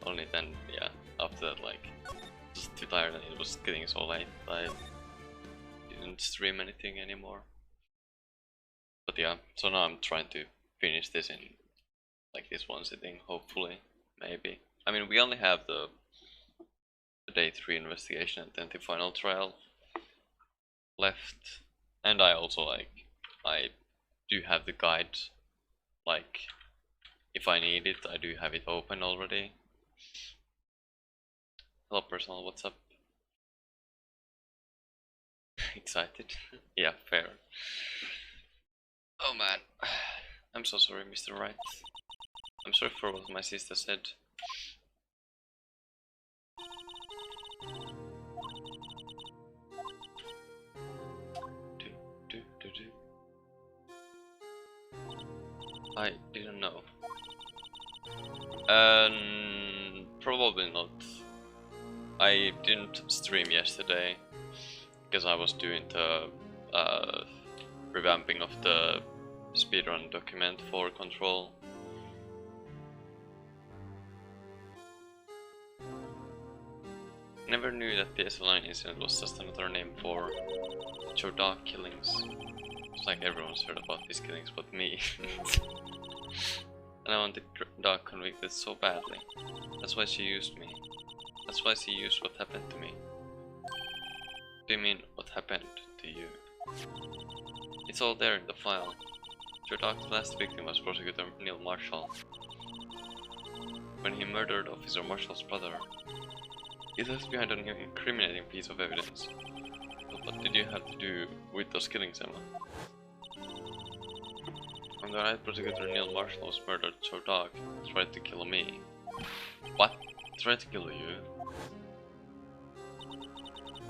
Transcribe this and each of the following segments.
only then, yeah, after that, like, just too tired and it was getting so late, I didn't stream anything anymore. But yeah, so now I'm trying to finish this in like this one sitting, hopefully, maybe. I mean, we only have the day 3 investigation and then the final trial left, and I also I do have the guide, like if I need it, I do have it open already. Hello personal, what's up? Excited? Yeah, fair. Oh man, I'm so sorry, Mr. Wright. I'm sorry for what my sister said. I didn't know. Probably not. I didn't stream yesterday because I was doing the revamping of the speedrun document for Control. Never knew that the SLI incident was just another name for Joe Dark killings. It's like everyone's heard about these killings but me. And I wanted Dark convicted so badly. That's why she used me. That's why she used what happened to me. What do you mean, what happened to you? It's all there in the file. Joe Dark's last victim was prosecutor Neil Marshall. When he murdered Officer Marshall's brother, he left behind an incriminating piece of evidence. But what did you have to do with those killings, Emma? When the Wright prosecutor Neil Marshall was murdered, Joe Dark tried to kill me. What? Tried to kill you?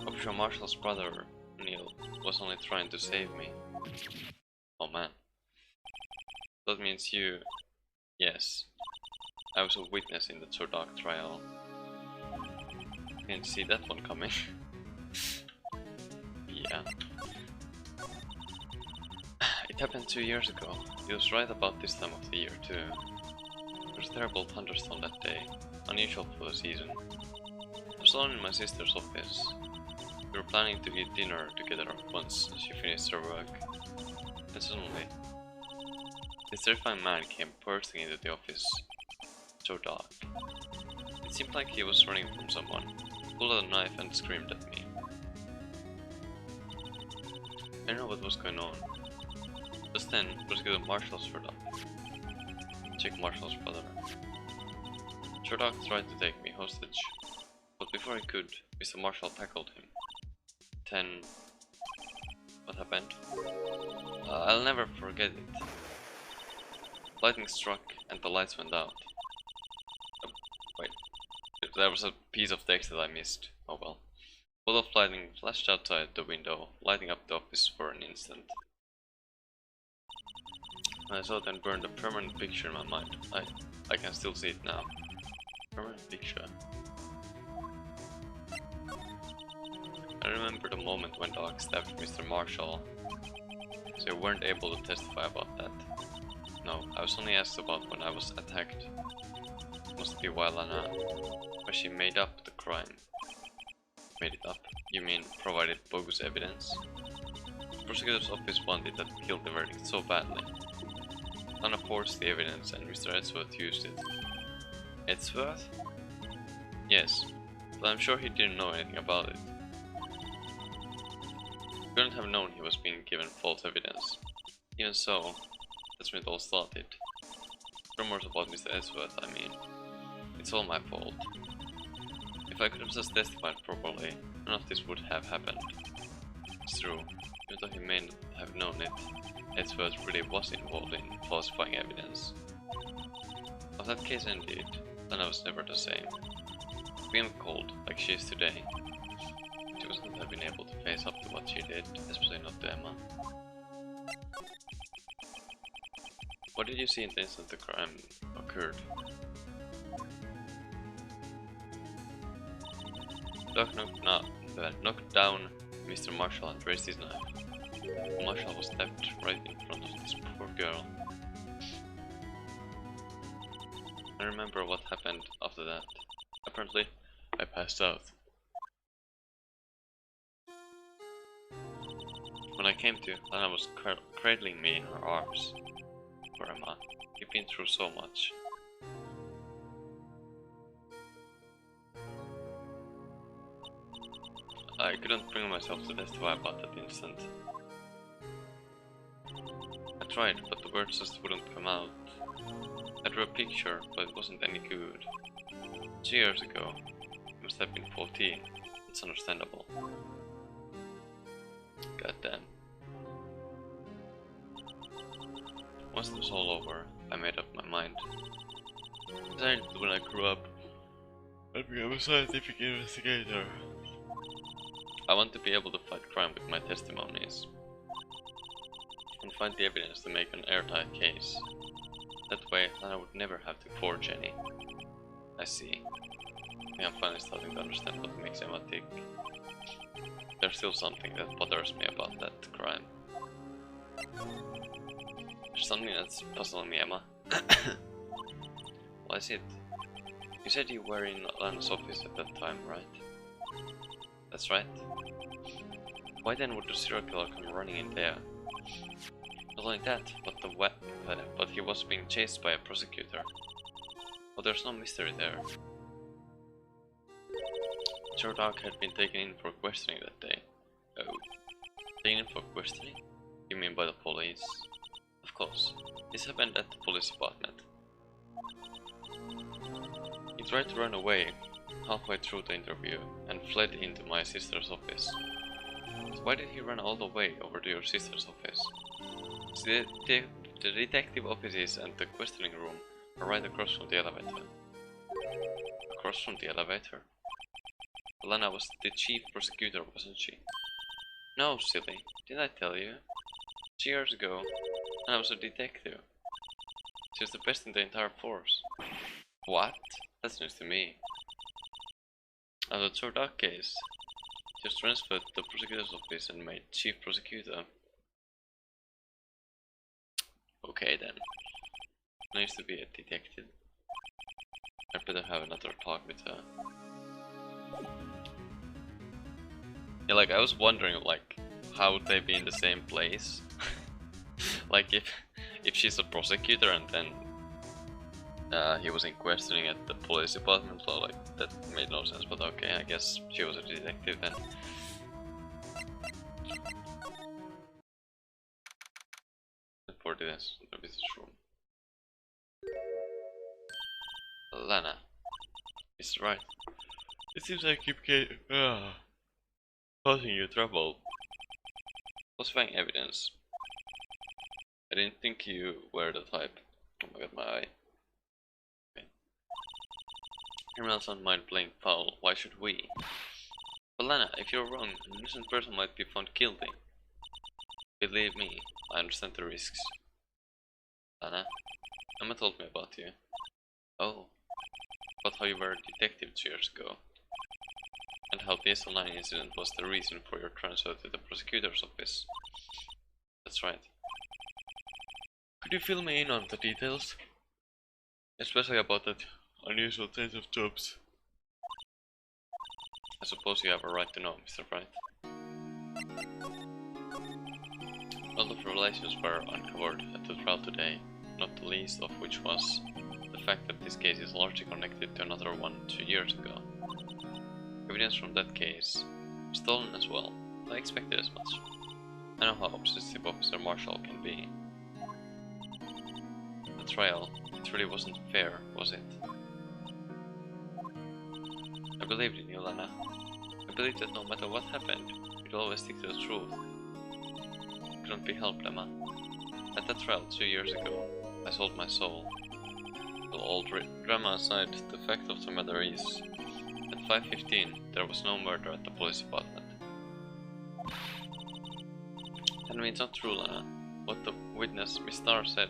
Officer Marshall's brother, Neil, was only trying to save me. Oh man. That means you... Yes. I was a witness in the Joe Dark trial. Didn't see that one coming. Yeah. It happened 2 years ago. It was right about this time of the year too. There was a terrible thunderstorm that day, unusual for the season. I was alone in my sister's office. We were planning to eat dinner together once she finished her work. And suddenly, this terrifying man came bursting into the office. Joe Dark. It seemed like he was running from someone. He pulled out a knife and screamed at me. I didn't know what was going on. Just then, Prosecutor Marshall showed up. Jake Marshall's brother. Joe Dark tried to take me hostage, but before he could, Mr. Marshall tackled him. Then... what happened? I'll never forget it. Lightning struck and the lights went out. Wait, there was a piece of text that I missed. Oh well. A bolt of lightning flashed outside the window, lighting up the office for an instant. I saw it and burned a permanent picture in my mind. I can still see it now. Permanent picture. I remember the moment when Dark stabbed Mr. Marshall. So you weren't able to testify about that. No, I was only asked about when I was attacked. Must be while Anna, where she made up the crime. Made it up? You mean provided bogus evidence? The prosecutor's office wanted that guilty verdict so badly. Anna forged the evidence and Mr. Edgeworth used it. Edgeworth? Yes, but I'm sure he didn't know anything about it. He couldn't have known he was being given false evidence. Even so, that's when it all started. Rumors about Mr. Edgeworth, I mean. It's all my fault. If I could have just testified properly, none of this would have happened. It's true, even though he may not have known it, Edgeworth really was involved in falsifying evidence. If that case ended, then I was never the same. Being cold, like she is today, she wouldn't have been able to face up to what she did, especially not to Emma. What did you see in the instant the crime occurred? Doc knocked down Mr. Marshall and raised his knife. Marshall was stabbed right in front of this poor girl. I I remember what happened after that. Apparently, I passed out. When I came to, Lana was cradling me in her arms. Poor Emma, you've been through so much. I couldn't bring myself to testify about that incident. I tried, but the words just wouldn't come out. I drew a picture, but it wasn't any good. 2 years ago, I must have been 14. It's understandable. Goddamn. Once it was all over, I made up my mind. I decided that when I grew up, I'd become a scientific investigator. I want to be able to fight crime with my testimonies and find the evidence to make an airtight case. That way, I would never have to forge any. I see. Yeah, I'm finally starting to understand what makes Emma tick. There's still something that bothers me about that crime. There's something that's puzzling me, Emma. What is it? You said you were in Lana's office at that time, right? That's right. Why then would the serial killer come running in there? Not only that, but he was being chased by a prosecutor. But there's no mystery there. Joe Dark had been taken in for questioning that day. Oh. Taken in for questioning? You mean by the police? Of course. This happened at the police department. He tried to run away halfway through the interview and fled into my sister's office. So why did he run all the way over to your sister's office? The detective offices and the questioning room are right across from the elevator. Across from the elevator? Lana was the chief prosecutor, wasn't she? No, silly. Didn't I tell you? 2 years ago, Lana was a detective. She was the best in the entire force. What? That's news to me. After the Joe Dark case, she was transferred to the prosecutor's office and made chief prosecutor. Okay then. I used to be a detective. I'd better have another talk with her. Yeah, like I was wondering, like, how would they be in the same place? Like if she's a prosecutor and then he was in questioning at the police department, so like that made no sense. But okay, I guess she was a detective then. For this, the business room. Lana, it's right. It seems I keep causing you trouble. Falsifying evidence. I didn't think you were the type. Oh my god, my eye. Okay. Criminals don't mind playing foul, why should we? But Lana, if you're wrong, an innocent person might be found guilty. Believe me, I understand the risks. Lana, Emma told me about you. Oh, about how you were a detective 2 years ago. And how the SL9 incident was the reason for your transfer to the prosecutor's office. That's right. Could you fill me in on the details? Especially about that unusual change of jobs. I suppose you have a right to know, Mr. Wright. A lot of revelations were uncovered at the trial today, not the least of which was the fact that this case is largely connected to another one 2 years ago. Evidence from that case was stolen as well. I expected as much. I know how obsessive Officer Marshall can be. The trial, it really wasn't fair, was it? I believed in you, Lana. I believed that no matter what happened, you'd always stick to the truth. It couldn't be helped, Emma. At that trial 2 years ago, I sold my soul. Well, all drama aside, the fact of the matter is, at 5:15, there was no murder at the police department. I mean, it's not true, Lana. What the witness, Miss Starr, said.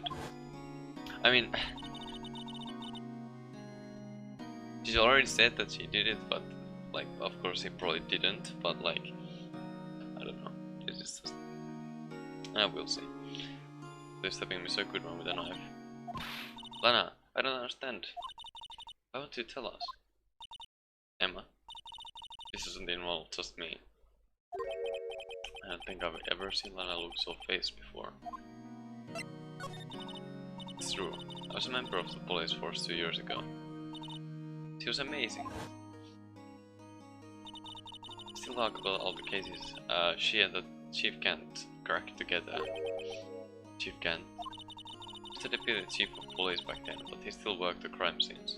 I mean, she already said that she did it, but, like, of course he probably didn't, but, like, I don't know. This is just... we'll see. They're stabbing me so good one with a knife. Lana, I don't understand. Why won't you tell us? Emma, this doesn't involve just me. I don't think I've ever seen Lana look so faced before. It's true, I was a member of the police force 2 years ago. She was amazing. Still talk about all the cases she and the Chief Kent cracked together. Chief Kent was the deputy chief of police back then, but he still worked the crime scenes.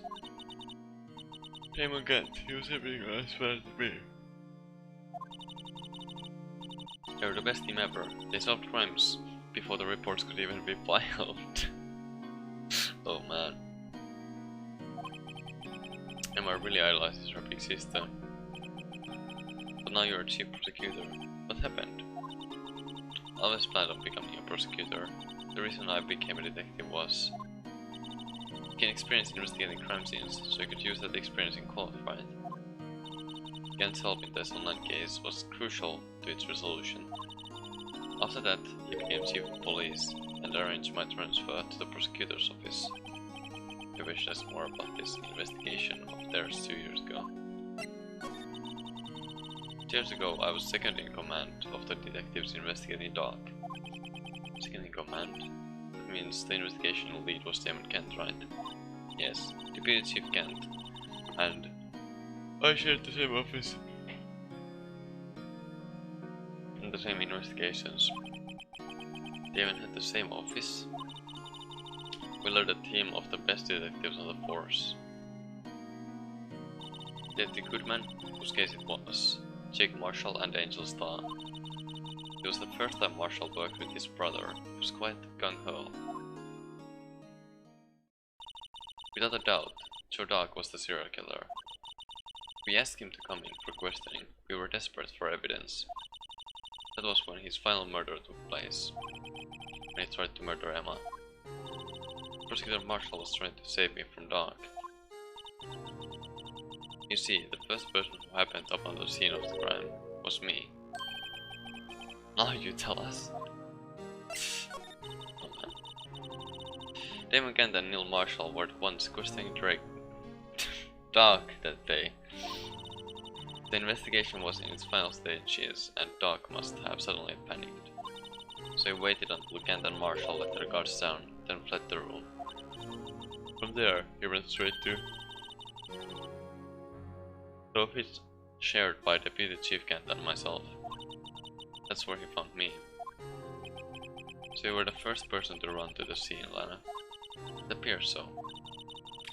Damon Kent, he was everything I aspired to be. They were the best team ever. They solved crimes before the reports could even be filed. Oh man. Emma really idolizes her big sister. But now you're a chief prosecutor. What happened? I always planned on becoming a prosecutor. The reason I became a detective was you can experience investigating crime scenes, so you could use that experience in court, right? Kent's help in this online case was crucial to its resolution. After that, he became chief of police and arranged my transfer to the prosecutor's office. I wish there's more about this investigation of theirs 2 years ago. 2 years ago, I was second in command of the detectives investigating Doc. Second in command? That means the investigation lead was Damon Kent, right? Yes, Deputy Chief Kent. And I shared the same office. And the same investigations. They even had the same office. We led a team of the best detectives on the force. Detective Goodman, whose case it was, Jake Marshall and Angel Starr. It was the first time Marshall worked with his brother. He was quite gung-ho. Without a doubt, Joe Dog was the serial killer. We asked him to come in for questioning. We were desperate for evidence. That was when his final murder took place. When he tried to murder Emma. Prosecutor Marshall was trying to save me from Dog. You see, the first person who happened upon the scene of the crime was me. Now you tell us. Oh, man. Damon Kent and Neil Marshall were the ones questioning Dog that day. The investigation was in its final stages and Dog must have suddenly panicked. So he waited until Kent and Marshall let their guards down, then fled the room. From there, he went straight to the office shared by Deputy Chief Kent and myself. That's where he found me. So you were the first person to run to the scene, Lana. It appears so.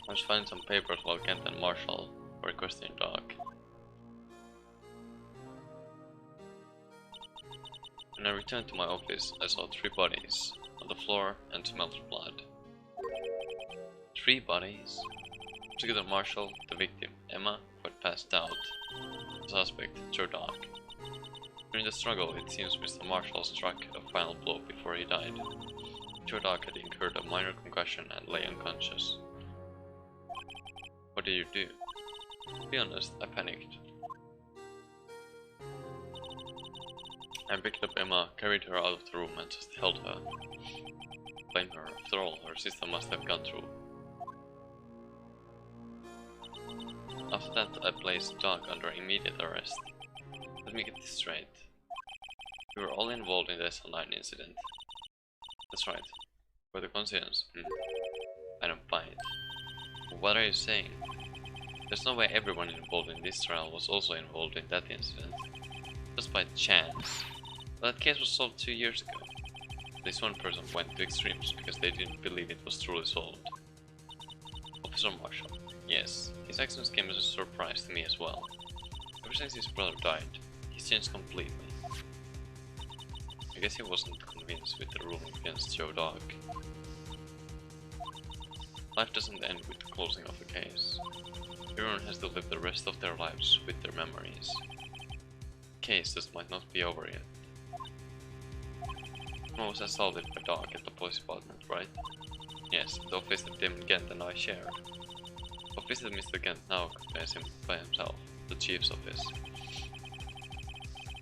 I was finding some papers while Kent and Marshall were questioning Doc. When I returned to my office, I saw 3 bodies on the floor and smelled blood. 3 bodies? Prosecutor Marshall, the victim, Emma, who had passed out, the suspect, Joe Dog. During the struggle, it seems Mr. Marshall struck a final blow before he died. Joe Dog had incurred a minor concussion and lay unconscious. What did you do? To be honest, I panicked. I picked up Emma, carried her out of the room and just held her. Blame her, after all, her sister must have gone through. After that, I placed Doc under immediate arrest. Let me get this straight. We were all involved in the SL9 incident. That's right. For the conscience. I don't buy it. What are you saying? There's no way everyone involved in this trial was also involved in that incident. Just by chance. But that case was solved 2 years ago. This one person went to extremes because they didn't believe it was truly solved. Officer Marshall. Yes, his actions came as a surprise to me as well. Ever since his brother died, he's changed completely. I guess he wasn't convinced with the ruling against Joe Dog. Life doesn't end with the closing of a case. Everyone has to live the rest of their lives with their memories. The case just might not be over yet. Emma was assaulted by Dog at the police department, right? Yes, the office that Tim Kent and I shared. The office that Mr. Kent now occupies by himself, the chief's office.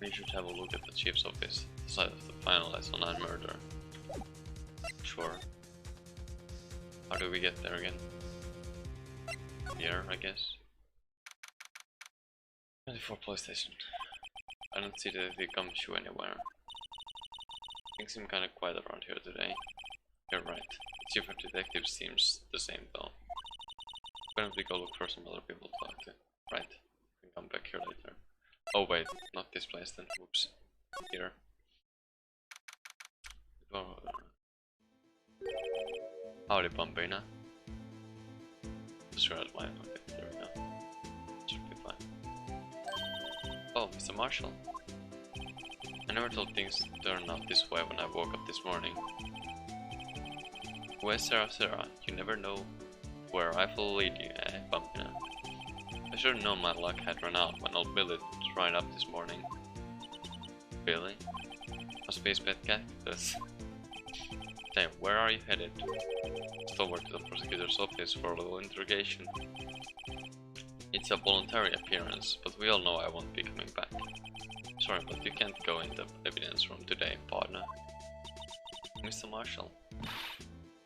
We should have a look at the chief's office, the site of the final SL9 murder. Sure. How do we get there again? Here, I guess. 24 police station. I don't see that they come shoe anywhere. Things seem kinda quiet around here today. You're right. The chief of detectives seems the same though. Why don't we go look for some other people to talk to? Right. We can come back here later. Oh wait, not this place then. Whoops. Here. Oh. Howdy, Bambina. Just realized why. Okay, there we go. Should be fine. Oh, Mr. Marshall. I never thought things turned out this way when I woke up this morning. Where's Sarah? You never know where I will lead you, eh, Bambina? I should have known my luck had run out when old Billy tried up this morning. Billy? A space pet cactus. Hey, where are you headed? Just over to the prosecutor's office for a little interrogation. It's a voluntary appearance, but we all know I won't be coming back. Sorry, but you can't go in the evidence room today, partner. Mr. Marshall,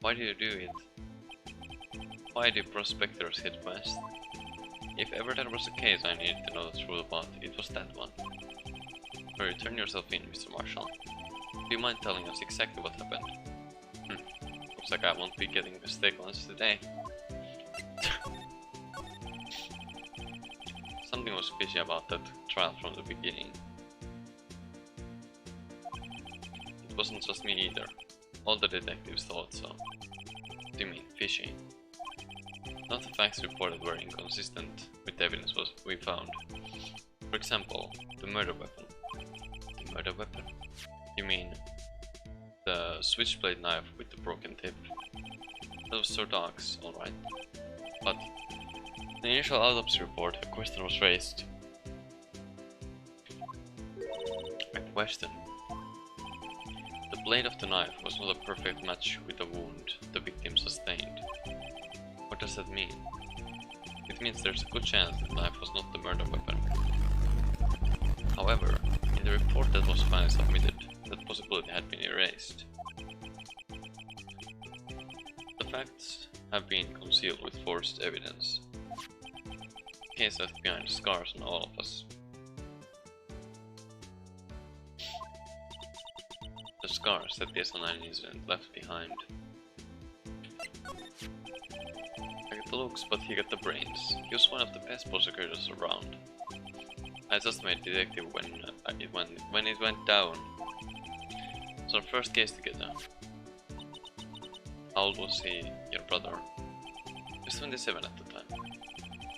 why do you do it? Why do prospectors hit west? If ever there was a case I needed to know the truth about, it was that one. Will you turn yourself in, Mr. Marshall? Do you mind telling us exactly what happened? Looks like I won't be getting the steak lunch today. Something was fishy about that trial from the beginning. It wasn't just me either. All the detectives thought so. What do you mean, fishy? None of the facts reported were inconsistent with the evidence we found. For example, the murder weapon. The murder weapon? You mean the switchblade knife with the broken tip? That was Sir Dog's, alright. But in the initial autopsy report, a question was raised. A question. The blade of the knife was not a perfect match with the wound the victim sustained. What does that mean? It means there's a good chance the knife was not the murder weapon. However, in the report that was finally submitted, that possibility had been erased. The facts have been concealed with forged evidence. The case left behind scars on all of us. The scars that the SL9 incident left behind. I got the looks, but he got the brains. He was one of the best prosecutors around. I just made detective when it went down. It was our first case together. How old was he, your brother? He was 27 at the time.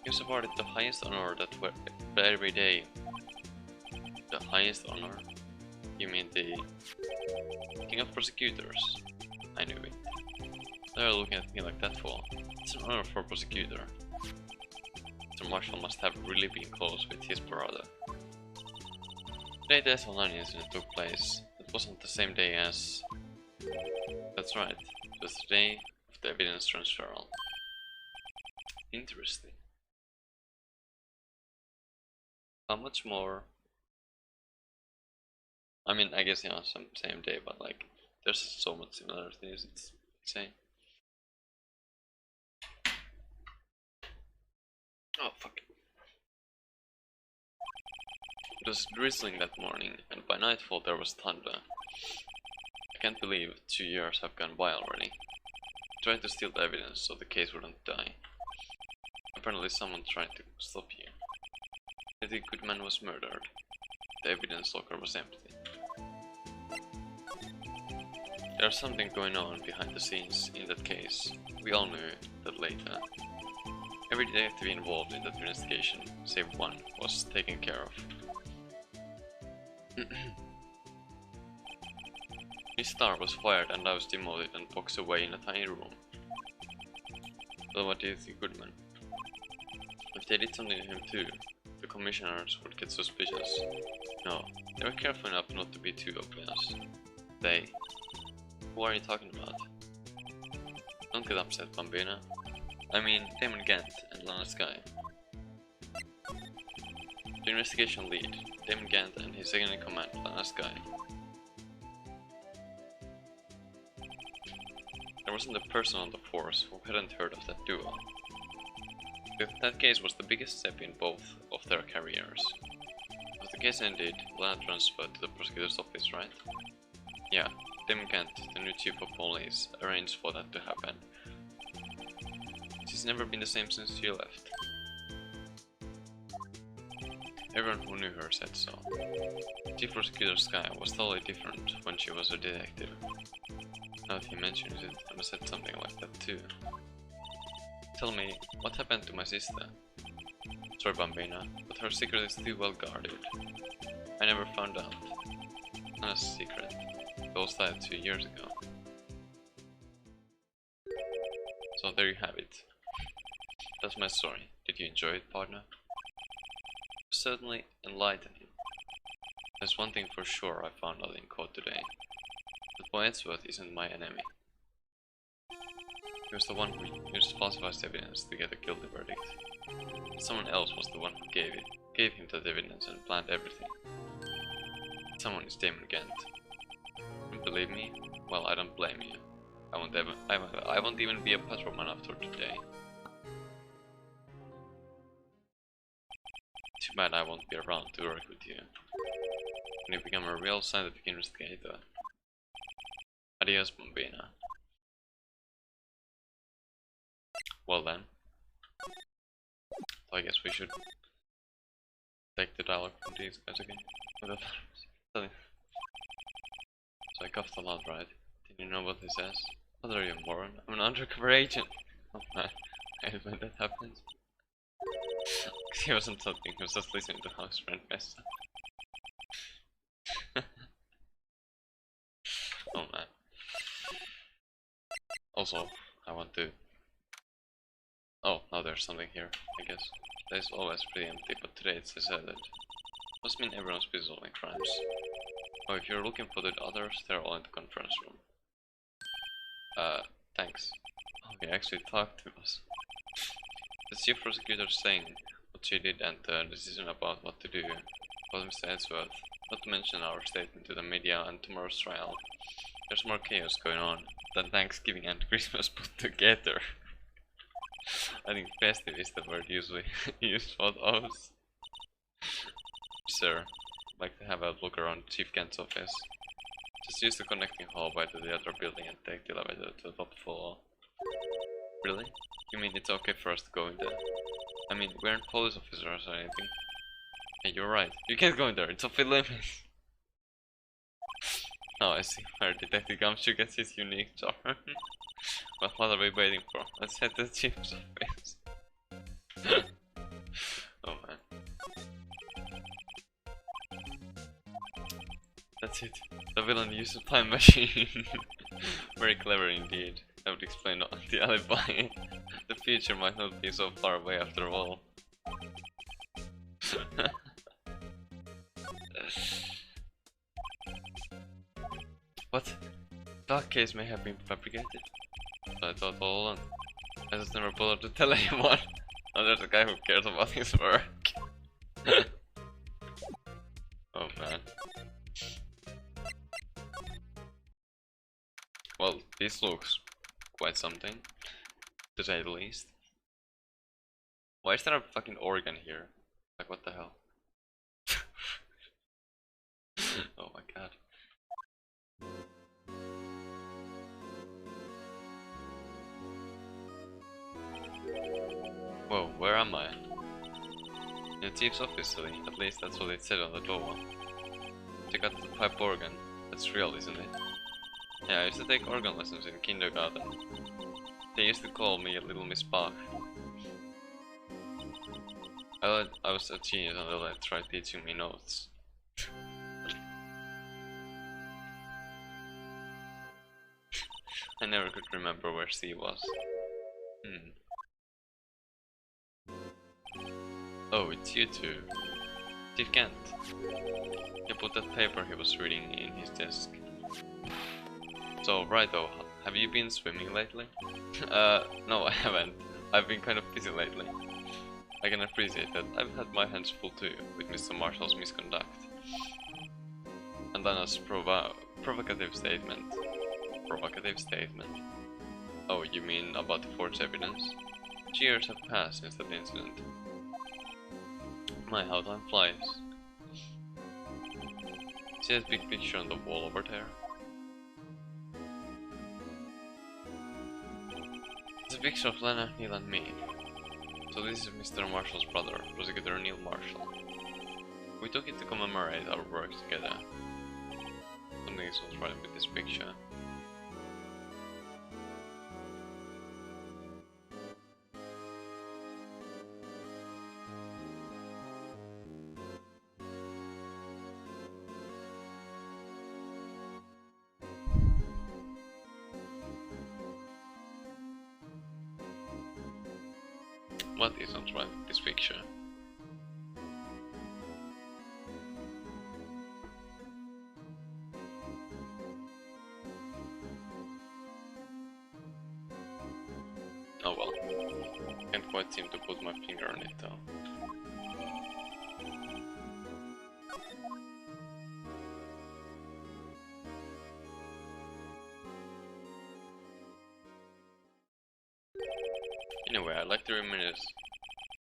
He was awarded the highest honor that were every day. The highest honor? You mean the King of Prosecutors? I knew it. They are looking at me like that for. It's an honor for a prosecutor. Mr. Marshall must have really been close with his brother. The day the SL9 incident took place, it wasn't the same day as... That's right, it was the day of the evidence transferal. Interesting. How much more? I mean, I guess, you know, some same day, but like, there's so much similarities, it's insane. Oh, fuck. It was drizzling that morning, and by nightfall there was thunder. I can't believe 2 years have gone by already. I tried to steal the evidence so the case wouldn't die. Apparently someone tried to stop you. Eddie Goodman was murdered. The evidence locker was empty. There's something going on behind the scenes in that case. We all knew that later. Every detective involved in that investigation, save one, was taken care of. His star was fired and I was demoted and boxed away in a tiny room. So what do you think, Goodman? If they did something to him too, the commissioners would get suspicious. No, they were careful enough not to be too obvious. They? Who are you talking about? Don't get upset, Bambina. I mean, Damon Gant and Lana Sky. The investigation lead, Damon Gant and his second in command, Lana Sky. There wasn't a person on the force who hadn't heard of that duo. That case was the biggest step in both of their careers. As the case ended, Lana transferred to the prosecutor's office, right? Yeah, Tim Kent, the new chief of police, arranged for that to happen. She's never been the same since she left. Everyone who knew her said so. Chief Prosecutor Sky was totally different when she was a detective. Now that he mentions it, I must have said something like that too. Tell me, what happened to my sister? Sorry, Bambina, but her secret is too well guarded. I never found out. Not a secret. Those died 2 years ago. So there you have it. That's my story. Did you enjoy it, partner? Certainly enlightening. There's one thing for sure I found out in court today. That boy Edgeworth isn't my enemy. He was the one who used falsified evidence to get a guilty verdict. Someone else was the one who gave him that evidence and planned everything. Someone is Damon Kent. Don't believe me? Well, I don't blame you. I won't even be a patrolman after today. Too bad I won't be around to work with you. When you become a real scientific investigator. Adios, Bambina. Well then. So I guess we should take the dialogue from these guys again. So I coughed a lot, right? Did you know what this says? What are you, a moron? I'm an undercover agent! Oh man, I hate when that happens. He wasn't talking, he was just listening to how his friend messed up. Oh man. Also, I want to... Oh, now there's something here, I guess. It's always pretty empty, but today it's deserted. Must mean everyone's busy solving crimes. Oh, if you're looking for the others, they're all in the conference room. Thanks. Oh, he actually talked to us. The chief prosecutor saying what she did and the decision about what to do was Mr. Edgeworth, not to mention our statement to the media and tomorrow's trial. There's more chaos going on than Thanksgiving and Christmas put together. I think festive is the word usually used for those. Sir, I'd like to have a look around Chief Kent's office. Just use the connecting hallway to the other building and take the elevator to the top floor. Really? You mean it's okay for us to go in there? I mean, we aren't police officers or anything. Hey, you're right. You can't go in there, it's off limits. Oh, I see where Detective Gumshoe gets his unique charm. But what are we waiting for? Let's head to the chief's office. Oh man. That's it. The villain used a time machine. Very clever indeed. That would explain the alibi. The future might not be so far away after all. What? That case may have been fabricated. I thought all along. I just never bothered to tell anyone. Now there's a guy who cares about his work. Oh man. Well, this looks quite something, to say the least. Why is there a fucking organ here? Like, what the hell? Oh my god. Whoa, where am I? In the chief's office, at least that's what it said on the door. Check out the pipe organ. That's real, isn't it? Yeah, I used to take organ lessons in kindergarten. They used to call me Little Miss Bach. I was a genius until they tried teaching me notes. I never could remember where C was. Oh, it's you two. Chief Kent. He put that paper he was reading in his desk. So, righto, have you been swimming lately? No, I haven't. I've been kind of busy lately. I can appreciate that. I've had my hands full too, with Mr. Marshall's misconduct. And Anna's provocative statement. Provocative statement? Oh, you mean about the forged evidence? Years have passed since that incident. My, how time flies. See that big picture on the wall over there? It's a picture of Lena, Neil and me. So this is Mr. Marshall's brother, Prosecutor Neil Marshall. We took it to commemorate our work together. Something is not right with this picture. What is not right with this picture? Oh well, can't quite seem to put my finger on it though. Anyway, I'd like to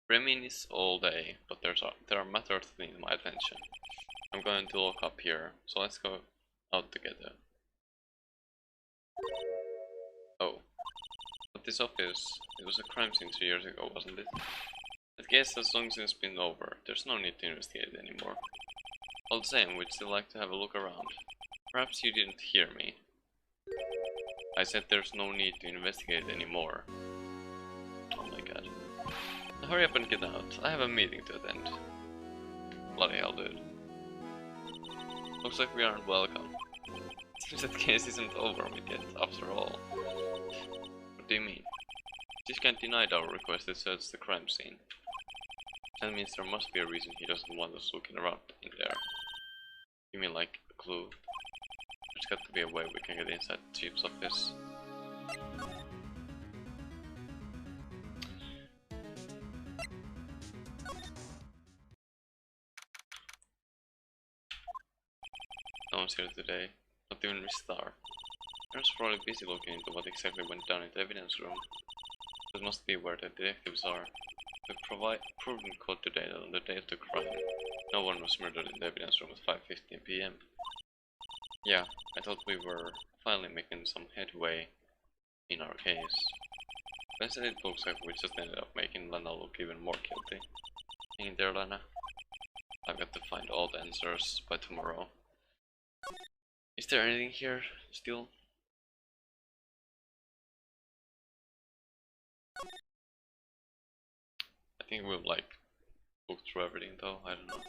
reminisce all day, but there are matters that need my attention. I'm going to lock up here, so let's go out together. Oh, but this office, it was a crime scene 2 years ago, wasn't it? That case has long since been over, there's no need to investigate anymore. All the same, we'd still like to have a look around. Perhaps you didn't hear me. I said there's no need to investigate anymore. Oh my god. Now hurry up and get out, I have a meeting to attend. Bloody hell, dude. Looks like we aren't welcome. Seems that case isn't over with yet, after all. What do you mean? This can't deny our request to search the crime scene. That means there must be a reason he doesn't want us looking around in there. You mean like a clue? There's got to be a way we can get inside the chief's office. No one's here today, not even Miss Star. Aaron's probably busy looking into what exactly went down in the evidence room. That must be where the detectives are. We proved in court today that on the day of the crime, no one was murdered in the evidence room at 5:15 PM. Yeah, I thought we were finally making some headway in our case. But instead it looks like we just ended up making Lana look even more guilty. Hang in there, Lana. I've got to find all the answers by tomorrow. Is there anything here still? I think we'll like look through everything though, I don't know.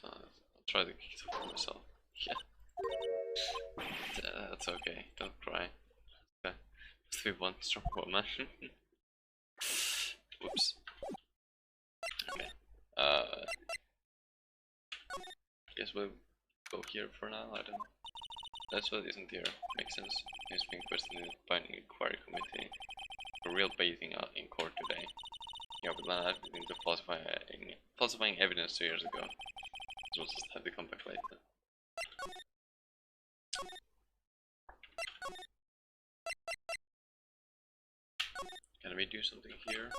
I'll try to kick it for myself. Yeah. That's okay, don't cry. Just be one strong woman. Oops. Okay. Guess we'll go here for now, I don't know. That's what isn't here. Makes sense. He's being questioned by an inquiry committee for real baiting out in court today. Yeah, but Lana admitted into falsifying evidence 2 years ago. So we'll just have to come back later. Can we do something here?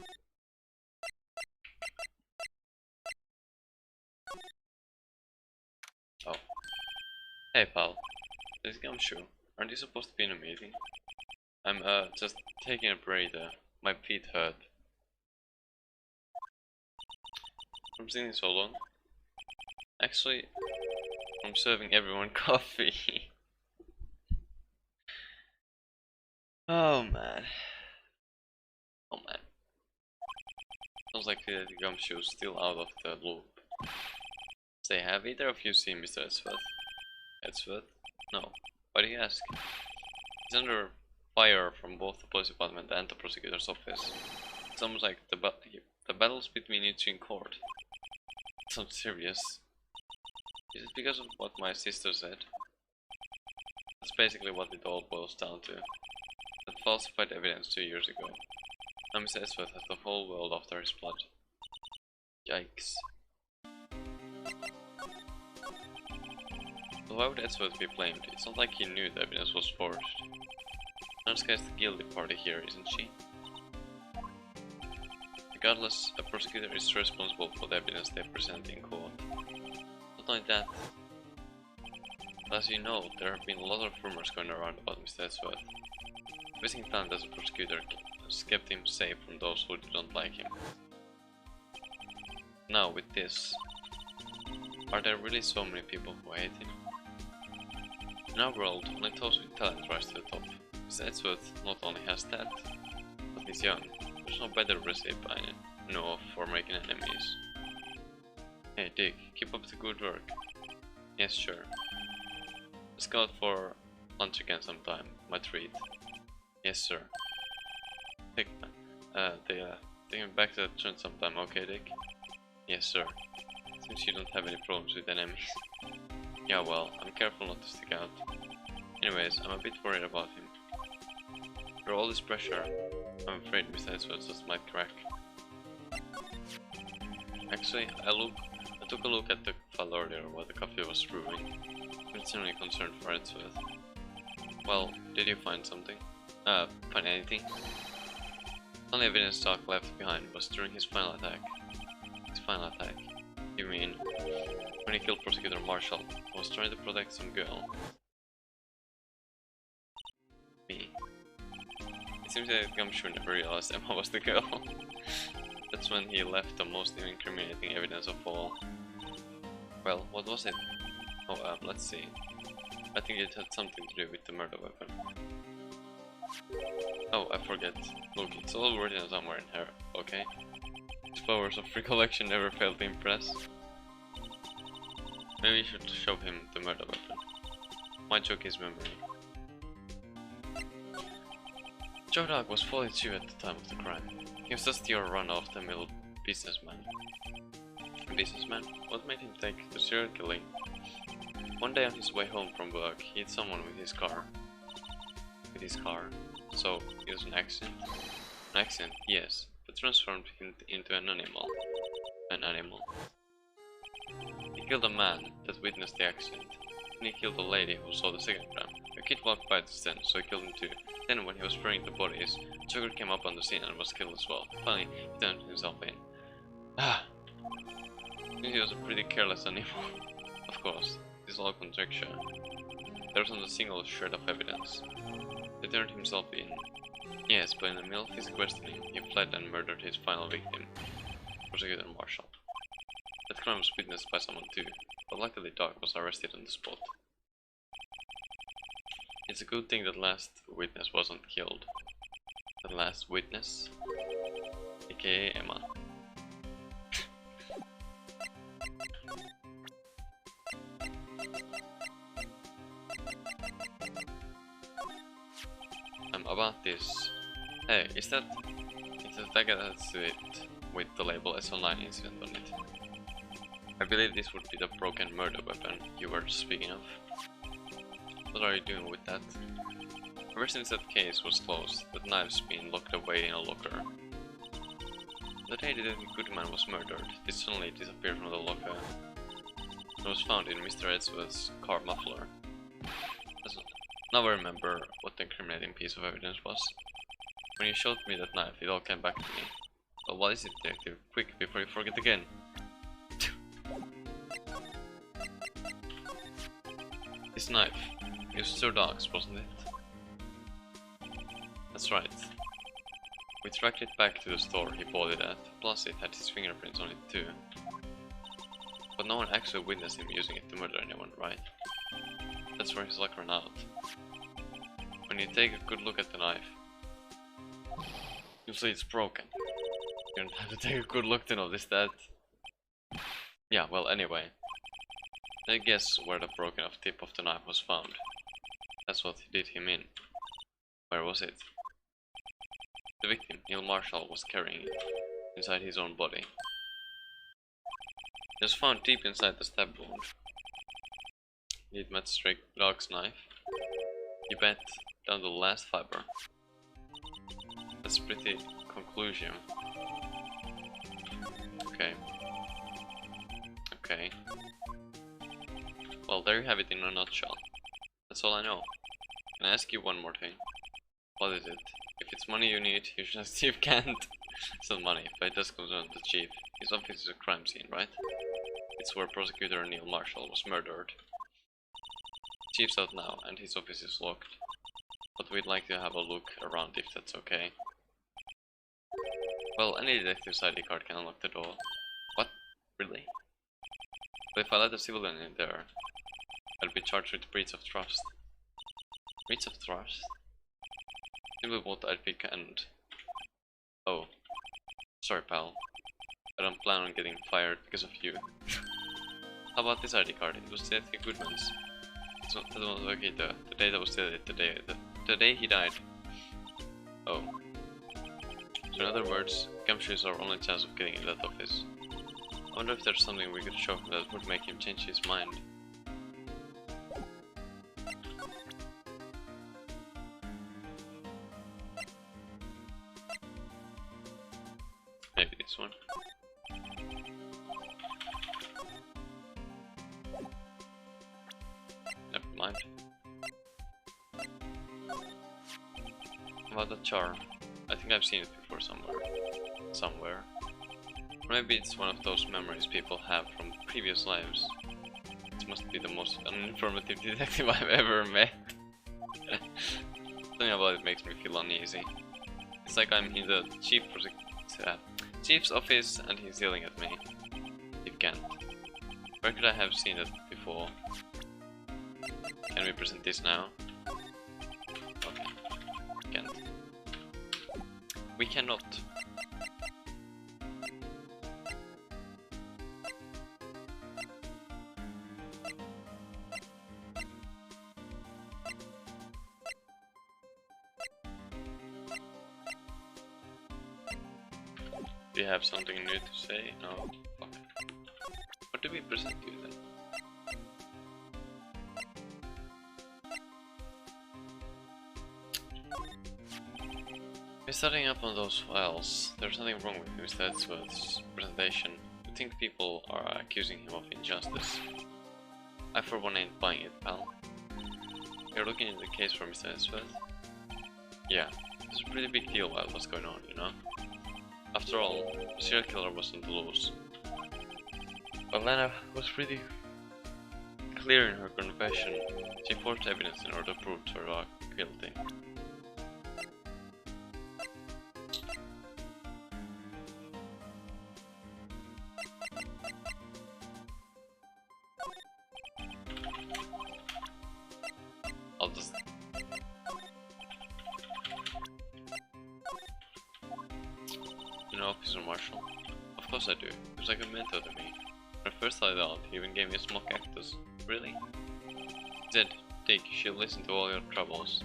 Oh. Hey pal, this gumshoe. Aren't you supposed to be in a meeting? I'm just taking a breather. My feet hurt. From sitting so long. Actually, I'm serving everyone coffee. Oh man. Oh man. Sounds like the gumshoe's still out of the loop. Say, have either of you seen Mr. Edsworth? Edsworth? No. Why do you ask? He's under fire from both the police department and the prosecutor's office. It's almost like the battles between you two in court. Sounds serious. Is it because of what my sister said? That's basically what it all boils down to. That falsified evidence 2 years ago. Now Mr. Edsworth has the whole world after his blood. Yikes. But why would Edgeworth be blamed? It's not like he knew the evidence was forged. Nanska is the guilty party here, isn't she? Regardless, a prosecutor is responsible for the evidence they present in court. Not only that, but as you know, there have been a lot of rumors going around about Mr. Edgeworth. Wasting time as a prosecutor has kept him safe from those who don't like him. Now with this, are there really so many people who hate him? In our world, only those with talent rise to the top. Mr. Edgeworth not only has that, but he's young. There's no better recipe I know of for making enemies. Hey Dick, keep up the good work. Yes, sure. Let's go out for lunch again sometime, my treat. Yes, sir. Take me back to the joint sometime, okay, Dick? Yes, sir. Seems you don't have any problems with enemies. Yeah, well, I'm careful not to stick out. Anyways, I'm a bit worried about him. For all this pressure, I'm afraid Mr. Edgeworth just might crack. Actually, I took a look at the file earlier while the coffee was brewing. I'm genuinely concerned for Edgeworth. Well, did you find something? Find anything? The only evidence Doc left behind was during his final attack. His final attack? You mean, when he killed Prosecutor Marshall, he was trying to protect some girl? Me. It seems that Gumshoe never realized Emma was the girl. That's when he left the most incriminating evidence of all. Well, what was it? Oh, let's see. I think it had something to do with the murder weapon. Oh, I forget. Look, it's all written somewhere in here, okay? His powers of recollection never failed to impress. Maybe you should show him the murder weapon. Might jog his memory. Joe Dog was 42 at the time of the crime. He was just your run-of-the-mill businessman. Businessman? What made him take to serial killing? One day on his way home from work, he hit someone with his car. So, it was an accident? An accident, yes, but transformed him into an animal. He killed a man that witnessed the accident. Then he killed a lady who saw the second crime. A kid walked by just then, so he killed him too. Then when he was burying the bodies, Joker came up on the scene and was killed as well. Finally, he turned himself in. He was a pretty careless animal. Of course, this is all conjecture. There wasn't a single shred of evidence. He turned himself in. Yes, but in the middle of his questioning, he fled and murdered his final victim, Prosecutor Marshall. That crime was witnessed by someone too, but luckily Doc was arrested on the spot. It's a good thing that last witness wasn't killed. The last witness? AKA Emma. About this. Hey, is that... It's a tag attached to it with the label S09 incident on it. I believe this would be the broken murder weapon you were speaking of. What are you doing with that? Ever since that case was closed, that knife's been locked away in a locker. The day Detective Goodman was murdered, it suddenly disappeared from the locker. It was found in Mr. Edgeworth's car muffler. Now I remember what the incriminating piece of evidence was. When you showed me that knife, it all came back to me. Well, what is it, detective? Quick, before you forget again! This knife, it was Sir Dog's, wasn't it? That's right. We tracked it back to the store he bought it at, plus it had his fingerprints on it too. But no one actually witnessed him using it to murder anyone, right? That's where his luck ran out. When you take a good look at the knife, you'll see it's broken. You don't have to take a good look to notice that. Yeah, well, anyway. I guess where the broken off tip of the knife was found. That's what did him in. Where was it? The victim, Neil Marshall, was carrying it inside his own body. It was found deep inside the stab wound. Did it match Stray Dog's knife? You bet, down to the last fiber. That's pretty conclusion. Okay. Okay. Well, there you have it in a nutshell. That's all I know. Can I ask you one more thing? What is it? If it's money you need, you should ask Chief can't. It's not money, but it does concern the Chief. His office is a crime scene, right? It's where Prosecutor Neil Marshall was murdered. Chief's out now, and his office is locked. But we'd like to have a look around if that's okay. Well, any detective's ID card can unlock the door. What? Really? But if I let a civilian in there, I'll be charged with breach of trust. Breach of trust? Simply what I think and... Oh. Sorry pal. I don't plan on getting fired because of you. How about this ID card? It was Detective Goodman's. It's not, that was okay, the day that was the day he died. Oh. So in other words, Gumshoe is our only chance of getting in that office. I wonder if there's something we could show him that would make him change his mind. Maybe this one. Never mind. About the charm. I think I've seen it before somewhere. Or maybe it's one of those memories people have from previous lives. It must be the most uninformative detective I've ever met. Something about it makes me feel uneasy. It's like I'm in the chief's office and he's yelling at me. It can't. Where could I have seen it before? Can we present this now? Okay. Can't. We cannot. Do you have something new to say? No? Okay. What do we present you then? We're starting up on those files. There's nothing wrong with Mr. Edgeworth's presentation. I think people are accusing him of injustice. I for one ain't buying it, pal. You're looking into the case for Mr. Edgeworth? Yeah, it's a pretty big deal while what's going on, you know? After all, the serial killer wasn't loose. But Lana was pretty clear in her confession. She forged evidence in order to prove her guilty. I'll just... You know Officer Marshall? Of course I do. He was like a mentor to me. When I first started out, he even gave me a small cactus. Really? He said, Dick, she'll listen to all your troubles.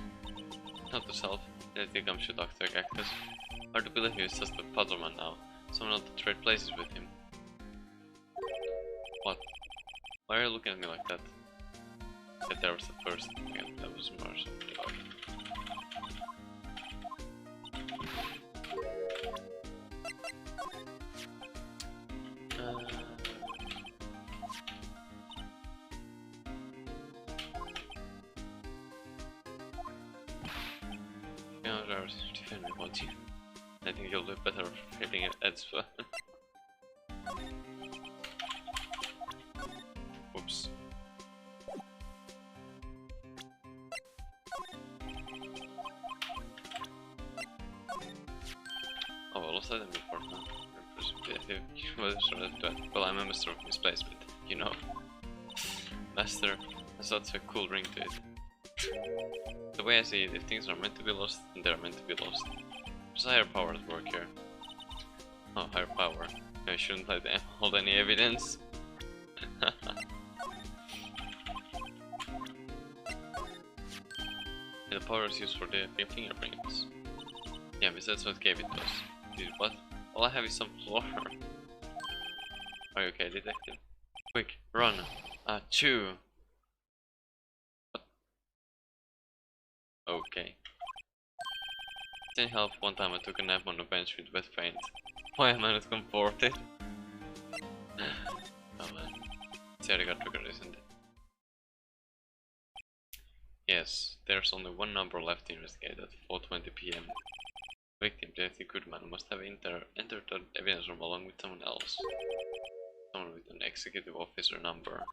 Not to self, I think I should talk to a cactus. Hard to believe he is just a puzzleman now. Someone to trade places with him. What? Why are you looking at me like that? That there was the first again, that was Marshall. Defend me, won't you? I think you'll do better hitting it as well. Oops. Oh, well, let's let them report now. Well, I'm a master of misplacement, you know. Master, that's such a cool ring to it. The way I see it, if things are meant to be lost, then they're meant to be lost. There's a higher power at work here. Oh, higher power. I shouldn't let them hold any evidence. The power is used for the fingerprints. Yeah, but that's what gave it to us. Dude, what? All I have is some floor. Are you okay, detective? Quick, run! Chew! What? Okay. Didn't help one time I took a nap on the bench with wet paint. Why am I not comforted? Oh man. the ID card trigger, isn't it? Yes, there's only one number left to investigate at 4:20 PM. Victim, Deputy Goodman, must have entered the evidence room along with someone else. Someone with an executive officer number.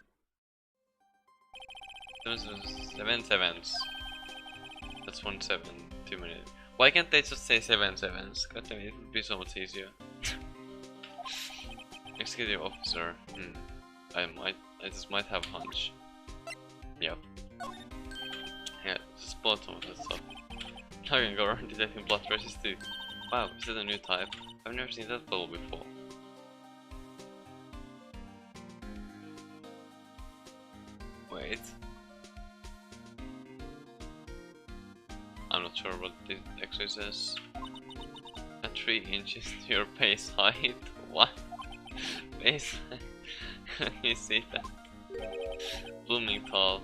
7 sevens. That's 1 7 too many. Why can't they just say 7 sevens? God damn it, it would be so much easier. Executive officer. I just might have a hunch. Yep. Yeah, just blood some of that stuff. Now I can go around detecting blood traces too. Wow, is that a new type? I've never seen that bubble before. Wait. I'm not sure what this actually says. At 3 inches to your base height. What? Base height? Can you see that? Blooming tall.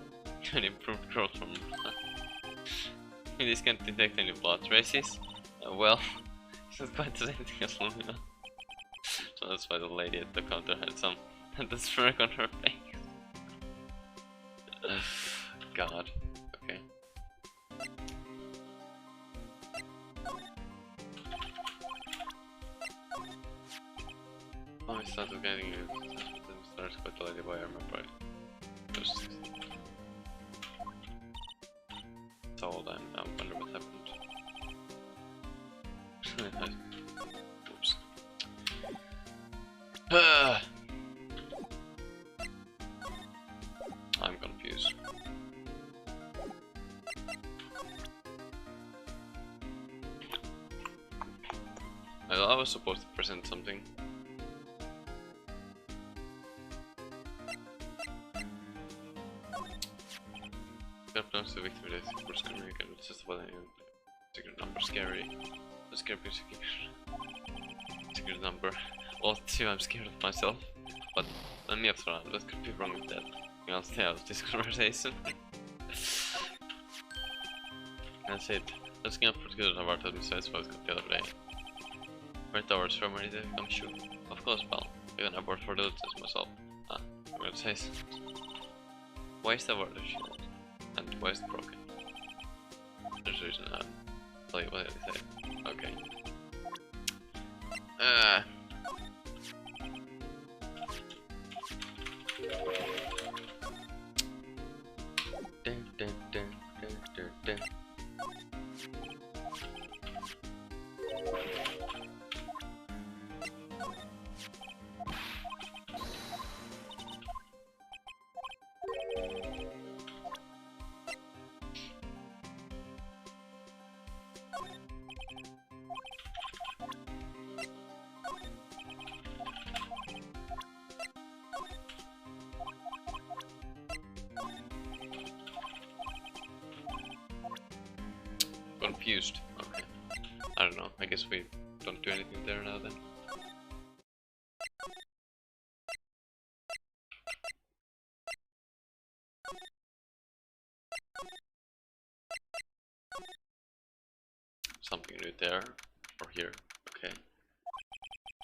An improved growth from. This can't detect any blood traces. Well, it's not quite the same thing as Lumina. So that's why the lady at the counter had some smirk on her face. God. Okay. Oh, I started getting it. Then starts quite the lady by I remember right. Just old and I wonder what happened. Oops. I'm confused. I was supposed to present something. Captain's the victim of the first American, it's just about any secret number scary. The scary secret number. Well, too, I'm scared of myself. But let me after all, what could be wrong with that? I'll stay out of this conversation. That's it. Let's get up together about that besides what I got the other day. Right towards from ready to come shoot. Of course, pal. I'm gonna abort for the test myself. I'm gonna say. Why is the water shield? And why is it broken? There's a reason. Tell you what did I say? Okay. Dun, dun, dun, dun, dun, dun. Confused. Okay. I don't know. I guess we don't do anything there now then. Something new there. Or here. Okay.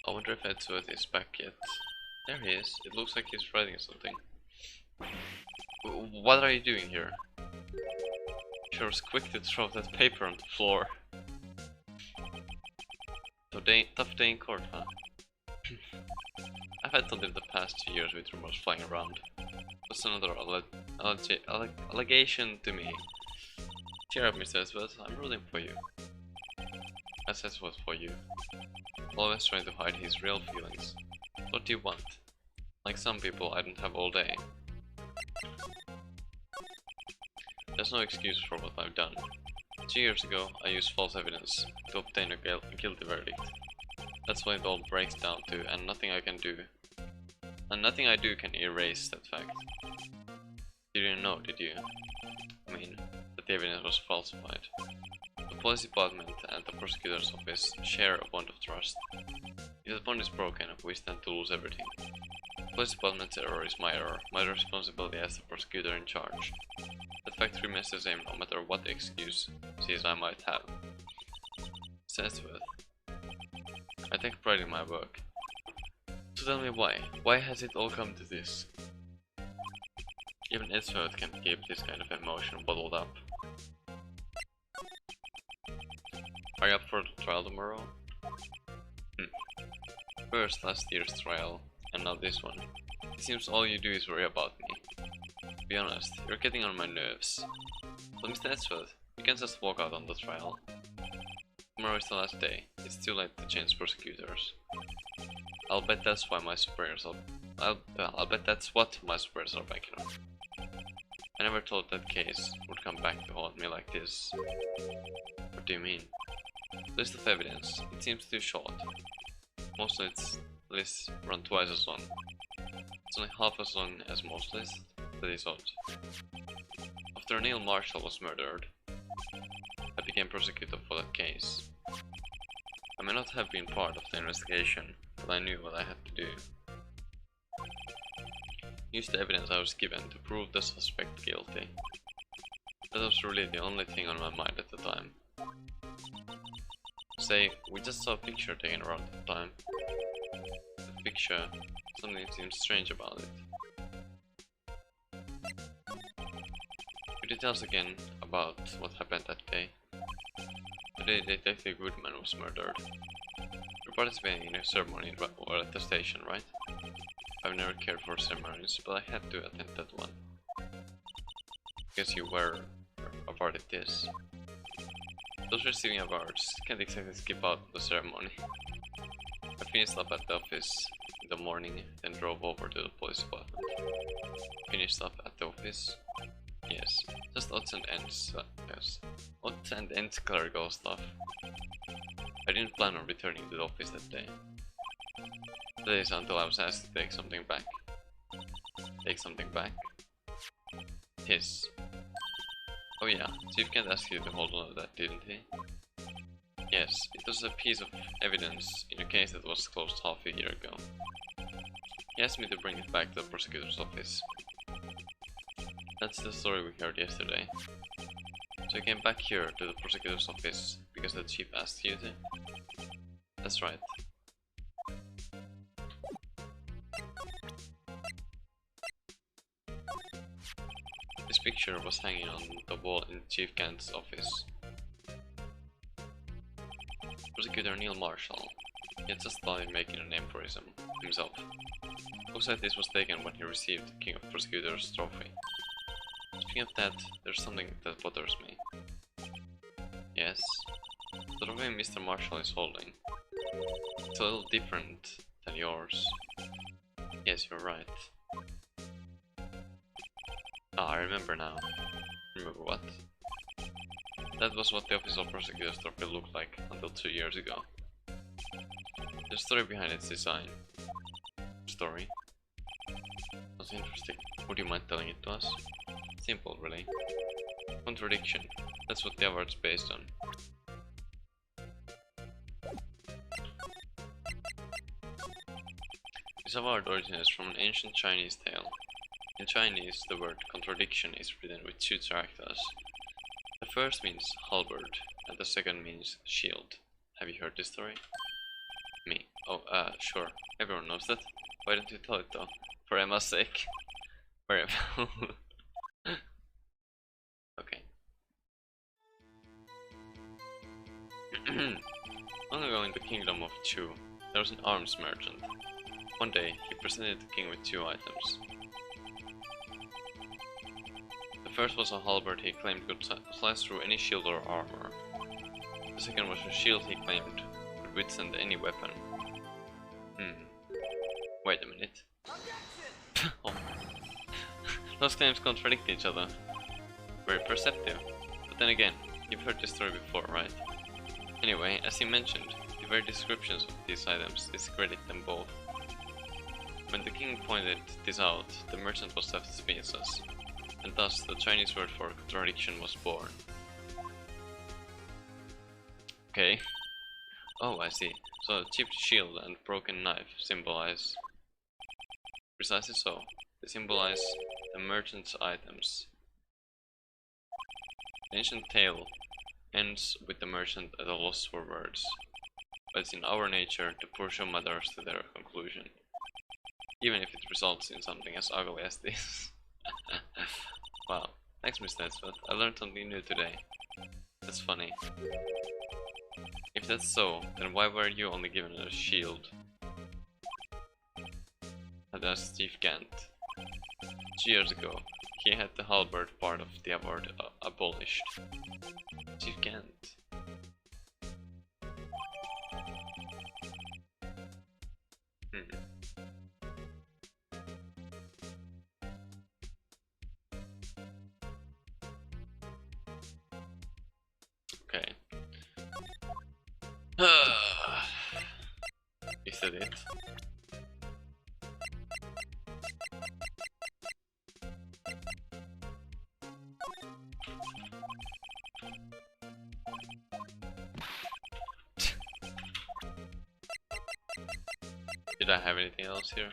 I wonder if Edgeworth is back yet. There he is. It looks like he's writing something. What are you doing here? Sure was quick to throw that paper on the floor. So tough day in court, huh? I've had something the past 2 years with rumors flying around. What's another allegation to me? Cheer up, Mr. Edgeworth, I'm rooting for you. That's Edgeworth for you. Always trying to hide his real feelings. What do you want? Like some people, I don't have all day. There's no excuse for what I've done. 2 years ago, I used false evidence to obtain a guilty verdict. That's what it all breaks down to, and nothing I can do. And nothing I do can erase that fact. You didn't know, did you? I mean, that the evidence was falsified. The police department and the prosecutor's office share a bond of trust. If that bond is broken, we stand to lose everything. The police department's error is my error, my responsibility as the prosecutor in charge. That fact remains the same no matter what excuses I might have. Says Worth. I take pride in my work. So tell me why? Why has it all come to this? Even Ezra can't keep this kind of emotion bottled up. Are you up for the trial tomorrow? First last year's trial, and now this one. It seems all you do is worry about me. To be honest, you're getting on my nerves. But Mr. Edsworth, you can just walk out on the trial. Tomorrow is the last day. It's too late to change prosecutors. I'll bet that's why my superiors I'll bet that's what my superiors are banking on. I never thought that case would come back to haunt me like this. What do you mean? List of evidence. It seems too short. Most of its lists run twice as long. It's only half as long as most lists. That is odd. After Neil Marshall was murdered, I became prosecutor for that case. I may not have been part of the investigation, but I knew what I had to do. Use the evidence I was given to prove the suspect guilty. That was really the only thing on my mind at the time. Say, we just saw a picture taken around the time. The picture, something seemed strange about it. Could you tell us again about what happened that day? The day Detective Goodman was murdered. You're participating in a ceremony at the station, right? I've never cared for ceremonies, but I had to attend that one. Guess you were a part of this. Those receiving awards can't exactly skip out the ceremony. I finished up at the office in the morning, then drove over to the police department. Finished up at the office? Yes, just odds and ends, yes. Odds and ends clerical stuff. I didn't plan on returning to the office that day. That is until I was asked to take something back. Take something back? His. Oh yeah, Chief Kent asked you to hold on to that, didn't he? Yes, it was a piece of evidence in a case that was closed half a year ago. He asked me to bring it back to the prosecutor's office. That's the story we heard yesterday. So you came back here to the prosecutor's office because the chief asked you to? That's right. This picture was hanging on the wall in Chief Kent's office. Prosecutor Neil Marshall. He had just started making a name for himself. Looks like this was taken when he received the King of Prosecutors trophy. Speaking of that, there's something that bothers me. Yes? The trophy Mr. Marshall is holding. It's a little different than yours. Yes, you're right. Ah, I remember now. Remember what? That was what the official prosecutor's trophy looked like until 2 years ago. There's a story behind its design. Story? That's interesting. Would you mind telling it to us? Simple, really. Contradiction. That's what the award's based on. This award originates from an ancient Chinese tale. In Chinese, the word contradiction is written with 2 characters. The first means halberd, and the second means shield. Have you heard this story? Me. Oh, sure. Everyone knows that. Why don't you tell it though? For Emma's sake. For Emma. Okay. Long ago in the kingdom of Chu, there was an arms merchant. One day, he presented the king with 2 items. The first was a halberd he claimed could slice through any shield or armor. The second was a shield he claimed could withstand any weapon. Wait a minute. Oh. Those claims contradict each other. Very perceptive. But then again, you've heard this story before, right? Anyway, as you mentioned, the very descriptions of these items discredit them both. When the king pointed this out, the merchant was left speechless, and thus the Chinese word for contradiction was born. Okay. Oh, I see. So a chipped shield and broken knife symbolize... Precisely so. They symbolize the merchant's items. The ancient tale ends with the merchant at a loss for words, but it's in our nature to pursue matters to their conclusion, even if it results in something as ugly as this. Thanks, Miss Nesbeth. I learned something new today. That's funny. If that's so, then why were you only given a shield? Had asked Steve Gant. 2 years ago, he had the halberd part of the award abolished. Steve Gant. Okay. Is that it? Did I have anything else here?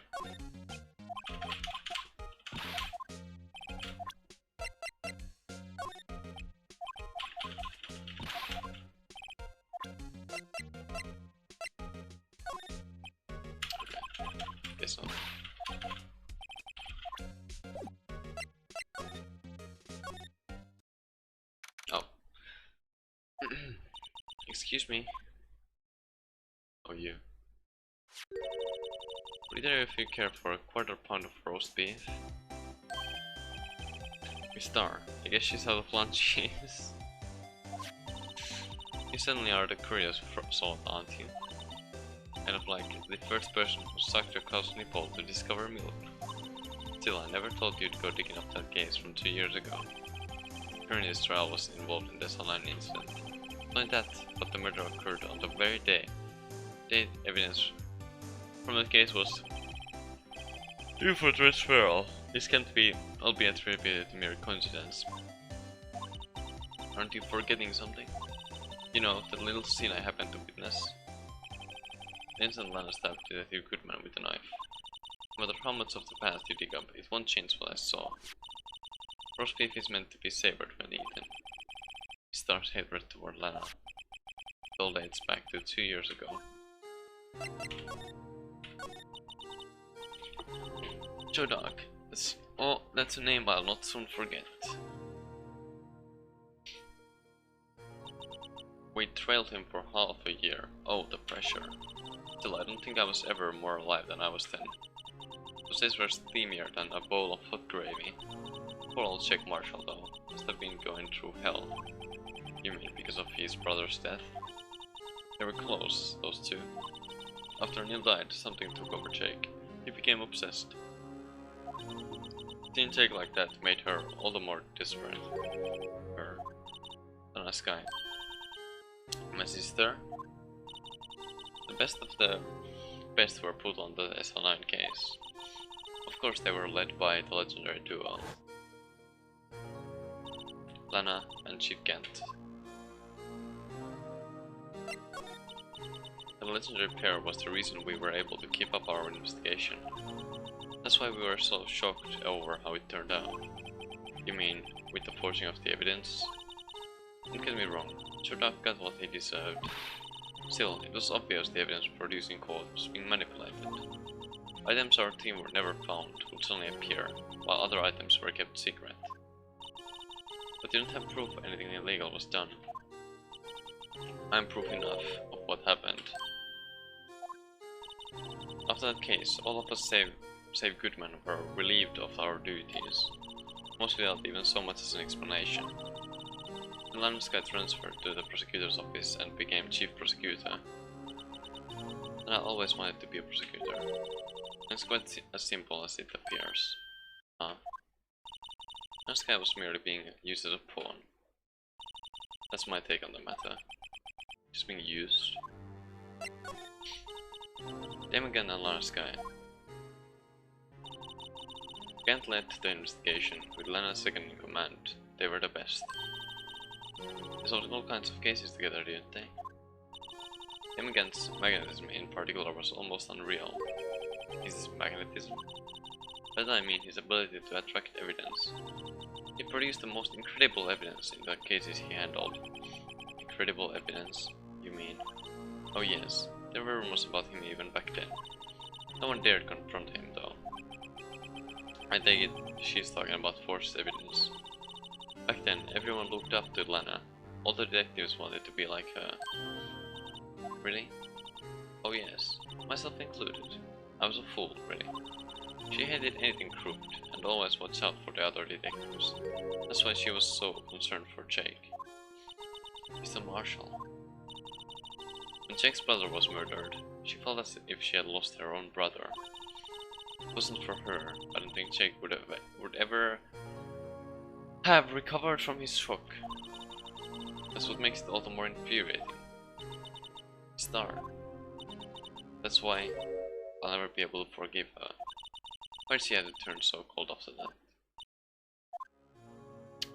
Guess not. Oh. Excuse me. Oh, you. Would either of you care for a quarter-pound of roast beef? Miss Star, I guess she's out of lunches. You certainly are the curious sort, aren't you? Kind of like the first person who sucked your cow's nipple to discover milk. Still, I never thought you'd go digging up that case from 2 years ago. Apparently this trial was involved in the Saline incident. Not only that, but the murder occurred on the very day. The evidence from that case was UFO transferal. This can't be, albeit attributed to mere coincidence. Aren't you forgetting something? You know, that little scene I happened to witness. The instant Lana stabbed Detective Goodman with a knife. No matter how much of the past you dig up, it won't change what I saw. Roast beef is meant to be savored when eaten. He starts hatred toward Lana. It all dates back to 2 years ago. Joe Dog. That's a name I'll not soon forget. We trailed him for half a year. Oh, the pressure. Still, I don't think I was ever more alive than I was then. Those days were steamier than a bowl of hot gravy. Poor old Jack Marshall, though, must have been going through hell. You mean because of his brother's death? They were close, those two. After Neil died, something took over Jake. He became obsessed. Seeing Jake like that made her all the more desperate. Her. A nice guy. My sister. The best of the best were put on the SL9 case. Of course they were led by the legendary duo. Lana and Chief Gant. The legendary pair was the reason we were able to keep up our investigation. That's why we were so shocked over how it turned out. You mean, with the forging of the evidence? Don't get me wrong, Chordak got what he deserved. Still, it was obvious the evidence produced in court was being manipulated. Items our team were never found would suddenly appear, while other items were kept secret. But didn't have proof anything illegal was done. I'm proof enough of what happened. After that case, all of us save Goodman were relieved of our duties, most without even so much as an explanation. The Lance got transferred to the prosecutor's office and became chief prosecutor. And I always wanted to be a prosecutor. And it's quite as simple as it appears. This guy was merely being used as a pawn. That's my take on the matter. Just being used. Demagan and Lana Sky. Gant led the investigation, with Lana second in command. They were the best. They solved all kinds of cases together, didn't they? Demagant's magnetism in particular was almost unreal. His magnetism? By that I mean his ability to attract evidence. He produced the most incredible evidence in the cases he handled. Incredible evidence, you mean? Oh yes, there were rumors about him even back then. No one dared confront him though. I take it she's talking about forged evidence. Back then, everyone looked up to Lana. All the detectives wanted to be like her. Really? Oh yes, myself included. I was a fool, really. She hated anything crooked, and always watched out for the other detectives. That's why she was so concerned for Jake. Mr. Marshall. When Jake's brother was murdered, she felt as if she had lost her own brother. If it wasn't for her, I don't think Jake would ever have recovered from his shock. That's what makes it all the more infuriating. Star. That's why I'll never be able to forgive her. Why did she have to turn so cold after that?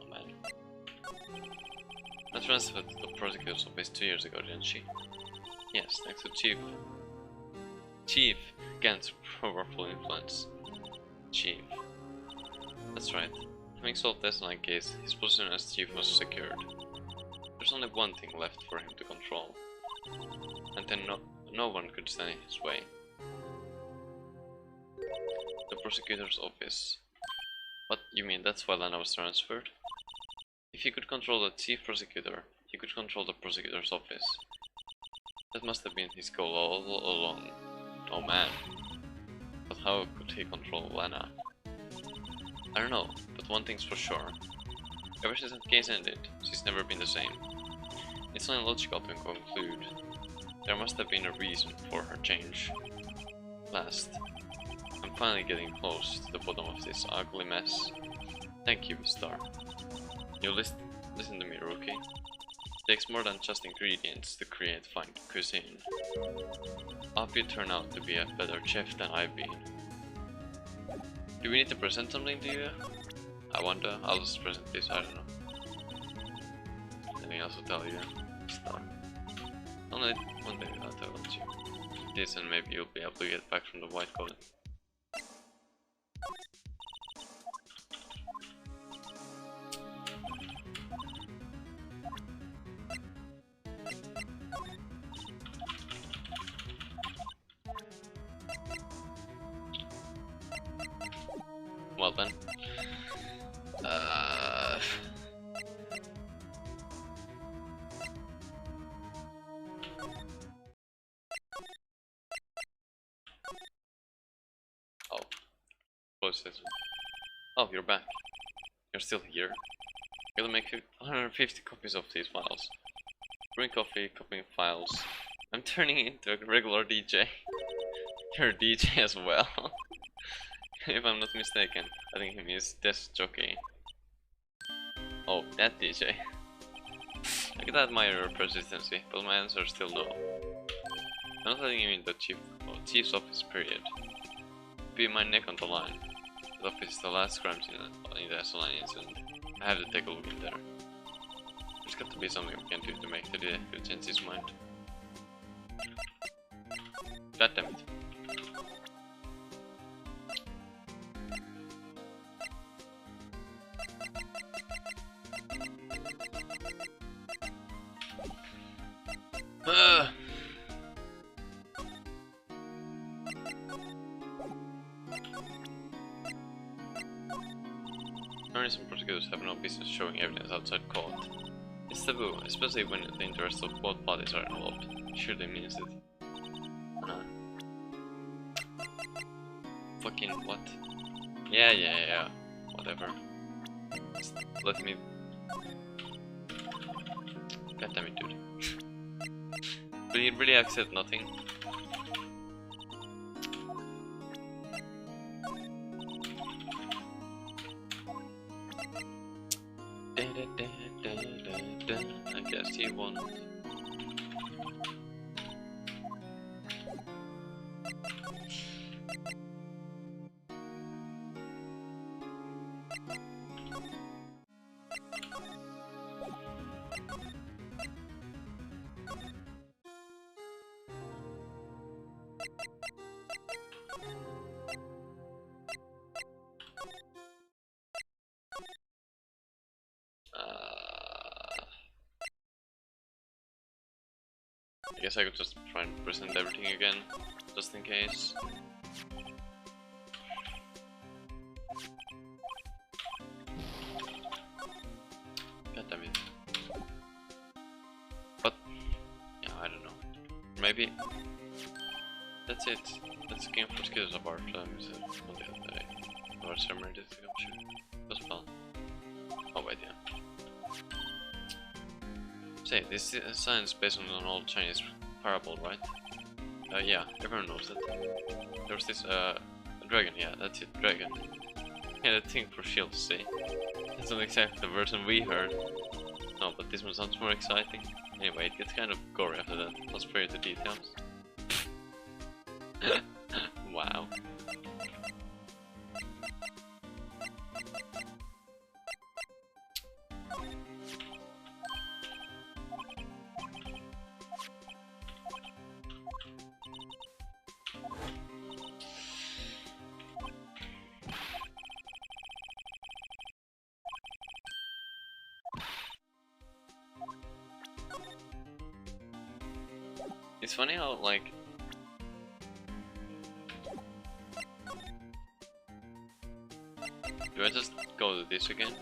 Oh man. I transferred to the prosecutor's office 2 years ago, didn't she? Yes, thanks to Chief Gant's powerful influence. Chief. That's right. Having solved the S9 case, his position as chief was secured. There's only one thing left for him to control. And then no one could stand in his way. The prosecutor's office. What, you mean that's why Lana was transferred? If he could control the chief prosecutor, he could control the prosecutor's office. That must have been his goal all along. Oh man. But how could he control Lana? I don't know, but one thing's for sure. Ever since that case ended, she's never been the same. It's only logical to conclude there must have been a reason for her change. Last, I'm finally getting close to the bottom of this ugly mess. Thank you, Star. You listen to me, rookie. It takes more than just ingredients to create fine cuisine. I hope you turn out to be a better chef than I've been. Do we need to present something to you? I wonder. I'll just present this, I don't know. Anything else to tell you? Star. Only one thing I'll tell you. This, and maybe you'll be able to get back from the white collar. Well then. Oh. Close this one. Oh, you're back. You're still here. I'm gonna make 150 copies of these files. Bring coffee, copying files. I'm turning into a regular DJ. You're a DJ as well. If I'm not mistaken, I think he means desk jockey. Oh, that DJ. I could admire your persistency, but my answer is still no. I'm not letting you in the chief's office, period. Be my neck on the line. The office is the last crimes in the S9 incident. I have to take a look in there. There's got to be something we can do to make the detective change his mind. God damn it. Attorneys and prosecutors have no business showing evidence outside court. It's taboo, especially when the interests of both parties are involved. Surely means it. Fucking what? Yeah. Whatever. Just let me. God damn it, dude. Will you really accept nothing? I guess he won't. I guess I could just try and present everything again, just in case. maybe that's it. That's the game for skills apart from the other day. Or ceremony to come true. As well. Oh wait, yeah. Say, this is science based on an old Chinese parable, right? Yeah, everyone knows that. There was this dragon, yeah, that's it, dragon. Yeah, the thing for shields, see? That's not exactly the version we heard. No, but this one sounds more exciting. Anyway, it gets kind of gory after that. I'll spare you the details. Wow. It's funny how, like... Do I just go to this again?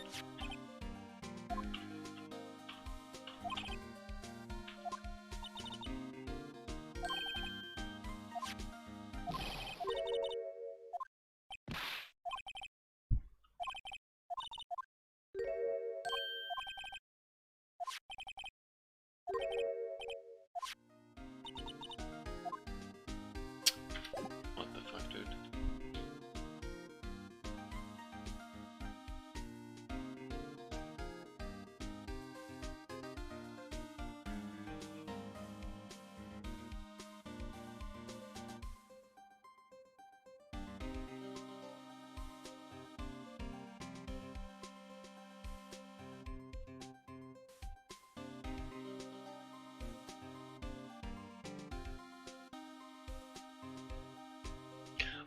What the fuck, dude?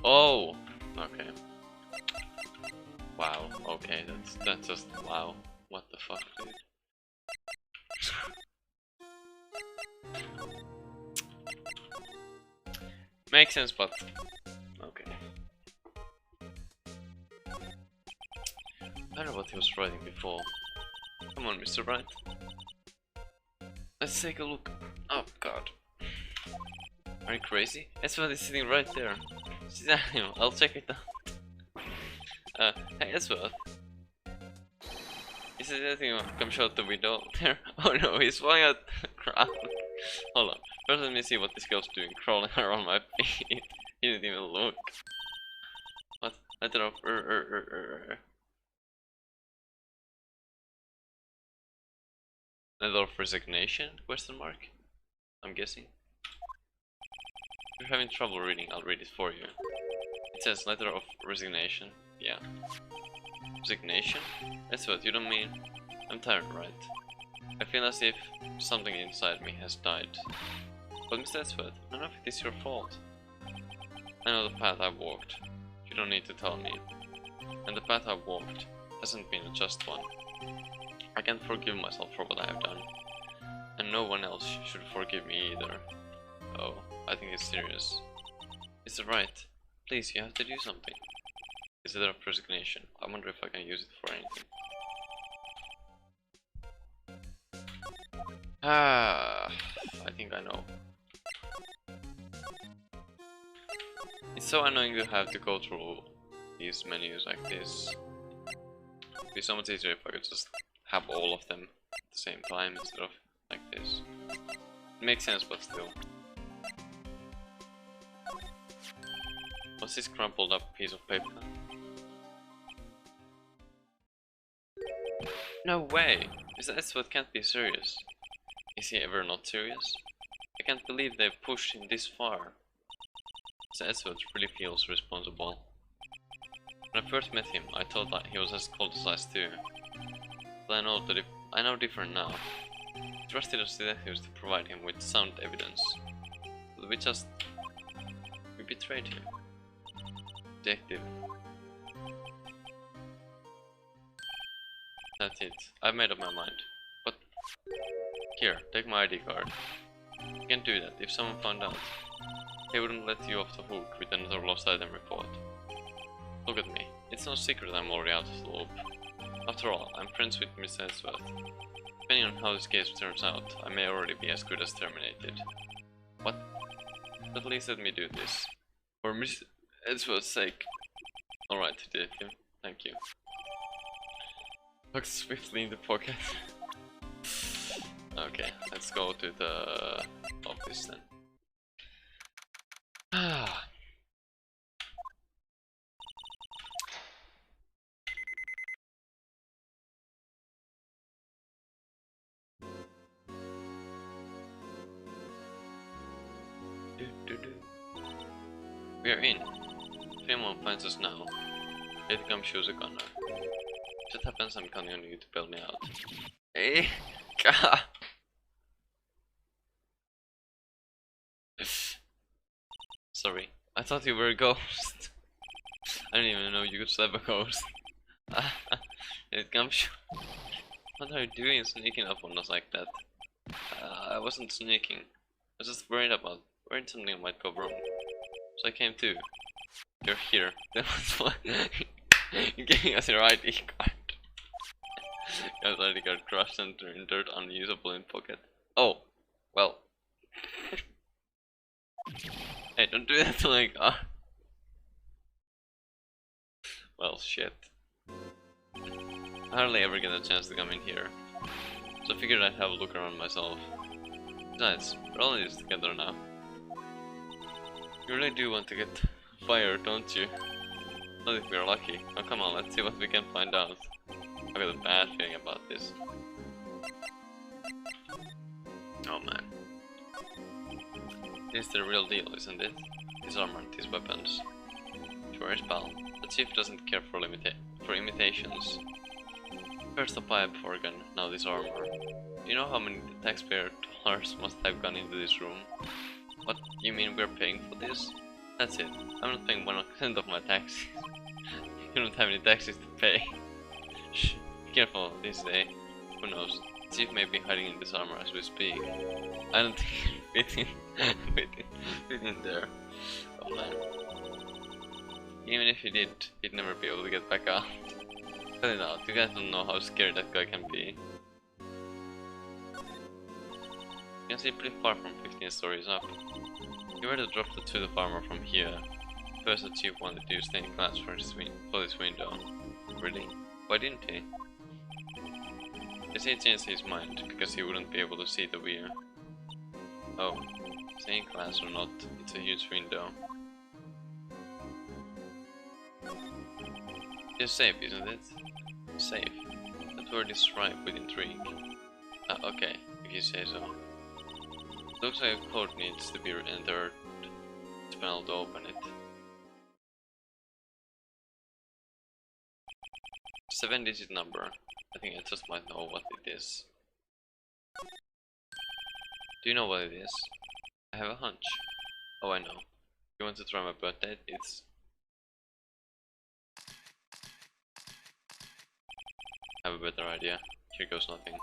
Oh, okay. Wow. Okay, that's just wow. What the fuck, dude? Makes sense, but okay. I don't know what he was writing before. Come on, Mr. Wright. Let's take a look. Oh god. Are you crazy? Eswell is sitting right there. Sit down, I'll check it out. Hey Eswell. Is there anything come short the window there? Oh no, he's falling out the ground. Hold on. First let me see what this girl's doing, crawling around my feet. He didn't even look. What? Letter of Letter of resignation? Question mark? I'm guessing. If you're having trouble reading, I'll read it for you. It says letter of resignation. Yeah. Resignation? That's what you don't mean. I'm tired, right? I feel as if something inside me has died. But Mr. Esford, none of it is your fault. I know the path I've walked. You don't need to tell me. And the path I've walked hasn't been a just one. I can't forgive myself for what I have done. And no one else should forgive me either. Oh, I think it's serious. Is it right? Please, you have to do something. Is it a resignation? I wonder if I can use it for anything. Ah, I think I know. It's so annoying to have to go through these menus like this. It'd be so much easier if I could just have all of them at the same time instead of like this. It makes sense, but still. What's this crumpled up piece of paper? No way! This what can't be serious. Is he ever not serious? I can't believe they pushed him this far. Eswell really feels responsible. When I first met him, I thought that he was as cold as ice too. But I know different now. I trusted us detectives to provide him with sound evidence. But we betrayed him. Detective. That's it. I've made up my mind. But here, take my ID card. You can't do that. If someone found out, they wouldn't let you off the hook with another lost item report. Look at me. It's no secret I'm already out of the loop. After all, I'm friends with Miss Edgeworth. Depending on how this case turns out, I may already be as good as terminated. What? At least let me do this. For Miss Edgeworth's sake. Alright, did you? Thank you. Look swiftly in the pocket. Okay, let's go to the office then. Ah. We are in. If anyone finds us now, here comes a gunner. If that happens, I'm counting on you to bail me out. Hey, God. Sorry, I thought you were a ghost. I didn't even know you could slap a ghost. It comes. What are you doing sneaking up on us like that? I wasn't sneaking. I was just worried something might go wrong. So I came too. You're here. That was fun. You're giving us your ID card. Your ID card crushed and turned dirt unusable in pocket. Oh, well. Hey, don't do that to my car. Well, shit. I hardly ever get a chance to come in here, so I figured I'd have a look around myself. Besides, we're all in this together now. You really do want to get fired, don't you? Not if we're lucky. Oh, come on, let's see what we can find out. I've got a bad feeling about this. Oh man. This is the real deal, isn't it? These armor, these weapons. Sure is, pal. The chief doesn't care for imitations. First a pipe organ, now this armor. Do you know how many taxpayer dollars must have gone into this room? What, you mean we're paying for this? That's it. I'm not paying 1% of my taxes. You don't have any taxes to pay. Shh, be careful this day. Who knows? The chief may be hiding in this armor as we speak. I don't think fit in there. Oh man. Even if he did, he'd never be able to get back out. Cut it out, you guys don't know how scary that guy can be. You can see pretty far from 15 stories up. You were to drop the tooth of armor from here. First the chief wanted to use stained glass for this window. Really? Why didn't he? Guess he changed his mind, because he wouldn't be able to see the view. Oh, stained glass or not, it's a huge window. It's safe, isn't it? Safe. That word is ripe with intrigue. Okay, if you say so. Looks like a code needs to be entered. It's panel to open it. 7-digit number. I think I just might know what it is. Do you know what it is? I have a hunch. Oh, I know. You want to try my birthday? It's... I have a better idea. Here goes nothing.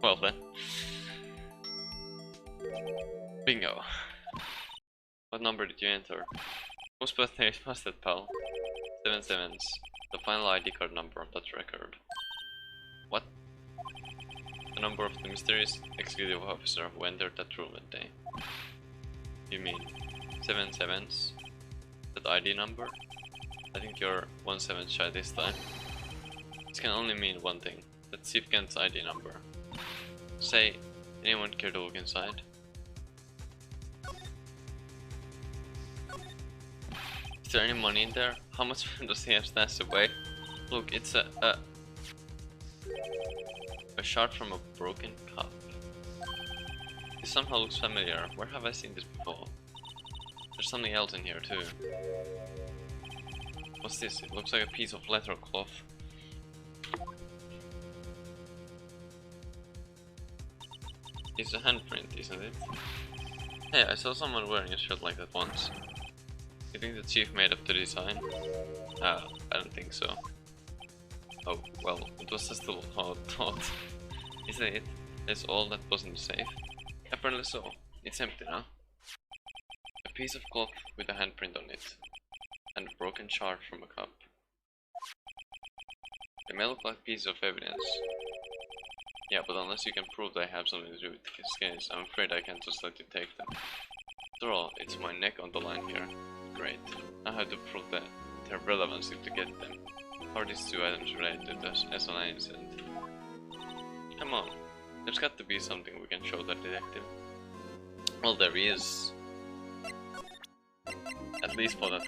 Well then. Bingo. What number did you enter? Whose birthday was that, pal? 7 sevens. The final ID card number on that record. What? The number of the mysterious executive officer who entered that room that day. You mean 7 sevens? That ID number? I think you're 1 7 shy this time. This can only mean one thing. That's Chief Kent's ID number. Say, anyone care to look inside? Is there any money in there? How much does he have stashed away? Look, it's a shard from a broken cup. This somehow looks familiar. Where have I seen this before? There's something else in here too. What's this? It looks like a piece of leather cloth. It's a handprint, isn't it? Hey, I saw someone wearing a shirt like that once. You think the chief made up the design? I don't think so. Oh, well, it was just a thought. Isn't it? That's all that was in the safe? Apparently so. It's empty now. A piece of cloth with a handprint on it. and a broken shard from a cup. They may look like pieces of evidence. Yeah, but unless you can prove they have something to do with this case, I'm afraid I can't just let you take them. After all, it's my neck on the line here. Great. I have to prove that their relevancy to get them. How are these two items related to the S9 incident? Come on, there's got to be something we can show the detective. Well, there is. At least for that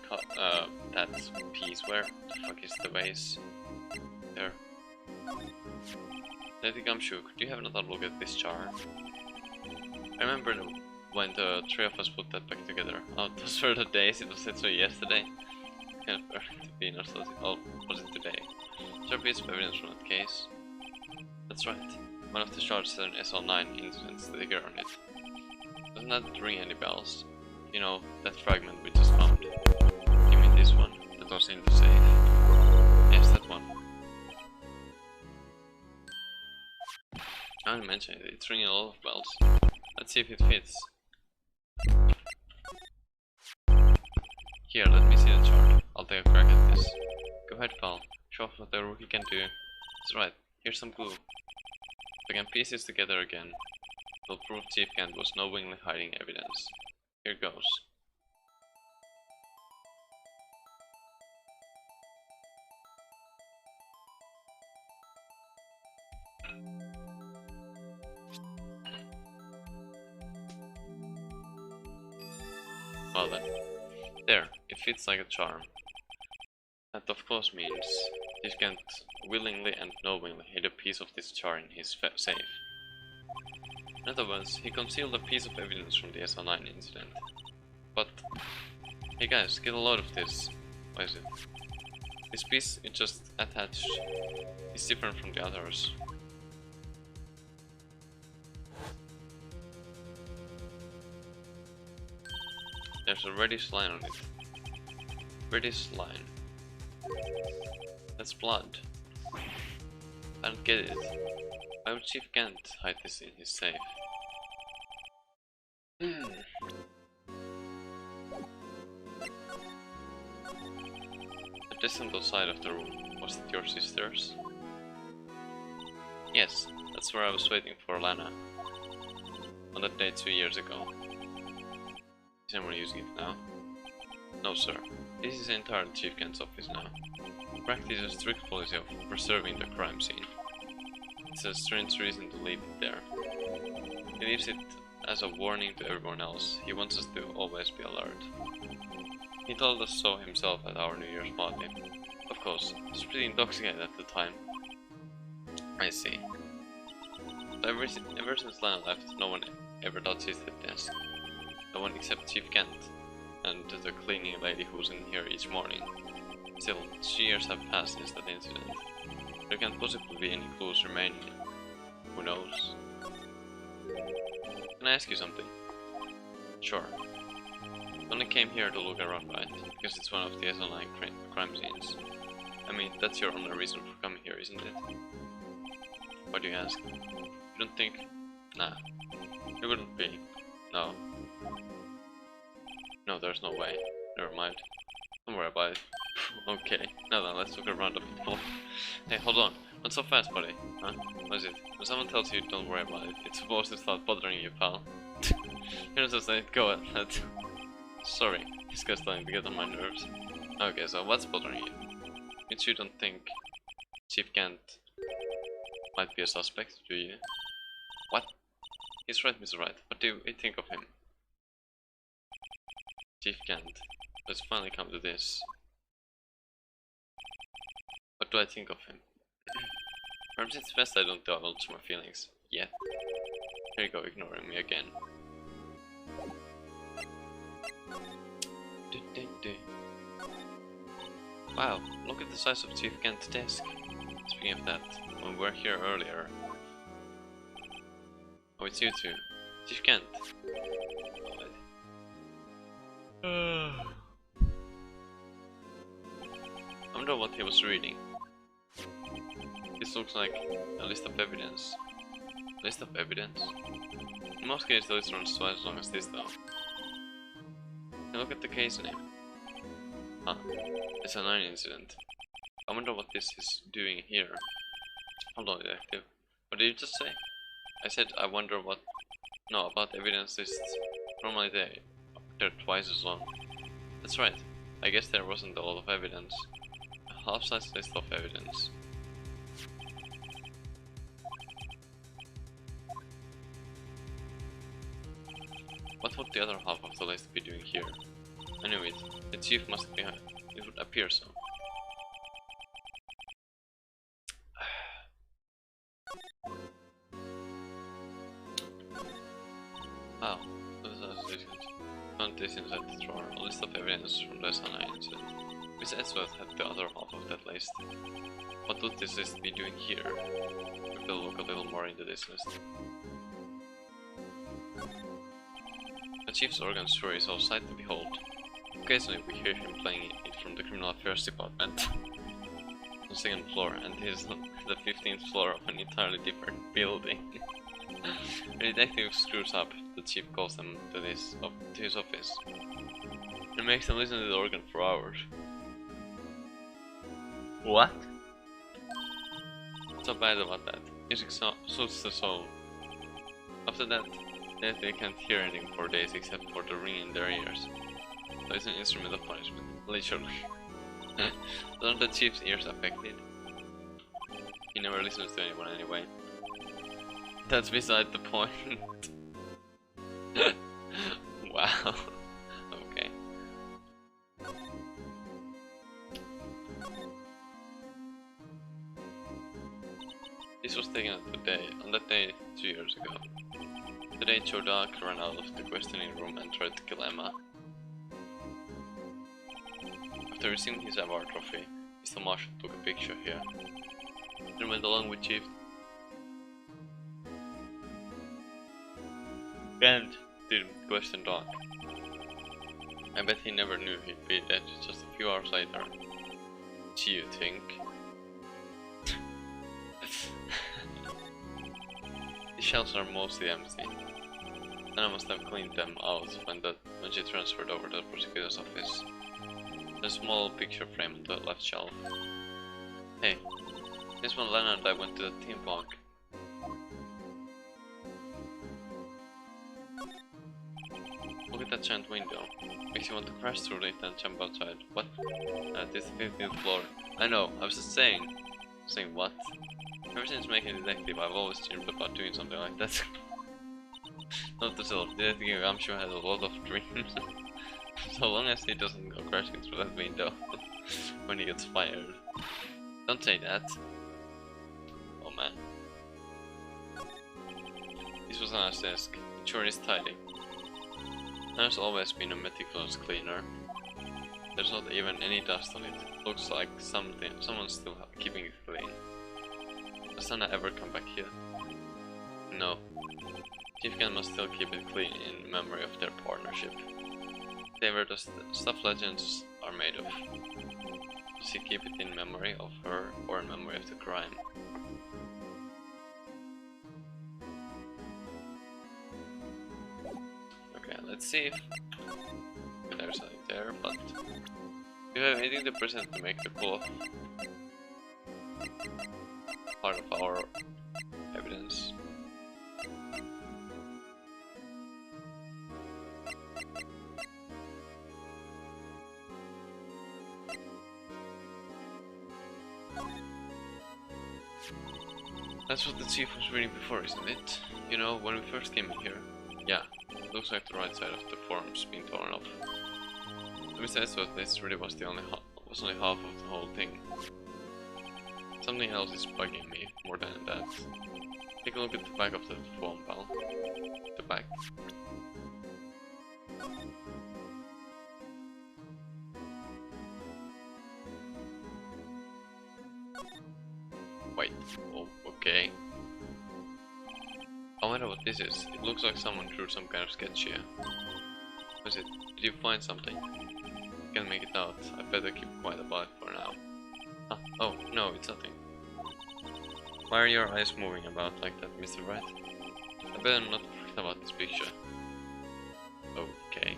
that piece. Where the fuck is the vase? There. Lady Gumshoe, could you have another look at this jar? I remember when the three of us put that back together. Oh, those were the days, it was literally yesterday. Kind of to be nostalgic. Oh, was it today? Is there a piece of evidence from that case? That's right. One of the shards had an SL9 incident sticker on it. Doesn't that ring any bells? You know, that fragment we just found. You mean this one? That was in the safe? Yes, that one. I didn't mention it, it's ringing a lot of bells. Let's see if it fits. Here, let me see the chart. I'll take a crack at this. Go ahead, pal. Show off what the rookie can do. That's right, here's some glue. If I can piece this together again, it'll prove Chief Kent was knowingly hiding evidence. Here goes. Well then. There, it fits like a charm. That of course means Chief Kent willingly and knowingly hid a piece of this jar in his safe. In other words, he concealed a piece of evidence from the SL9 incident. But, hey guys, get a load of this. What is it? This piece is just attached. It's different from the others. There's a reddish line on it. Reddish line. That's blood. I don't get it. Why would Chief Kent hide this in his safe? The distant side of the room, was it your sister's? Yes, that's where I was waiting for Lana. On that day 2 years ago. Is anyone using it now? No, sir. This is entirely Chief Kent's office now. We practice a strict policy of preserving the crime scene. It's a strange reason to leave it there. He leaves it as a warning to everyone else. He wants us to always be alert. He told us so himself at our New Year's party. Of course, he was pretty intoxicated at the time. I see. So ever since Lana left, no one ever touches the desk. No one except Chief Kent and the cleaning lady who's in here each morning. Still, 2 years have passed since that incident. There can't possibly be any clues remaining. Who knows? Can I ask you something? Sure. I only came here to look around, right? Because it's one of the SL9 crime scenes. I mean, that's your only reason for coming here, isn't it? Why do you ask? You don't think... Nah. It wouldn't be. No. No, there's no way. Never mind. Don't worry about it. Okay, now then, let's look around a bit more. Hey, hold on. Not so fast, buddy. Huh? What is it? When someone tells you don't worry about it, it's supposed to start bothering you, pal. You're not just let go at that. Sorry, this guy's starting to get on my nerves. Okay, so what's bothering you? Means you don't think Chief Kent might be a suspect, do you? What? He's right, Mr. Wright. What do you think of him? Chief Kent. Let's finally come to this. What do I think of him? Perhaps it's best I don't divulge my feelings yet. Here you go, ignoring me again. Wow, look at the size of Chief Kent's desk. Speaking of that, when we were here earlier... Oh, it's you two. Chief Kent. I wonder what he was reading. This looks like a list of evidence. List of evidence? In most cases the list runs twice as long as this though. And look at the case name. Huh. It's a 9 incident. I wonder what this is doing here. Hold on, detective. What did you just say? I said I wonder what... No, about evidence lists. Normally they're twice as long. That's right. I guess there wasn't a lot of evidence. A half-size list of evidence. What would the other half of the list be doing here? I knew it. The chief must be... It would appear so. Oh, found this inside the drawer. A list of evidence from the Sana incident. Miss Edgeworth had the other half of that list. What would this list be doing here? We will look a little more into this list. The chief's organ story is all sight to behold. Occasionally we hear him playing it from the criminal affairs department on the second floor, and he is on the 15th floor of an entirely different building. When the detective screws up, the chief calls them to his office and makes them listen to the organ for hours. What? What's so bad about that? Music soothes the soul. After that, they can't hear anything for days except for the ring in their ears. So it's an instrument of punishment, literally. Aren't the chief's ears affected? He never listens to anyone anyway. That's beside the point. Wow. Okay. This was taken on that day 2 years ago. Today Chodak ran out of the questioning room and tried to kill Emma. After receiving his award trophy, Mr. Marshall took a picture here. Then went along with Chief and didn't question Doc. I bet he never knew he'd be dead just a few hours later. Do you think? The shelves are mostly empty. Anna must have cleaned them out when she transferred over to the prosecutor's office. There's a small picture frame on the left shelf. Hey, this one Lana and I went to the theme park. Look at that giant window. Makes you want to crash through it and jump outside. What? This is the 15th floor. I know, I was just saying. Saying what? Ever since making a detective, I've always dreamed about doing something like that. Not to self, detective I'm sure has a lot of dreams. So long as he doesn't go crashing through that window when he gets fired. Don't say that. Oh man. This was Anna's desk. It sure is tidy. Anna's always been a meticulous cleaner. There's not even any dust on it. Looks like someone's still keeping it clean. Does Anna ever come back here? No. Chief Ken must still keep it clean in memory of their partnership. They were the stuff legends are made of. Does he keep it in memory of her or in memory of the crime? Okay, let's see if there's something there, but do you have anything to present to make the pull-off part of our evidence? That's what the chief was reading before, isn't it? You know, when we first came in here. Yeah, looks like the right side of the form's been torn off. Besides that, this really was only half of the whole thing. Something else is bugging me more than that. Take a look at the back of the form, pal. The back. Wait, oh, okay. I wonder what this is. It looks like someone drew some kind of sketch here. What is it? Did you find something? I can't make it out. I better keep quiet about it for now. Ah, oh, no, it's nothing. Why are your eyes moving about like that, Mr. Wright? I better not forget about this picture. Okay.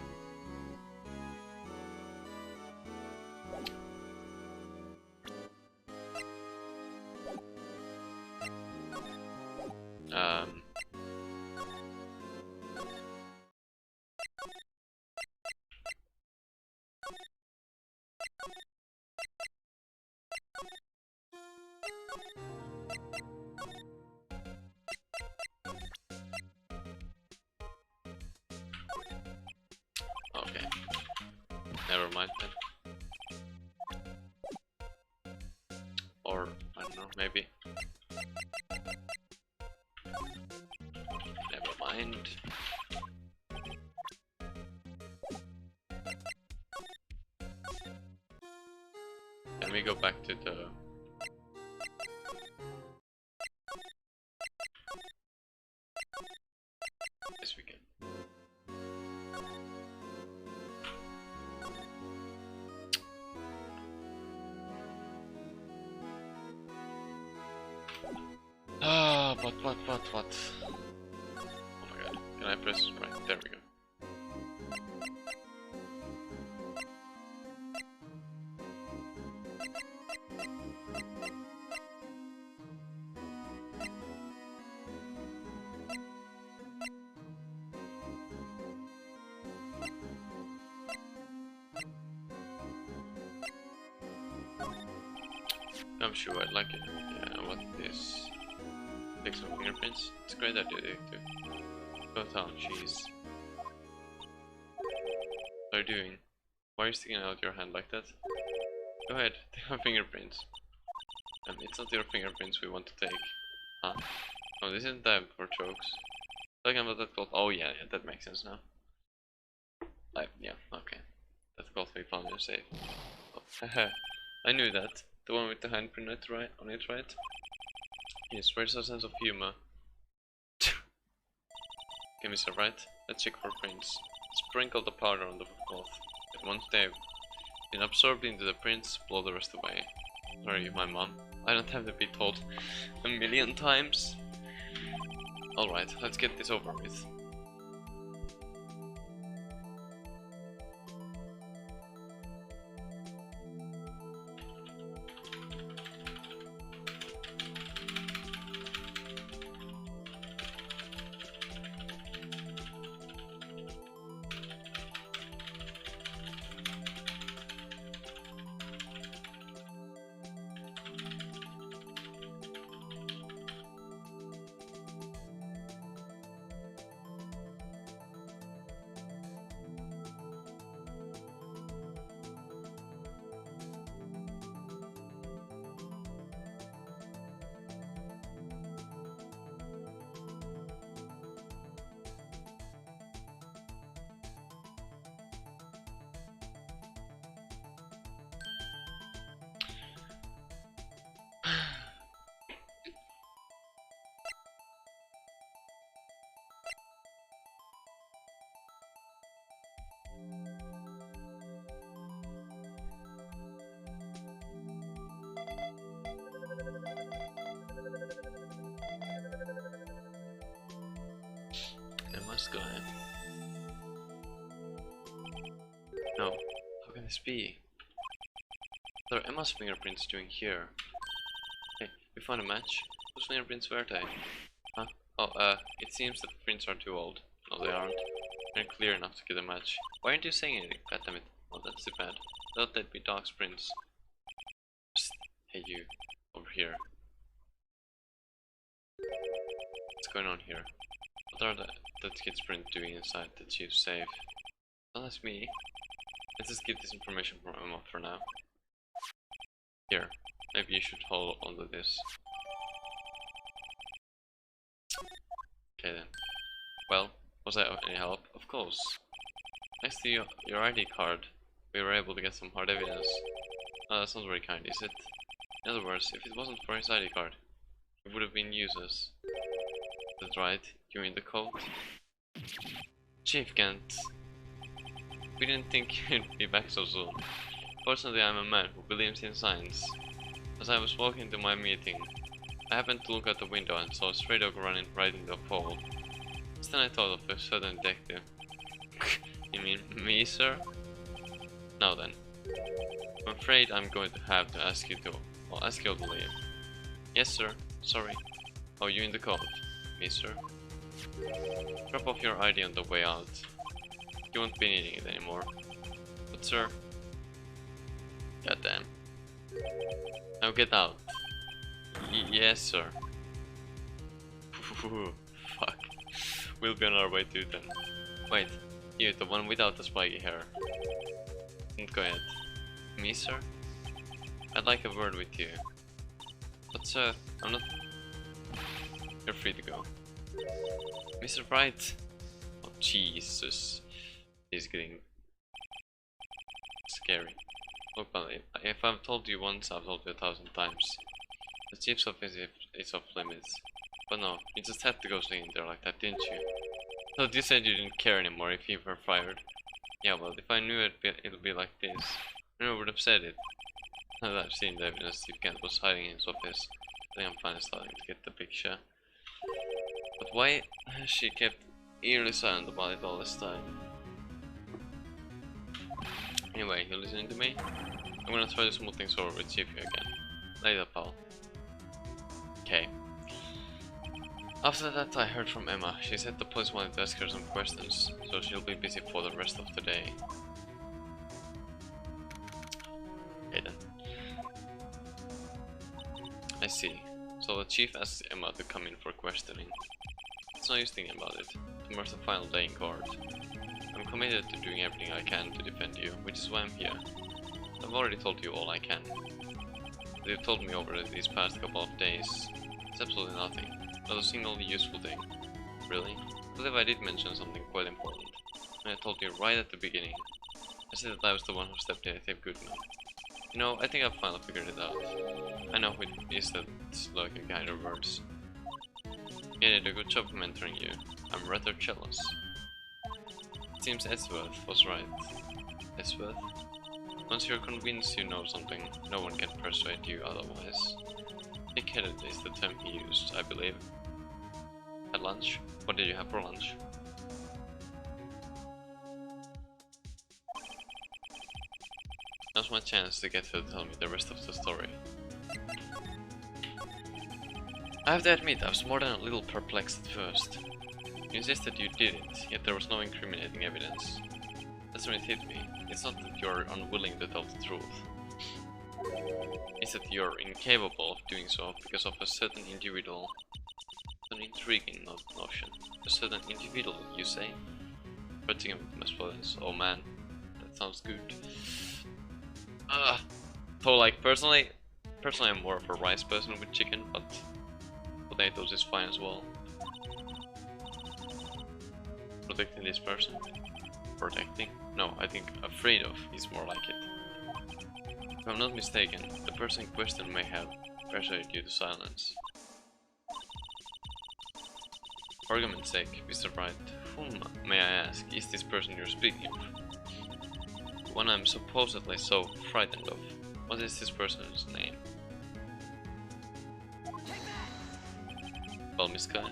Never mind then. Or, I don't know, maybe. Never mind. Can we go back to the... Yes, we can. Ah, what? Oh my god, can I press right? There we go. I'm sure I'd like it. Yeah, what this? Take some fingerprints. It's a great idea, Detective. Go down, jeez. What are you doing? Why are you sticking out your hand like that? Go ahead, take my fingerprints. It's not your fingerprints we want to take. Huh? Oh, this isn't time for jokes. Talking about that called. Oh yeah, that makes sense now. Yeah, okay. That called we found in a safe. Oh, haha. I knew that. The one with the handprint on it, right? Yes, where's our sense of humor? Okay, Mr. Wright, let's check for prints. Sprinkle the powder on the cloth. And once they've been absorbed into the prints, blow the rest away. Sorry, my mom. I don't have to be told a million times. Alright, let's get this over with. Go ahead. No, how can this be? What are Emma's fingerprints doing here? Hey, we found a match. Whose fingerprints were they? Huh? Oh, it seems the prints are too old. No, they aren't. They're clear enough to get a match. Why aren't you saying anything? God damn it. Oh, that's too bad. Thought they'd be Doc's prints. Psst. Hey, you. Over here. What's going on here? What are that kid's print doing inside the chief's safe? Don't ask me. Let's just keep this information from Emma for now. Here, maybe you should hold on to this. Okay then. Well, was I of any help? Of course. Next to your ID card, we were able to get some hard evidence. Oh, that's not very kind, is it? In other words, if it wasn't for his ID card, it would have been useless. That's right, you're in the cult. Chief Kent. We didn't think you'd be back so soon. Fortunately, I'm a man who believes in science. As I was walking to my meeting, I happened to look out the window and saw a stray dog running right into a pole. Just then I thought of a certain detective. You mean me, sir? Now then. I'm afraid I'm going to have to ask you to... Well, ask you to leave. Yes, sir. Sorry. Oh, you in the cult? Me, sir. Drop off your ID on the way out. You won't be needing it anymore. But, sir... Goddamn. Now get out. Yes, sir. Fuck. We'll be on our way too then. Wait, you, the one without the spiky hair. Don't go ahead. Me, sir? I'd like a word with you. But sir, I'm not... You're free to go. Mr. Wright! Oh Jesus. He's getting... scary. Look, if I've told you once, I've told you 1,000 times. The chief's office is off limits. But no, you just had to go stay in there like that, didn't you? So you said you didn't care anymore if you were fired. Yeah, well, if I knew it'd be like this, I never would have said it. Now that I've seen the evidence Steve Kent was hiding in his office, I think I'm finally starting to get the picture. But why has she kept eerily silent about it all this time? Anyway, you listening to me? I'm gonna try to smooth things over with Chief again. Later, pal. Okay. After that I heard from Emma. She said the police wanted to ask her some questions, so she'll be busy for the rest of the day. Okay then. I see. So the chief asked Emma to come in for questioning. It's no use thinking about it. Tomorrow's the final day in court. I'm committed to doing everything I can to defend you, which is why I'm here. I've already told you all I can. What you've told me over these past couple of days, it's absolutely nothing. Not a single useful thing. Really? I believe I did mention something quite important. And I told you right at the beginning. I said that I was the one who stepped in to save Goodman. You know, I think I've finally figured it out. I know who it is that's lurking behind her words. You did a good job of mentoring you. I'm rather jealous. It seems Edgeworth was right. Edgeworth? Once you're convinced you know something, no one can persuade you otherwise. Thick-headed is the term he used, I believe. At lunch? What did you have for lunch? Now's my chance to get her to tell me the rest of the story. I have to admit, I was more than a little perplexed at first. You insisted you did it, yet there was no incriminating evidence. That's when it hit me. It's not that you're unwilling to tell the truth. It's that you're incapable of doing so because of a certain individual. An intriguing notion. A certain individual, you say? Hurting him with masculinity. Oh man, that sounds good. So like personally I'm more of a rice person with chicken, but potatoes is fine as well. Protecting this person? Protecting? No, I think afraid of is more like it. If I'm not mistaken, the person in question may have persuaded you to silence. For argument's sake, Mr. Wright, whom, may I ask, is this person you're speaking of? The one I'm supposedly so frightened of. What is this person's name? Well, Miss Guy.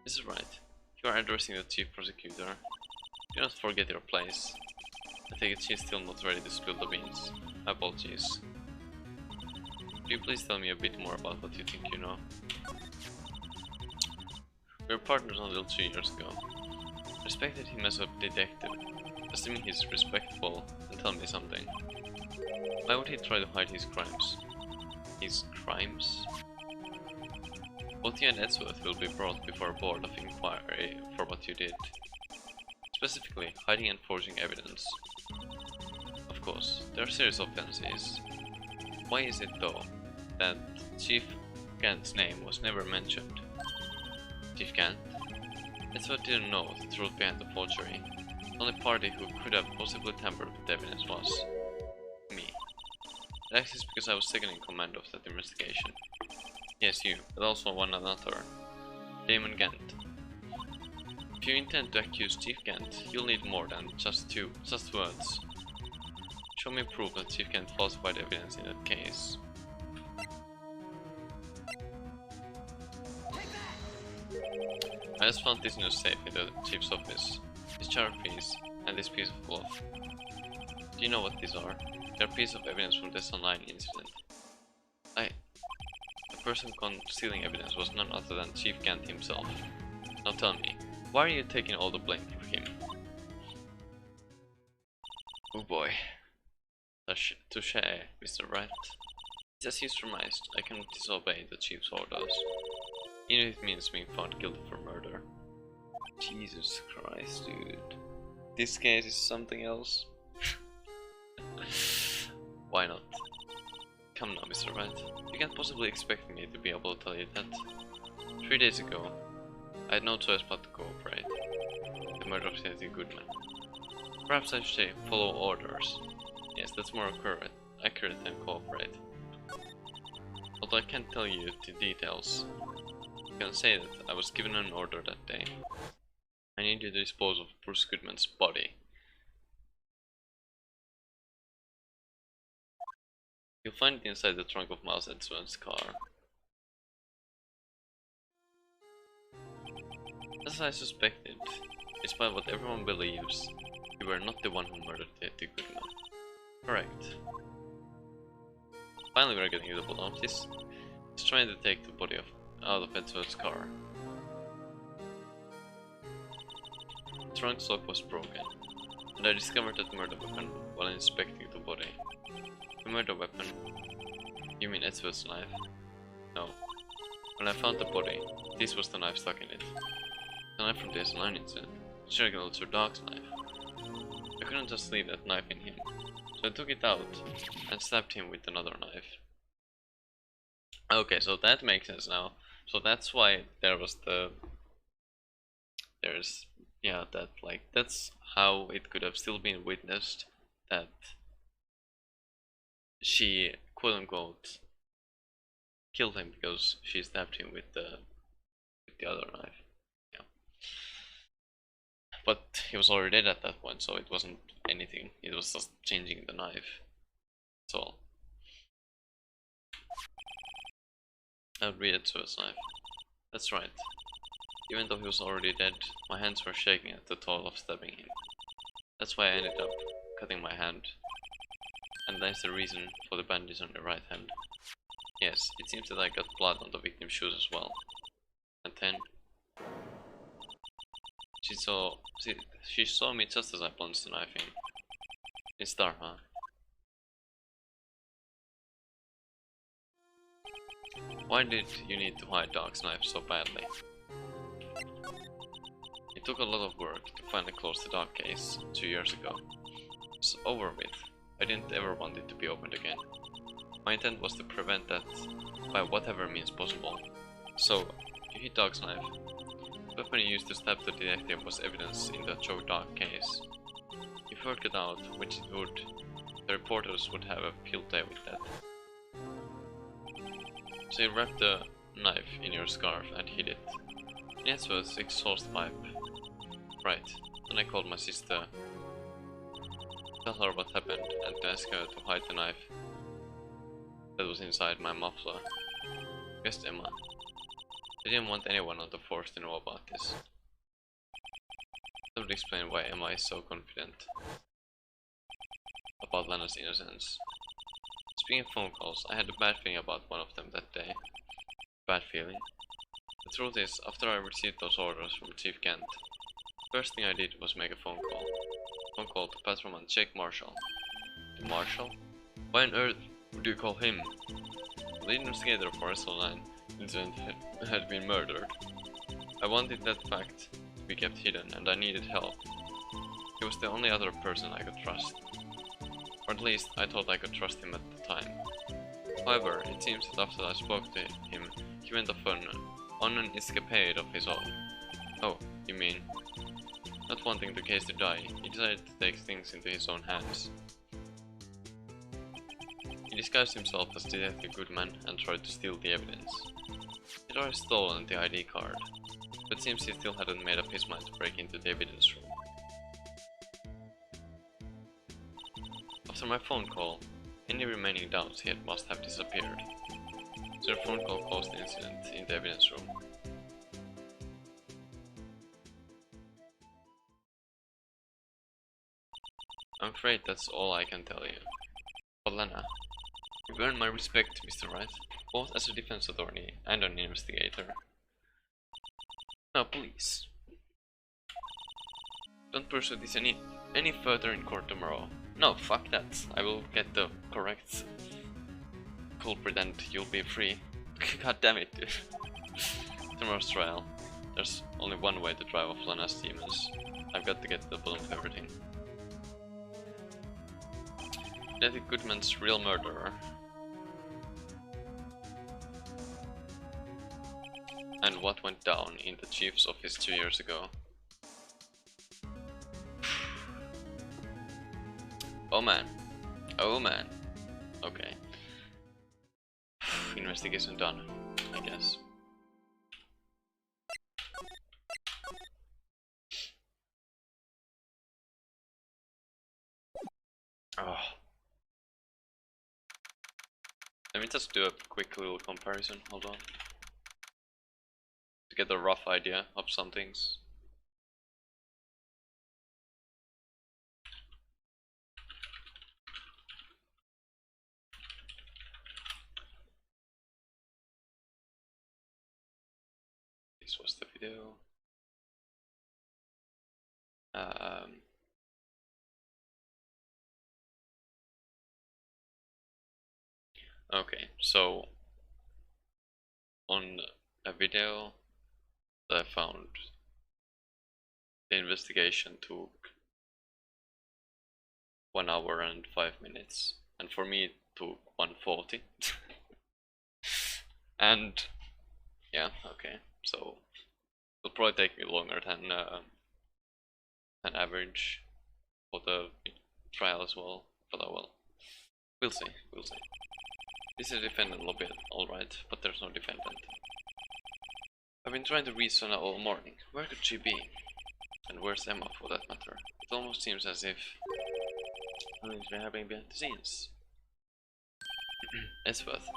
Mrs. Wright, you are addressing the chief prosecutor. Do not forget your place. I take it she's still not ready to spill the beans. My apologies. Could you please tell me a bit more about what you think you know? We were partners until 2 years ago. Respected him as a detective. Assuming he's respectful, and tell me something. Why would he try to hide his crimes? His crimes? Both you and Edgeworth will be brought before a board of inquiry for what you did. Specifically, hiding and forging evidence. Of course, there are serious offenses. Why is it though that Chief Kent's name was never mentioned? Chief Kent? Edgeworth didn't know the truth behind the forgery. The only party who could have possibly tampered with the evidence was me. It actually is because I was second in command of that investigation. Yes, you, but also one another. Damon Kent. If you intend to accuse Chief Kent, you'll need more than just words. Show me proof that Chief Kent falsified evidence in that case. I just found this in a safe in the chief's office. This jar of piece and this piece of cloth. Do you know what these are? They're a piece of evidence from the online incident. The person concealing evidence was none other than Chief Kent himself. Now tell me, why are you taking all the blame for him? Oh boy. Touché, Mr. Wright. As you surmised, I cannot disobey the chief's orders. Even if it means being found guilty for murder. Jesus Christ, dude. this case is something else. Why not? Come now, Mr. Wright. You can't possibly expect me to be able to tell you that. 3 days ago, I had no choice but to cooperate. The murder of Detective Goodman. Perhaps I should say follow orders. Yes, that's more accurate than cooperate. Although I can't tell you the details, I can say that I was given an order that day. I need you to dispose of Bruce Goodman's body. You'll find it inside the trunk of Miles Edgeworth's car. As I suspected, despite what everyone believes, you were not the one who murdered Detective Goodman. Correct. Finally we're getting the bottom of this. He's trying to take the body out of Edgeworth's car. The trunk's lock was broken, and I discovered that murder weapon while inspecting the body. The murder weapon? You mean Edgeworth's knife? No. When I found the body, this was the knife stuck in it. The knife from the S9 incident. Sheriff Officer Dog's knife. I couldn't just leave that knife in him, so I took it out and stabbed him with another knife. Okay, so that makes sense now. So that's why there was that's how it could have still been witnessed that she quote unquote killed him because she stabbed him with the other knife. Yeah. But he was already dead at that point, so it wasn't anything. It was just changing the knife. That's all. I would read it to his knife. That's right. Even though he was already dead, my hands were shaking at the thought of stabbing him. That's why I ended up cutting my hand. And that's the reason for the bandage on the right hand. Yes, it seems that I got blood on the victim's shoes as well. And then she saw me just as I plunged the knife in. It's dark, huh? Why did you need to hide Dog's knife so badly? It took a lot of work to finally close the Dog case 2 years ago. It's over with. I didn't ever want it to be opened again. My intent was to prevent that by whatever means possible. So, you hid Dog's knife. The weapon you used to stab the detective was evidence in the Joe Dog case. If you worked it out, which it would, the reporters would have a field day with that. So you wrapped the knife in your scarf and hid it. Yes, was exhaust pipe. Right. Then I called my sister, tell her what happened, and ask her to hide the knife that was inside my muffler. Guess Emma. I didn't want anyone on the force to know about this. That would explain why Emma is so confident about Lana's innocence. Speaking of phone calls, I had a bad feeling about one of them that day. Bad feeling? The truth is, after I received those orders from Chief Kent, the first thing I did was make a phone call. Phone call to Patrolman Jake Marshall. To Marshall? Why on earth would you call him? The investigator for SL9 incident had been murdered. I wanted that fact to be kept hidden, and I needed help. He was the only other person I could trust. Or at least, I thought I could trust him at the time. However, it seems that after I spoke to him, he went off on an escapade of his own. Oh, you mean? Not wanting the case to die, he decided to take things into his own hands. He disguised himself as Detective Goodman and tried to steal the evidence. He'd already stolen the ID card, but it seems he still hadn't made up his mind to break into the evidence room. After my phone call, any remaining doubts he had must have disappeared. So the phone call caused the incident in the evidence room. I'm afraid that's all I can tell you. But Lana, you've earned my respect, Mr. Wright, both as a defense attorney and an investigator. Now please, don't pursue this any further in court tomorrow. No, fuck that. I will get the correct culprit and you'll be free. God damn it, dude. Tomorrow's trial. There's only one way to drive off Lana's demons. I've got to get to the bottom of everything. Detective Goodman's real murderer. And what went down in the chief's office 2 years ago. Oh man. Oh man. Okay. Investigation done, I guess. Oh. Let me just do a quick little comparison, hold on. To get a rough idea of some things. This was the video. Okay, so on a video that I found, the investigation took 1 hour and 5 minutes, and for me it took 1:40. And yeah, okay, so it'll probably take me longer than average for the trial as well, but I will. We'll see, we'll see. This is a defendant lobby, alright, but there's no defendant. I've been trying to reach Sona all morning. Where could she be? And where's Emma for that matter? It almost seems as if something's been happening behind the scenes. Esworth,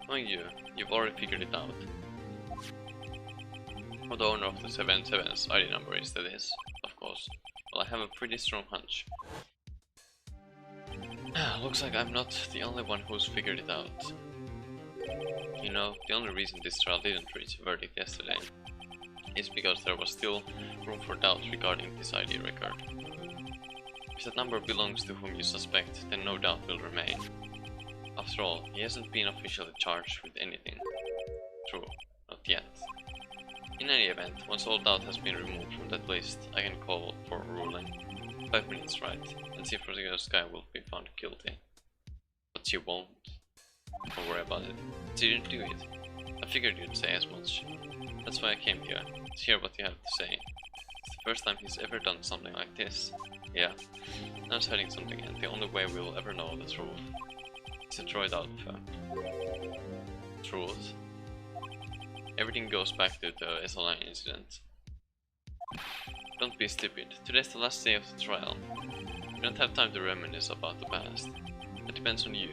knowing you, you've already figured it out. What the owner of the 77's ID number is, that is, of course. Well, I have a pretty strong hunch. Looks like I'm not the only one who's figured it out. You know, the only reason this trial didn't reach a verdict yesterday is because there was still room for doubt regarding his ID record. If that number belongs to whom you suspect, then no doubt will remain. After all, he hasn't been officially charged with anything. True, not yet. In any event, once all doubt has been removed from that list, I can call for a ruling. 5 minutes, right? And see if Prosecutor Sky will be found guilty. But she won't. Don't worry about it. She didn't do it. I figured you'd say as much. That's why I came here, to hear what you have to say. It's the first time he's ever done something like this. Yeah, now he's hiding something, and the only way we will ever know the truth is to throw it out of her. Truth? Everything goes back to the SLI incident. Don't be stupid. Today's the last day of the trial. You don't have time to reminisce about the past. It depends on you.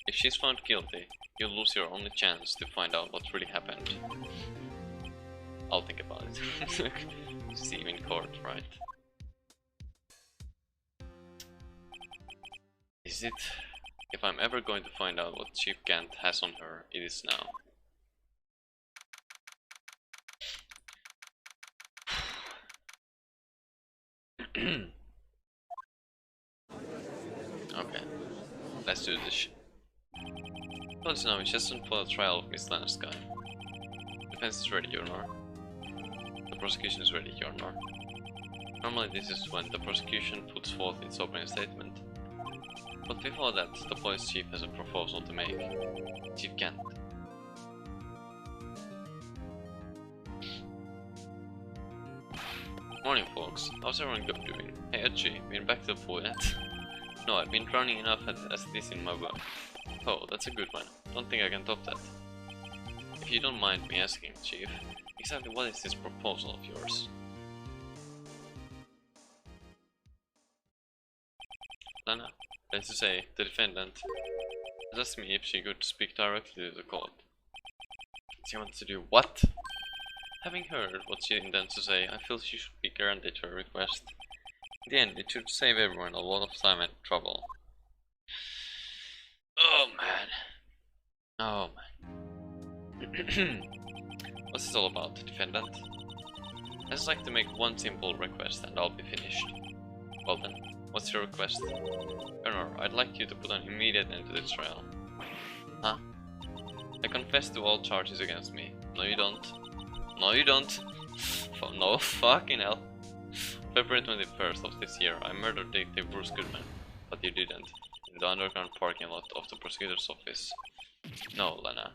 If she's found guilty, you'll lose your only chance to find out what really happened. I'll think about it. See you in court, right? Is it? If I'm ever going to find out what Chief Gant has on her, it is now. Okay, let's do this. Well, it's now, it's just for the trial of Miss Lana Sky. Defense is ready, Your Honor. The prosecution is ready, Your Honor. Normally this is when the prosecution puts forth its opening statement. But before that, the police chief has a proposal to make. Chief Gant. Morning, folks. How's everyone doing? Hey, Edgy, been back to the pool yet? No, I've been drowning enough as it is in my work. Oh, that's a good one. Don't think I can top that. If you don't mind me asking, Chief, exactly what is this proposal of yours? Lana, that is to say, the defendant, has asked me if she could speak directly to the court. She wants to do what? Having heard what she intends to say, I feel she should be granted her request. In the end, it should save everyone a lot of time and trouble. Oh man. Oh man. What's this all about, defendant? I'd just like to make one simple request and I'll be finished. Well then, what's your request? Honor, I'd like you to put an immediate end to this trial. Huh? I confess to all charges against me. No you don't. No you don't. Oh, no, fucking hell. February 21st of this year, I murdered Detective Bruce Goodman, but you didn't, in the underground parking lot of the prosecutor's office. No, Lena.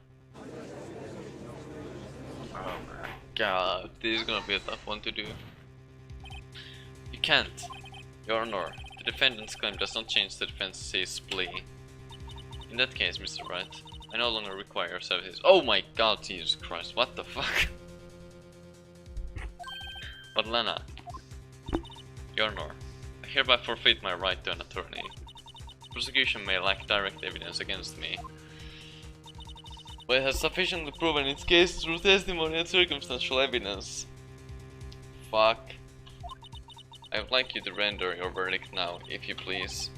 Oh my god, this is gonna be a tough one to do. You can't. Your Honor, the defendant's claim does not change the defense's plea. In that case, Mr. Wright, I no longer require your services. Oh my god, Jesus Christ, what the fuck? But Lena, Your Honor, I hereby forfeit my right to an attorney. Prosecution may lack direct evidence against me, but it has sufficiently proven its case through testimony and circumstantial evidence. Fuck. I would like you to render your verdict now, if you please.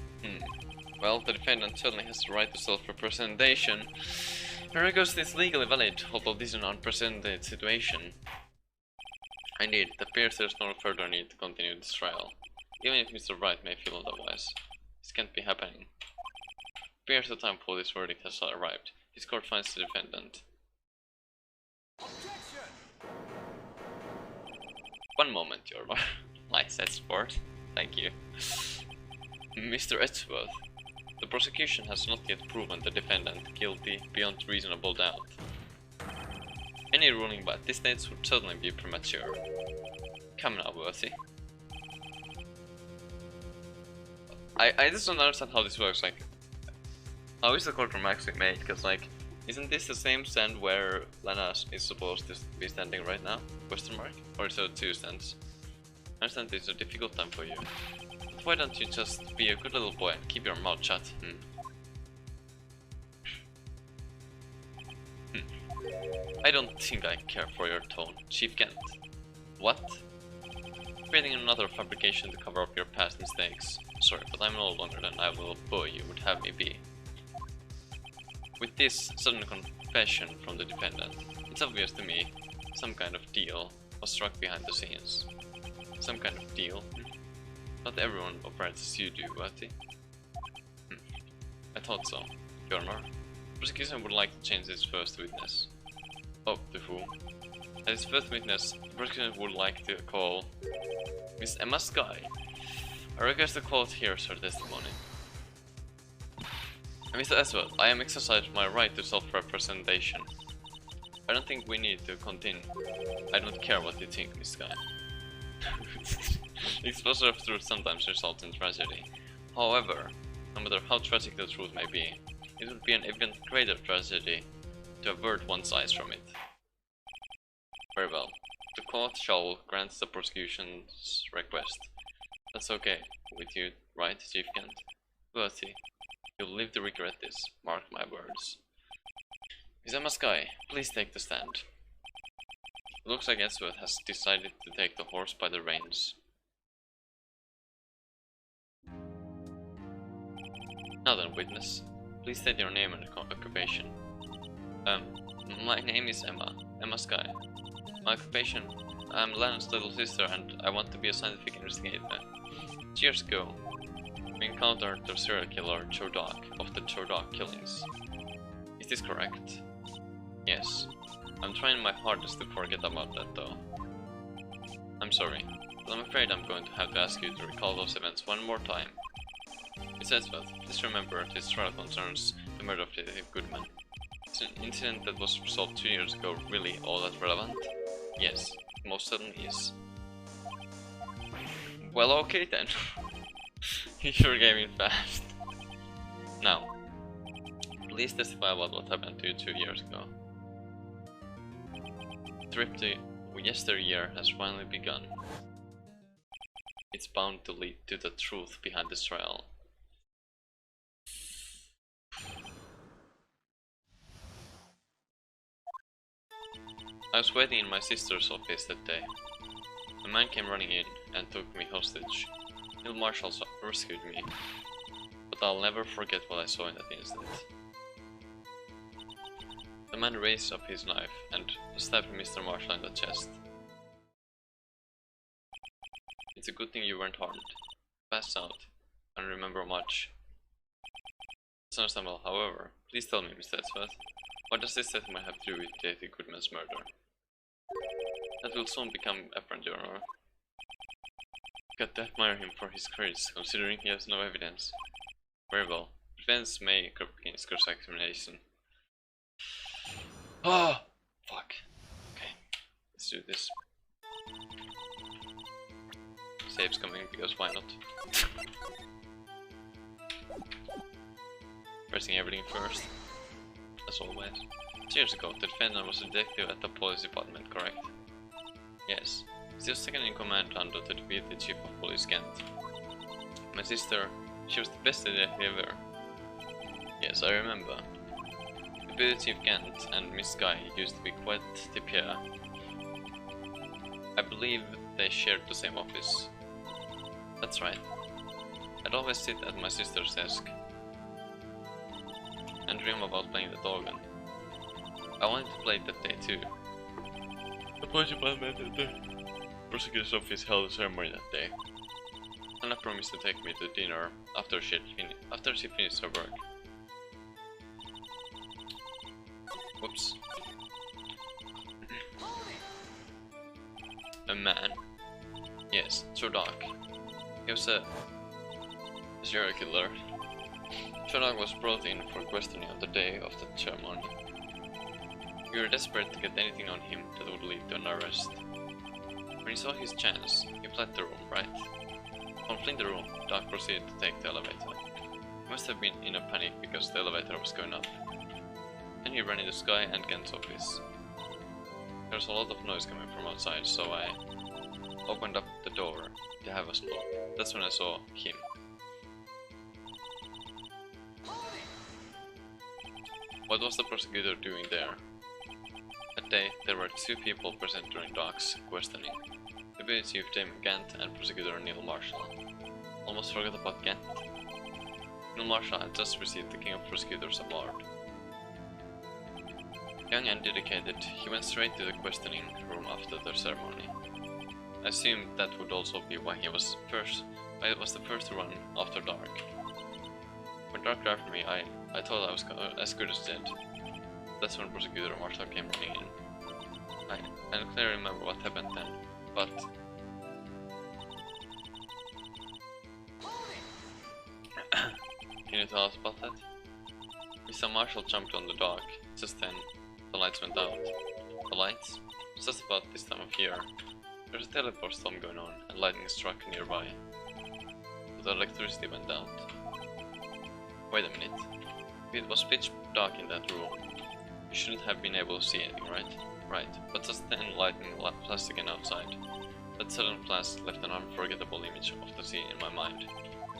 Well, the defendant certainly has the right to self-representation. My request is legally valid, although this is an unprecedented situation. Indeed, it appears there's no further need to continue this trial, even if Mr. Wright may feel otherwise. This can't be happening. It appears the time for this verdict has arrived. This court finds the defendant. Objection! One moment, Your Honor. Lights at sport. Thank you. Mr. Edgeworth, the prosecution has not yet proven the defendant guilty beyond reasonable doubt. Any ruling by this stage would certainly be premature. Come now, Worthy. I just don't understand how this works, like, how is the courtroom actually made? Because, like, isn't this the same stand where Lena is supposed to be standing right now? Question mark? Or is there two stands? I understand it's a difficult time for you. But why don't you just be a good little boy and keep your mouth shut? I don't think I care for your tone, Chief Kent. What? Creating another fabrication to cover up your past mistakes. Sorry, but I'm no longer than I little boy you would have me be. With this sudden confession from the defendant, it's obvious to me some kind of deal was struck behind the scenes. Some kind of deal? Not everyone operates as you do, Bertie. I thought so, Your Honor. Prosecution would like to change its first witness. Oh, to whom? As its first witness, the prosecution would like to call Miss Emma Sky. I request the quote here, her testimony. Mr. Eswell, I am exercising my right to self-representation. I don't think we need to continue. I don't care what you think, Miss Sky. Exposure of truth sometimes results in tragedy. However, no matter how tragic the truth may be, it would be an even greater tragedy to avert one's eyes from it. Very well. The court shall grant the prosecution's request. That's okay with you, right, Chief Kent? Bertie, you'll live to regret this, mark my words. Miss Emma Sky, please take the stand. It looks like Edgeworth has decided to take the horse by the reins. Now then, witness, please state your name and occupation. My name is Emma Sky. My occupation, I'm Lena's little sister and I want to be a scientific investigator. Years ago, we encountered the serial killer Chodok of the Chodok killings. Is this correct? Yes. I'm trying my hardest to forget about that though. I'm sorry, but I'm afraid I'm going to have to ask you to recall those events one more time. It says that, please remember this trial concerns the murder of Detective Goodman. It's an incident that was resolved 2 years ago really all that relevant? Yes, it most certainly is. Well, okay then. You sure gave in fast. Now, please testify about what happened to you 2 years ago. The trip to yesteryear has finally begun. It's bound to lead to the truth behind this trial. I was waiting in my sister's office that day. A man came running in and took me hostage. Hill marshals rescued me, but I'll never forget what I saw in that instant. The man raised up his knife and stabbed Mr. Marshall in the chest. It's a good thing you weren't harmed. Passed out. I don't remember much. It's understandable, however. Please tell me, Mr. Edgeworth, what does this statement have to do with Detective Goodman's murder? That will soon become apparent, Your Honor. Got to admire him for his courage, considering he has no evidence. Very well. Defense may against cross-examination. Oh! Fuck. Okay. Let's do this. Save's coming, because why not? Pressing everything first. As always. 2 years ago, the defendant was a detective at the police department, correct? Yes. Still second in command under the deputy chief of police Kent. My sister, she was the best detective ever. Yes, I remember. Deputy Chief Kent and Miss Guy used to be quite the pair. I believe they shared the same office. That's right. I'd always sit at my sister's desk and dream about playing the organ. I wanted to play it that day too. The police department at the prosecutor's office held a ceremony that day. Anna promised to take me to dinner after she finished her work. Whoops. A man. Yes, Chodak. He was a serial killer. Chodak was brought in for questioning on the day of the ceremony. We were desperate to get anything on him that would lead to an arrest. When he saw his chance, he fled the room, right? On fleeing the room, Doc proceeded to take the elevator. He must have been in a panic because the elevator was going up. Then he ran into Sky and Kent's office. There was a lot of noise coming from outside, so I opened up the door to have a smoke. That's when I saw him. What was the prosecutor doing there? That day, there were 2 people present during Doc's questioning. Deputy Chief Damon Gant and Prosecutor Neil Marshall. Almost forgot about Gant. Neil Marshall had just received the King of Prosecutors award. Young and dedicated, he went straight to the questioning room after the ceremony. I assumed that would also be why he was the first to run after dark. When dark grabbed me, I thought I was as good as dead. That's when Prosecutor Marshall came running in. I don't clearly remember what happened then, but can you tell us about that? Mr. Marshall jumped on the dock. Just then, the lights went out. The lights? It's just about this time of year. There's a teleport storm going on, and lightning struck nearby. But the electricity went out. Wait a minute. It was pitch dark in that room. You shouldn't have been able to see anything, right? Right, but just then lightning flashed again outside. That sudden flash left an unforgettable image of the scene in my mind.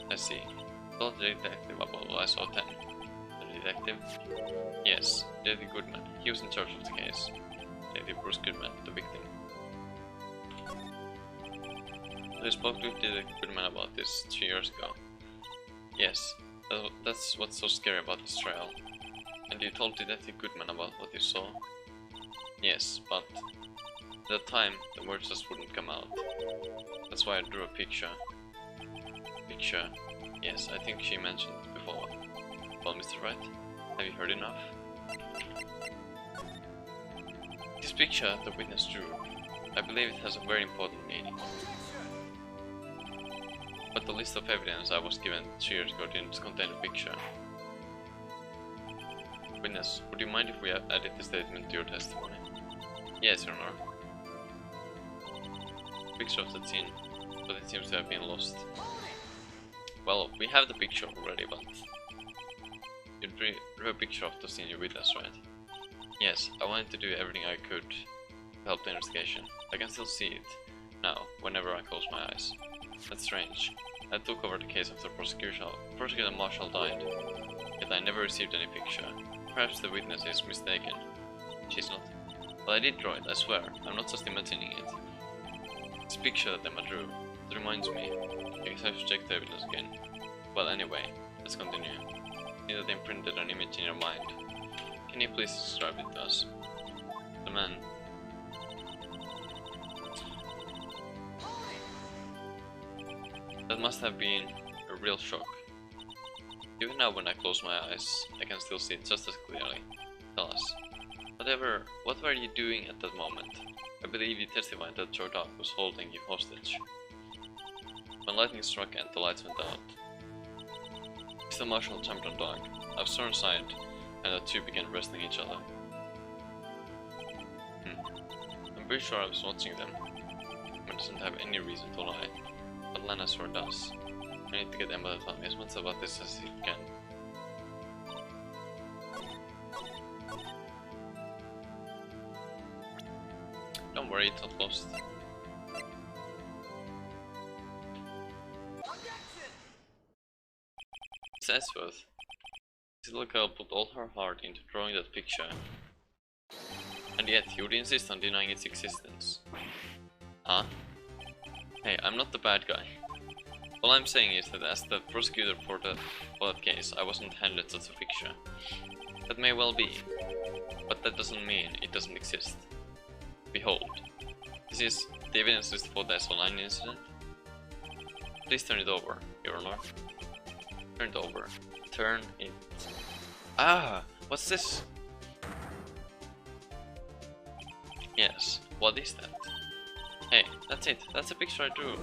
I see. Tell the detective about what I saw then. The detective? Yes, Detective Goodman. He was in charge of the case. Detective Bruce Goodman, the victim. I spoke to Detective Goodman about this 2 years ago. Yes, that's what's so scary about this trial. And you told Detective Goodman about what you saw? Yes, but at the time, the words just wouldn't come out. That's why I drew a picture. Picture? Yes, I think she mentioned it before. Well, Mr. Wright, have you heard enough? This picture the witness drew, I believe it has a very important meaning. But the list of evidence I was given 2 years ago didn't contain a picture. Witness, would you mind if we added the statement to your testimony? Yes, Your Honor. Picture of the scene, but it seems to have been lost. Well, we have the picture already, but you drew a picture of the scene you witnessed, right? Yes, I wanted to do everything I could to help the investigation. I can still see it now, whenever I close my eyes. That's strange. I took over the case after Prosecutor Marshall died, yet I never received any picture. Perhaps the witness is mistaken. She's not. But I did draw it, I swear. I'm not just imagining it. This picture that Emma drew, it reminds me. I guess I have to check the evidence again. Well, anyway, let's continue. See that they imprinted an image in your mind. Can you please describe it to us? The man. That must have been a real shock. Even now when I close my eyes, I can still see it just as clearly. Tell us, What were you doing at that moment? I believe you testified that your dog was holding you hostage. When lightning struck and the lights went out, Mr. Marshall jumped on dog. I was thrown aside, and the two began wrestling each other. I'm pretty sure I was watching them. It doesn't have any reason to lie, but Lana sure does. I need to get Emma to tell me as much about this as he can. Don't worry, it's not lost. Miss Edgeworth. This little girl put all her heart into drawing that picture. And yet, you would insist on denying its existence. Huh? Hey, I'm not the bad guy. All I'm saying is that as the prosecutor for that case, I wasn't handed such a picture. That may well be, but that doesn't mean it doesn't exist. Behold, this is the evidence list for the SO9 incident. Please turn it over, Your Honor. Turn it over. Turn it. Ah! What's this? Yes, what is that? Hey, that's it. That's a picture I drew.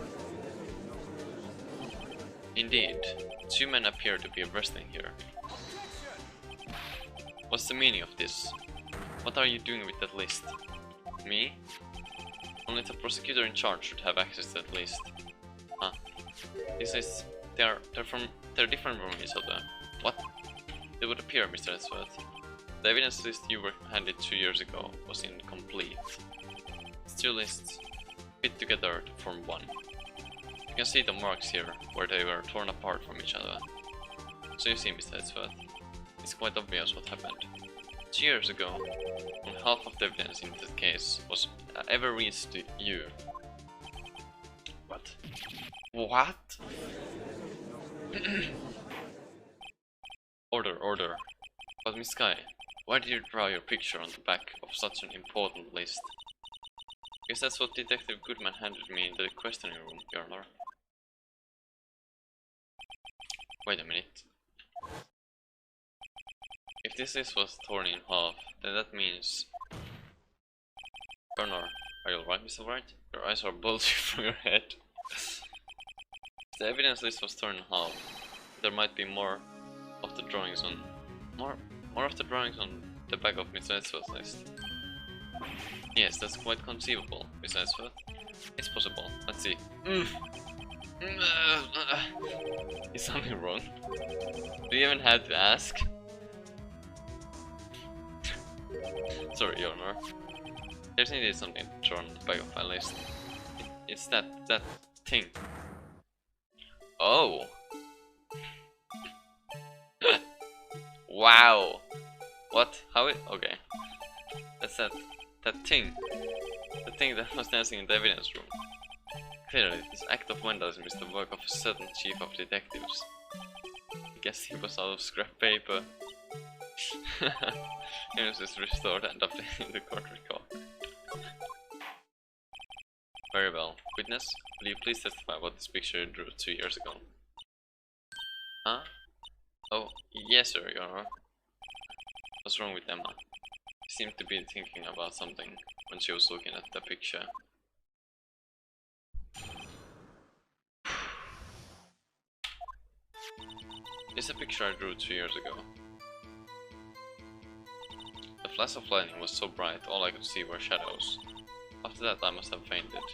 Indeed, two men appear to be wrestling here. What's the meaning of this? What are you doing with that list? Me? Only the prosecutor in charge should have access to that list. Huh. This is... They're different from each other. What? It would appear, Mr. Edgeworth. The evidence list you were handed 2 years ago was incomplete. It's two lists fit together to form one. You can see the marks here, where they were torn apart from each other. So you see, Mr. Edgeworth, it's quite obvious what happened. 2 years ago, when half of the evidence in that case was ever reached to you. What? What? Order. But Miss Sky, why did you draw your picture on the back of such an important list? Guess that's what Detective Goodman handed me in the questioning room, Your Honor. Wait a minute. If this list was torn in half, then that means... Your Honor, are you alright, Mr. Wright? Your eyes are bulging from your head. If the evidence list was torn in half, there might be more of the drawings on... More of the drawings on the back of Mr. Edgeworth's list. Yes, that's quite conceivable, Mr. Edgeworth. It's possible. Let's see. Is something wrong? Do you even have to ask? Sorry, Your Honor. There's indeed something drawn on the back of my list. It's that thing. Oh! Wow! What? How it? Okay. That's that thing. The thing that was dancing in the evidence room. Clearly, this act of vandalism is the work of a certain chief of detectives. I guess he was out of scrap paper. Evidence is restored and updated in the court record. Very well. Witness, will you please testify about this picture you drew 2 years ago? Huh? Oh, yes sir, Your Honor. What's wrong with Emma? She seemed to be thinking about something when she was looking at the picture. This is a picture I drew 2 years ago. The flash of lightning was so bright, all I could see were shadows. After that, I must have fainted.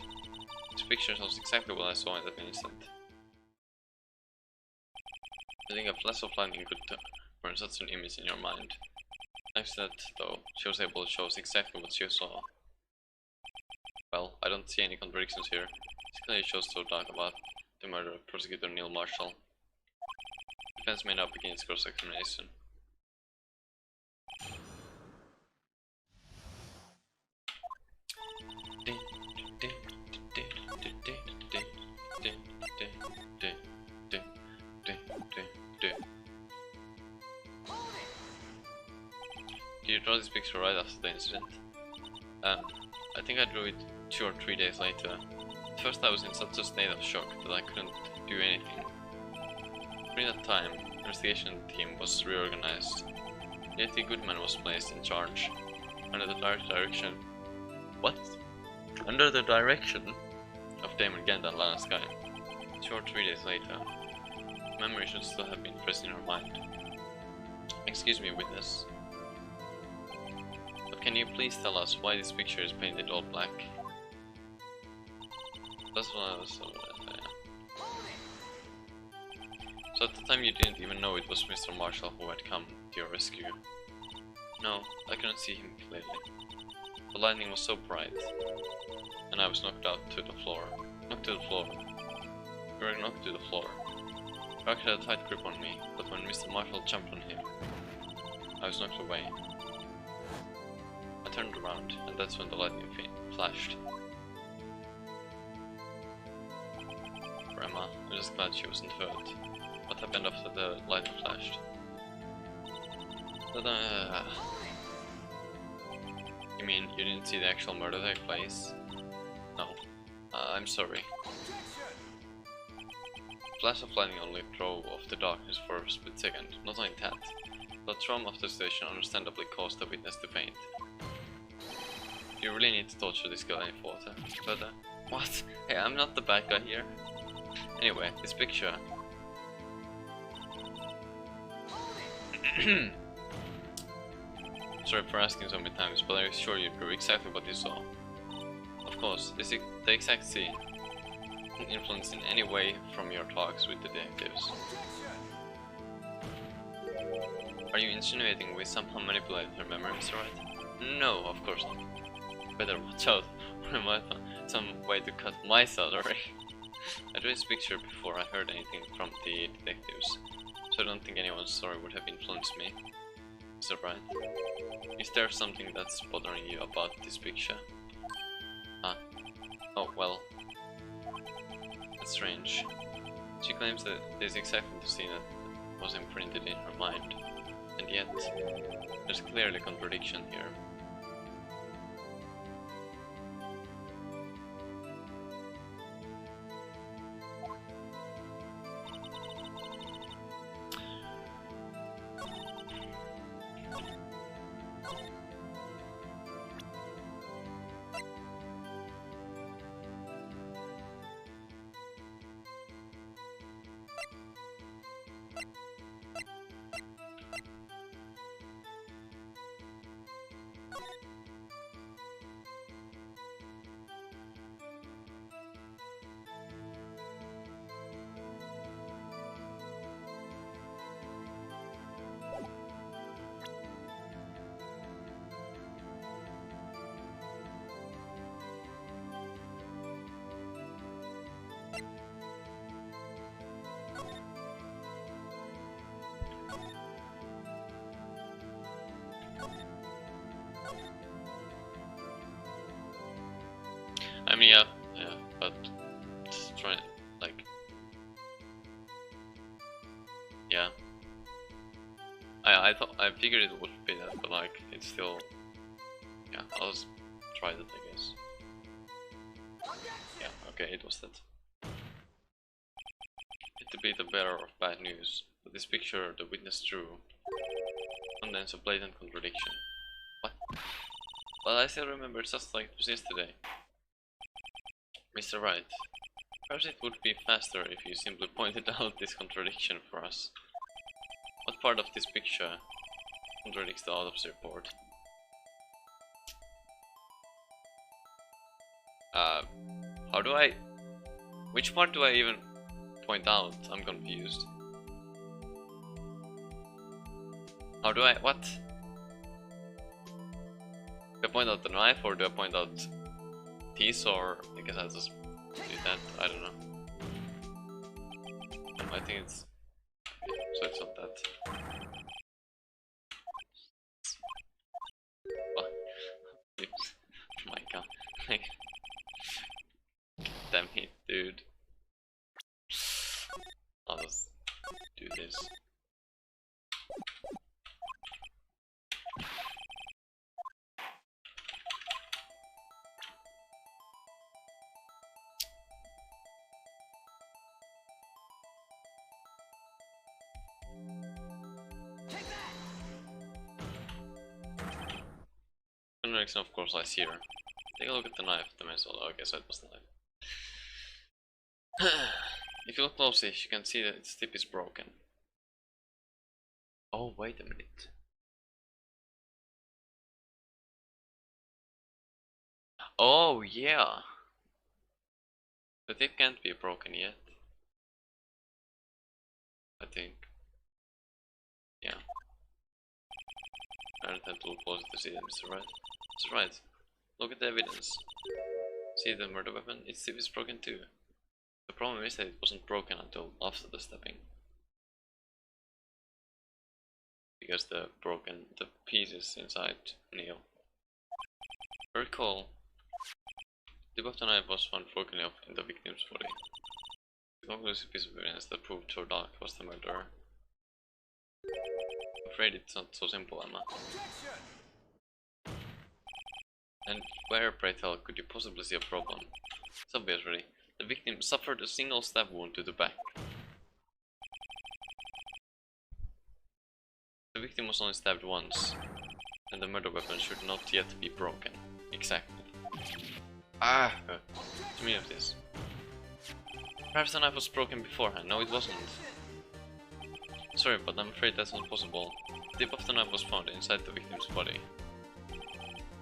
This picture shows exactly what I saw in that instant. I think a flash of lightning could burn such an image in your mind. Next to that, though, she was able to show us exactly what she saw. Well, I don't see any contradictions here. This clearly shows so dark about the murder of Prosecutor Neil Marshall. The defense may now begin its cross-examination. Did you draw this picture right after the incident? I think I drew it 2 or 3 days later. At first I was in such a state of shock that I couldn't do anything. During that time, the investigation team was reorganized. Detective Goodman was placed in charge. under the direction. What? Under the direction of Damon Gant and Lana Sky. 2 or 3 days later. Memory should still have been fresh in her mind. Excuse me, witness. But can you please tell us why this picture is painted all black? That's what I was So at the time you didn't even know it was Mr. Marshall who had come to your rescue? No, I couldn't see him clearly. The lightning was so bright, and I was knocked out to the floor. Knocked to the floor. We were knocked to the floor. Rock had a tight grip on me, but when Mr. Marshall jumped on him, I was knocked away. I turned around, and that's when the lightning flashed. For Emma, I'm just glad she wasn't hurt. What happened after the lightning flashed? You mean you didn't see the actual murder take place? No. I'm sorry. Flash of lightning only drove off the darkness for a split second, not only that. The trauma of the situation understandably caused the witness to faint. You really need to torture this girl any further? What? Hey, I'm not the bad guy here. Anyway, this picture. Sorry for asking so many times, but I assure you drew exactly what you saw. Of course, this is the exact scene. Influenced in any way from your talks with the detectives. Are you insinuating we somehow manipulated her memory, Mr. Wright? No, of course not. Better watch out, or I might find some way to cut my salary. I drew this picture before I heard anything from the detectives, so I don't think anyone's story would have influenced me. Mr. Wright, is there something that's bothering you about this picture? Huh? Oh, well. That's strange. She claims that this is exactly the scene that was imprinted in her mind, and yet, there's clearly a contradiction here. I mean, yeah, but just trying, like, yeah. I figured it would be that, but like, it's still, yeah. I'll just try that, I guess. Yeah, okay, it was that. It to be the bearer of bad news, but this picture the witness drew contains a blatant contradiction. What? But I still remember it just like it was yesterday. Mr. Wright, perhaps it would be faster if you simply pointed out this contradiction for us. What part of this picture contradicts the autopsy report? How do I... Which part do I even point out? I'm confused. How do I... What? Do I point out the knife or do I point out teeth, or I guess I'll just do that, I don't know. I think it's... so it's not that. Oh my god. Like, damn it, dude. I'll just do this. direction of course lies here. Take a look at the knife, the man said. Okay, so it was the knife. If you look closely, you can see that its tip is broken. Oh, wait a minute. Oh, yeah. The tip can't be broken yet. I think. Yeah. I don't have to look closer to see that, Mr. Wright. Mr. Wright, look at the evidence. See the murder weapon? Its tip is broken too. The problem is that it wasn't broken until after the stabbing. Because the pieces inside Neil. Recall, the tip of the knife was found broken off in the victim's body. The conclusive piece of evidence that proved Joe Dark was the murderer. I'm afraid it's not so simple, Emma. And where, pray tell, could you possibly see a problem? It's obvious, really. The victim suffered a single stab wound to the back. The victim was only stabbed once, and the murder weapon should not yet be broken. Exactly. To me of this. Perhaps the knife was broken beforehand. No, it wasn't. Sorry, but I'm afraid that's not possible. The tip of the knife was found inside the victim's body.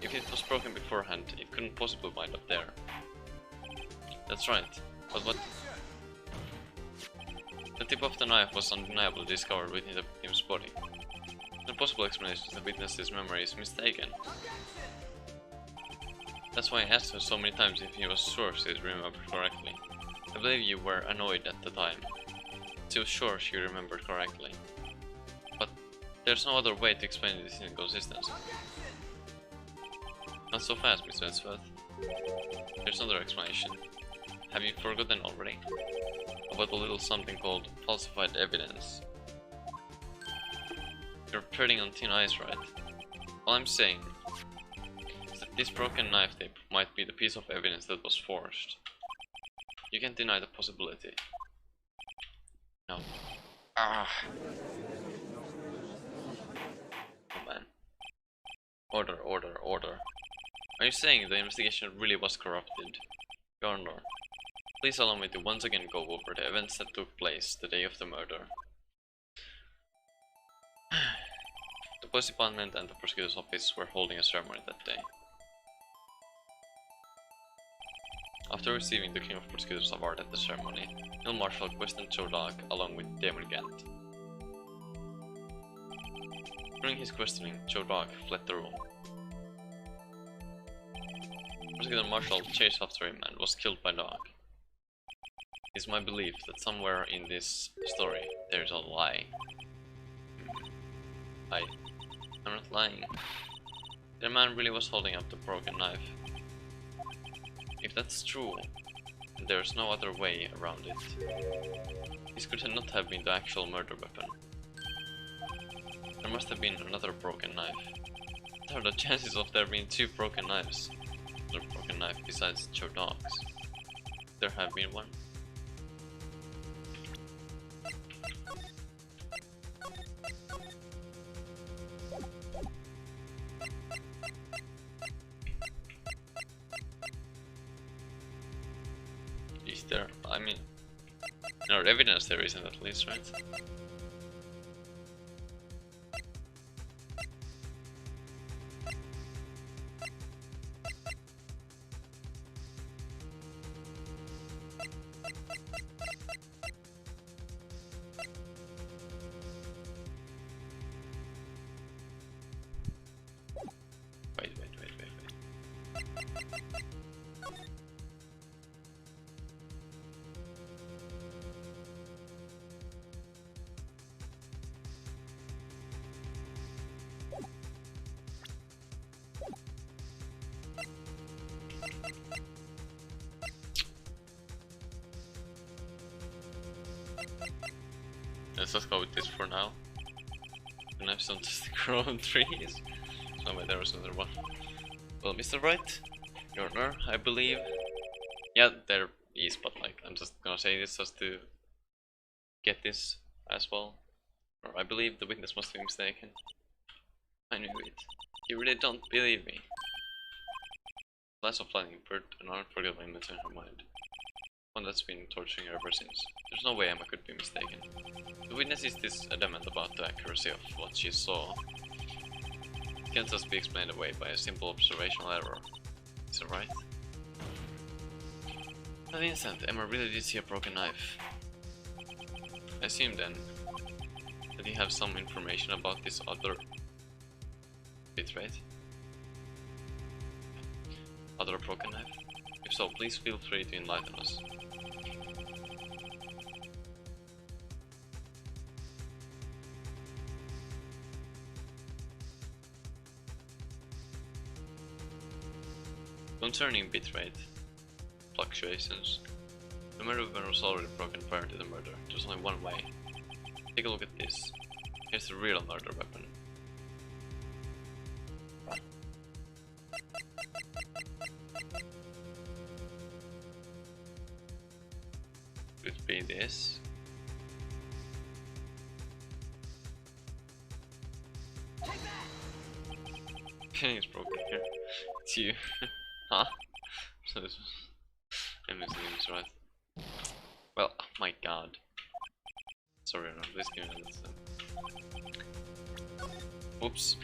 If it was broken beforehand, it couldn't possibly wind up there. That's right, but what? The tip of the knife was undeniably discovered within the victim's body. The possible explanation is the witness's memory is mistaken. That's why I asked her so many times if he was sure she remembered correctly. I believe you were annoyed at the time. She was sure she remembered correctly. But there's no other way to explain this inconsistency. Not so fast, Mr. Edgeworth. There's another explanation. Have you forgotten already? About a little something called falsified evidence. You're treading on thin ice, right? All I'm saying is that this broken knife tip might be the piece of evidence that was forged. You can't deny the possibility. No. Oh man. Order, order, order. Are you saying the investigation really was corrupted? Governor, please allow me to once again go over the events that took place the day of the murder. The police department and the prosecutor's office were holding a ceremony that day. After receiving the King of Prosecutors award at the ceremony, Neil Marshall questioned Joe Dark along with Damon Gant. During his questioning, Joe Dark fled the room. Prosecutor Marshall chased after him and was killed by Dark. It is my belief that somewhere in this story there is a lie. I'm not lying. The man really was holding up the broken knife. If that's true, then there's no other way around it. This could not have been the actual murder weapon. There must have been another broken knife. What are the chances of there being two broken knives? Another broken knife besides Joe Dark's? There have been one. Is there? I mean, in our evidence there isn't, at least, right? Let's just go with this for now. And have some just grow on trees. Oh wait, there was another one. Well, Mr. Wright, your honor, I believe. Yeah, there is, but like, I'm just gonna say this just to get this as well. Or I believe the witness must be mistaken. I knew it. You really don't believe me. Flash of lightning put an unforgettable image in her mind. One that's been torturing her ever since. There's no way Emma could be mistaken. The witness is this adamant about the accuracy of what she saw. It can't just be explained away by a simple observational error. Is it right? At the instant, Emma really did see a broken knife. I assume then that you have some information about this other bit, right? Other broken knife? If so, please feel free to enlighten us. Concerning bitrate fluctuations, the murder weapon was already broken prior to the murder. There's only one way. Take a look at this. Here's the real murder weapon. Could be this. It's broken here. It's you. Huh? So this was Emma's name's right. Well, oh my god. Sorry, no, please give me this. Oops.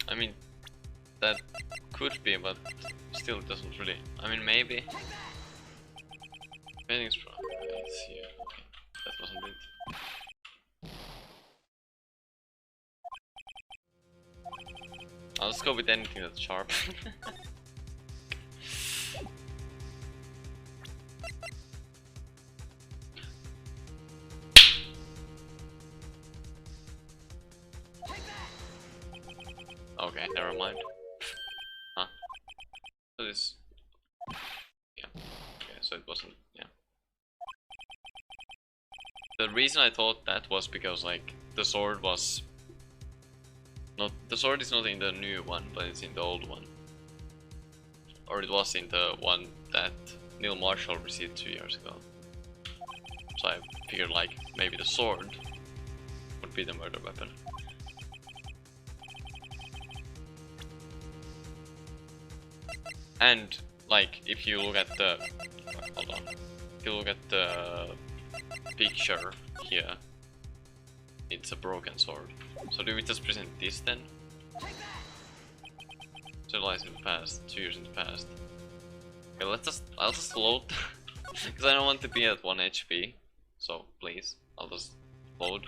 I mean, that could be, but still it doesn't really. I mean, maybe. Paintings from. It's here. Okay, that wasn't it. I'll just go with anything that's sharp. Okay, never mind. Huh? So this. Yeah. Okay, so it wasn't. Yeah. The reason I thought that was because, like, the sword was. Not. The sword is not in the new one, but it's in the old one. Or it was in the one that Neil Marshall received 2 years ago. So I figured, like, maybe the sword would be the murder weapon. And, like, if you look at the... Hold on. If you look at the picture here, it's a broken sword. So do we just present this then? So it lies in the past, 2 years in the past. Okay, I'll just load. Because I don't want to be at 1 HP. So, please, I'll just load.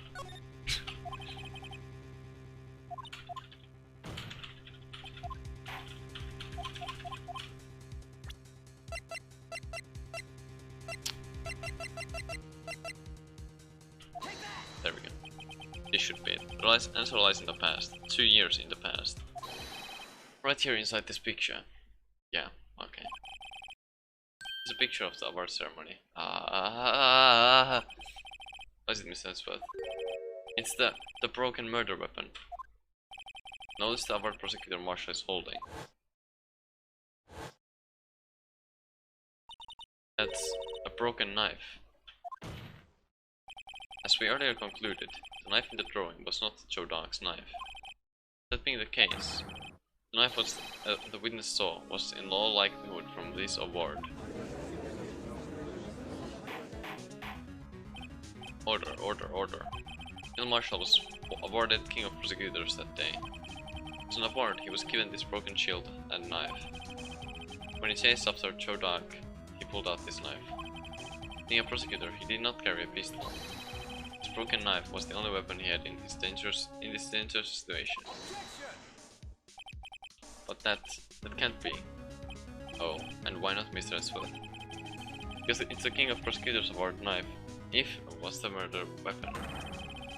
There we go. This should be it. The answer lies in the past. 2 years in the past. Right here inside this picture. Yeah, okay. It's a picture of the award ceremony. Why is it Mr. Spot? It's the broken murder weapon. Notice the award prosecutor Marshall is holding. That's a broken knife. As we earlier concluded, the knife in the drawing was not Joe Dark's knife. That being the case, the knife the witness saw was in all likelihood from this award. Order. Neil Marshall was awarded King of Prosecutors that day. As an award, he was given this broken shield and knife. When he chased after Joe Dark, he pulled out this knife. Being a prosecutor, he did not carry a pistol. His broken knife was the only weapon he had in this dangerous situation. But that can't be. Oh, and why not Mr. Swift? Because it's the King of Prosecutors award knife. If it was the murder weapon,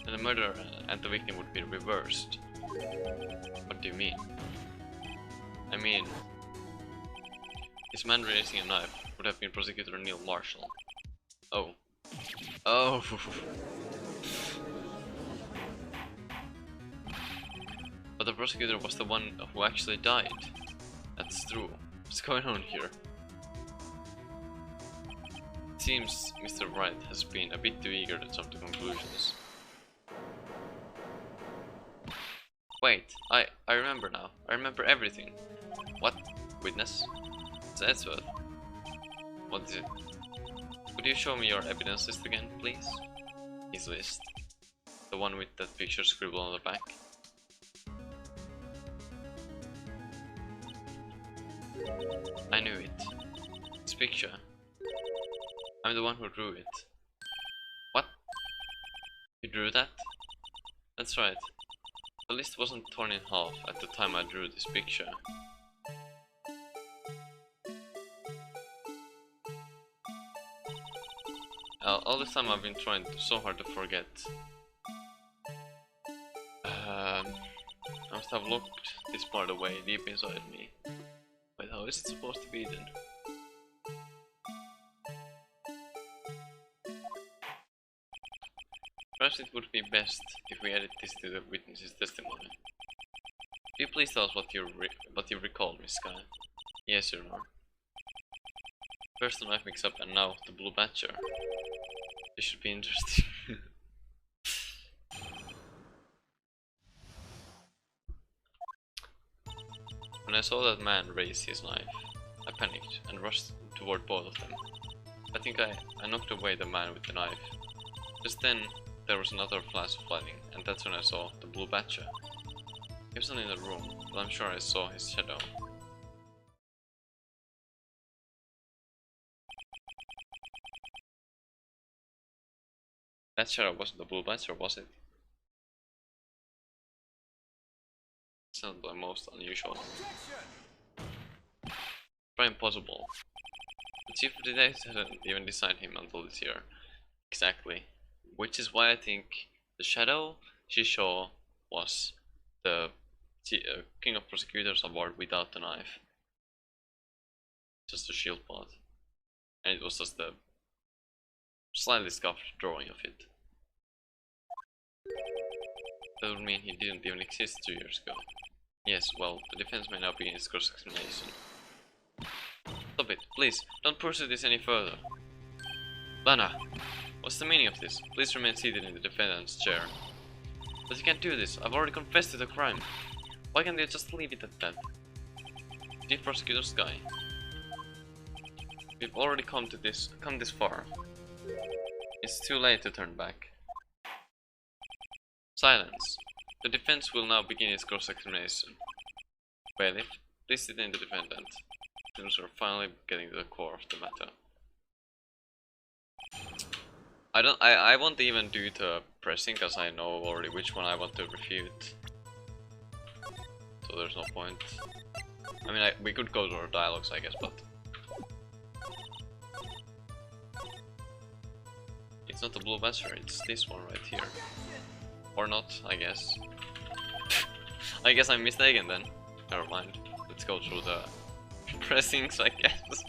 then the murderer and the victim would be reversed. What do you mean? I mean, This man raising a knife would have been Prosecutor Neil Marshall. Oh. Oh. But the prosecutor was the one who actually died. That's true. What's going on here? It seems Mr. Wright has been a bit too eager to jump to conclusions. Wait, I remember now. I remember everything. What? Witness? It's Edgeworth. What is it? Could you show me your evidence list again, please? His list. The one with that picture scribbled on the back. I knew it. This picture. I'm the one who drew it. What? You drew that? That's right. The list wasn't torn in half at the time I drew this picture. All this time I've been trying so hard to forget. I must have locked this part away deep inside me. Wait, how is it supposed to be then? Perhaps it would be best if we added this to the witness's testimony. Could you please tell us what you recall, Miss Sky? Yes, Your Honor. First the knife mix-up and now the blue badger. This should be interesting. When I saw that man raise his knife, I panicked and rushed toward both of them. I think I knocked away the man with the knife. Just then, there was another flash of lightning, and that's when I saw the blue badger. He wasn't in the room, but I'm sure I saw his shadow. That shadow wasn't the blue badger, was it? It's not the most unusual. Very impossible. The chief detective hadn't even designed him until this year. Exactly. Which is why I think the shadow she saw was the King of Prosecutors award without the knife. Just a shield part. And it was just the slightly scuffed drawing of it. That would mean he didn't even exist 2 years ago. Yes, well, the defense may now be in its cross-examination. Stop it, please, don't pursue this any further. Lana, what's the meaning of this? Please remain seated in the defendant's chair. But you can't do this, I've already confessed to the crime. Why can't you just leave it at that? Chief Prosecutor Sky. We've already come this far. It's too late to turn back. Silence. The defense will now begin its cross-examination. Bailiff, please detain the defendant. Since we're finally getting to the core of the matter. I won't even do the pressing, because I know already which one I want to refute. So there's no point. I mean, we could go to our dialogues, I guess, but... It's not the blue badger, it's this one right here. Or not, I guess. I guess I'm mistaken then. Never mind. Let's go through the pressings, I guess.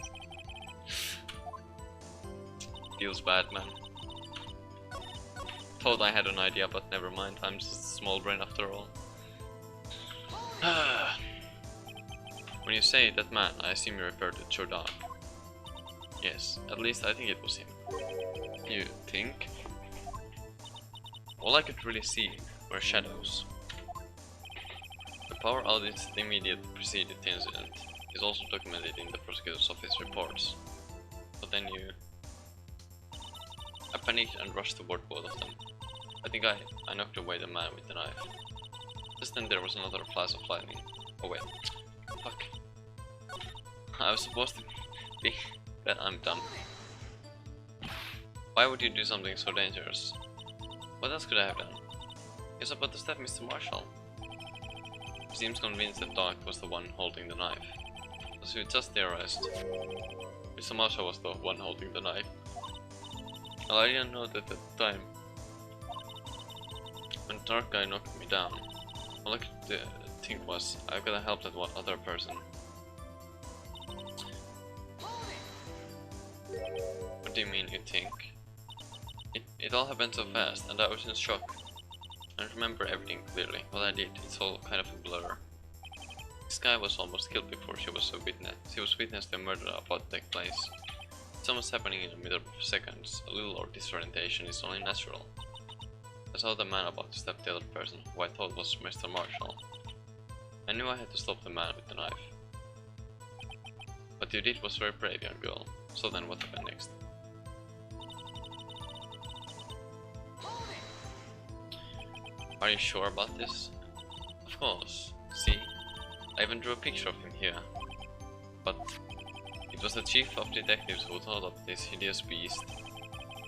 Feels bad, man. Thought I had an idea, but never mind. I'm just a small brain after all. When you say that man, I assume you refer to Jordan. Yes, at least I think it was him. You think? All I could really see were shadows. The power outage that immediately preceded the incident is also documented in the prosecutor's office reports. But then I panicked and rushed toward both of them. I think I knocked away the man with the knife. Just then there was another flash of lightning. Oh wait. Fuck. I was supposed to be... But I'm dumb. Why would you do something so dangerous? What else could I have done? He was about to stab Mr. Marshall. He seems convinced that Doc was the one holding the knife. As we just theorized, Mr. Marshall was the one holding the knife. Well, I didn't know that at the time. When the dark guy knocked me down, all I could think was, I've gotta help that one other person. do you mean, you think? It all happened so fast, and I was in shock. I don't remember everything clearly. What I did, it's all kind of a blur. This guy was almost killed before she was witness to a murder about to take place. It's almost happening in a matter of seconds. A little or disorientation is only natural. I saw the man about to stab the other person, who I thought was Mr. Marshall. I knew I had to stop the man with the knife. What you did was very brave, young girl. So then what happened next? Are you sure about this? Of course. See? I even drew a picture of him here. But it was the chief of detectives who thought of this hideous beast.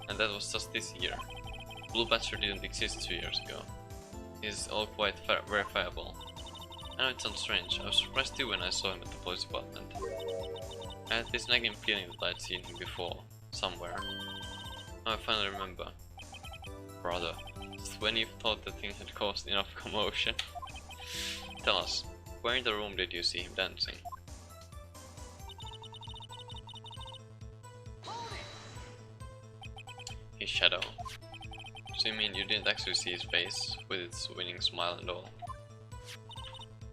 And that was just this year. Blue Badger didn't exist 2 years ago. It is all quite verifiable. I know it sounds strange. I was surprised too when I saw him at the police department. I had this nagging feeling that I'd seen him before, somewhere. Now I finally remember. Brother, just when you thought the thing had caused enough commotion. Tell us, where in the room did you see him dancing? His shadow. So you mean you didn't actually see his face, with its winning smile and all?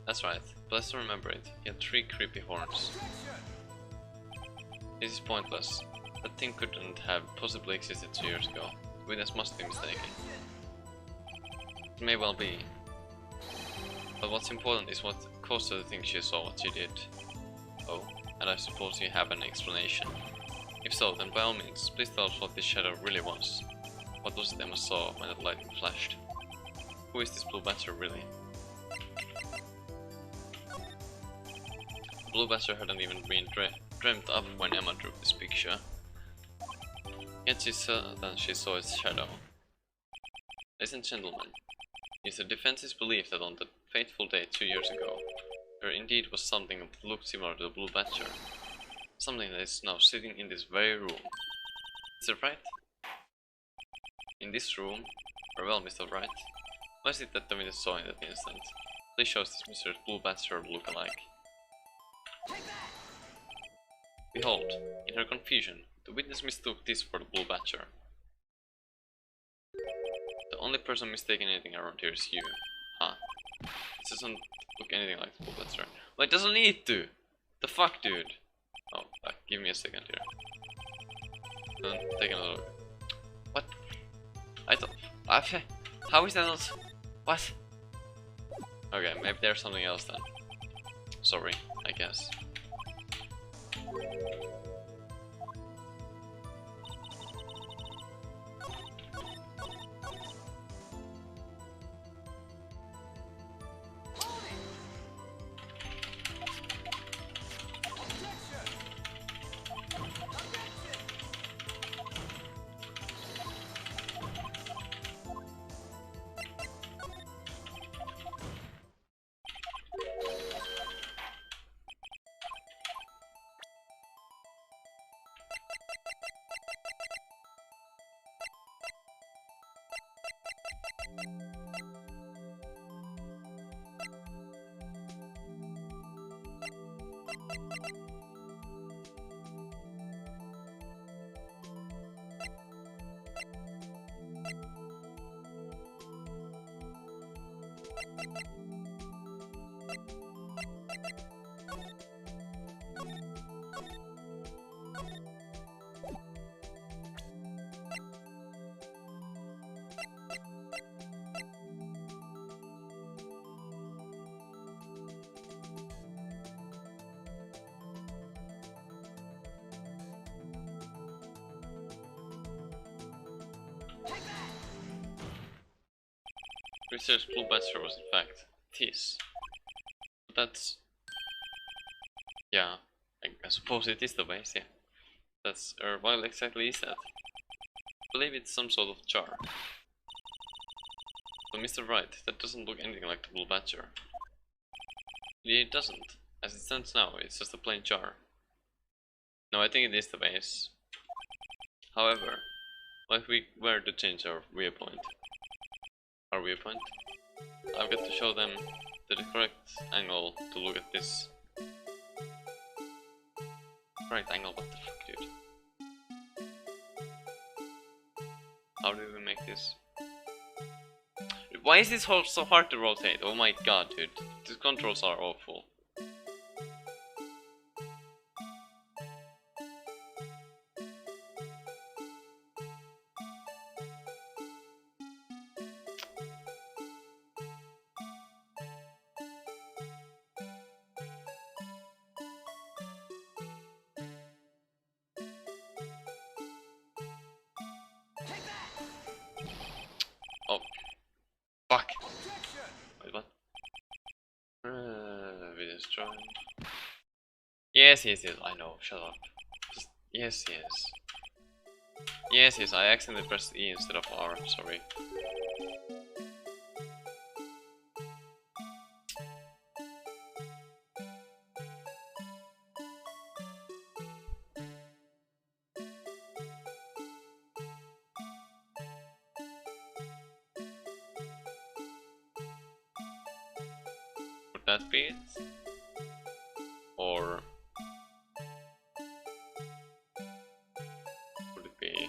That's right, but I still remember it. He had 3 creepy horns. This is pointless. That thing couldn't have possibly existed 2 years ago. Witness must be mistaken. It may well be. But what's important is what caused her to think she saw what she did. Oh, and I suppose you have an explanation. If so, then by all means, please tell us what this shadow really was. What was it Emma saw when the lightning flashed? Who is this Blue Badger really? Blue Badger hadn't even been dreamt up when Emma drew this picture. Yet she saw its shadow. Ladies and gentlemen, it is the defense's belief that on the fateful day 2 years ago, there indeed was something that looked similar to the Blue Badger. Something that is now sitting in this very room. Is it right? In this room? Or well, Mr. Wright, what is it that the witness saw in that instant? Please show us this Mr. Blue Badger look-alike. Behold, in her confusion, the witness mistook this for the Blue Badger. The only person mistaking anything around here is you. Huh. This doesn't look anything like the Blue Badger. Well, it doesn't need to! The fuck, dude? Oh, give me a second here. Take another look. What? I thought... How is that not... What? Okay, maybe there's something else then. Sorry, I guess. Research Blue Badger was in fact this. But that's... yeah, I suppose it is the base, yeah. That's... what exactly is that? I believe it's some sort of jar. But Mr. Wright, that doesn't look anything like the Blue Badger. It doesn't. As it stands now, it's just a plain jar. No, I think it is the base. However, what if we were to change our viewpoint? I've got to show them the correct angle to look at this. Correct angle, what the fuck, dude? How do we make this? Why is this hole so hard to rotate? Oh my god, dude. These controls are awful. Oh. Fuck. Wait, what? We destroy. Yes, I know. Shut up. Just, yes. Yes, I accidentally pressed E instead of R. Sorry. Would that be it? Or would it be?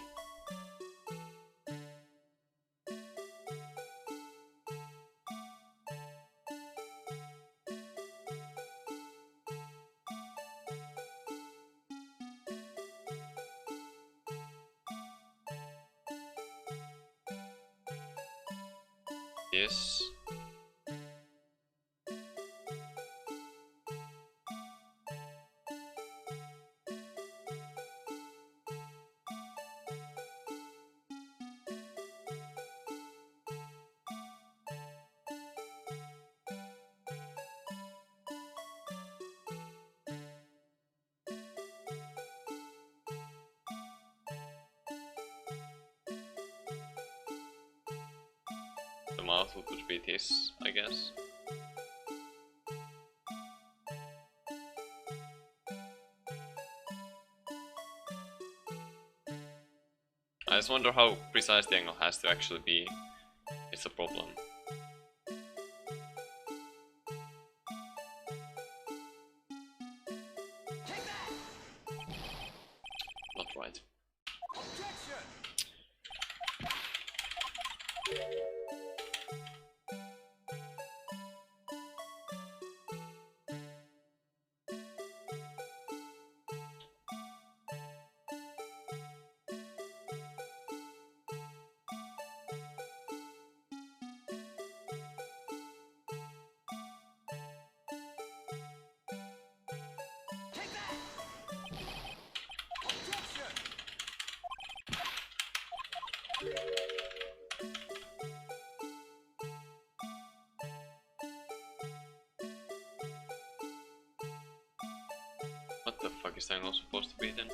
This? The mouth would be this, I guess. I just wonder how precise the angle has to actually be. It's a problem. Not right. What the fuck is the angle supposed to be then?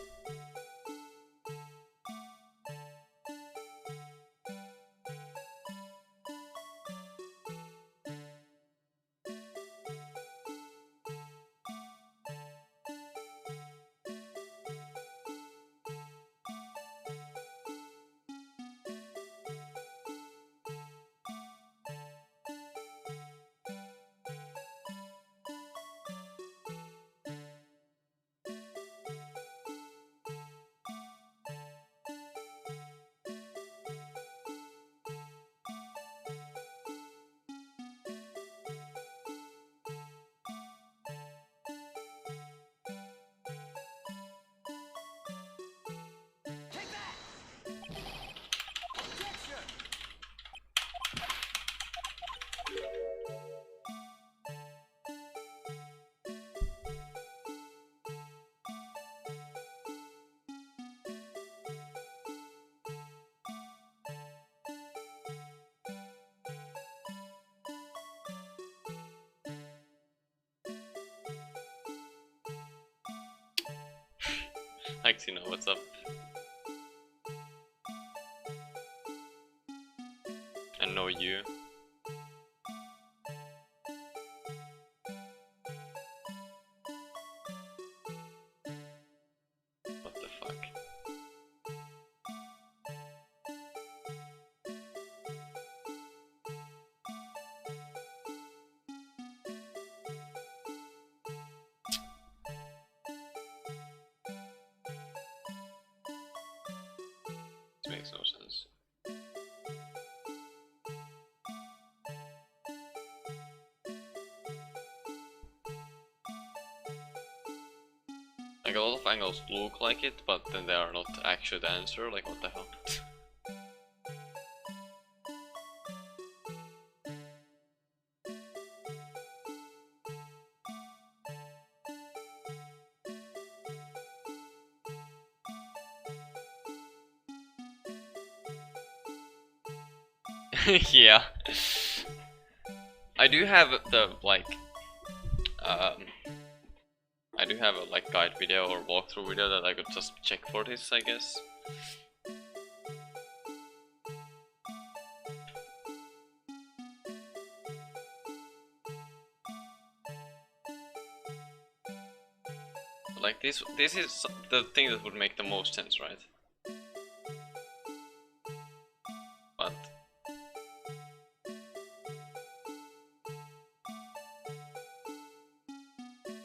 Like to know what's up. And know you. What the fuck? This makes no sense. Like a lot of angles look like it, but then they are not actually the answer. Like what the hell? Yeah. I do have the like I do have a like guide video or walkthrough video that I could just check for this, I guess. Like this is the thing that would make the most sense, right? But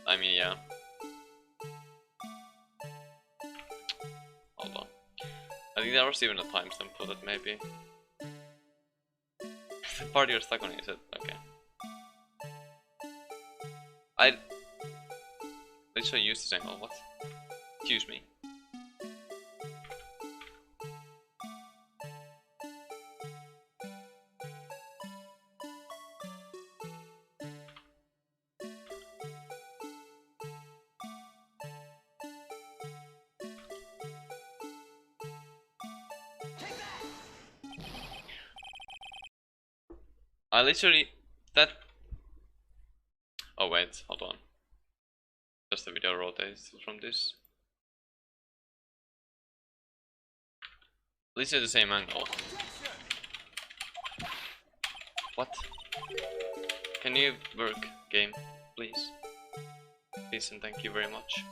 I mean, yeah. Hold on. I think there was even a timestamp for that, maybe. The part you're stuck on, is it? Okay. I literally used this angle. What? Excuse me. I literally that. Oh wait, hold on. Just the video rotates from this. Literally the same angle. What? Can you work, game, please? Please and thank you very much.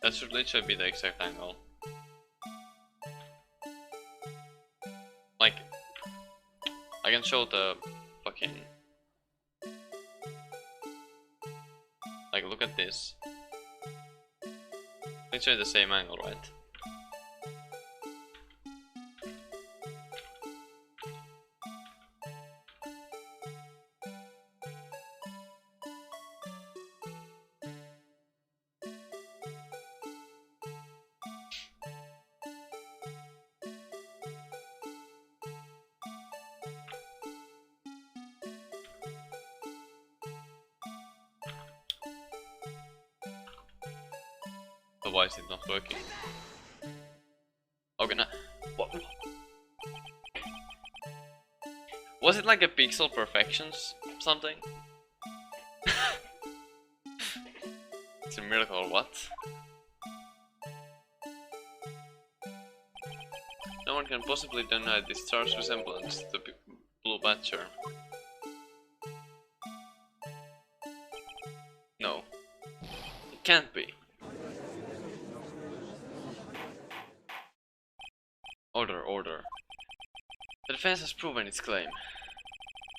That should literally be the exact angle. Like, I can show the fucking... Like, look at this. Literally the same angle, right? So why is it not working? Okay, now... What? Was it like a pixel perfections something? It's a miracle or what? No one can possibly deny this star's resemblance to the blue badger. No. It can't be. Order, order. The defense has proven its claim.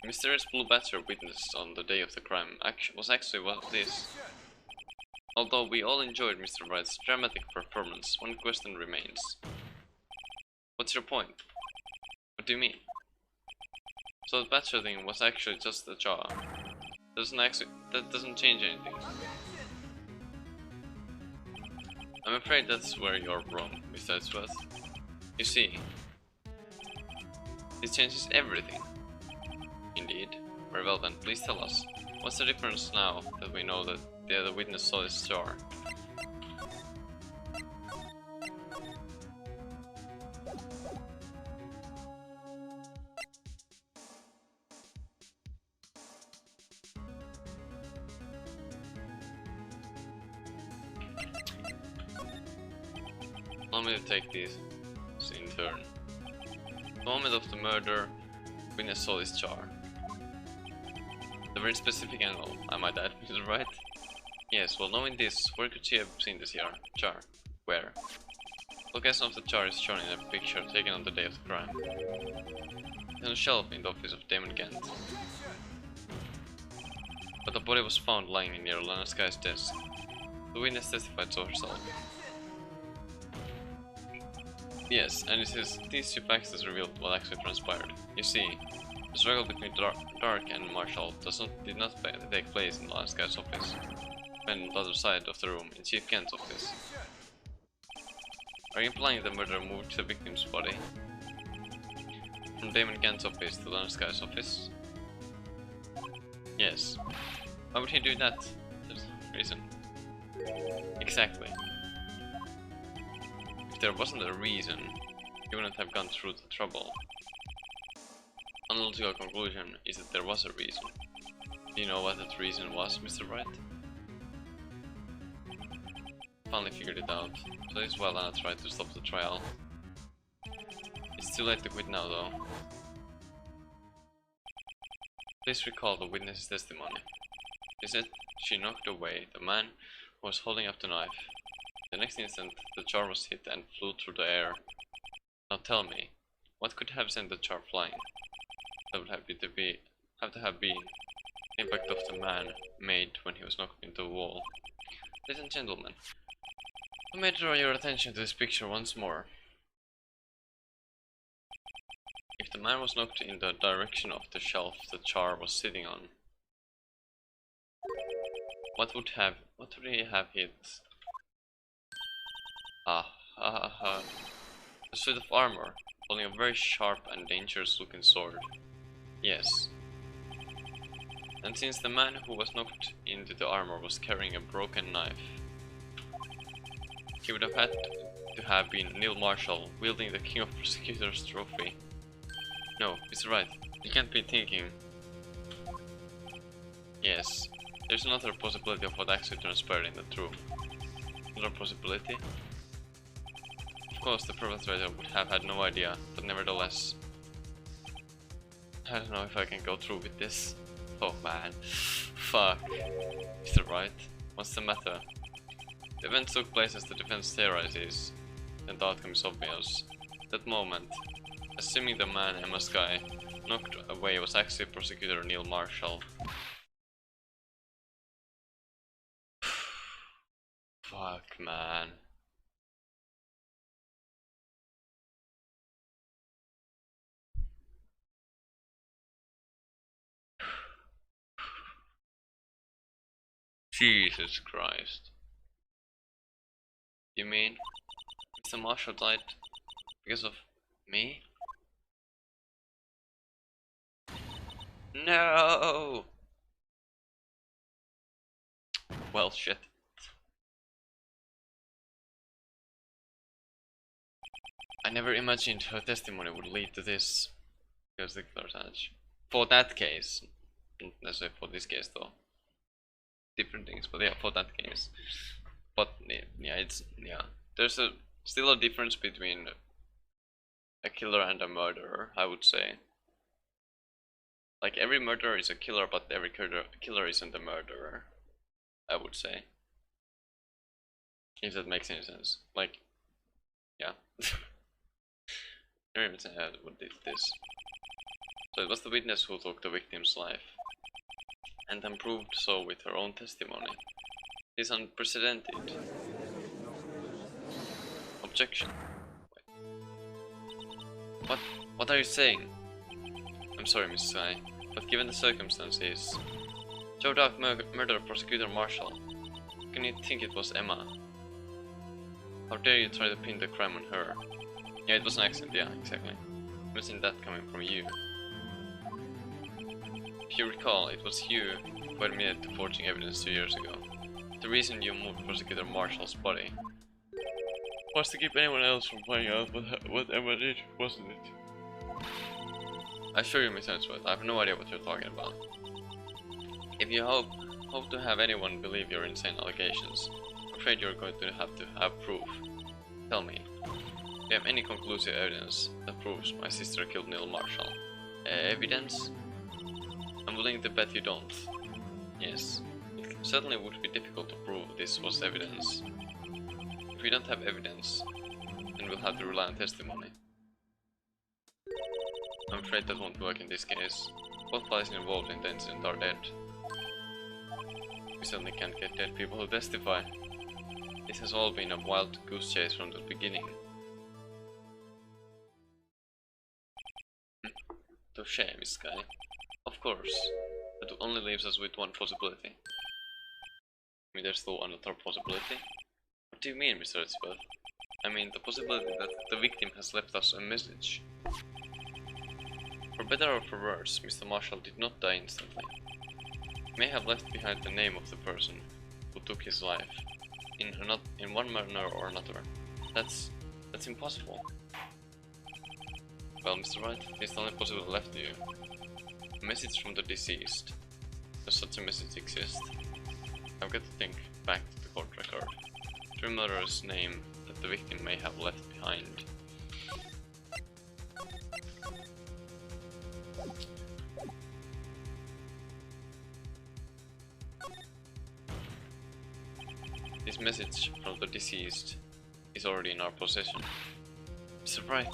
The mysterious blue badger witnessed on the day of the crime was actually what it is. Although we all enjoyed Mr. Wright's dramatic performance, one question remains. What's your point? What do you mean? So the badger thing was actually just a jaw. That doesn't change anything. I'm afraid that's where you're wrong, Mr. Edgeworth. You see, this changes everything. Indeed. Very well then, please tell us. What's the difference now that we know that the other witness saw this jar? Allow me to take these in turn. The moment of the murder, witness saw this jar. The very specific angle, I might add, is right. Yes, well knowing this, where could she have seen this jar? Where? Location of the jar is shown in a picture taken on the day of the crime. It's on a shelf in the office of Damon Kent. But the body was found lying near Lana Sky's desk. The witness testified so herself. Yes, and it is these two facts that revealed what actually transpired. You see, the struggle between Dark and Marshall did not take place in Lana Sky's office, but on the other side of the room, in Chief Kent's office. Are you implying the murderer moved the victim's body from Damon Kent's office to Lana Sky's office? Yes. Why would he do that? There's no reason. Exactly. If there wasn't a reason, he wouldn't have gone through the trouble. One logical conclusion is that there was a reason. Do you know what that reason was, Mr. Wright? Finally figured it out, so it's well Lana tried to stop the trial. It's too late to quit now though. Please recall the witness's testimony. She said she knocked away the man who was holding up the knife. The next instant, the jar was hit and flew through the air. Now tell me, what could have sent the jar flying? That would have to have been the impact of the man made when he was knocked into the wall. Ladies and gentlemen, I may draw your attention to this picture once more. If the man was knocked in the direction of the shelf the jar was sitting on, what would he have hit? A suit of armor, holding a very sharp and dangerous looking sword. Yes. And since the man who was knocked into the armor was carrying a broken knife, he would have had to have been Neil Marshall, wielding the King of Prosecutors trophy. No, Mr. Wright, you can't be thinking. Yes, there's another possibility of what actually transpired in the room. Another possibility? Of course, the perpetrator would have had no idea, but nevertheless, I don't know if I can go through with this. Oh man, fuck. Mr. Wright, what's the matter? The event took place as the defense theorizes, and the outcome is obvious. That moment, assuming the man Emma Sky knocked away was actually prosecutor Neil Marshall. Fuck, man. Jesus Christ. You mean Mr. Marshall died because of me? No! Well, shit. I never imagined her testimony would lead to this. Here's the percentage. For that case. Not necessarily for this case though. Different things, but yeah, for that case. But yeah, there's still a difference between a killer and a murderer, I would say. Like every murderer is a killer, but every killer isn't a murderer, I would say. If that makes any sense. Like, yeah. I don't even say what did this. So it was the witness who took the victim's life, and then proved so with her own testimony. It is unprecedented. Objection. Wait. What are you saying? I'm sorry, Miss Sky, but given the circumstances, Joe Dark murdered Prosecutor Marshall. Can you think it was Emma? How dare you try to pin the crime on her? Yeah, it was an accident, yeah, exactly. Imagine that coming from you. If you recall, it was you who admitted to forging evidence 2 years ago. The reason you moved Prosecutor Marshall's body was to keep anyone else from finding out what Emma did, wasn't it? I assure you, Miss Edgeworth, I have no idea what you're talking about. If you hope to have anyone believe your insane allegations, I'm afraid you're going to have proof. Tell me, do you have any conclusive evidence that proves my sister killed Neil Marshall? Evidence? I'm willing to bet you don't. Yes, Certainly would be difficult to prove this was evidence. If we don't have evidence, then we'll have to rely on testimony. I'm afraid that won't work in this case. Both parties involved in the incident are dead. We certainly can't get dead people who testify. This has all been a wild goose chase from the beginning. Touché, Miss Sky. Of course. That only leaves us with one possibility. I mean, there's still another possibility. What do you mean, Mr. Edsworth? I mean, the possibility that the victim has left us a message. For better or for worse, Mr. Marshall did not die instantly. He may have left behind the name of the person who took his life, in one manner or another. That's impossible. Well, Mr. Wright, it's the only possibility left to you. A message from the deceased. Does such a message exist? I've got to think back to the court record. To remember his name that the victim may have left behind. This message from the deceased is already in our possession. Mr. Wright,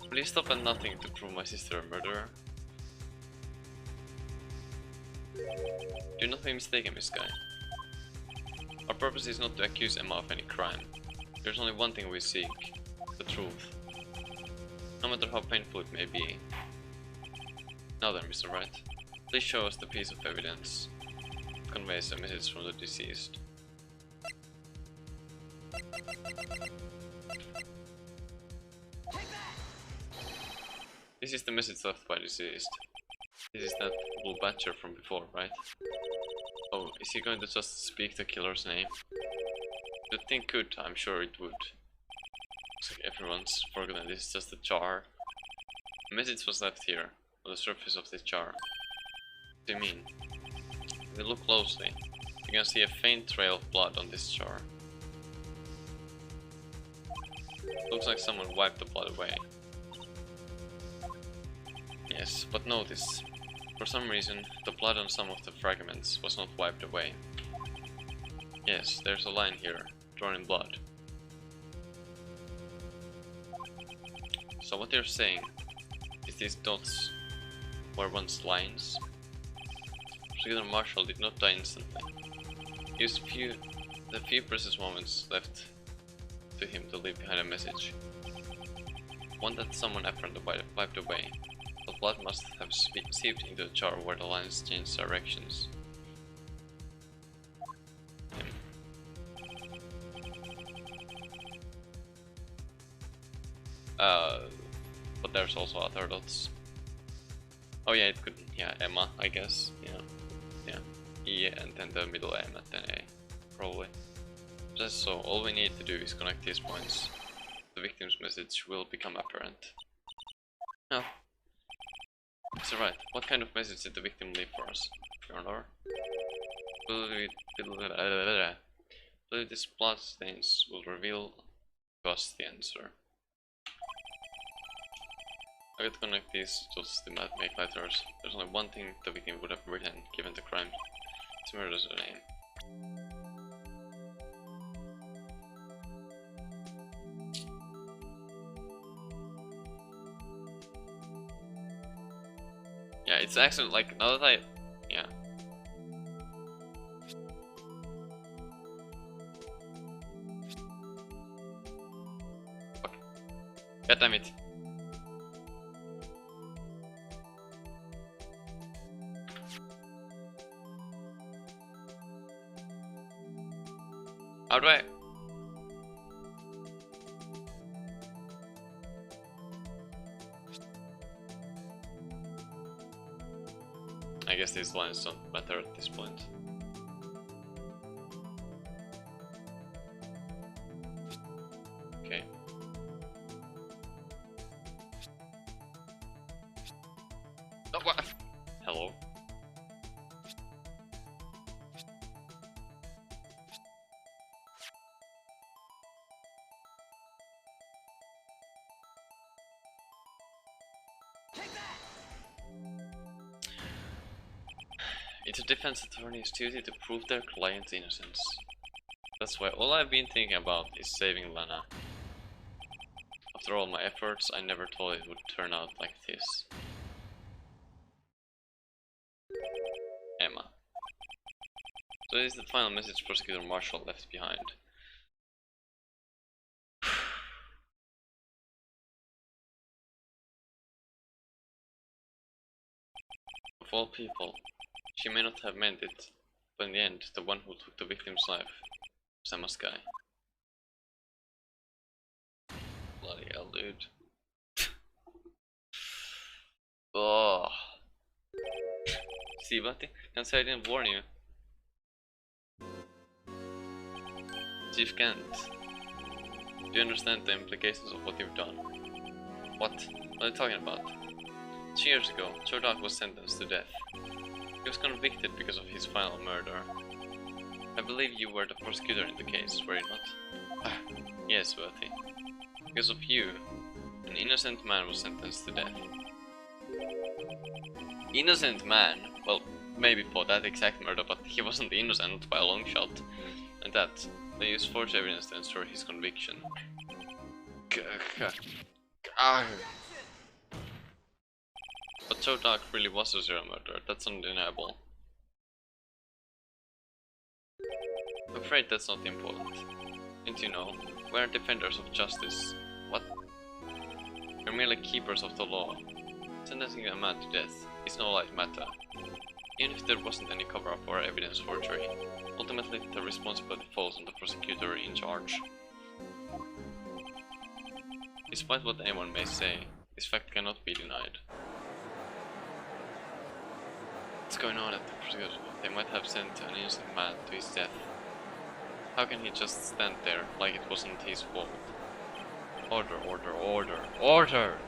will you stop at nothing to prove my sister a murderer? Do not be mistaken, Miss Sky. Our purpose is not to accuse Emma of any crime. There's only one thing we seek, the truth. No matter how painful it may be. Now then, Mr. Wright, please show us the piece of evidence that conveys a message from the deceased. This is the message left by deceased. This is that blue badger from before, right? Oh, is he going to just speak the killer's name? The thing could, I'm sure it would. Looks like everyone's forgotten this is just a jar. The message was left here, on the surface of this jar. What do you mean? If we look closely, you can see a faint trail of blood on this jar. Looks like someone wiped the blood away. Yes, but notice, for some reason, the blood on some of the fragments was not wiped away. Yes, there's a line here, drawn in blood. So what you're saying is these dots were once lines? Brigadier Marshall did not die instantly. He used the few precious moments left to him to leave behind a message. One that someone apparently wiped away. The blood must have seeped into the jar where the lines changed directions. But there's also other dots. Oh yeah, it could, yeah, Emma, I guess, yeah. E and then the middle M and then A, probably. Just so, all we need to do is connect these points. The victim's message will become apparent. Now, so right, what kind of message did the victim leave for us, Your Honor? Believe these blood stains will reveal to us the answer. I could connect these dots to make letters. There's only one thing the victim would have written given the crime. It's murder's name. Yeah, it's actually like, now that yeah. Fuck. God damn it. How do I guess these lines don't matter at this point. Okay. Oh, what? Hello? It's a defense attorney's duty to prove their client's innocence. That's why all I've been thinking about is saving Lana. After all my efforts, I never thought it would turn out like this. Emma. So this is the final message Prosecutor Marshall left behind. Of all people, she may not have meant it, but in the end, the one who took the victim's life was Emma's guy. Bloody hell, dude. Oh. See, buddy? Can't say I didn't warn you. Chief Kent, do you understand the implications of what you've done? What? What are you talking about? 2 years ago, Chordak was sentenced to death. He was convicted because of his final murder. I believe you were the prosecutor in the case, were you not? Yes, Bertie. Because of you, an innocent man was sentenced to death. Innocent man? Well, maybe for that exact murder, but he wasn't innocent by a long shot. And that, they used forged evidence to ensure his conviction. But Joe Dark really was a serial murderer, that's undeniable. I'm afraid that's not important. Didn't you know? We are defenders of justice. What? We're merely keepers of the law. Sentencing a man to death is no light matter. Even if there wasn't any cover-up or evidence forgery, ultimately the responsibility falls on the prosecutor in charge. Despite what anyone may say, this fact cannot be denied. What's going on at the prosecutor? They might have sent an innocent man to his death. How can he just stand there like it wasn't his fault? Order, order, order, order!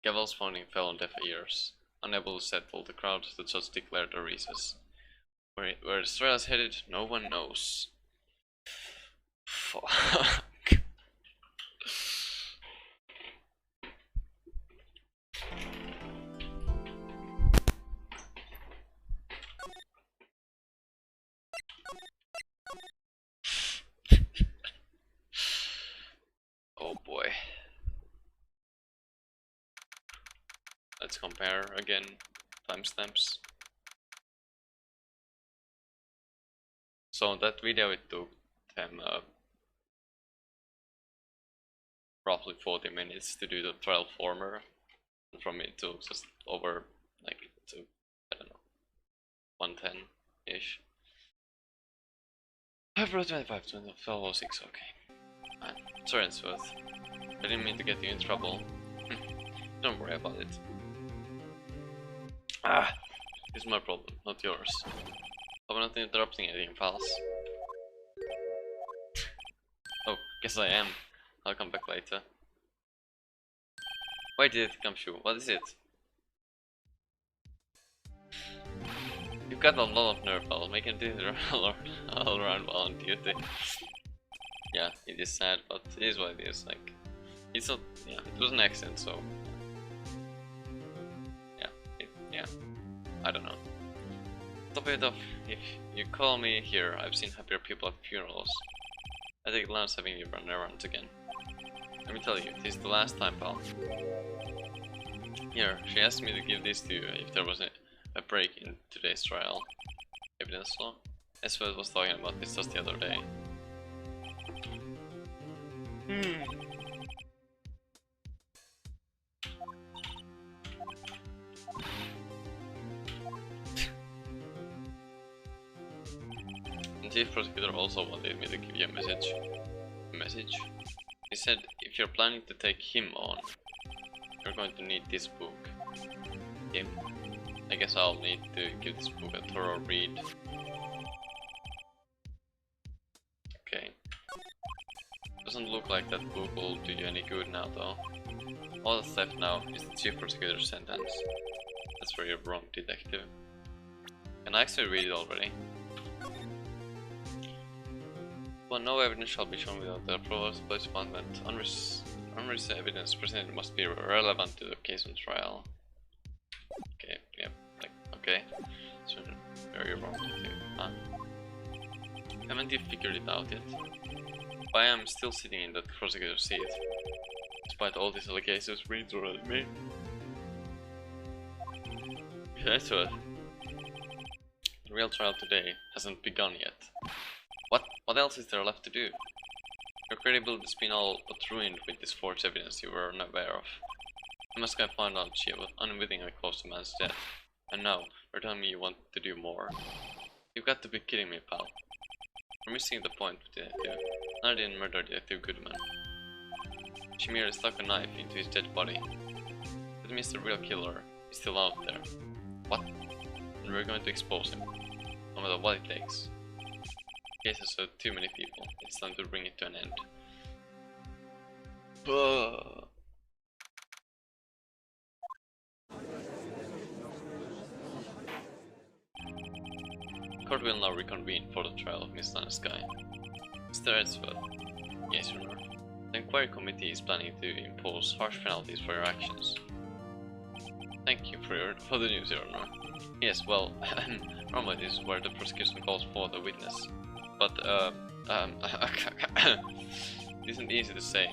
Gavel's funding fell on deaf ears. Unable to settle the crowd, the judge declared a recess. Where the trial is headed, no one knows. Fuck. Oh boy. Let's compare again timestamps. So that video it took them roughly 40 minutes to do the trial former, and from it took just over like to I don't know 110-ish. 25, 12, 06, okay. Sorry, Sworth. I didn't mean to get you in trouble. Don't worry about it. It's my problem, not yours. I'm not interrupting anything, pals. Oh, guess I am. I'll come back later. Why did it come through? What is it? You've got a lot of nerve, pal. Making this all around while on duty. Yeah, it is sad, but it is what it is. Like, it's not. Yeah, it was an accident, so. Yeah, I don't know. Top it off, if you call me here, I've seen happier people at funerals. I take Lance having you run errands again. Let me tell you, this is the last time, pal. Here, she asked me to give this to you if there was a break in today's trial. Evidence law? Esfeld was talking about this just the other day. The chief prosecutor also wanted me to give you a message. He said, if you're planning to take him on, you're going to need this book. Him. I guess I'll need to give this book a thorough read. Okay. Doesn't look like that book will do you any good now though. All that's left now is the chief prosecutor's sentence. That's where you're wrong, detective. Can I actually read it already? Well, no evidence shall be shown without the approval of the police department. numerous evidence presented must be relevant to the case on trial. Okay, yeah, like, okay. So, very wrong too. Haven't you figured it out yet? Why I'm still sitting in that prosecutor's seat, despite all these allegations being thrown at me. That's what. The real trial today hasn't begun yet. What else is there left to do? Your credibility's been all but ruined with this forged evidence you were unaware of. I must have found out she was unwittingly caused a man's death, and now you're telling me you want to do more. You've got to be kidding me, pal. We're missing the point, Detective. I didn't murder Detective Goodman. She merely stuck a knife into his dead body. That means the real killer is still out there. What? And we're going to expose him, no matter what it takes. The case has hurt too many people. It's time to bring it to an end. Court will now reconvene for the trial of Miss Sky. Mr. Edsworth. Yes, Your Honor. The inquiry committee is planning to impose harsh penalties for your actions. Thank you for the news, Your Honor. Yes, well, normally this is where the prosecution calls for the witness. But, it isn't easy to say.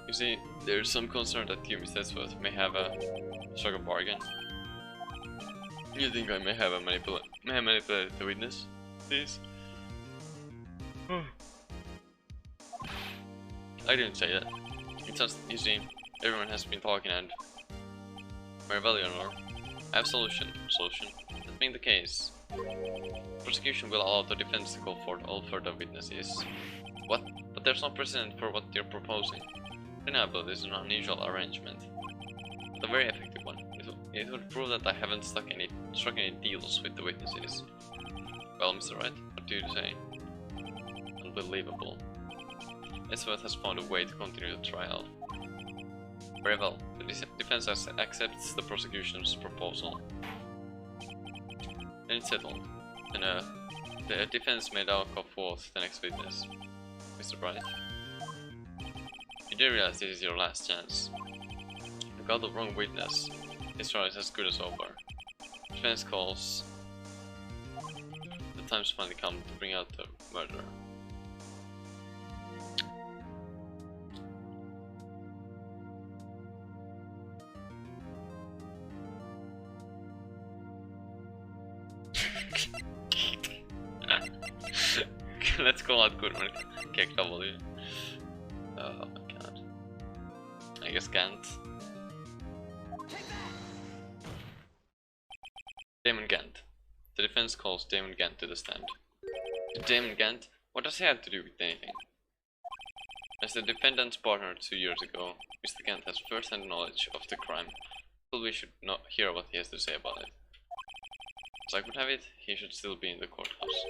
You see, there's some concern that you, Mr. Edsworth, may have a struck a bargain. You think I may have manipulated the witness, please? I didn't say that. It's just, you see, everyone has been talking and... Very well, Your Honor. I have a solution. That being the case, prosecution will allow the defense to call for all further witnesses. What? But there's no precedent for what you're proposing. Undeniably, this is an unusual arrangement. But a very effective one. It would prove that I haven't struck any deals with the witnesses. Well, Mr. Wright, what do you say? Unbelievable. Edsworth has found a way to continue the trial. Very well, the defense accepts the prosecution's proposal. Then it's settled. And the defense may now call forth the next witness. Mr. Wright. You do realize this is your last chance. If you got the wrong witness, this trial is as good as over. The defense calls. The time's finally come to bring out the murderer. Let's call out Goodman Cake W. Oh my god. I guess Gant. Damon Gant. The defense calls Damon Gant to the stand. Damon Gant? What does he have to do with anything? As the defendant's partner 2 years ago, Mr. Gant has first-hand knowledge of the crime, but we should not hear what he has to say about it. As I could have it, he should still be in the courthouse.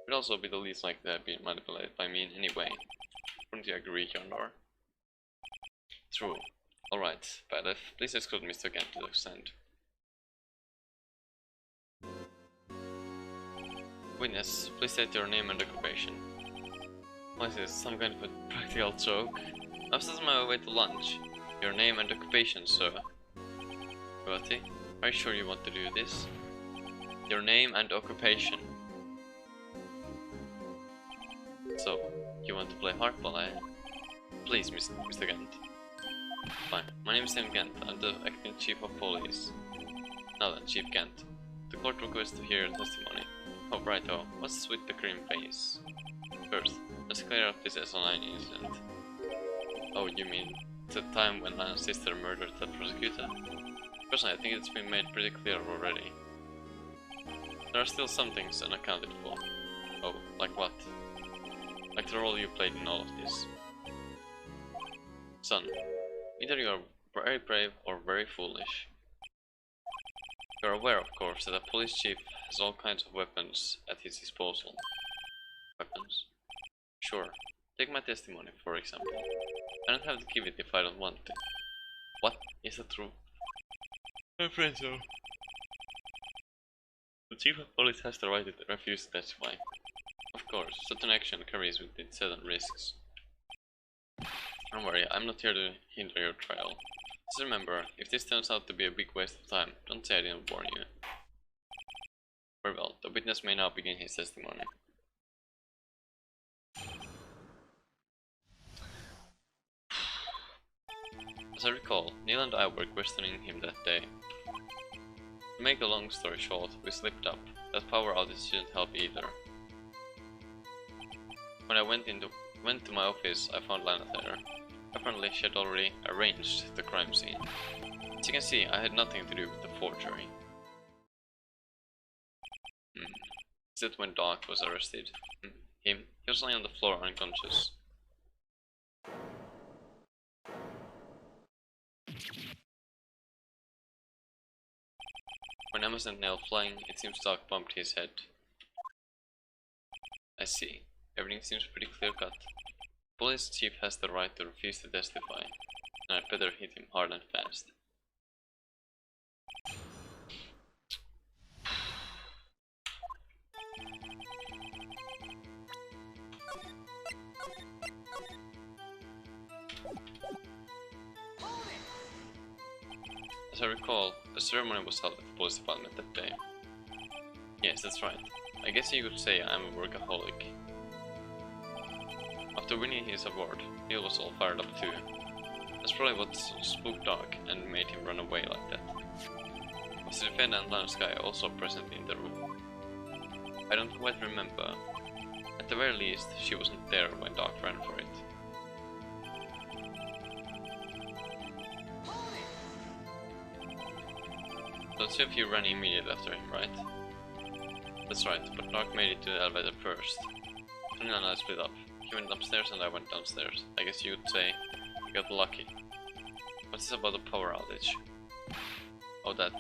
It would also be the least likely to have been manipulated by me in any way. Wouldn't you agree, Your Honor? True. Alright, Bailiff, please escort Mr. Gant to the stand. Witness, please state your name and occupation. What is this, some kind of a practical joke? I'm still on my way to lunch. Your name and occupation, sir. Bertie, are you sure you want to do this? Your name and occupation. So, you want to play hardball, eh? Please, Mr. Gant. Fine, my name is Sam Gant, I'm the acting chief of police. Now then, Chief Gant. The court requests to hear your testimony. Oh, righto, what's with the grim face? First, let's clear up this SO9 incident. Oh, you mean the time when my sister murdered the prosecutor? Personally, I think it's been made pretty clear already. There are still some things unaccounted for. Oh, like what? Like the role you played in all of this. Son, either you are very brave or very foolish. You are aware, of course, that a police chief has all kinds of weapons at his disposal. Weapons? Sure. Take my testimony, for example. I don't have to give it if I don't want to. What? Is that true? I'm afraid so. The chief of police has the right to refuse to testify. Of course, such an action carries with it certain risks. Don't worry, I'm not here to hinder your trial. Just remember, if this turns out to be a big waste of time, don't say I didn't warn you. Very well, the witness may now begin his testimony. As I recall, Neil and I were questioning him that day. To make a long story short, we slipped up. That power outage didn't help either. When I went to my office, I found Lana there. Apparently she had already arranged the crime scene. As you can see, I had nothing to do with the forgery. Is that when Doc was arrested? He was lying on the floor unconscious. When Emma sent Nell flying, it seems Doc bumped his head. I see. Everything seems pretty clear-cut. The police chief has the right to refuse to testify, and I'd better hit him hard and fast. As I recall, a ceremony was held at the police department that day. Yes, that's right. I guess you could say I'm a workaholic. After winning his award, Neil was all fired up too. That's probably what spooked Doc and made him run away like that. Was the defendant Lance Guy also present in the room? I don't quite remember. At the very least, she wasn't there when Doc ran for it. So it's if you ran immediately after him, right? That's right, but Doc made it to the elevator first. Neil and I split up. He went upstairs and I went downstairs. I guess you would say we got lucky. What's this about the power outage? Oh, that.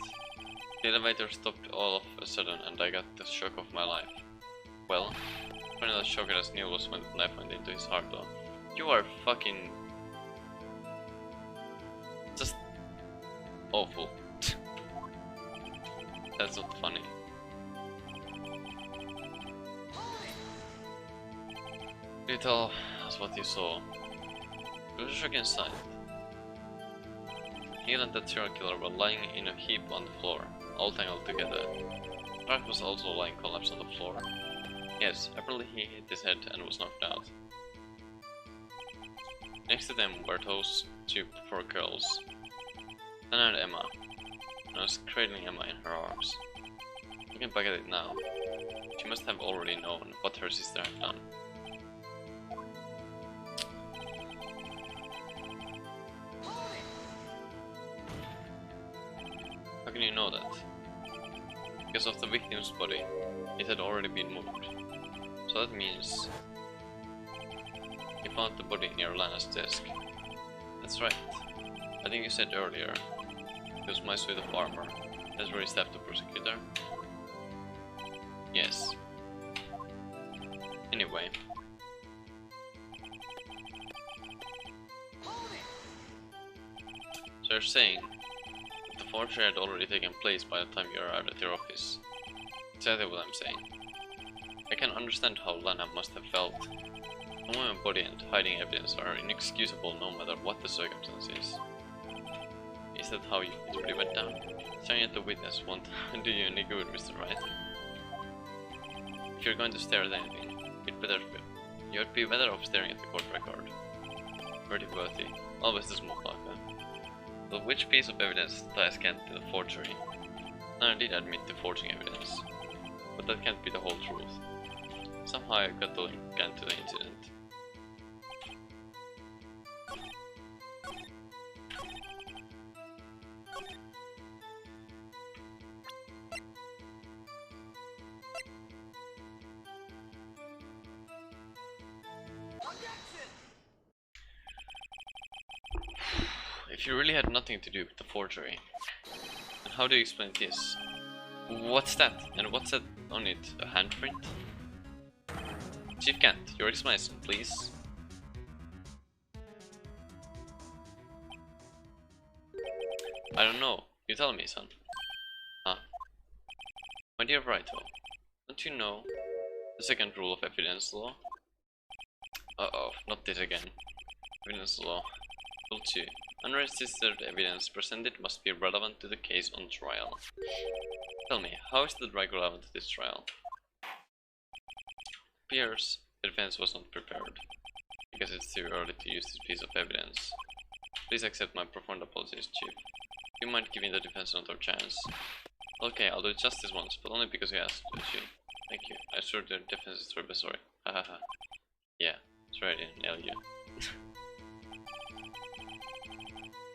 The elevator stopped all of a sudden and I got the shock of my life. Well, funny as shocked as Neil was when the knife went into his heart though. You are fucking... just... awful. That's not funny. Can you tell us what you saw? It was a shocking sight. Neil and that serial killer were lying in a heap on the floor, all tangled together. Wright was also lying collapsed on the floor. Yes, apparently he hit his head and was knocked out. Next to them were those two poor girls, Anna and Emma, and I was cradling Emma in her arms. Looking back at it now, she must have already known what her sister had done. How can you know that? Because of the victim's body, it had already been moved. So that means you found the body near Lana's desk. That's right. I think you said earlier, it was my suit of armor. That's where he stabbed the prosecutor. Yes. Anyway. So you're saying the forgery had already taken place by the time you arrived at your office. Exactly what I'm saying. I can understand how Lana must have felt. A woman's body and hiding evidence are inexcusable no matter what the circumstances. Is that how it really went down? Staring at the witness won't do you any good, Mr. Wright. If you're going to stare at anything, you'd be better off staring at the court record. Pretty worthy. Always the small talker. But which piece of evidence ties Kent to the forgery? Nana did admit to forging evidence, but that can't be the whole truth. Somehow I got to link Kent to the incident. If you really had nothing to do with the forgery, then how do you explain this? What's that? And what's that on it? A handprint? Chief Kent, your explanation, please. I don't know. You tell me, son. Ah. My dear Wrighto, don't you know the second rule of evidence law? Uh-oh, not this again. Evidence law. Rule 2. Unregistered evidence presented must be relevant to the case on trial. Tell me, how is the drag relevant to this trial? Appears the defense was not prepared, because it's too early to use this piece of evidence. Please accept my profound apologies, Chief. Do you mind giving the defense another chance? Okay, I'll do it just this once, but only because you asked, Chief. Thank you. I assure the defense is terribly sorry. Hahaha. Yeah, sorry I didn't nail you.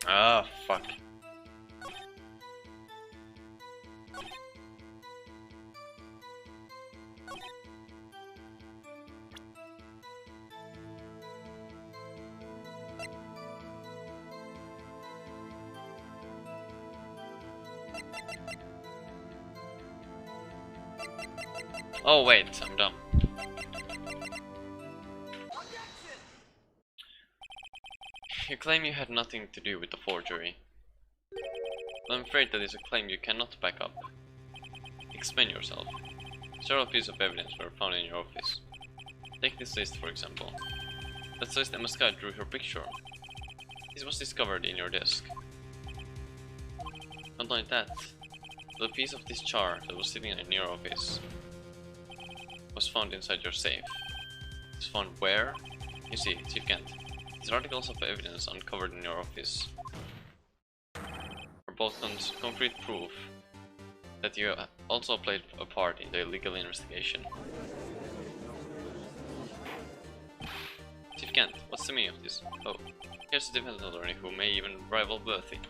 Ah, fuck. Oh wait, I'm dumb. You claim you had nothing to do with the forgery. But I'm afraid that is a claim you cannot back up. Explain yourself. Several pieces of evidence were found in your office. Take this list for example. Let's say the mascot drew her picture. This was discovered in your desk. Not only that, the piece of this jar that was sitting in your office was found inside your safe. It's found where? You see, Chief Kent. These articles of evidence uncovered in your office are both concrete proof that you also played a part in the illegal investigation. Chief Kent, what's the meaning of this? Oh, here's a defense attorney who may even rival Bertie.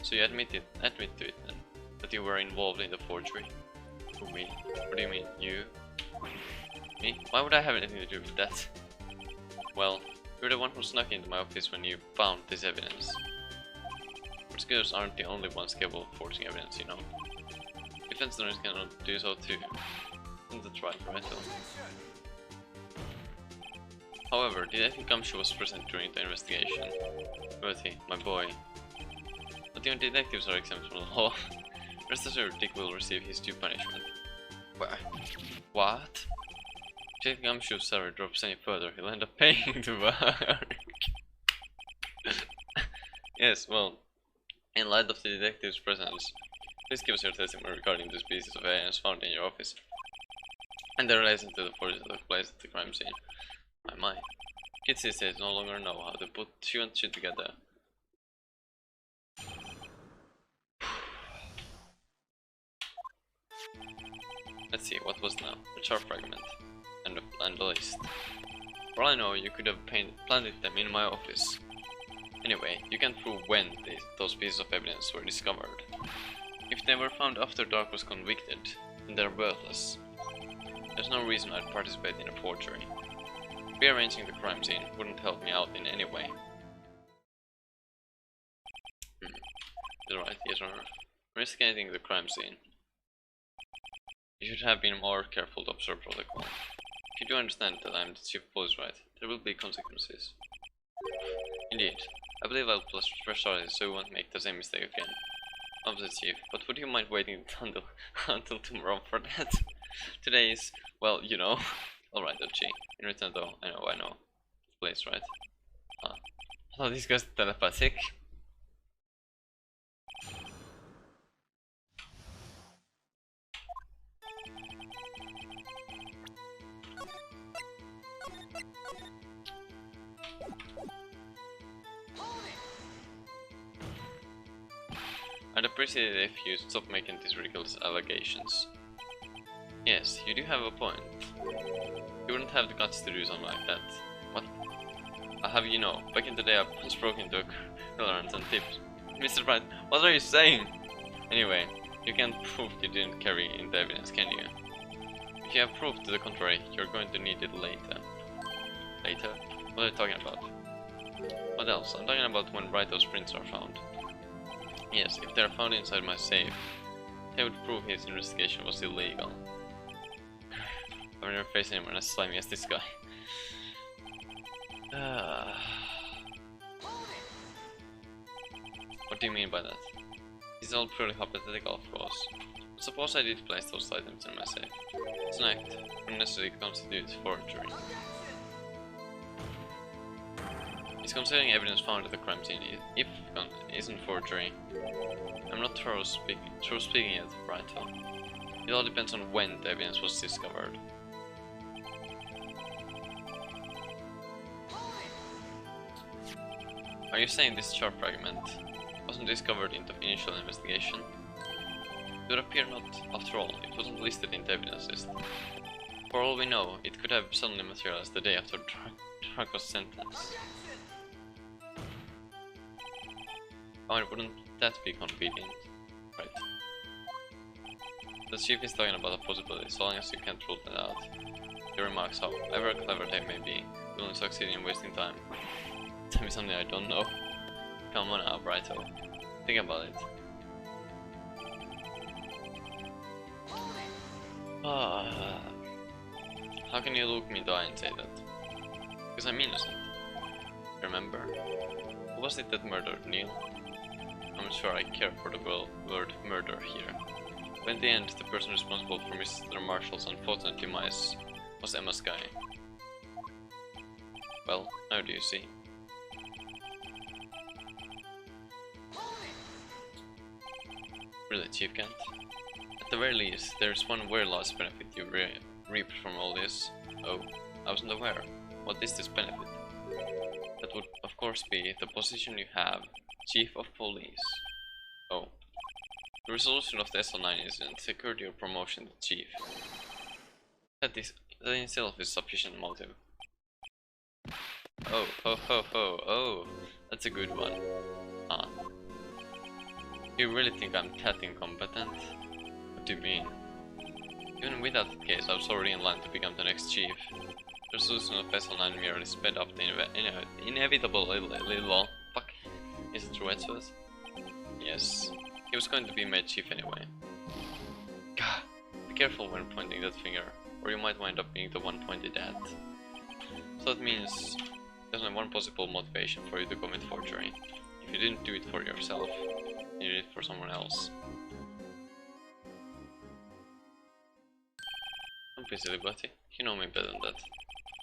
So you admit to it then, that you were involved in the forgery? Who, me? What do you mean, you? Me? Why would I have anything to do with that? Well, you're the one who snuck into my office when you found this evidence. Prosecutors aren't the only ones capable of forging evidence, you know. Defense attorneys cannot do so too. That's right, right? However, Detective Gumshoe was present during the investigation. Bertie, my boy. But even detectives are exempt from the law. Rest assured, Dick will receive his due punishment. What? If Gumshoe's salary drops any further, he'll end up paying to work. Yes, well, in light of the detective's presence, please give us your testimony regarding these pieces of evidence found in your office and the relation to the forgery that took place at the crime scene. My. Kids these days no longer know how to put two and two together. Let's see, what was now? A chart fragment and a list. For all I know, you could have planted them in my office. Anyway, you can't prove when those pieces of evidence were discovered. If they were found after Dark was convicted, then they're worthless. There's no reason I'd participate in a forgery. Rearranging the crime scene wouldn't help me out in any way. You're right, yes, Honor. Investigating the crime scene. You should have been more careful to observe protocol. If you do understand that I'm the chief of police, right, there will be consequences. Indeed. I believe I'll press charges so we won't make the same mistake again. Obviously, Chief, but would you mind waiting until tomorrow for that? Today is, well, you know. Alright, Ochi. In return though, I know. Place, right? I thought this guy's telepathic. I'd appreciate it if you stop making these ridiculous allegations. Yes, you do have a point. You wouldn't have the guts to do something like that. What? I'll have you know, back in the day I once broke into a tolerance and tipped. Mr. Wright, what are you saying? Anyway, you can't prove you didn't carry in the evidence, can you? If you have proof to the contrary, you're going to need it later. Later? What are you talking about? What else? I'm talking about when Wright's prints are found. Yes, if they're found inside my safe, they would prove his investigation was illegal. I've never faced anyone as slimy as this guy. What do you mean by that? This is all purely hypothetical, of course. But suppose I did place those items in my safe. It's an act that necessarily constitutes forgery. He's considering evidence found at the crime scene isn't forgery. I'm not through speaking yet, right? It all depends on when the evidence was discovered. Are you saying this sharp fragment wasn't discovered in the initial investigation? It would appear not. After all, it wasn't listed in the evidence list. For all we know, it could have suddenly materialized the day after Drag was sentenced. I mean, wouldn't that be convenient? Right. The chief is talking about a possibility, so long as you can't rule that out. Your remarks, however clever they may be, will only succeed in wasting time. Tell me something I don't know. Come on now, Brighto. Think about it. How can you look me in the eye and say that? Because I'm innocent. Remember? Who was it that murdered Neil? I'm sure I care for the word murder here. But in the end, the person responsible for Mr. Marshall's unfortunate demise was Emma's guy. Well, now do you see? Really, Chief Kent? At the very least, there's one very large benefit you reaped from all this. Oh, I wasn't aware. What is this benefit? That would, of course, be the position you have, Chief of Police. Oh. The resolution of the SL9 incident secured your promotion to Chief. That in itself is sufficient motive. Oh, ho ho ho, oh, that's a good one. Ah. You really think I'm that incompetent? What do you mean? Even without that case, I was already in line to become the next chief. The resolution of SL9 merely sped up the inevitable little fuck. Is it true, Edgeworth? Yes. He was going to be made chief anyway. Gah! Be careful when pointing that finger, or you might wind up being the one pointed at. So that means there's only one possible motivation for you to commit forgery. If you didn't do it for yourself, you did it for someone else. Don't be silly, buddy. You know me better than that.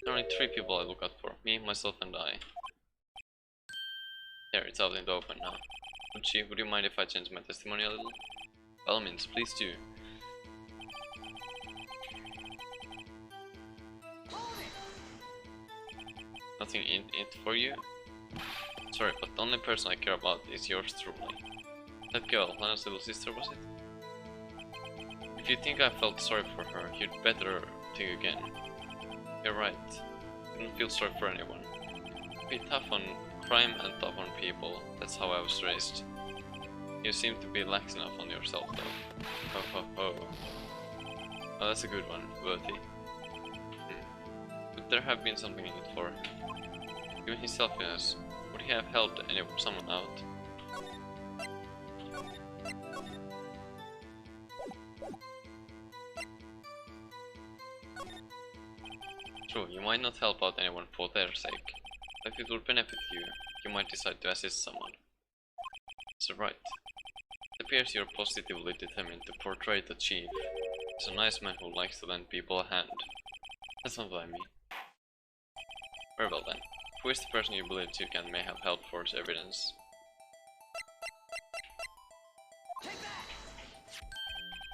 There are only 3 people I look out for. Me, myself, and I. There, it's out in the open now. Would you mind if I change my testimony a little? By all means, please do. Nothing in it for you? Sorry, but the only person I care about is yours truly. That girl, Lana's little sister, was it? If you think I felt sorry for her, you'd better think again. You're right. I don't feel sorry for anyone. Be tough on crime and tough on people. That's how I was raised. You seem to be lax enough on yourself, though. Ho ho ho. Oh, that's a good one, Bertie. Could there have been something in it for him? Given his selfishness, would he have helped someone out? True, you might not help out anyone for their sake, but if it would benefit you, you might decide to assist someone. So right. It appears you're positively determined to portray the chief as a nice man who likes to lend people a hand. That's not what I mean. Very well then. Who is the person you believe Chief Kent may have helped forge evidence?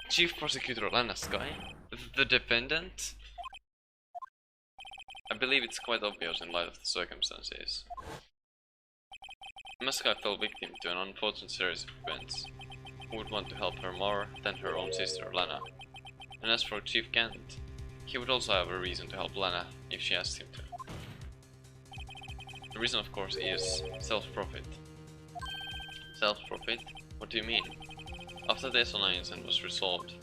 Chief Prosecutor Lana Sky? The defendant? I believe it's quite obvious in light of the circumstances. Emma Sky fell victim to an unfortunate series of events. Who would want to help her more than her own sister Lana? And as for Chief Kent, he would also have a reason to help Lana if she asked him to. The reason, of course, is self-profit. Self-profit? What do you mean? After the SL9 incident was resolved,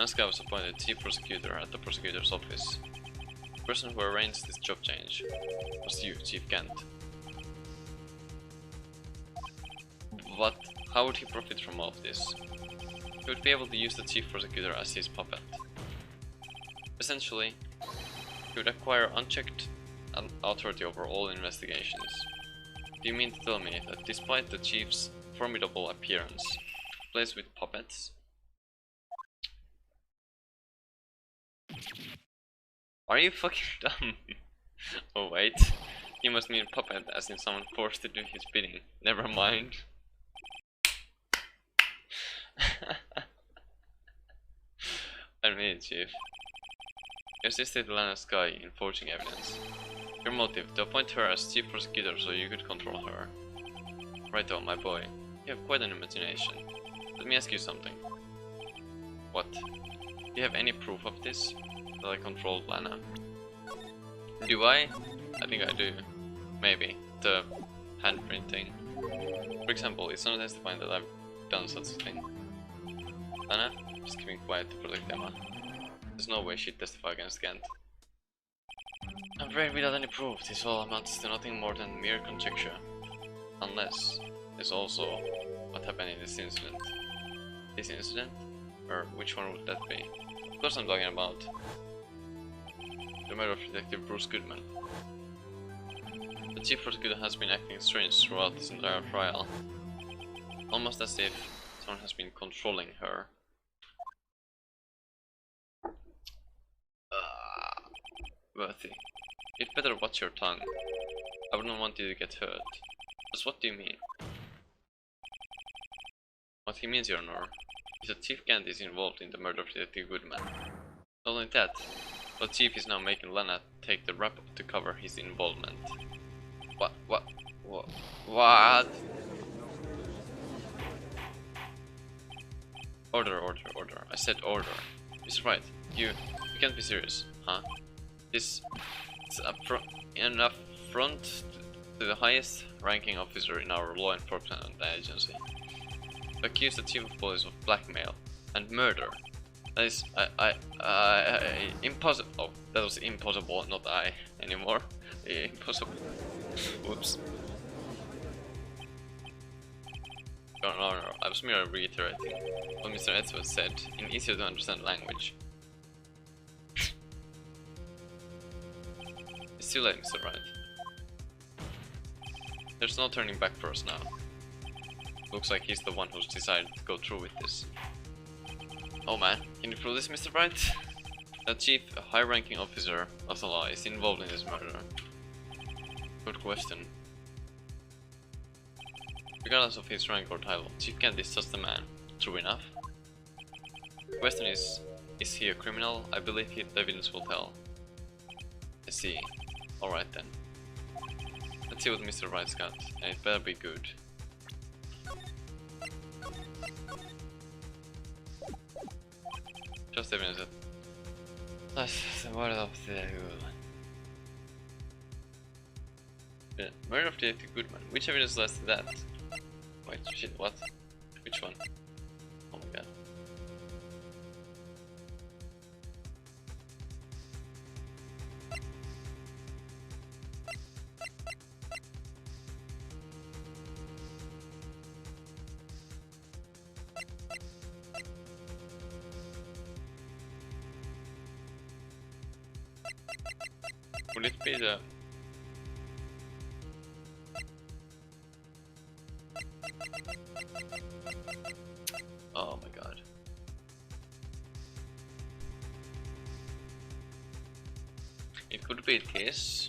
Sky was appointed Chief Prosecutor at the Prosecutor's Office. The person who arranged this job change was you, Chief Kent. But how would he profit from all of this? He would be able to use the Chief Prosecutor as his puppet. Essentially, he would acquire unchecked authority over all investigations. Do you mean to tell me that despite the Chief's formidable appearance, he plays with puppets? Are you fucking dumb? Oh wait, You must mean puppet, as in someone forced to do his bidding. Never mind. I mean, Chief. You assisted Lana Sky in forging evidence. Your motive, to appoint her as chief prosecutor so you could control her. Righto, my boy. You have quite an imagination. Let me ask you something. What? Do you have any proof of this? That I controlled Lana? Do I? I think I do. Maybe. The handprinting. For example, it's not testifying that I've done such a thing. Lana? Just keeping quiet to protect Emma. There's no way she'd testify against Kent. I'm afraid without any proof, this all amounts to nothing more than mere conjecture. Unless there's also what happened in this incident. This incident? Or which one would that be? Of course I'm talking about the murder of Detective Bruce Goodman. The chief prosecutor has been acting strange throughout this entire trial. Almost as if someone has been controlling her. Worthy. You'd better watch your tongue. I wouldn't want you to get hurt. Just what do you mean? What he means, Your Honor, is that Chief Kent is involved in the murder of Detective Goodman. Not only that, but Chief is now making Lana take the rap to cover his involvement. What? Order. I said order. Mr. Wright, you can't be serious, huh? This is an affront to the highest ranking officer in our law enforcement agency. To accuse the chief of police of blackmail and murder. That is, impossible. Oh, that was impossible, not I anymore. Impossible. Whoops. No, I was merely reiterating what Mr. Edwards said in easier to understand language. It's too late, Mr. Wright. There's no turning back for us now. Looks like he's the one who's decided to go through with this. Oh man, can you prove this, Mr. Wright? That chief, a high-ranking officer of the law, is involved in this murder. Good question. Regardless of his rank or title, Chief Kent is just a man. True enough. The question is he a criminal? I believe the evidence will tell. I see. Alright then. Let's see what Mr. Wright's got, and it better be good. Just evidence that... That's the word of the... Murder of Detective Goodman. Which evidence lies to that? Wait, shit, what? Which one? Oh my god. Would it be the... Oh my god. It could be this.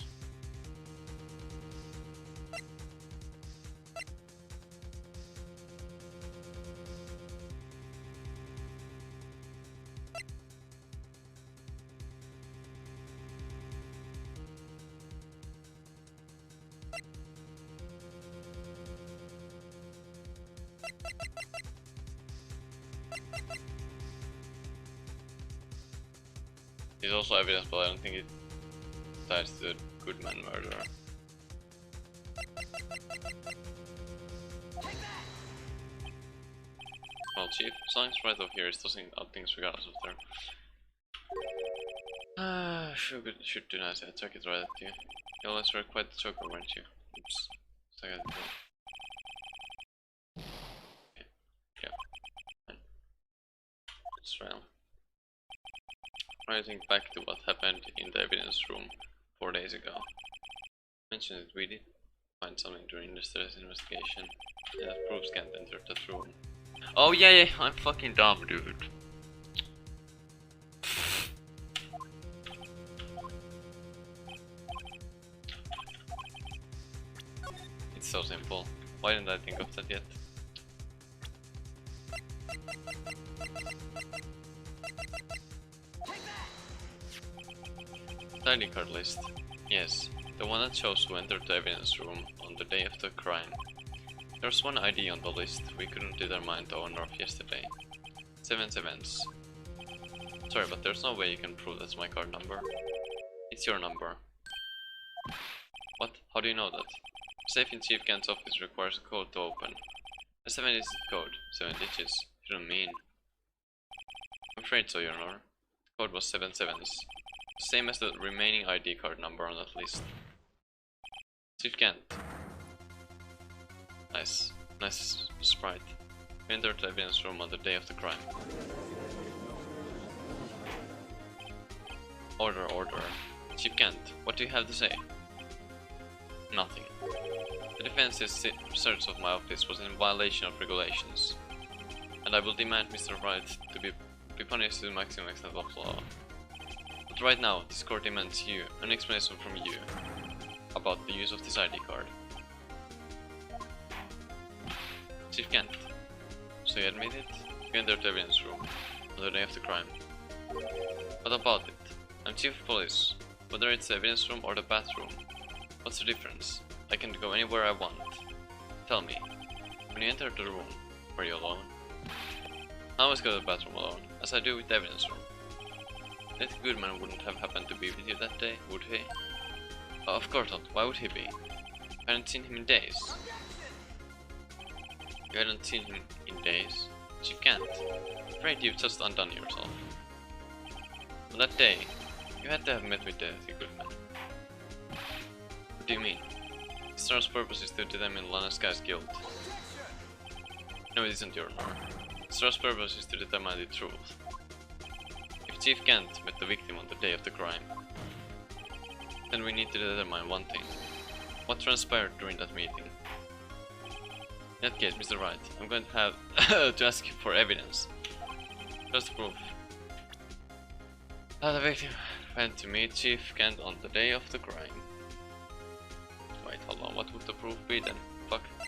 There's also evidence, but I don't think it ties to the Goodman murder. Well, Chief, something's right over here is tossing out things regardless of their... should do nice. I took it right at you. You always were quite the joker, weren't you? Oops. So I got it. Okay. Yeah. Let's try on. Rising back to what happened in the evidence room 4 days ago. Mentioned that we did find something during yesterday's investigation, and that proves Kent entered that room. Oh yeah, I'm fucking dumb, dude. so simple. Why didn't I think of that yet? ID card list. Yes, the one that shows who entered the evidence room on the day of the crime. There's one ID on the list we couldn't determine the owner of yesterday. 77s. Sorry, but there's no way you can prove that's my card number. It's your number. What? How do you know that? Safe in Chief Kent's office requires a code to open. A 7-digit code. 7 digits. You don't mean. I'm afraid so, Your Honor. The code was 77s. Same as the remaining ID card number on that list. Chief Kent. Nice. Nice sprite. We entered the evidence room on the day of the crime. Order, order. Chief Kent, what do you have to say? Nothing. The defense's search of my office was in violation of regulations, and I will demand Mr. Wright to be punished to the maximum extent of law. But right now, this court demands you an explanation from you about the use of this ID card. Chief Kent, so you admit it? You entered the evidence room on the day of the crime. What about it? I'm chief of police. Whether it's the evidence room or the bathroom, what's the difference? I can go anywhere I want. Tell me, when you entered the room, were you alone? I always go to the bathroom alone, as I do with the evidence room. That Goodman wouldn't have happened to be with you that day, would he? Oh, of course not. Why would he be? I hadn't seen him in days. You hadn't seen him in days? Chief Kent, I'm afraid you've just undone yourself. On that day, you had to have met with the Goodman. What do you mean? Star's purpose is to determine Lana Sky's guilt. No, it isn't, Your Honor. Star's purpose is to determine the truth. If Chief Kent met the victim on the day of the crime, then we need to determine one thing. What transpired during that meeting? In that case, Mr. Wright, I'm going to have to ask you for evidence. Just proof. The victim went to meet Chief Kent on the day of the crime. Wait, hold on, what would the proof be then? Fuck. Fuck.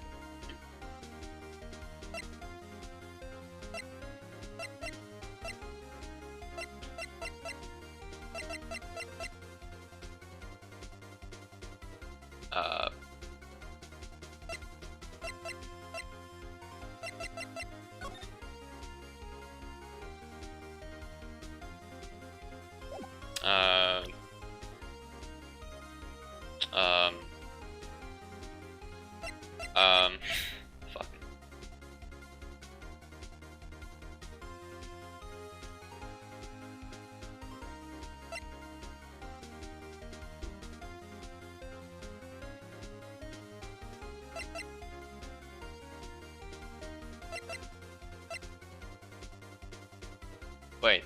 Wait.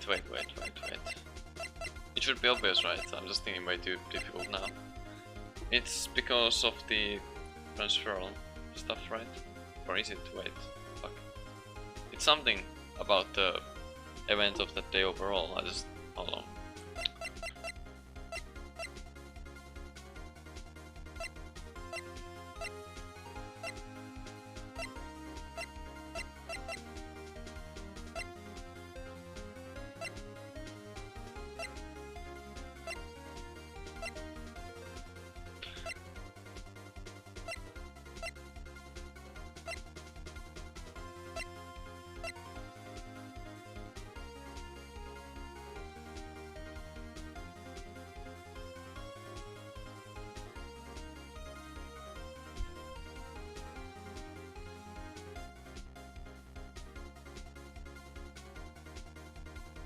It should be obvious, right? I'm just thinking way too difficult now. It's because of the transferal stuff, right? Or is it? Wait, fuck. It's something about the event of that day overall. I just... hold on.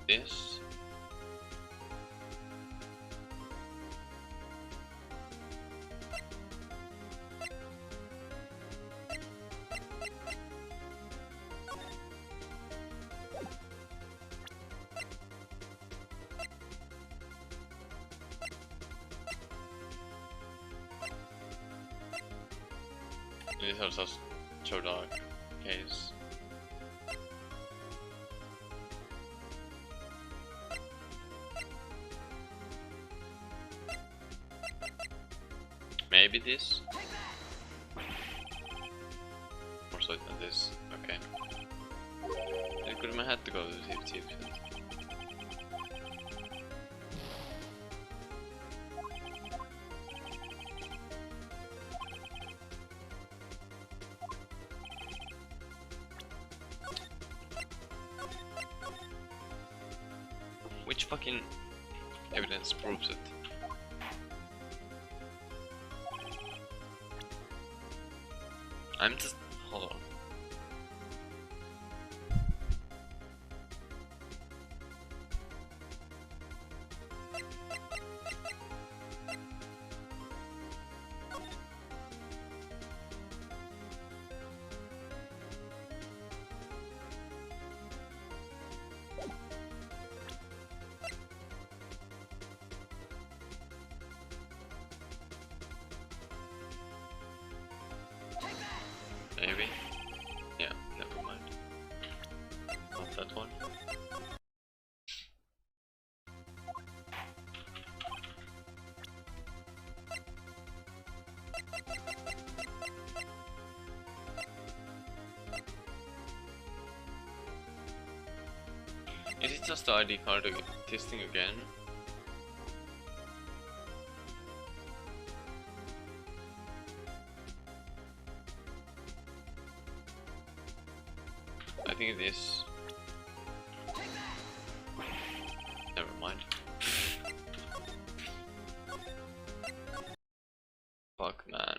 This. These are just so dark case. Maybe this? this. Okay. The Goodman had to go to the chief. Which fucking evidence proves it? I'm just... hold on. Maybe? Yeah, never mind. Not that one. Is it just the ID card testing again? I think it is. Never mind. Fuck, man.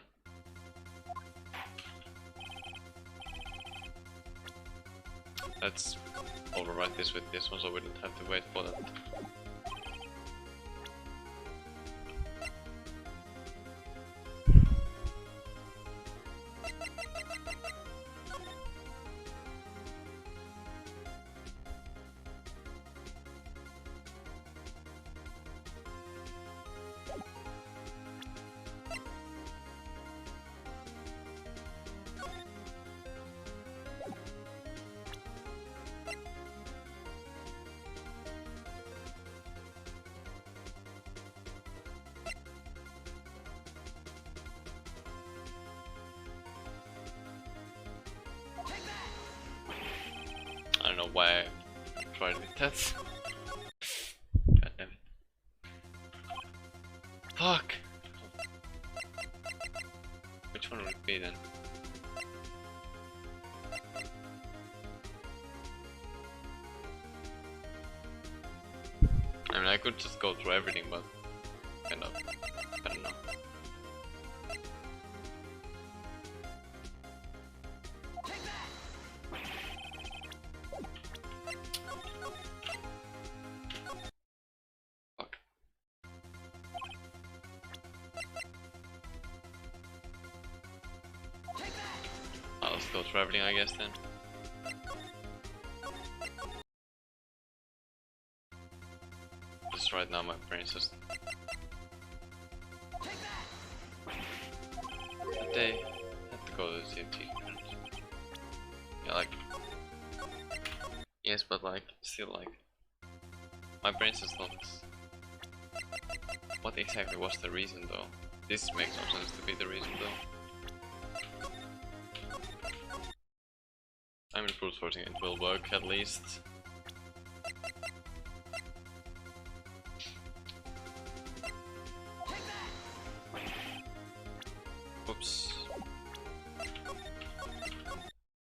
Let's overwrite this with this one so we don't have to wait for that. I don't know why I tried with that. God damn it. Fuck! Which one would it be then? I mean, I could just go through everything, but kind of, I don't know. Let's go traveling, I guess, then. Just right now my brain's just... But they had to go to the CFT. Yeah, like... Yes, but like, still like... My brain's just not... What exactly was the reason though? This makes no sense to be the reason though. I'm in brute forcing, it will work at least. Oops.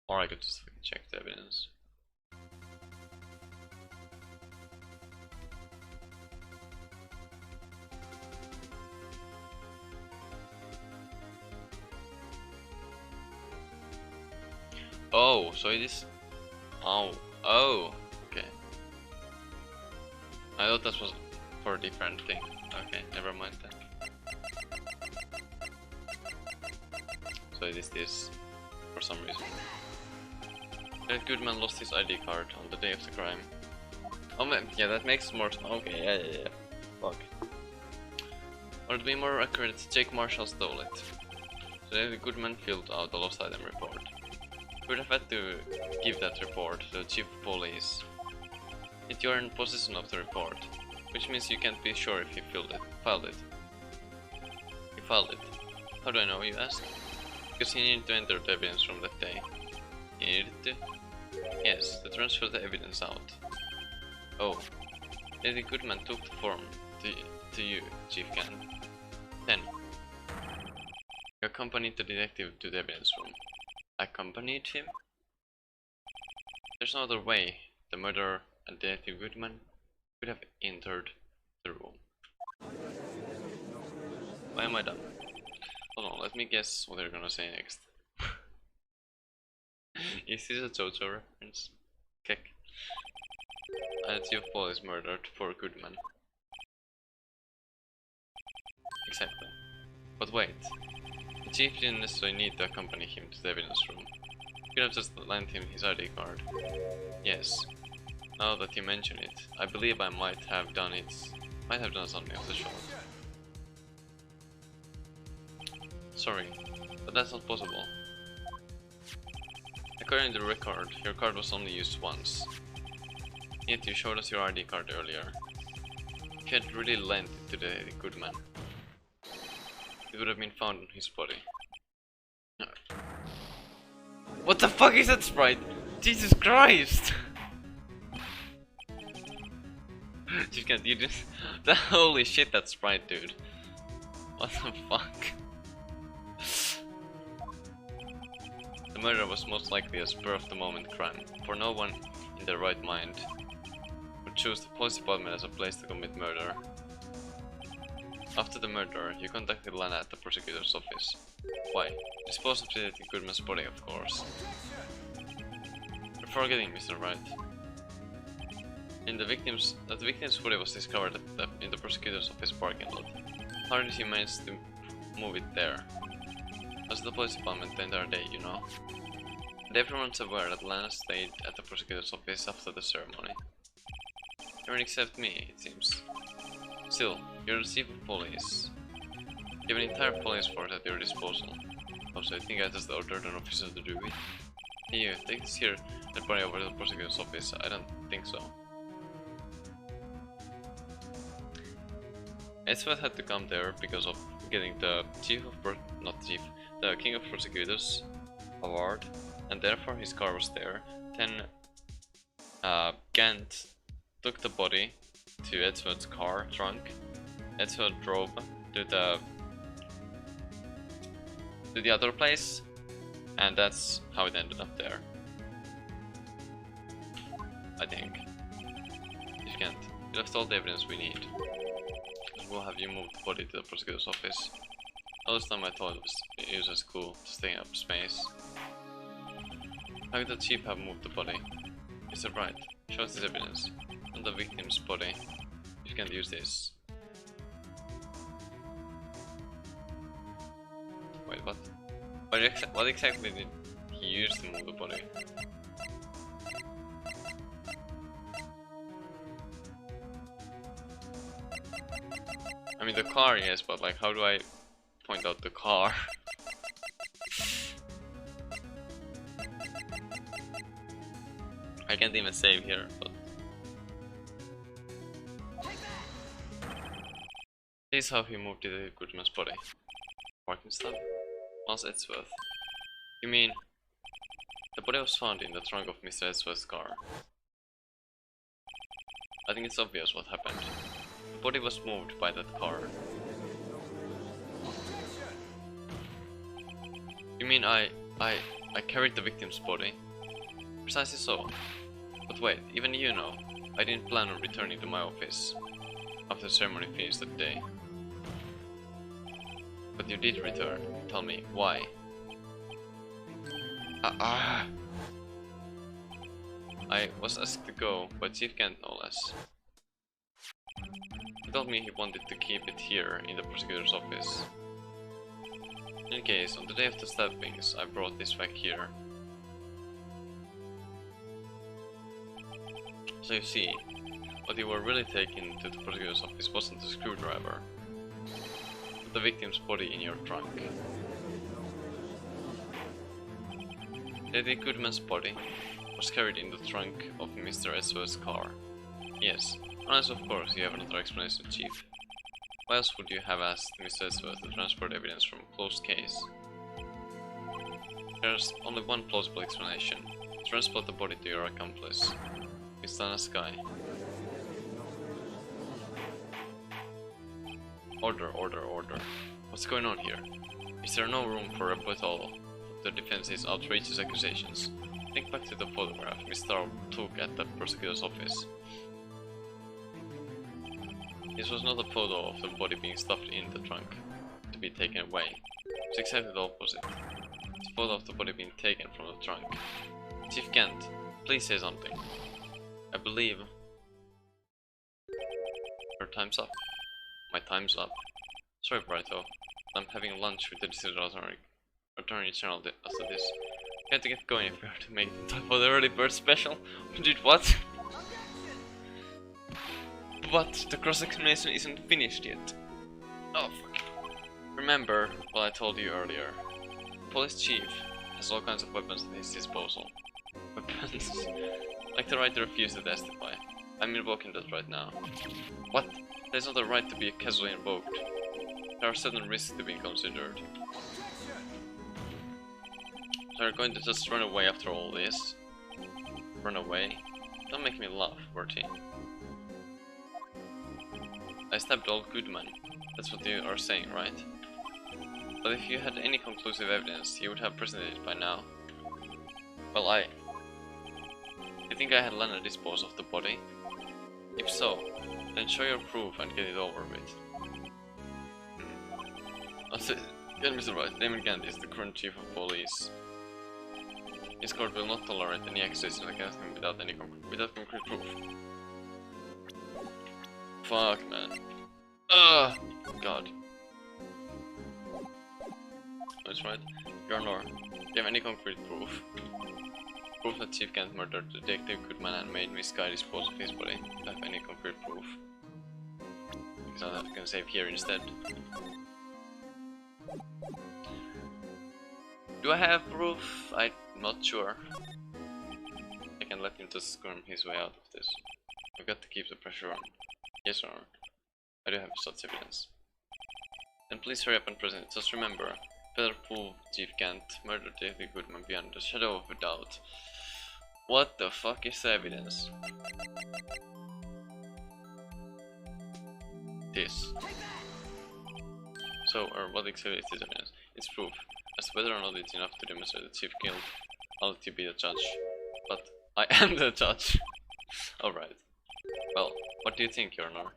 Or I could just check the evidence. Oh, so it is... Oh, okay. I thought that was for a different thing. Okay, never mind then. So it is this, for some reason. That Goodman lost his ID card on the day of the crime. Oh man, yeah, that makes more sense. Okay, yeah. Fuck. Or to be more accurate, Jake Marshall stole it. So David Goodman filled out the lost item report. Would have had to give that report to the chief of police. Yet you are in possession of the report, which means you can't be sure if he filed it. He filed it. How do I know, you ask? Because he needed to enter the evidence from that day. You needed to? Yes, to transfer the evidence out. Oh. Lady Goodman took the form to you, Chief Kent. Then, you accompanied the detective to the evidence room. Accompanied him? There's no other way the murderer and Detective Goodman could have entered the room. Why am I done? Hold on, let me guess what they're gonna say next. Is this a JoJo reference? Kick. And Chief Paul is murdered for Goodman. Exactly. But wait. The Chief didn't necessarily need to accompany him to the evidence room. He could have just lent him his ID card. Yes. Now that you mention it, I believe I might have done something of the sort. Sorry, but that's not possible. According to the record, your card was only used once. Yet you showed us your ID card earlier. If you had really lent it to the Goodman, it would have been found on his body. What the fuck is that sprite? Jesus Christ! You just... Holy shit, that sprite, dude. What the fuck? The murder was most likely a spur-of-the-moment crime, for no one in their right mind would choose the police department as a place to commit murder. After the murder, you contacted Lana at the prosecutor's office. Why? Dispose of Detective Goodman's body, of course. You're forgetting, Mr. Wright. The victim's body was discovered in the prosecutor's office parking lot. How did he manage to move it there? Was the police department the entire day, you know? And everyone's aware that Lana stayed at the prosecutor's office after the ceremony. Everyone except me, it seems. Still, you're the chief of police. You have an entire police force at your disposal. Also, I think I just ordered an officer to do it. Hey, you, take this here and body over to the prosecutor's office. I don't think so. Edgeworth had to come there because of getting the the King of Prosecutors award, and therefore his car was there. Then Gant took the body to Edgeworth's car trunk. Edgeworth drove to the other place, and that's how it ended up there. I think. If you can't, you left all the evidence we need. We'll have you move the body to the prosecutor's office. All this time I thought it was used as cool, just taking up space. How could the chief have moved the body? Mr. Wright, show us this evidence. On the victim's body. You can't use this. Wait, what? What exactly did he use to move the body? I mean the car, yes, but like how do I point out the car? I can't even save here, but... This is how he moved the Goodman's body. Parking stop? Once Edgeworth. You mean... The body was found in the trunk of Mr. Edgeworth's car. I think it's obvious what happened. The body was moved by that car. You mean I carried the victim's body? Precisely so. But wait, even you know, I didn't plan on returning to my office after the ceremony finished that day. But you did return. Tell me, why? I was asked to go by Chief Kent, no less. He told me he wanted to keep it here in the prosecutor's office. In any case, on the day of the stabbings, I brought this back here. So you see, what you were really taking to the prosecutor's office wasn't a screwdriver, but the victim's body in your trunk. Lady Goodman's body was carried in the trunk of Mr. Edgeworth's car. Yes, unless of course you have another explanation, Chief. Why else would you have asked Mr. Edgeworth to transport evidence from a closed case? There's only one plausible explanation. Transport the body to your accomplice. It's on a sky. Order, order, order. What's going on here? Is there no room for rebuttal to the defense's outrageous accusations? Think back to the photograph Mr. took at the prosecutor's office. This was not a photo of the body being stuffed in the trunk to be taken away. It's exactly the opposite. It's a photo of the body being taken from the trunk. Chief Kent, please say something. I believe your time's up. My time's up. Sorry, Brighto. I'm having lunch with the district attorney general after this. We have to get going if we are to make it in time for the early bird special. Dude, what? But the cross-examination isn't finished yet. Oh, fuck. Remember what I told you earlier. Police chief has all kinds of weapons at his disposal. Weapons? Like the right to refuse to testify. I'm invoking that right now. What? There's not a right to be casually invoked. There are certain risks to being considered. They're going to just run away after all this. Run away? Don't make me laugh, Bertie. I stabbed old Goodman. That's what you are saying, right? But if you had any conclusive evidence, you would have presented it by now. Well, You think I had Lana dispose of the body? If so, then show your proof and get it over with. Get Mr. Wright, Damon Gant is the current chief of police. His court will not tolerate any accusation against him without concrete proof. Fuck, man. Ugh! God. That's right. Your Honor, do you have any concrete proof? Proof that Chief Kent murdered Detective Goodman and made Miss Guy dispose of his body. Do you have any concrete proof? Because I can save here instead. Do I have proof? I'm not sure. I can let him just squirm his way out of this. I've got to keep the pressure on. Yes, Your Honor. I do have such evidence. Then please hurry up and present it. Just remember, better prove Chief Kent murdered Detective Goodman beyond the shadow of a doubt. What the fuck is the evidence? This. So, what exactly is this evidence? It's proof. As to whether or not it's enough to demonstrate the chief guilt, I'll let you be the judge. But I am the judge. Alright. Well, what do you think, Your Honor?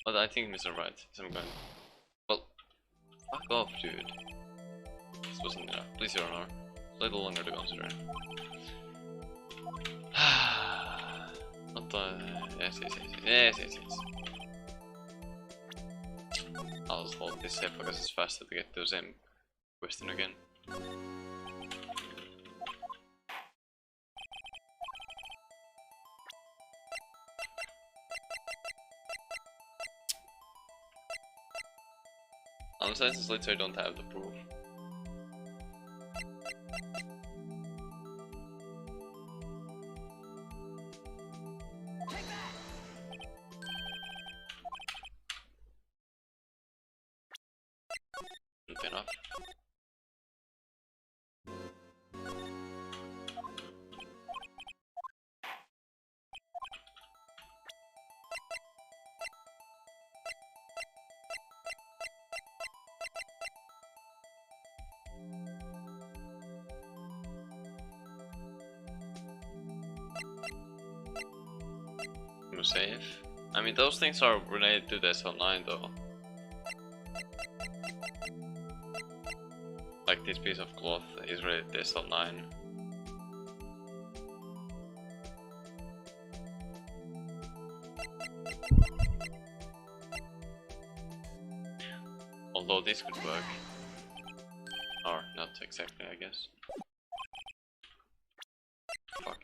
What I think, Mr. Wright, is I'm going... Well, fuck off, dude. This wasn't enough. Please, Your Honor. A little longer to consider. Not yes. I'll just hold this step because it's faster to get to the same question again. Unless let's say I don't have the proof. Not enough. Safe. I mean, those things are related to the SL9 though. Like this piece of cloth is related to SL9. Although this could work. Or not exactly, I guess. Fuck.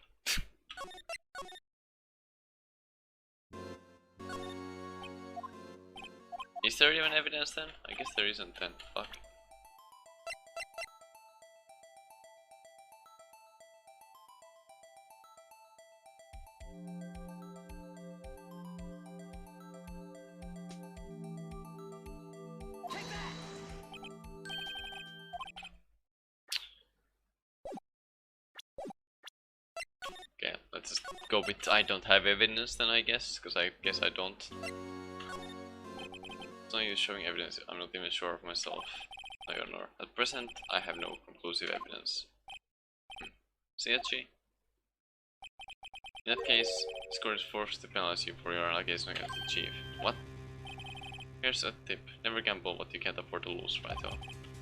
Is there even evidence then? I guess there isn't then. Fuck. go with I don't have evidence then, I guess, because I guess I don't. It's no use showing evidence, I'm not even sure of myself. I don't know. At present, I have no conclusive evidence. See it, G? In that case, this court is forced to penalize you for your allegation against the chief. What? Here's a tip. Never gamble what you can't afford to lose, right?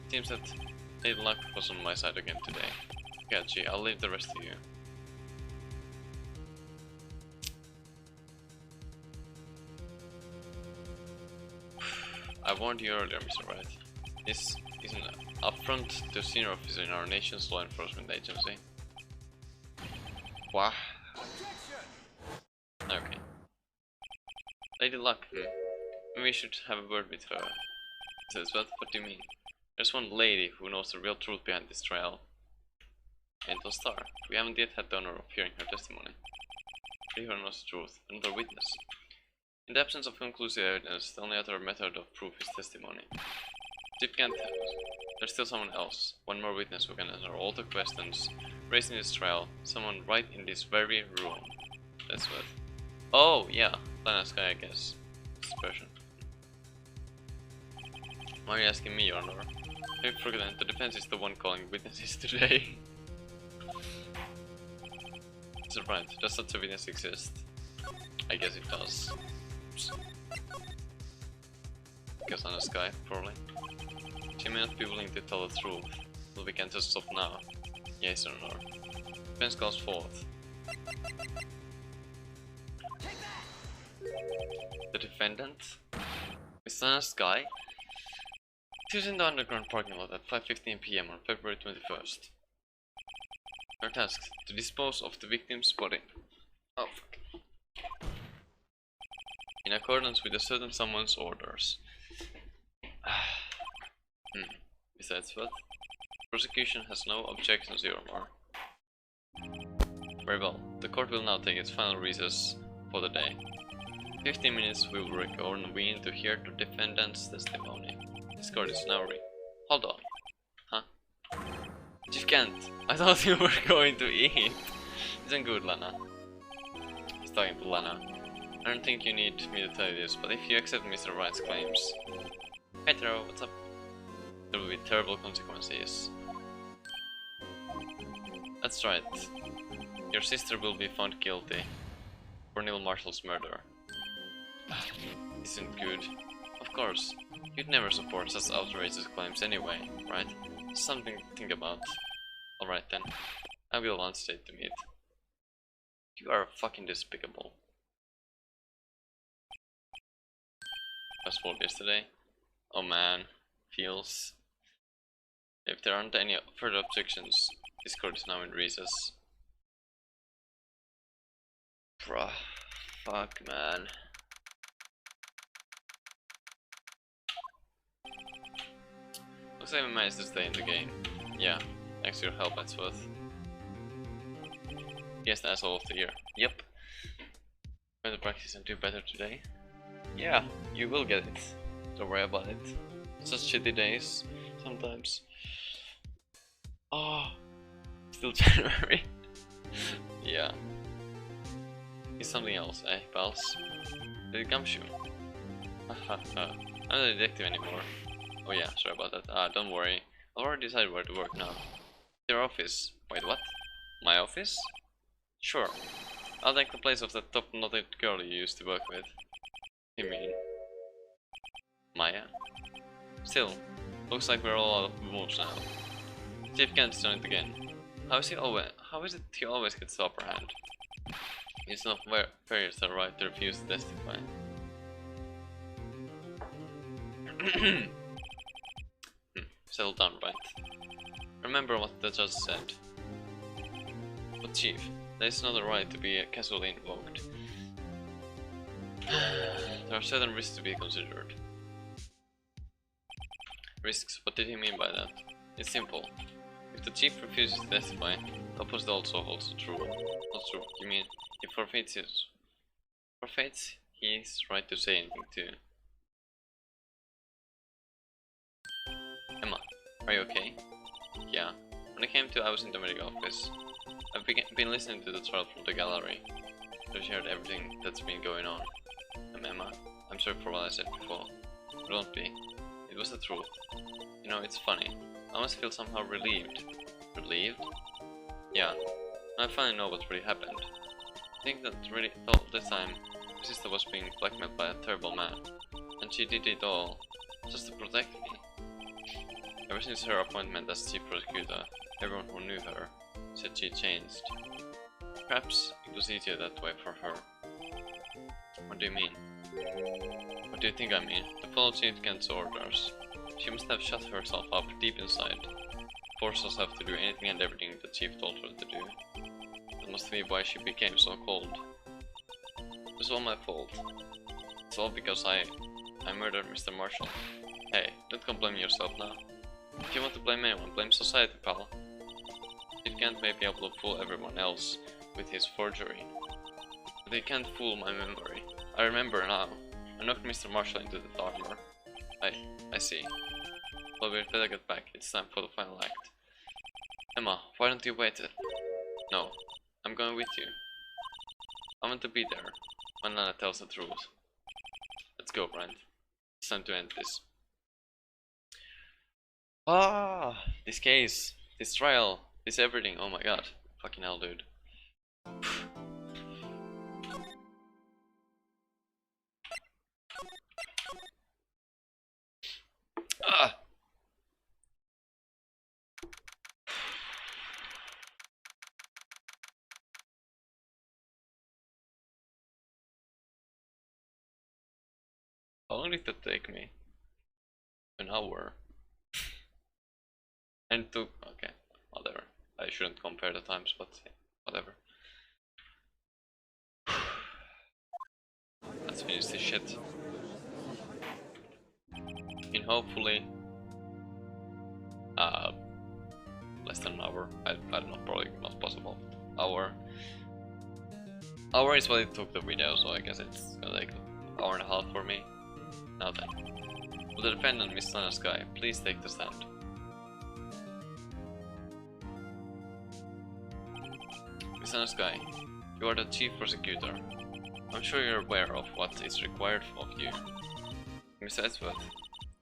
Seems that late luck was on my side again today. Okay, G, I'll leave the rest to you. I warned you earlier, Mr. Wright. This is an affront to a senior officer in our nation's law enforcement agency. Wow. Okay. Lady Luck, maybe we should have a word with her. Says, what do you mean? There's one lady who knows the real truth behind this trial. Angel Star. We haven't yet had the honor of hearing her testimony. She knows the truth, another witness. In the absence of conclusive evidence, the only other method of proof is testimony. If can't, there's still someone else, one more witness who can answer all the questions raised in this trial, someone right in this very room. That's what. Oh, yeah, Lana Sky, I guess. This person. Why are you asking me, Your Honor? Have you forgotten, the defense is the one calling witnesses today. Is it right? Does such a witness exist? I guess it does. Oops. Because Lana Sky, probably. She may not be willing to tell the truth, but we can just stop now. Yes or no? Defense calls forth. The defendant is Lana Sky. She was in the underground parking lot at 5:15 PM on February 21st. Her task to dispose of the victim's body. Oh fuck. In accordance with a certain someone's orders. Besides what? Prosecution has no objections, Your Honor. Very well. The court will now take its final recess for the day. 15 minutes we will reconvene to hear the defendant's testimony. This court is now Hold on. Huh? Chief Kent, I thought you were going to eat. Isn't good, Lana. He's talking to Lana. I don't think you need me to tell you this, but if you accept Mr. Wright's claims... Hey Taro, what's up? There will be terrible consequences. That's right. Your sister will be found guilty for Neil Marshall's murder. Isn't good. Of course, you'd never support such outrageous claims anyway, right? Something to think about. Alright then, I will on state to meet. You are fucking despicable. I spoke yesterday. Oh man, feels. If there aren't any further objections, this court is now in recess. Bruh, fuck man. Looks like we managed to stay in the game. Yeah, thanks to your help, Edsworth. Yes, the asshole of the year. Yep. Going to practice and do better today? Yeah, you will get it. Don't worry about it. Such shitty days, sometimes. Oh, still January. Yeah. It's something else, eh, pals? Did it gumshoe? Haha, I'm not a detective anymore. Oh yeah, sorry about that. Don't worry. I've already decided where to work now. Your office. Wait, what? My office? Sure. I'll take the place of that top-knotted girl you used to work with. You mean... Maya? Still, looks like we're all out of moves now. Chief Kent's done it again. How is it he always gets the upper hand? It's not fair is the right to refuse to testify. Settle down, right? Remember what the judge said. But Chief, there is not a right to be casually invoked. There are certain risks to be considered. Risks? What did he mean by that? It's simple. If the chief refuses to testify, the opposite also holds true. Not true. You mean he forfeits his right to say anything too. Emma, are you okay? Yeah. When I came to, I was in the medical office. I've been listening to the trial from the gallery. So she heard everything that's been going on. I'm Emma. I'm sorry for what I said before. But don't be. It was the truth. You know, it's funny. I almost feel somehow relieved. Relieved? Yeah. Now I finally know what really happened. I think that really all this time, my sister was being blackmailed by a terrible man. And she did it all just to protect me. Ever since her appointment as chief prosecutor, everyone who knew her said she changed. Perhaps it was easier that way for her. What do you mean? What do you think I mean? To follow Chief Kent's orders. She must have shut herself up deep inside. Forced herself to do anything and everything the Chief told her to do. That must be why she became so cold. It was all my fault. It's all because I murdered Mr. Marshall. Hey, don't blame yourself now. If you want to blame anyone, blame society, pal. Chief Kent may be able to fool everyone else with his forgery, but he can't fool my memory. I remember now. I knocked Mr. Marshall into the armor. I see. Well, we'd better get back. It's time for the final act. Emma, why don't you wait? No, I'm going with you. I want to be there when Lana tells the truth. Let's go, Brent. It's time to end this. Ah, this case, this trial, this everything. Oh my god. Fucking hell, dude. Ah! How long did that take me? An hour. And it took... okay, whatever. I shouldn't compare the times, but whatever. Let's finish this shit. In hopefully... less than an hour. I don't know, probably not possible. Hour is what it took the video, so I guess it's gonna take an hour and a half for me. Now then. Will the defendant, Miss Lana Sky, please take the stand? Miss Lana Sky, you are the chief prosecutor. I'm sure you're aware of what is required of you. Miss Edgeworth,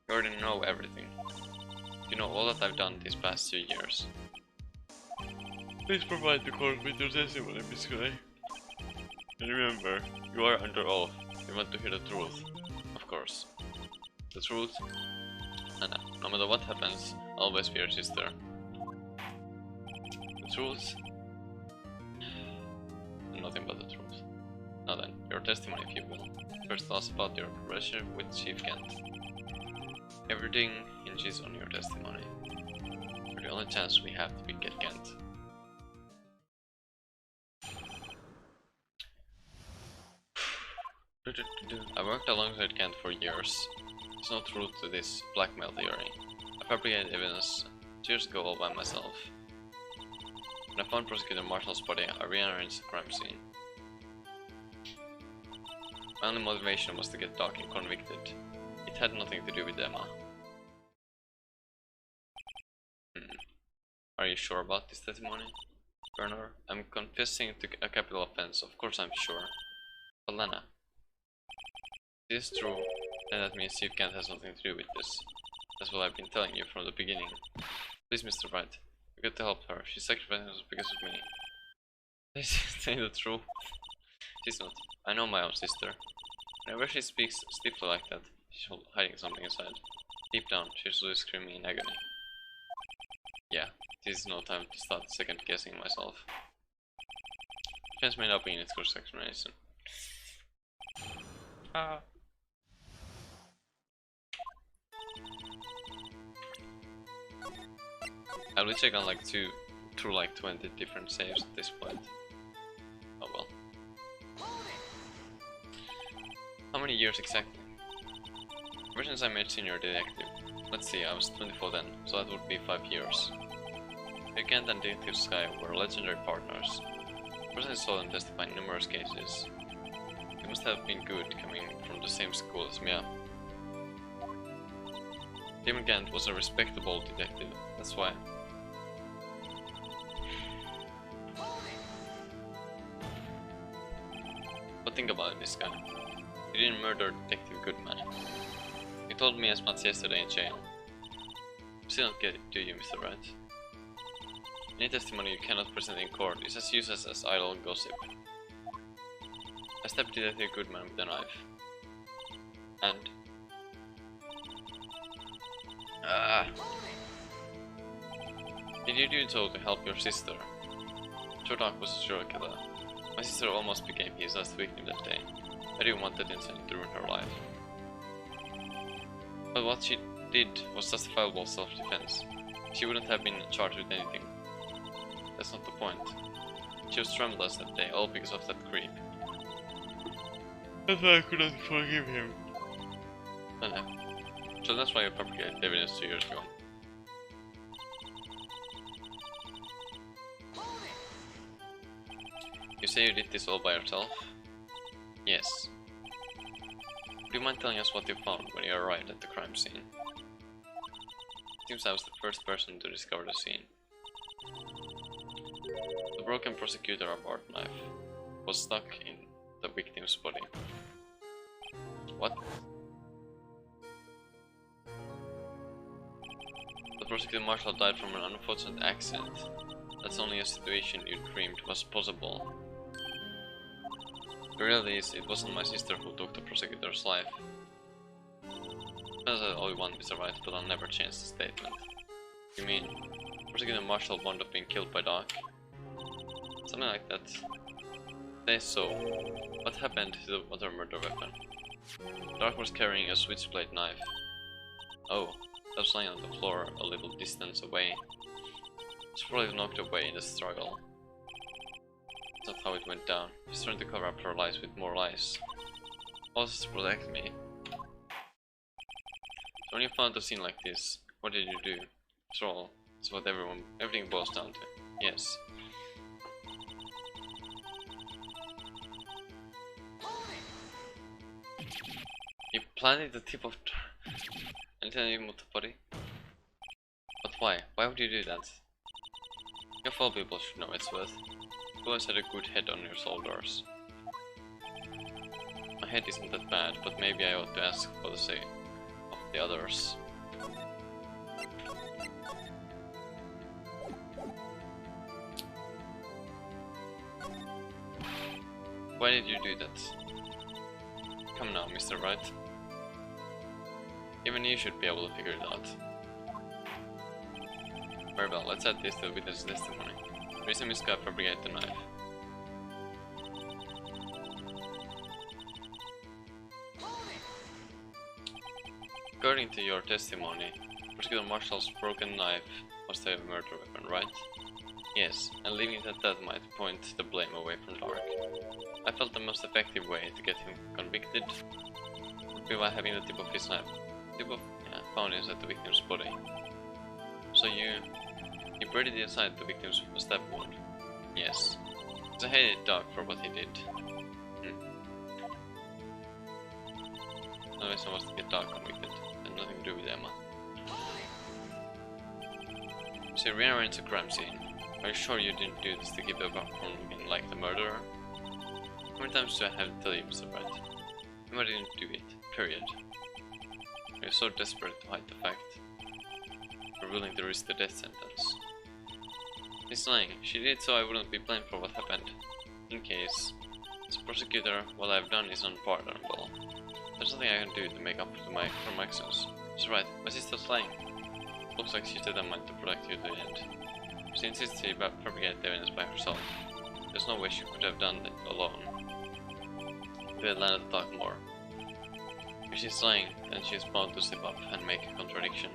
you already know everything. You know all that I've done these past 2 years. Please provide the court with your testimony, Miss Sky. And remember, you are under oath. You want to hear the truth. Of course. The truth? And no matter what happens, always be your sister. The truth? Nothing but the truth. Now then, your testimony if you will. First tell us about your relationship with Chief Kent. Everything hinges on your testimony. You're the only chance we have to get Kent. I worked alongside Kent for years. There's no truth to this blackmail theory. I fabricated evidence 2 years ago all by myself. When I found Prosecutor Marshall's body, I rearranged the crime scene. My only motivation was to get Dawkins convicted. It had nothing to do with Emma. Are you sure about this testimony, Bernard? I'm confessing to a capital offense, of course I'm sure. But Lana, if this is true, then that means Chief Kent has nothing to do with this. That's what I've been telling you from the beginning. Please, Mr. Wright, you got to help her. She's sacrificing us because of me. She's saying the truth. She's not. I know my own sister. Whenever she speaks stiffly like that, she's hiding something inside. Deep down, she's really screaming in agony. Yeah, this is no time to start second guessing myself. Chance may not be in its first explanation. I will check on like through like 20 different saves at this point. Oh well. How many years exactly? Ever since I made senior detective. Let's see, I was 24 then, so that would be 5 years. Kent and Detective Sky were legendary partners. First I saw them testify in numerous cases. They must have been good coming from the same school as Mia. Damon Kent was a respectable detective, that's why. guy. You didn't murder Detective Goodman. You told me as much yesterday in jail. You still don't get it, do you, Mr. Wright? Any testimony you cannot present in court is as useless as idle gossip. I stabbed Detective Goodman with a knife. And... Did you do so to help your sister? Jordan was a serial killer. My sister almost became his last victim that day. I didn't want that incident to ruin her life. But what she did was justifiable self-defense. She wouldn't have been charged with anything. That's not the point. She was tremulous that day, all because of that creep. That's why I couldn't forgive him. So that's why you fabricated evidence 2 years ago. You say you did this all by yourself? Yes. Do you mind telling us what you found when you arrived at the crime scene? Seems I was the first person to discover the scene. The broken prosecutor abort knife was stuck in the victim's body. What? The prosecutor marshal died from an unfortunate accident. That's only a situation you dreamed was possible. The reality is, it wasn't my sister who took the prosecutor's life. That's all you want, Mr. Wright, but I'll never change the statement. You mean, Prosecutor Marshall wound up being killed by Doc? Something like that. Say so. What happened to the other murder weapon? Doc was carrying a switchblade knife. Oh, that was lying on the floor a little distance away. It's probably knocked away in the struggle. That's not how it went down. She's trying to cover up her lies with more lies. Also to protect me. So when you found a scene like this, what did you do? After all, it's what everything boils down to. Yes. You planted the tip of and then you moved the body? But why? Why would you do that? Your fellow people should know its worth. You always had a good head on your shoulders. My head isn't that bad, but maybe I ought to ask for the sake of the others. Why did you do that? Come now, Mr. Wright. Even you should be able to figure it out. Very well, let's add this to the witness testimony. The reason this guy fabricated the knife. According to your testimony, Prosecutor Marshall's broken knife was the murder weapon, right? Yes, and leaving it at that might point the blame away from Dark. I felt the most effective way to get him convicted would be by having the tip of his knife found inside the victim's body. So you buried it inside the victim's stab wound? Yes. Because I hated Doc for what he did. No reason was to get Doc convicted, and nothing to do with Emma. So you rearranged the crime scene. Are you sure you didn't do this to keep the back from looking like the murderer? How many times do I have to tell you, Mr. Wright? Emma didn't do it, period. You're so desperate to hide the fact. You're willing to risk the death sentence. She's lying. She did so I wouldn't be blamed for what happened. In case, as a prosecutor, what I've done is unpardonable. There's nothing I can do to make up for my actions. Mr. Wright, my sister's lying. Looks like she's determined to protect you to the end. She insists she fabricated the evidence by herself. There's no way she could have done it alone. We had landed to talk more. If she's lying, then she's bound to slip up and make a contradiction.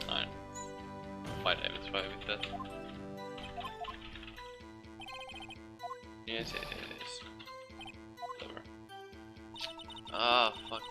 Fine. Might even try with that. Yes, it is. Whatever. Ah, fuck.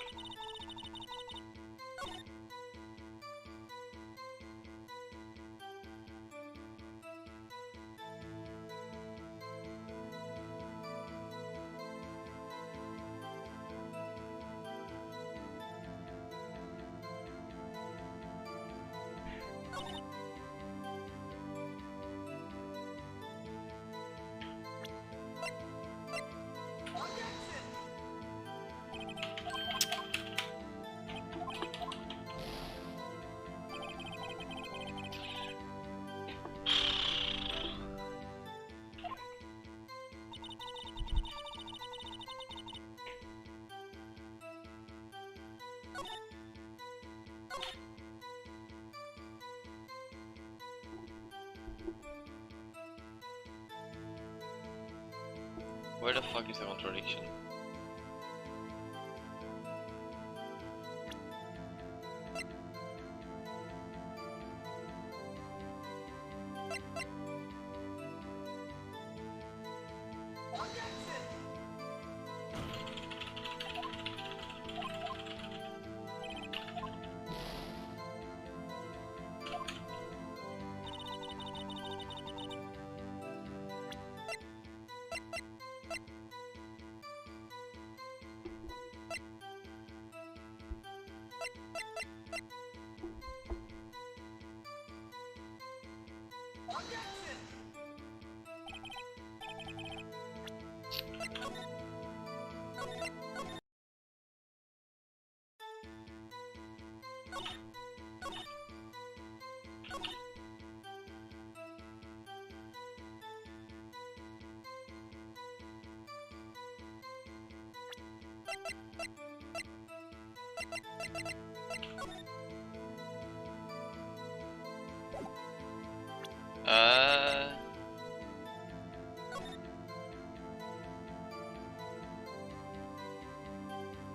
Where the fuck is the contradiction?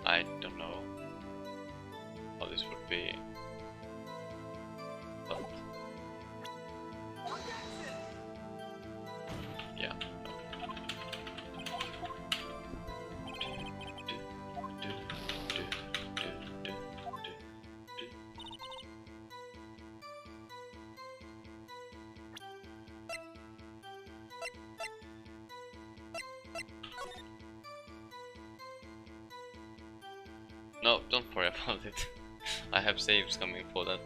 I don't know how this would be, but yeah. No, don't worry about it. I have saves coming for that.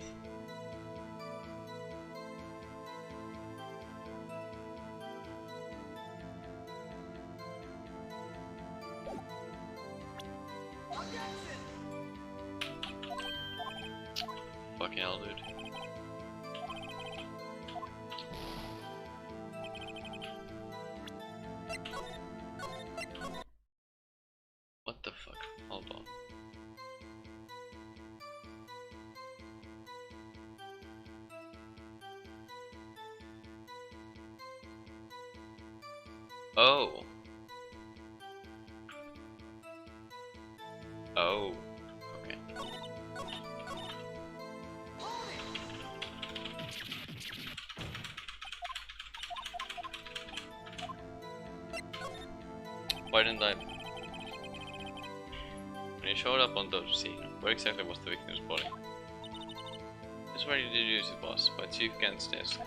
Fucking hell, dude. What the fuck? Hold on. Oh. Oh. Okay. Why didn't I? When you showed up on the scene, where exactly was the victim's body? This is where you deduce it was, by Chief Kent's desk.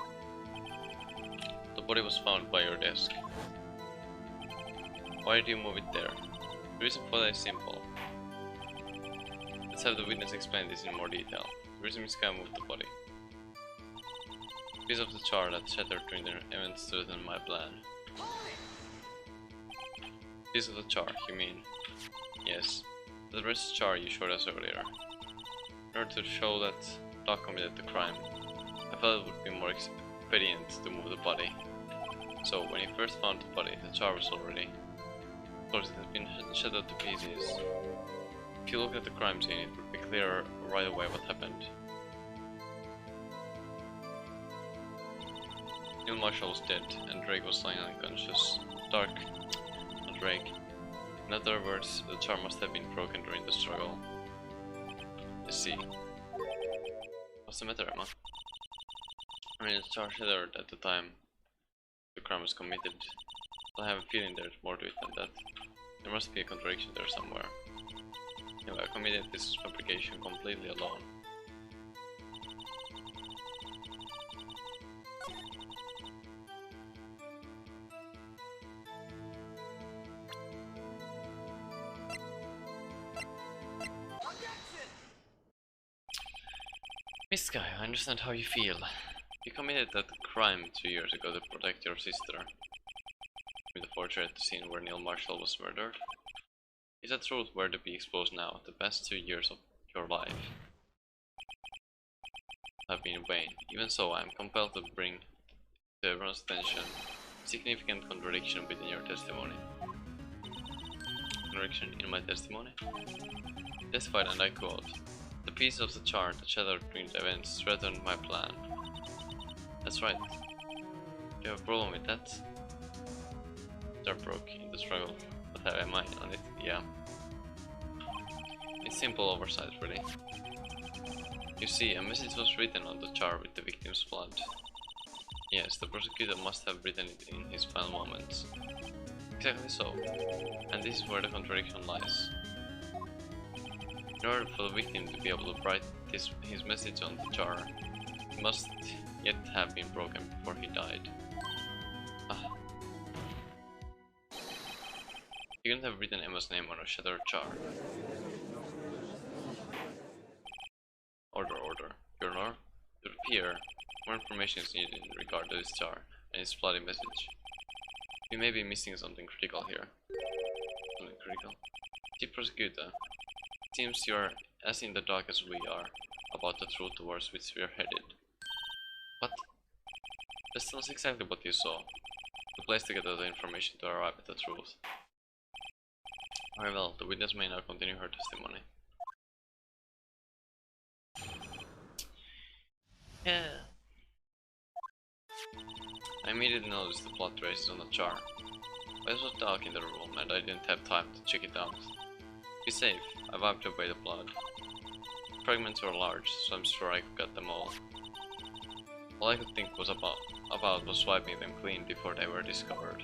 The body was found by your desk. Why did you move it there? The reason for that is simple. Let's have the witness explain this in more detail. The reason this guy moved the body. Piece of the char that shattered during the event stood in my plan. Piece of the char, you mean? Yes. The rest char you showed us earlier. In order to show that Doc committed the crime, I felt it would be more expedient to move the body. So when he first found the body, the char was already... Of course, it had been shattered to pieces. If you look at the crime scene, it would be clear right away what happened. Neil Marshall was dead, and Drake was lying unconscious. Not Drake. In other words, the charm must have been broken during the struggle. I see. What's the matter, Emma? I mean, the charm shattered at the time the crime was committed. But I have a feeling there's more to it than that. There must be a contradiction there somewhere. Anyway, I committed this fabrication completely alone. Miss Guy, I understand how you feel. You committed that crime 2 years ago to protect your sister. With the forgery at the scene where Neil Marshall was murdered. Is that truth were to be exposed now, the past 2 years of your life have been in vain. Even so, I am compelled to bring to everyone's attention a significant contradiction within your testimony. Contradiction in my testimony? Testified, and I quote, "The pieces of the chart that shattered during the events threatened my plan." That's right. Do you have a problem with that? Chart broke in the struggle, but have I mind on it? Yeah. It's simple oversight, really. You see, a message was written on the chart with the victim's blood. Yes, the prosecutor must have written it in his final moments. Exactly so. And this is where the contradiction lies. In order for the victim to be able to write his message on the jar, it must yet have been broken before he died. Ah. He couldn't have written Emma's name on a shattered jar. Order. Your Honor. To appear, more information is needed in regard to this jar and its bloody message. We may be missing something critical here. Something critical? Chief Prosecutor, it seems you are as in the dark as we are about the truth towards which we are headed. What? Let's tell us exactly what you saw. To place together the information to arrive at the truth. Very well, the witness may now continue her testimony. Yeah. I immediately noticed the blood traces on the jar. But it was dark in the room and I didn't have time to check it out. Be safe, I wiped away the blood. The fragments were large, so I'm sure I could get them all. All I could think was about was wiping them clean before they were discovered.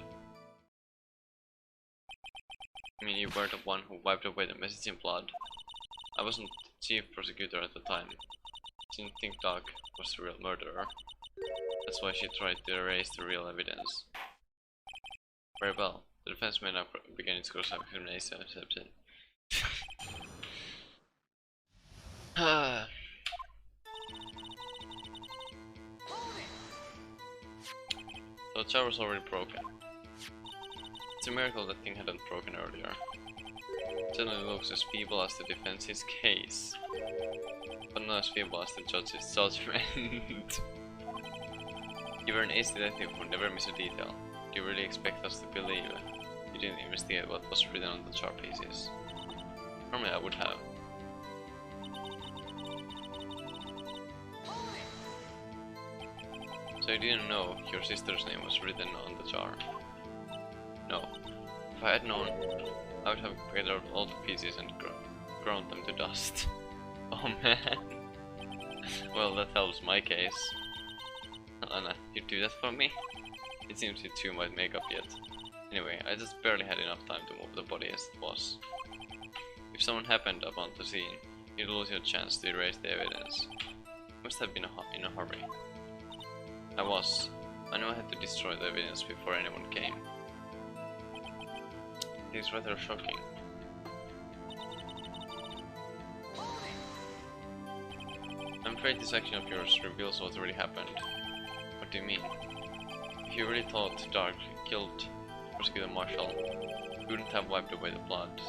I mean, you were the one who wiped away the message in blood. I wasn't chief prosecutor at the time. She didn't think Doc was the real murderer. That's why she tried to erase the real evidence. Very well. The defense may now begin its course of examination. So the jar was already broken. It's a miracle that thing hadn't broken earlier. It certainly looks as feeble as the defense's case, but not as feeble as the judge's judgment. You were an ace detective who never missed a detail. Do you really expect us to believe you didn't investigate what was written on the chart pieces? Normally I would have. So you didn't know your sister's name was written on the jar? No. If I had known, I would have gathered all the pieces and ground them to dust. Oh man. Well, that helps my case. Anna, you do that for me? It seems you two might make up yet. Anyway, I just barely had enough time to move the body as it was. If someone happened upon the scene, you'd lose your chance to erase the evidence. You must have been in a hurry. I was. I knew I had to destroy the evidence before anyone came. It is rather shocking. I'm afraid this action of yours reveals what really happened. What do you mean? If you really thought Dark killed Prosecutor Marshall, you wouldn't have wiped away the blood.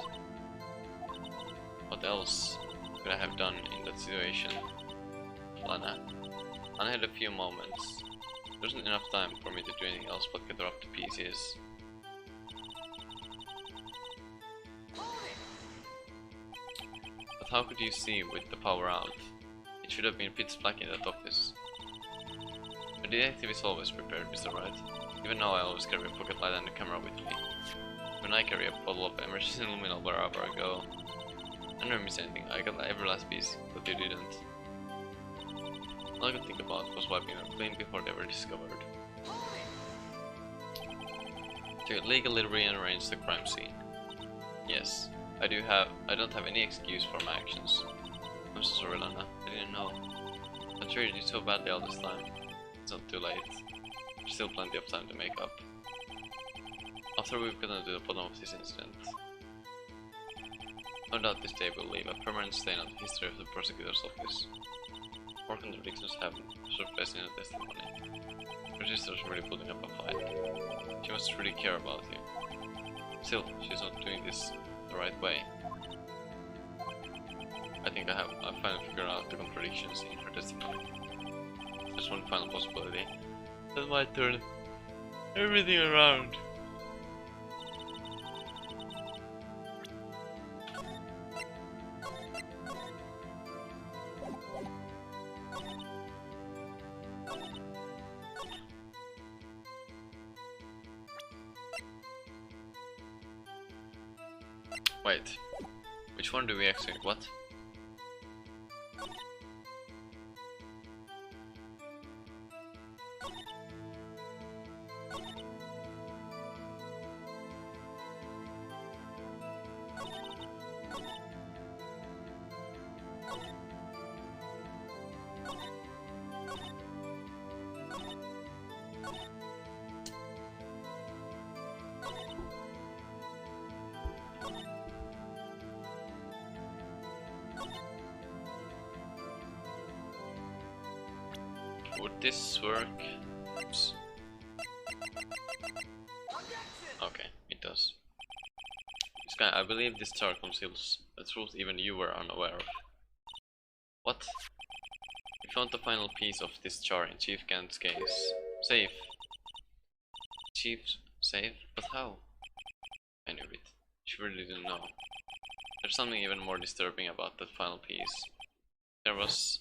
What else could I have done in that situation? Lana. I had a few moments. There wasn't enough time for me to do anything else but gather up the pieces. But how could you see with the power out? It should have been pitch black in that office. A detective is always prepared, Mr. Wright. Even now I always carry a pocket light and a camera with me. When I carry a bottle of emergency luminal wherever I go. I never miss anything. I got every last piece, but you didn't. All I could think about was wiping them clean before they were discovered. To legally rearrange the crime scene. Yes, I don't have any excuse for my actions. I'm so sorry, Lana. I didn't know. I treated you so badly all this time. It's not too late. There's still plenty of time to make up. After we've gotten to the bottom of this incident. No doubt this day will leave a permanent stain on the history of the prosecutor's office. More contradictions have surfaced in the testimony. Your sister's really putting up a fight. She must really care about you. Still, she's not doing this the right way. I think I finally figured out the contradictions in her testimony. There's one final possibility that might turn everything around. Wait, which one do we actually what? Would this work? Oops. Okay, it does. Sky, I believe this chart conceals a truth even you were unaware of. What? We found the final piece of this chart in Chief Kent's case. Safe. Chief's safe? But how? I knew it. She really didn't know. There's something even more disturbing about that final piece. There was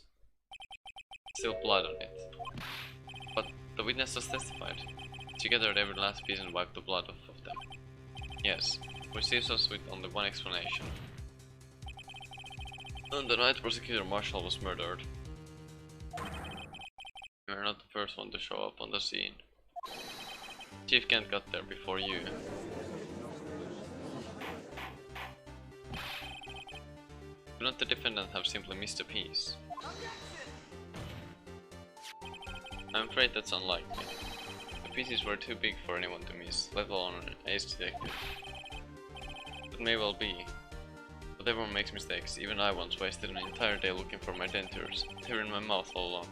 still blood on it. But the witnesses testified. She gathered every last piece and wiped the blood off of them. Yes, which leaves us with only one explanation. On the night Prosecutor Marshall was murdered. You are not the first one to show up on the scene. Chief Kent got there before you. Could not the defendant have simply missed a piece? I'm afraid that's unlikely. The pieces were too big for anyone to miss, let alone an ace detective. That may well be. But everyone makes mistakes. Even I once wasted an entire day looking for my dentures. They were in my mouth all along.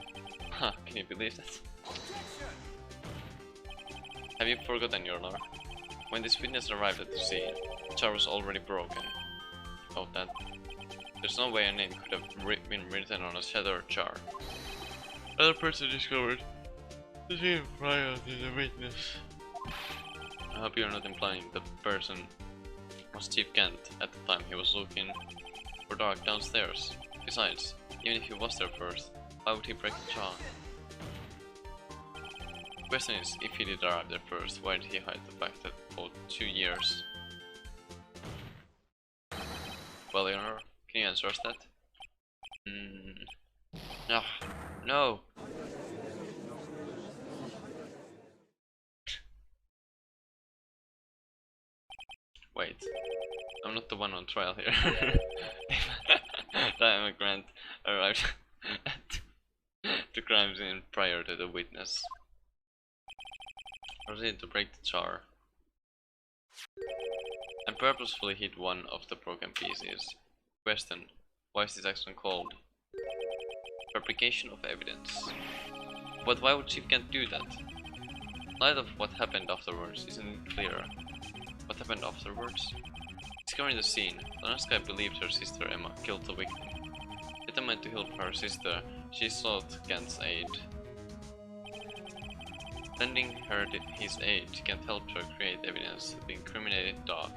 Ha, can you believe that? Have you forgotten your lore? When this witness arrived at the scene, the jar was already broken. Oh, that. There's no way a name could have been written on a shattered jar. Another person discovered the scene prior to the witness. I hope you're not implying the person was Chief Kent at the time he was looking for Dark downstairs. Besides, even if he was there first, why would he break the jar? The question is, if he did arrive there first, why did he hide the fact that for 2 years? Well, Leonor, can you answer us that? Ah, no! Wait, I'm not the one on trial here. The immigrant arrived at the crime scene prior to the witness. Proceeded to break the jar and purposefully hid one of the broken pieces. Question: why is this action called fabrication of evidence? But why would Chief Kent do that? In light of what happened afterwards, isn't it clear? What happened afterwards? Discovering the scene, Lanaska believed her sister Emma killed the victim. Determined to help her sister, she sought Kent's aid. Lending her his aid, Kent helped her create evidence that the incriminated dog,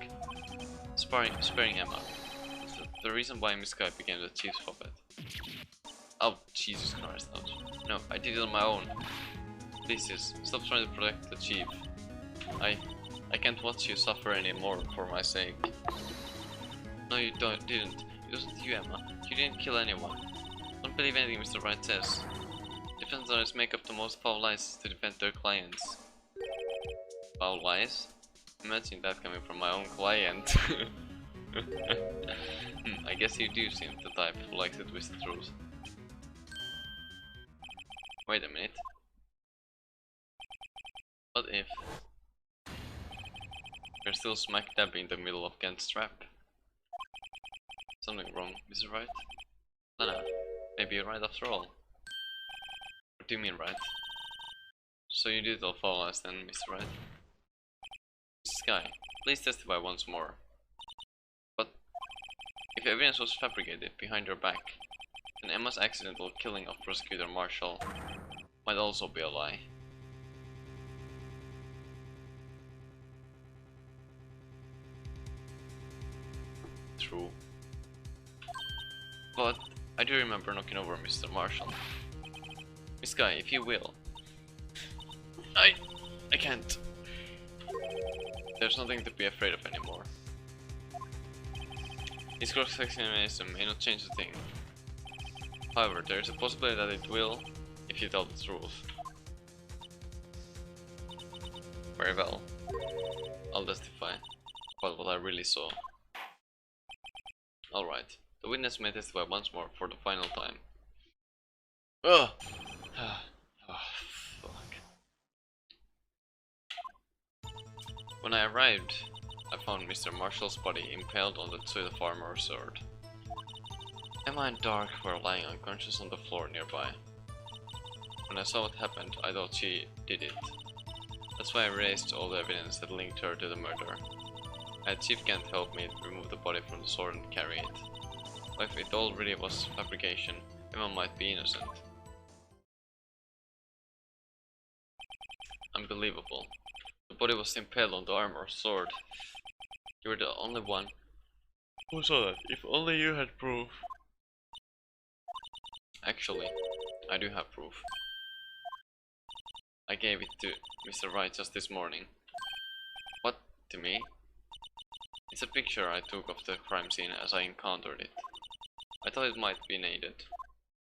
sparing Emma. The reason why Miss Guy became the chief's puppet. Oh, Jesus Christ, no, I did it on my own. Please, sis, stop trying to protect the chief. I I can't watch you suffer anymore for my sake. No, you didn't. It wasn't you, Emma. You didn't kill anyone. Don't believe anything Mr. Wright says. Defense lawyers make up the most foul lies to defend their clients. Foul lies? Imagine that coming from my own client. I guess you do seem the type who likes to twist the truth. Wait a minute. What if you're still smack dab in the middle of Kent's trap? Something wrong, Mr. Wright? No, maybe you're right after all. What do you mean, right? So you did all follow us then, Mr. Wright? Sky, please testify once more. But if evidence was fabricated behind your back, then Emma's accidental killing of Prosecutor Marshall might also be a lie. True. But I do remember knocking over Mr. Marshall. Miss Guy, if you will. I can't. There's nothing to be afraid of anymore. His cross-examination may not change a thing. However, there is a possibility that it will, if you tell the truth. Very well. I'll testify about what I really saw. Alright, the witness may testify once more for the final time. Ugh! Oh, fuck. When I arrived, I found Mr. Marshall's body impaled on the suit of armor sword. Emma and Dark were lying unconscious on the floor nearby. When I saw what happened, I thought she did it. That's why I erased all the evidence that linked her to the murder. I had Chief Kent help me remove the body from the sword and carry it. But if it all really was fabrication, Emma might be innocent. Unbelievable. The body was impaled on the armor sword. You were the only one who saw that. If only you had proof. Actually, I do have proof. I gave it to Mr. Wright just this morning. What? To me? It's a picture I took of the crime scene as I encountered it. I thought it might be needed.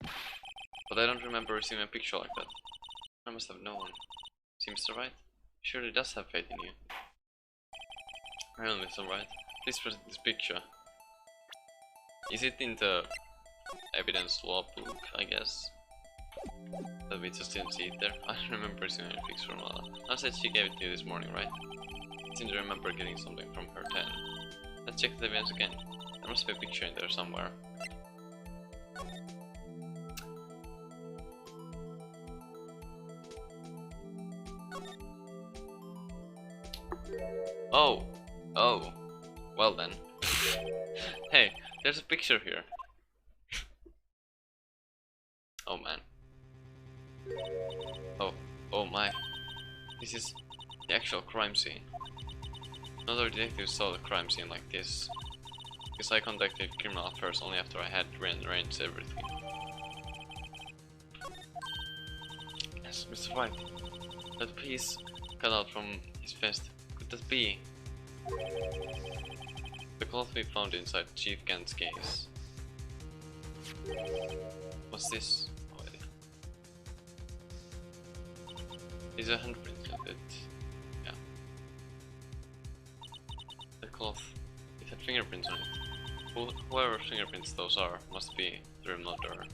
But I don't remember receiving a picture like that. I must have known. See, Mr. Wright? Surely does have faith in you. Really, Mr. Wright? Please present this picture. Is it in the evidence law book, I guess? That we just didn't see it there. I don't remember seeing any pics from Lala. I said she gave it to you this morning, right? I seem to remember getting something from her then. Let's check the evidence again. There must be a picture in there somewhere. Oh! Oh! Well then. Hey, there's a picture here. Oh man. Oh my. This is the actual crime scene. No other detectives saw the crime scene like this. Because I contacted criminal affairs only after I had rearranged everything. Yes, Mr. Wright. That piece cut out from his vest. Could that be? The cloth we found inside Chief Kent's case. What's this? Oh, yeah. Is a handprint of it? Yeah. The cloth. It had fingerprints on it. Whoever fingerprints those are must be the real murderer.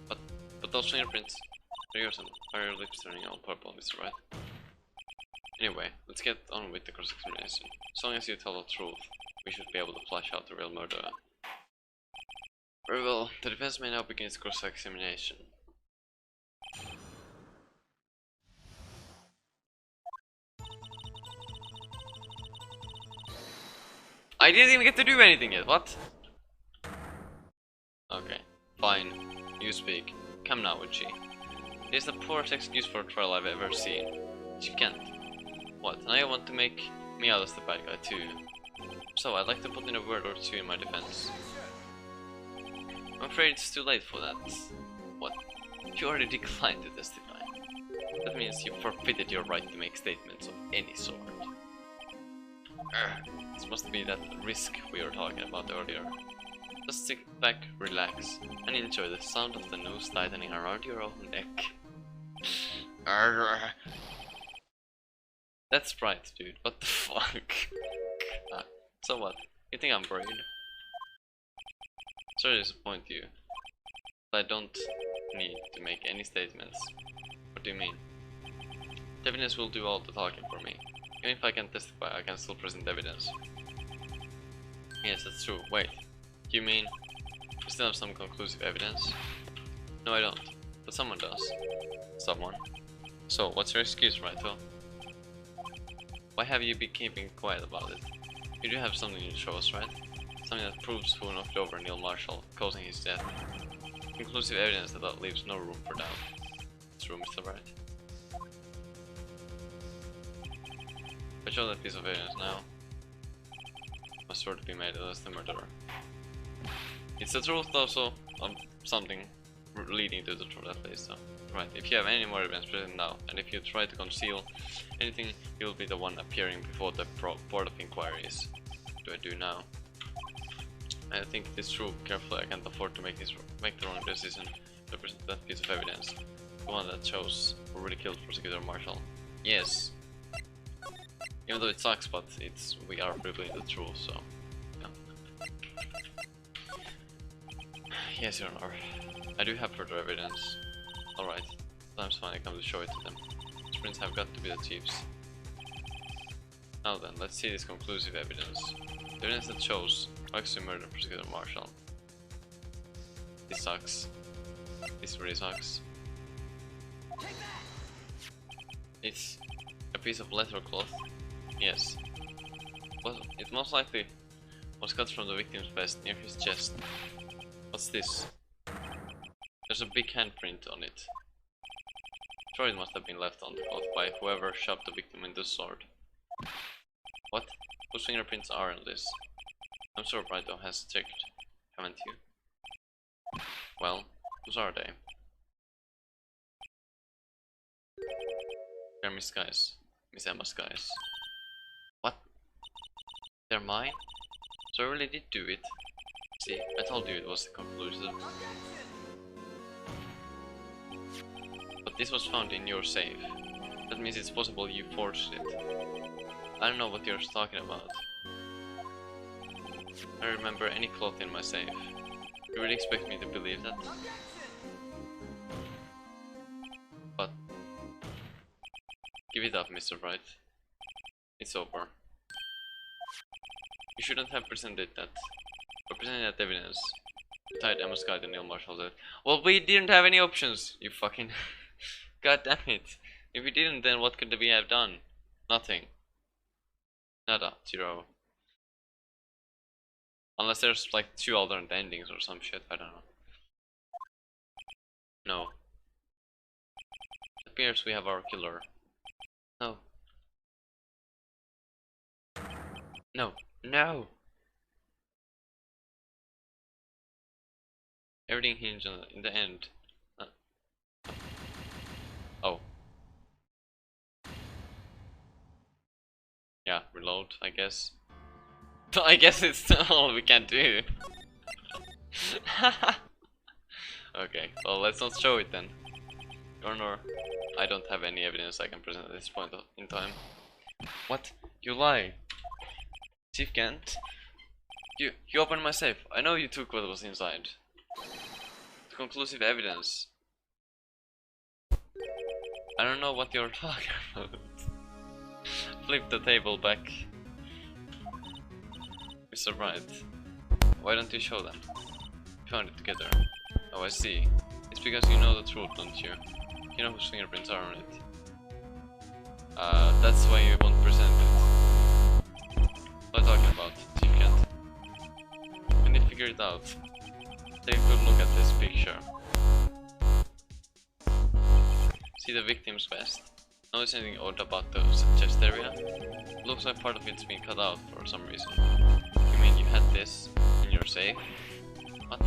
But those fingerprints are yours and are your lips turning all purple, Mr. Wright? Anyway, let's get on with the cross-examination. As long as you tell the truth, we should be able to flash out the real murderer. Very well, the defense may now begin its cross-examination. I didn't even get to do anything yet, what? Okay, fine. You speak. Come now, Uchi. It is the poorest excuse for a trial I've ever seen. She can't. What, now you want to make me out as the bad guy too? So, I'd like to put in a word or two in my defense. I'm afraid it's too late for that. What? You already declined to testify. That means you forfeited your right to make statements of any sort. This must be that risk we were talking about earlier. Just sit back, relax, and enjoy the sound of the noose tightening around your own neck. That's right, dude. What the fuck? So what? You think I'm worried? Sorry to disappoint you, but I don't need to make any statements. What do you mean? The evidence will do all the talking for me. Even if I can't testify, I can still present evidence. Yes, that's true. Wait, you mean you still have some conclusive evidence? No, I don't. But someone does. Someone. So, what's your excuse, Wright? Why have you been keeping quiet about it? You do have something to show us, right? Something that proves who knocked over Neil Marshall, causing his death. Conclusive evidence that leaves no room for doubt. True, Mr. Wright. If I show that piece of evidence now, I must sure to be made as the murderer. It's the truth also, something leading to the truth at least, so. Right, if you have any more evidence present now, and if you try to conceal anything, you'll be the one appearing before the Board of Inquiries. What do I do now? I think it is true, carefully, I can't afford to make the wrong decision to present that piece of evidence. The one that shows who really killed Prosecutor Marshall. Yes. Even though it sucks, but we are revealing the truth, so yeah. Yes, Your Honor. I do have further evidence. Alright, time's finally come to show it to them. These prints have got to be the chief's. Now then, let's see this conclusive evidence. The evidence that shows who actually murdered Prosecutor Marshall. This sucks. This really sucks. It's a piece of leather cloth. Yes. Well, it most likely was cut from the victim's vest near his chest. What's this? There's a big handprint on it. Sure, it must have been left on the cloth by whoever shoved the victim into the sword. What? Whose fingerprints are on this? I'm sure Brighto has checked, haven't you? Well, whose are they? They're Miss Guy's. Miss Emma Guy's. What? They're mine? So I really did do it. See, I told you it was conclusive. But this was found in your safe. That means it's possible you forged it. I don't know what you're talking about. I don't remember any cloth in my safe. You really expect me to believe that? But give it up, Mr. Wright. It's over. You shouldn't have presented that. Or presented that evidence. You tied Emma's guy to Neil Marshall's death. Well, we didn't have any options, you fucking... God damn it. If we didn't, then what could we have done? Nothing. Nada. Zero. Unless there's like 2 alternate endings or some shit, I don't know. No. It appears we have our killer. No. No. No! Everything hinged on in the end. Oh. Yeah, reload, I guess. I guess it's all we can do. Okay, well, let's not show it then. Your Honor, I don't have any evidence I can present at this point in time. What? You lie! Chief Kent? You opened my safe. I know you took what was inside. It's conclusive evidence. I don't know what you're talking about. Flip the table back. Mr. Wright, why don't you show them? We found it together. Oh, I see. It's because you know the truth, don't you? You know whose fingerprints are on it. That's why you won't present it. What are you talking about, Chief Kent? Can you figure it out? Take a good look at this picture. See the victim's vest? Notice anything odd about the chest area? It looks like part of it's been cut out for some reason. You mean you had this in your safe? What?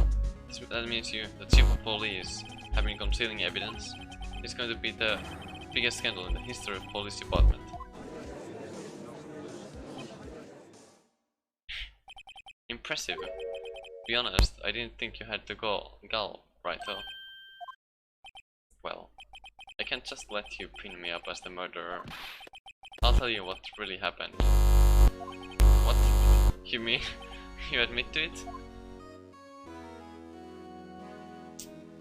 That means you, the chief of police, have been concealing evidence? It's going to be the biggest scandal in the history of police department. impressive. To be honest, I didn't think you had the gall, right though. Well, I can't just let you pin me up as the murderer. I'll tell you what really happened. What? You mean you admit to it?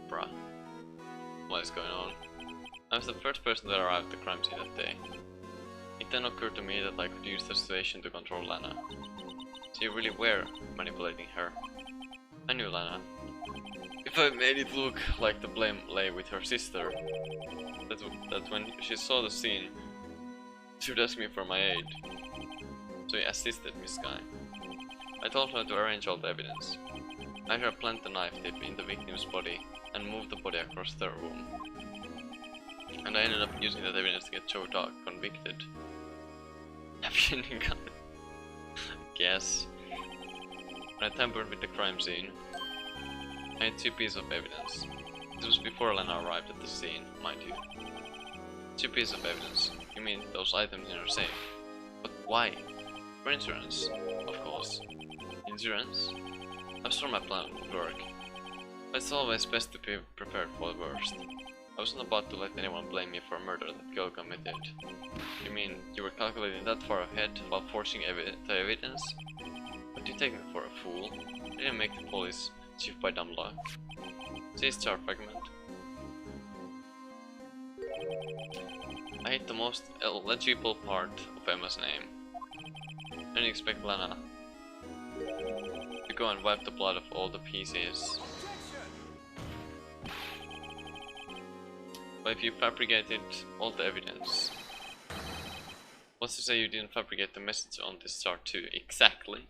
Bruh. What is going on? I was the first person that arrived at the crime scene that day. It then occurred to me that I could use the situation to control Lana. So you really were manipulating her. I knew Lana. If I made it look like the blame lay with her sister, that when she saw the scene, she would ask me for my aid. So he assisted Miss Guy. I told her to arrange all the evidence. I had her plant the knife tip in the victim's body and move the body across the room. And I ended up using that evidence to get Joe Dog convicted. Happy ending, guess. When I tampered with the crime scene, I had 2 pieces of evidence. This was before Lana arrived at the scene, mind you. 2 pieces of evidence. You mean those items in her safe? But why? For insurance, of course. Insurance? I'm sure my plan would work. But it's always best to be prepared for the worst. I wasn't about to let anyone blame me for a murder that girl committed. You mean you were calculating that far ahead while forcing the evidence? But you take me for a fool. I didn't make the police chief by dumb luck. See star fragment. I hate the most illegible part of Emma's name. I didn't expect Lana to go and wipe the blood of all the pieces. But if you fabricated all the evidence, what's to say you didn't fabricate the message on this star too? Exactly.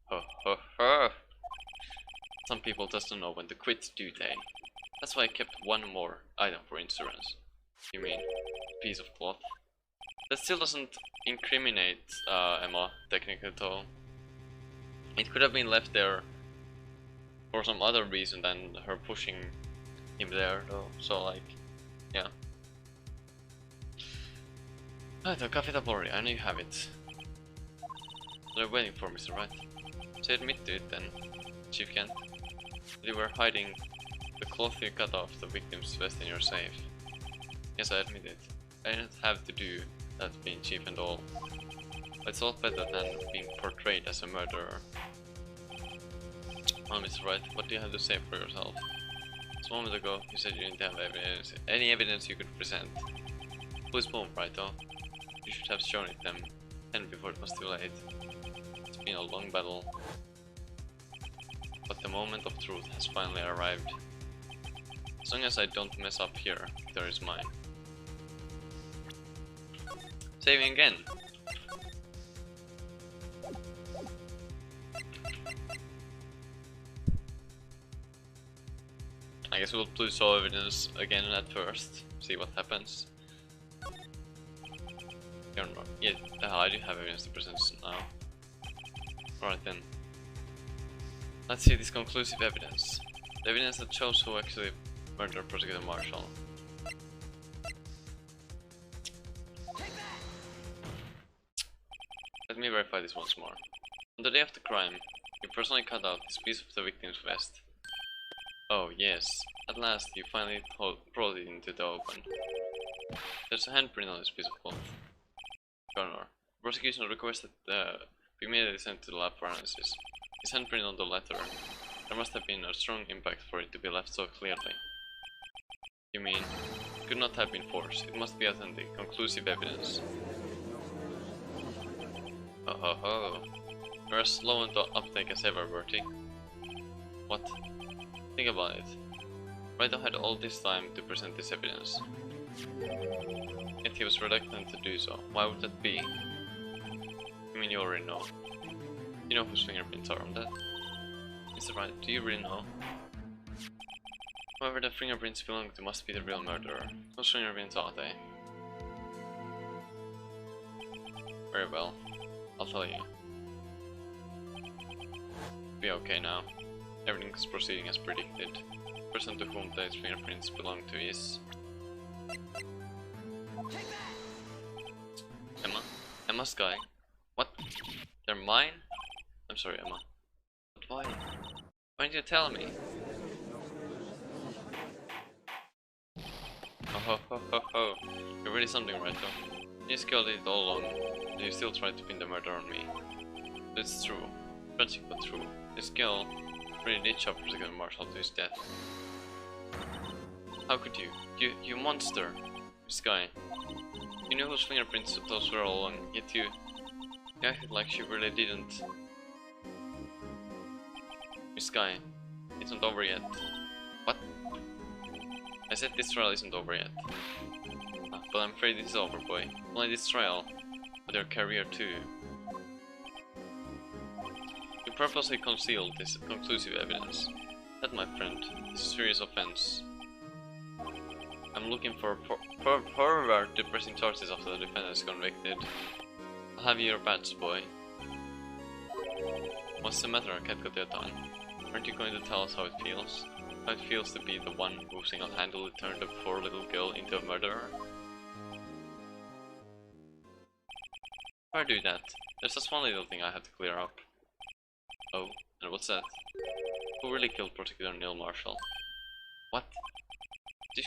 Ho ho ho. Some people just don't know when to quit, do they? That's why I kept one more item for insurance. You mean a piece of cloth? That still doesn't incriminate Emma, technically though. It could have been left there for some other reason than her pushing him there though, so like, yeah. The Cafe Tabori, I know you have it. They're waiting for Mr. Wright. So admit to it then, Chief Kent. You were hiding the cloth you cut off the victim's vest in your safe. Yes, I admit it. I didn't have to do that being chief and all. But it's all better than being portrayed as a murderer. Well, Mr. Wright, what do you have to say for yourself? Just a moment ago, you said you didn't have any evidence you could present. Please boom, right though? You should have shown it them, and before it was too late. It's been a long battle. But the moment of truth has finally arrived. As long as I don't mess up here, there is mine. Saving again! I guess we'll do show evidence again at first, see what happens. Yeah, I do have evidence to present now. Alright then. Let's see this conclusive evidence. The evidence that shows who actually murdered Prosecutor Marshall. Let me verify this once more. On the day of the crime, you personally cut out this piece of the victim's vest. Oh yes, at last you finally brought it into the open. There's a handprint on this piece of cloth. Governor, the prosecution requested be immediately sent to the lab for analysis. His handprint on the letter. There must have been a strong impact for it to be left so clearly. You mean, it could not have been forged. It must be authentic, conclusive evidence. Oh ho ho. You're as slow on the uptake as ever, Bertie. What? Think about it. Wright had all this time to present this evidence. Yet he was reluctant to do so. Why would that be? I mean, you already know. You know whose fingerprints are on that? Mr. Wright, do you really know? Whoever the fingerprints belong to must be the real murderer. Whose fingerprints are they? Very well. I'll tell you. Be okay now. Everything is proceeding as predicted. The person to whom these fingerprints belong to is... Emma? Emma's guy? What? They're mine? I'm sorry, Emma. Why? Why didn't you tell me? Oh ho ho ho ho. You're really something, right though. You killed it all along, and you still tried to pin the murder on me. It's true. Tragic but true. This girl really did chop Protector Marshall to his death. How could you? You monster! This guy. You knew whose fingerprints those were all along, yet you acted like she really didn't. This guy. It's not over yet. What? I said this trial isn't over yet. But I'm afraid it's over, boy. Only this trial, but your career too. You purposely concealed this conclusive evidence. That, my friend, is a serious offense. I'm looking for forward to pressing charges after the defendant is convicted. I'll have your badge, boy. What's the matter, Cat-Coteton? Aren't you going to tell us how it feels? How it feels to be the one who single-handedly turned a poor little girl into a murderer? Before I do that, there's just one little thing I have to clear up. Oh, and what's that? Who really killed Prosecutor Neil Marshall? What?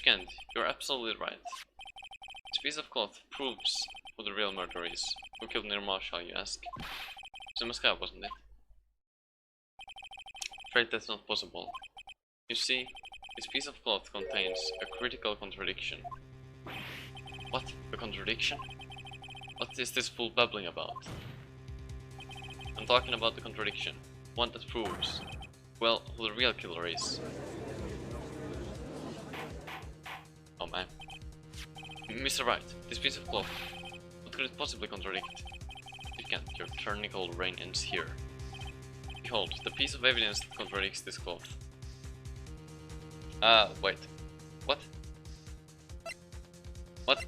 Kent, you're absolutely right. This piece of cloth proves who the real murderer is. Who killed Neil Marshall, you ask? It was Muscat, wasn't it? Afraid that's not possible. You see, this piece of cloth contains a critical contradiction. What? A contradiction? What is this fool babbling about? I'm talking about the contradiction. One that proves, well, who the real killer is. Oh man. Mr. Wright, this piece of cloth, what could it possibly contradict? You can't, your tyrannical reign ends here. Behold, the piece of evidence that contradicts this cloth. Wait. What? What?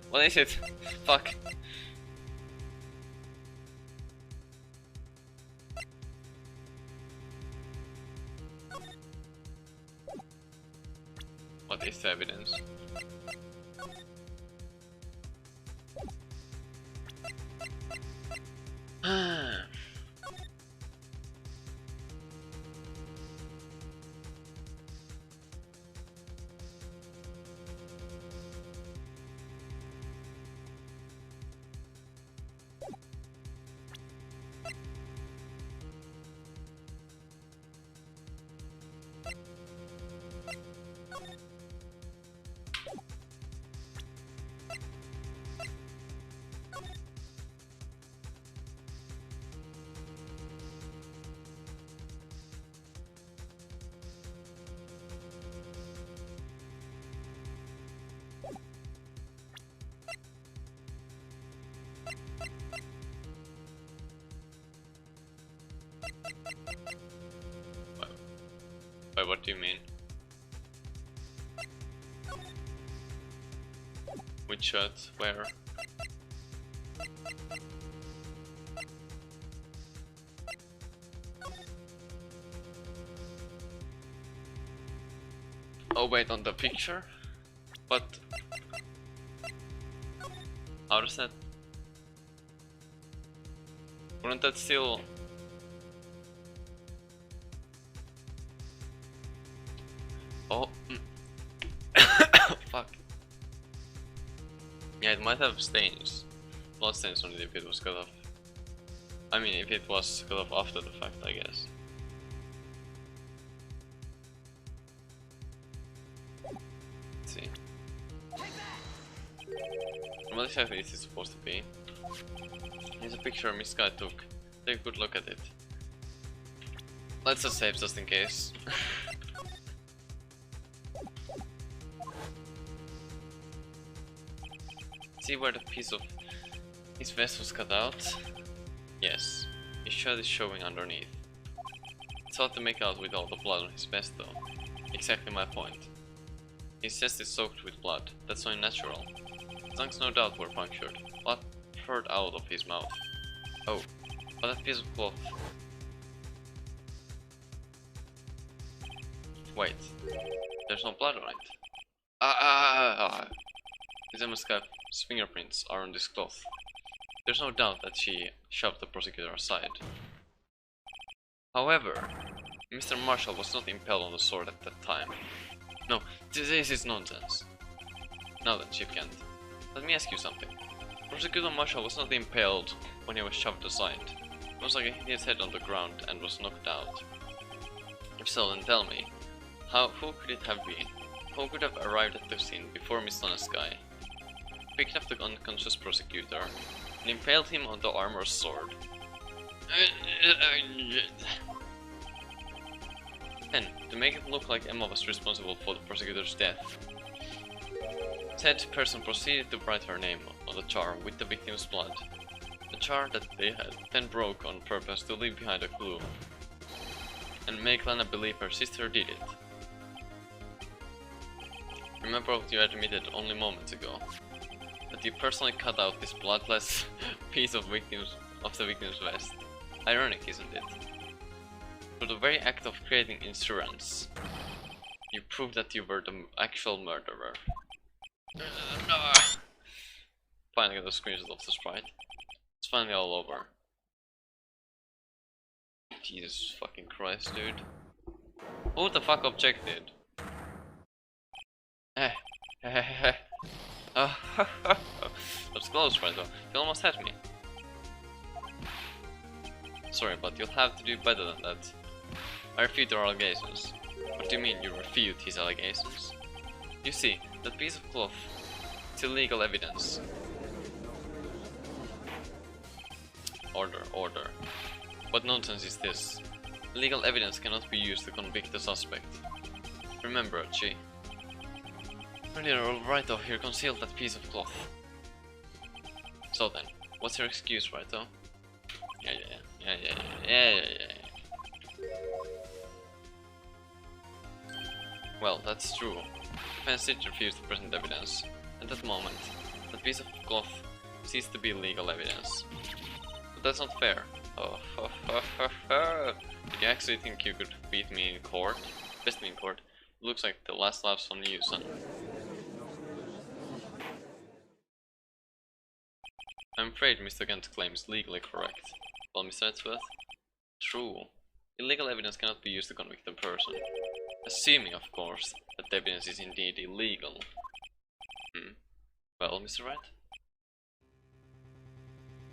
What is it? Fuck. What is the evidence? Wait, what do you mean? Which shot? Where? Oh wait, on the picture? But how does that? Wouldn't that still? Oh, fuck. Yeah, it might have stains. Blood stains on it if it was cut off. I mean, if it was cut off after the fact, I guess. Let's see. What exactly is it supposed to be? Here's a picture Miss Guy took. Take a good look at it. Let's just save just in case. See where the piece of his vest was cut out? Yes, his shirt is showing underneath. It's hard to make out with all the blood on his vest though. Exactly my point. His chest is soaked with blood, that's so unnatural. His lungs no doubt were punctured, blood poured out of his mouth. Oh, but that piece of cloth. Wait, there's no blood on it. His Muscat's fingerprints are on this cloth. There's no doubt that she shoved the prosecutor aside. However, Mr. Marshall was not impaled on the sword at that time. No, this is nonsense. Now then, Chief Kent, let me ask you something. Prosecutor Marshall was not impaled when he was shoved aside. It was like he hit his head on the ground and was knocked out. If so, then tell me, who could it have been? Who could have arrived at the scene before Miss Sky? Picked up the unconscious prosecutor and impaled him on the armor's sword. And to make it look like Emma was responsible for the prosecutor's death, said person proceeded to write her name on the jar with the victim's blood. A jar that they had then broke on purpose to leave behind a clue and make Lana believe her sister did it. Remember what you admitted only moments ago? That you personally cut out this bloodless piece of the victim's vest. Ironic, isn't it? Through the very act of creating insurance, you proved that you were the actual murderer. Finally got a screenshot of the sprite. It's finally all over. Jesus fucking Christ, dude. Who the fuck objected? That's close, right though. You almost had me. Sorry, but you'll have to do better than that. I refute your allegations. What do you mean you refute his allegations? You see, that piece of cloth is illegal evidence. Order, order. What nonsense is this? Legal evidence cannot be used to convict the suspect. Remember, Archie. Earlier, Wright here concealed that piece of cloth. So then, what's your excuse, Wright? Yeah. Well, that's true. The defense did refuse to present evidence. At that moment, that piece of cloth ceased to be legal evidence. But that's not fair. Did you actually think you could beat me in court? Best me in court? Looks like the last laugh's on you, son. I'm afraid Mr. Kent's claim is legally correct. Well, Mr. Edgeworth? True. Illegal evidence cannot be used to convict a person. Assuming, of course, that the evidence is indeed illegal. Well, Mr. Wright?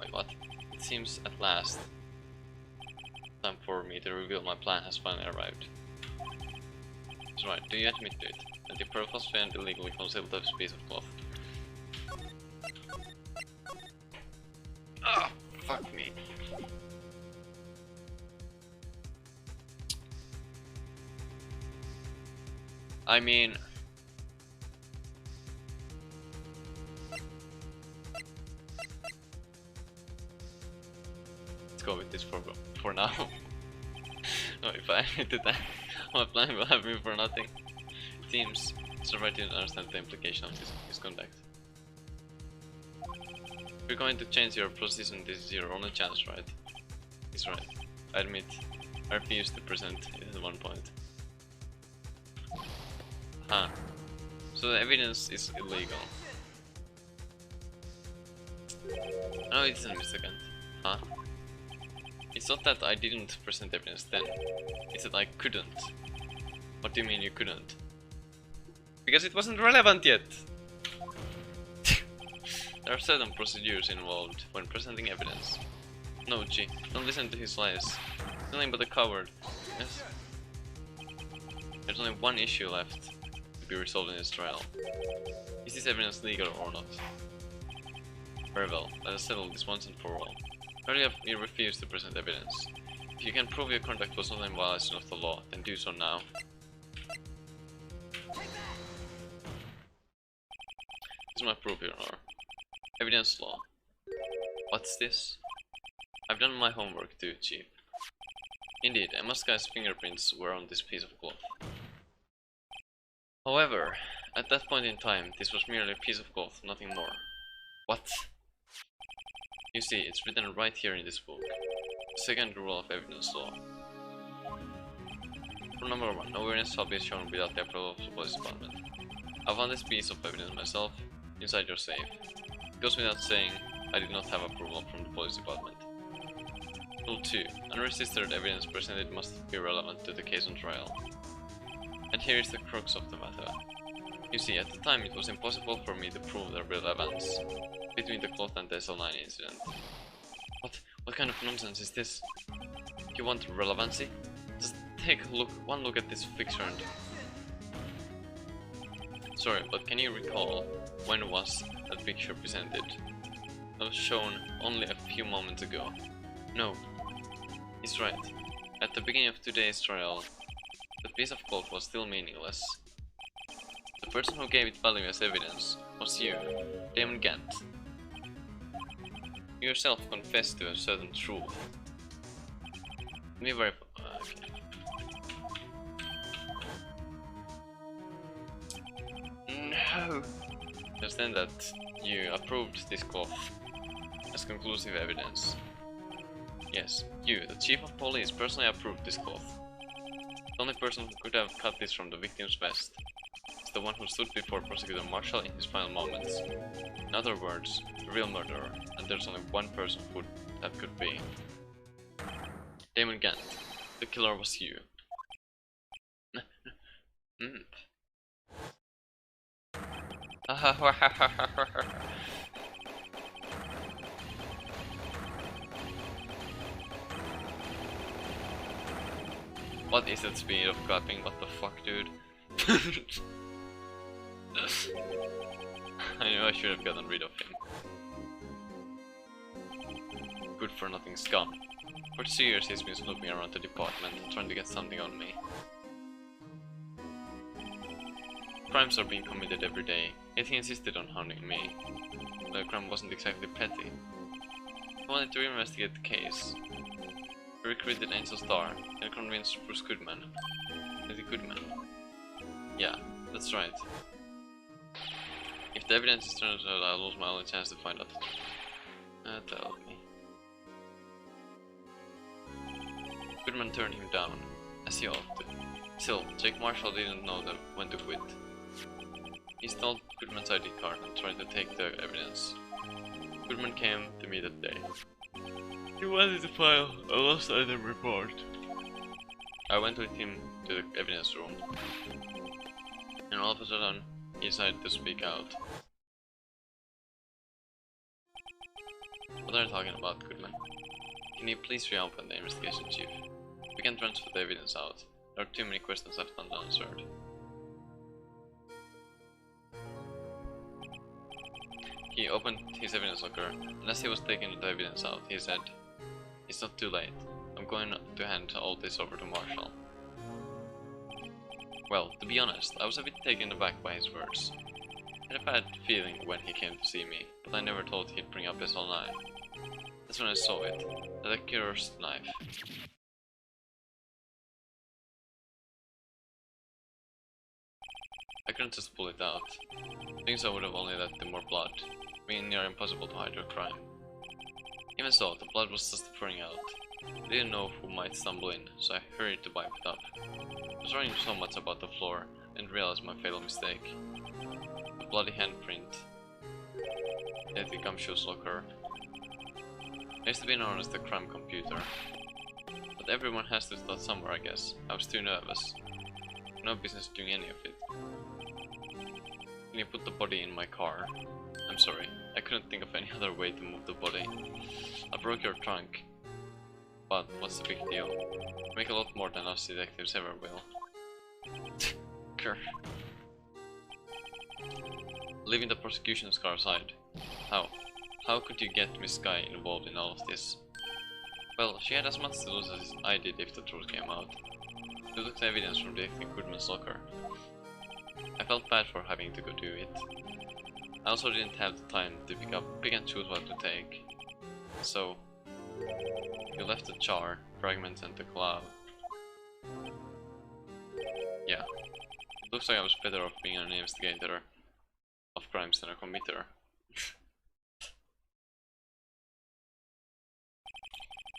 Wait, what? It seems at last time for me to reveal my plan has finally arrived. That's right, do you admit to it? That you purposely and illegally concealed this piece of cloth? Ah, fuck me. I mean, let's go with this for now. No, if I admit that, my plan will have me for nothing. It seems Mr. Wright didn't understand the implication of this misconduct. If you're going to change your position, this is your only chance, right? He's right. I admit, I refuse to present it at one point. Huh. So the evidence is illegal. No, it isn't, Mr. Kent. Huh? It's not that I didn't present evidence then. It's that I couldn't. What do you mean you couldn't? Because it wasn't relevant yet! There are certain procedures involved when presenting evidence. No, G, don't listen to his lies. He's nothing but a coward. Yes? There's only one issue left to be resolved in this trial. Is this evidence legal or not? Very well, let us settle this once and for all. Earlier you refused to present evidence. If you can prove your conduct was not in violation of the law, then do so now. This is my proof, Your Honor. Evidence law. What's this? I've done my homework too, Chief. Indeed, Emma Sky's fingerprints were on this piece of cloth. However, at that point in time, this was merely a piece of cloth, nothing more. What? You see, it's written right here in this book. The second rule of evidence law. Rule number 1. No evidence shall be shown without the approval of the police department. I found this piece of evidence myself, inside your safe. It goes without saying, I did not have approval from the police department. Rule 2. Unregistered evidence presented must be relevant to the case on trial. And here is the crux of the matter. You see, at the time it was impossible for me to prove the relevance between the cloth and the SL9 incident. What kind of nonsense is this? You want relevancy? Just take a look, one look at this picture and... Sorry, but can you recall when was that picture presented? It was shown only a few moments ago. No, he's right. At the beginning of today's trial, the piece of cloth was still meaningless. The person who gave it value as evidence was you, Damon Gant. You yourself confessed to a certain truth. Be very... No! Just then that you approved this cloth as conclusive evidence. Yes, you, the chief of police, personally approved this cloth. The only person who could have cut this from the victim's vest is the one who stood before Prosecutor Marshall in his final moments. In other words, the real murderer, and there's only one person who that could be. Damon Gant, the killer was you. What is that speed of clapping? What the fuck, dude? I knew I should have gotten rid of him. Good for nothing scum. For 2 years he's been snooping around the department, trying to get something on me. Crimes are being committed every day, yet he insisted on hounding me. The crime wasn't exactly petty. He wanted to investigate the case. He recruited Angel Star and convinced Bruce Goodman. Eddie Goodman. Yeah, that's right. If the evidence is turned out, I'll lose my only chance to find out. Tell me. Goodman turned him down, as he ought to. Still, Jake Marshall didn't know when to quit. He stole Goodman's ID card and tried to take the evidence. Goodman came to me that day. He wanted to file a lost item report. I went with him to the evidence room, and all of a sudden, he decided to speak out. What are you talking about, Goodman? Can you please reopen the investigation, Chief? We can transfer the evidence out. There are too many questions left unanswered. He opened his evidence locker, and as he was taking the evidence out, he said, "It's not too late. I'm going to hand all this over to Marshall." Well, to be honest, I was a bit taken aback by his words. I had a bad feeling when he came to see me, but I never thought he'd bring up SL9. That's when I saw it, the cursed knife. I couldn't just pull it out. Doing so would have only led to more blood, making it near impossible to hide your crime. Even so, the blood was just pouring out. I didn't know who might stumble in, so I hurried to wipe it up. I was worrying so much about the floor, and realized my fatal mistake. The bloody handprint. At the gumshoes locker. I used to be known as the crime computer. But everyone has to start somewhere, I guess. I was too nervous. No business doing any of it. Can you put the body in my car? I'm sorry, I couldn't think of any other way to move the body. I broke your trunk. But what's the big deal? You make a lot more than us detectives ever will. Grr. Leaving the prosecution's car aside. How? How could you get Miss Sky involved in all of this? Well, she had as much to lose as I did if the truth came out. You took the evidence from Detective Goodman's locker. I felt bad for having to go do it. I also didn't have the time to pick and choose what to take. So, you left the jar, fragments and the glove. Yeah, it looks like I was better off being an investigator of crimes than a committer.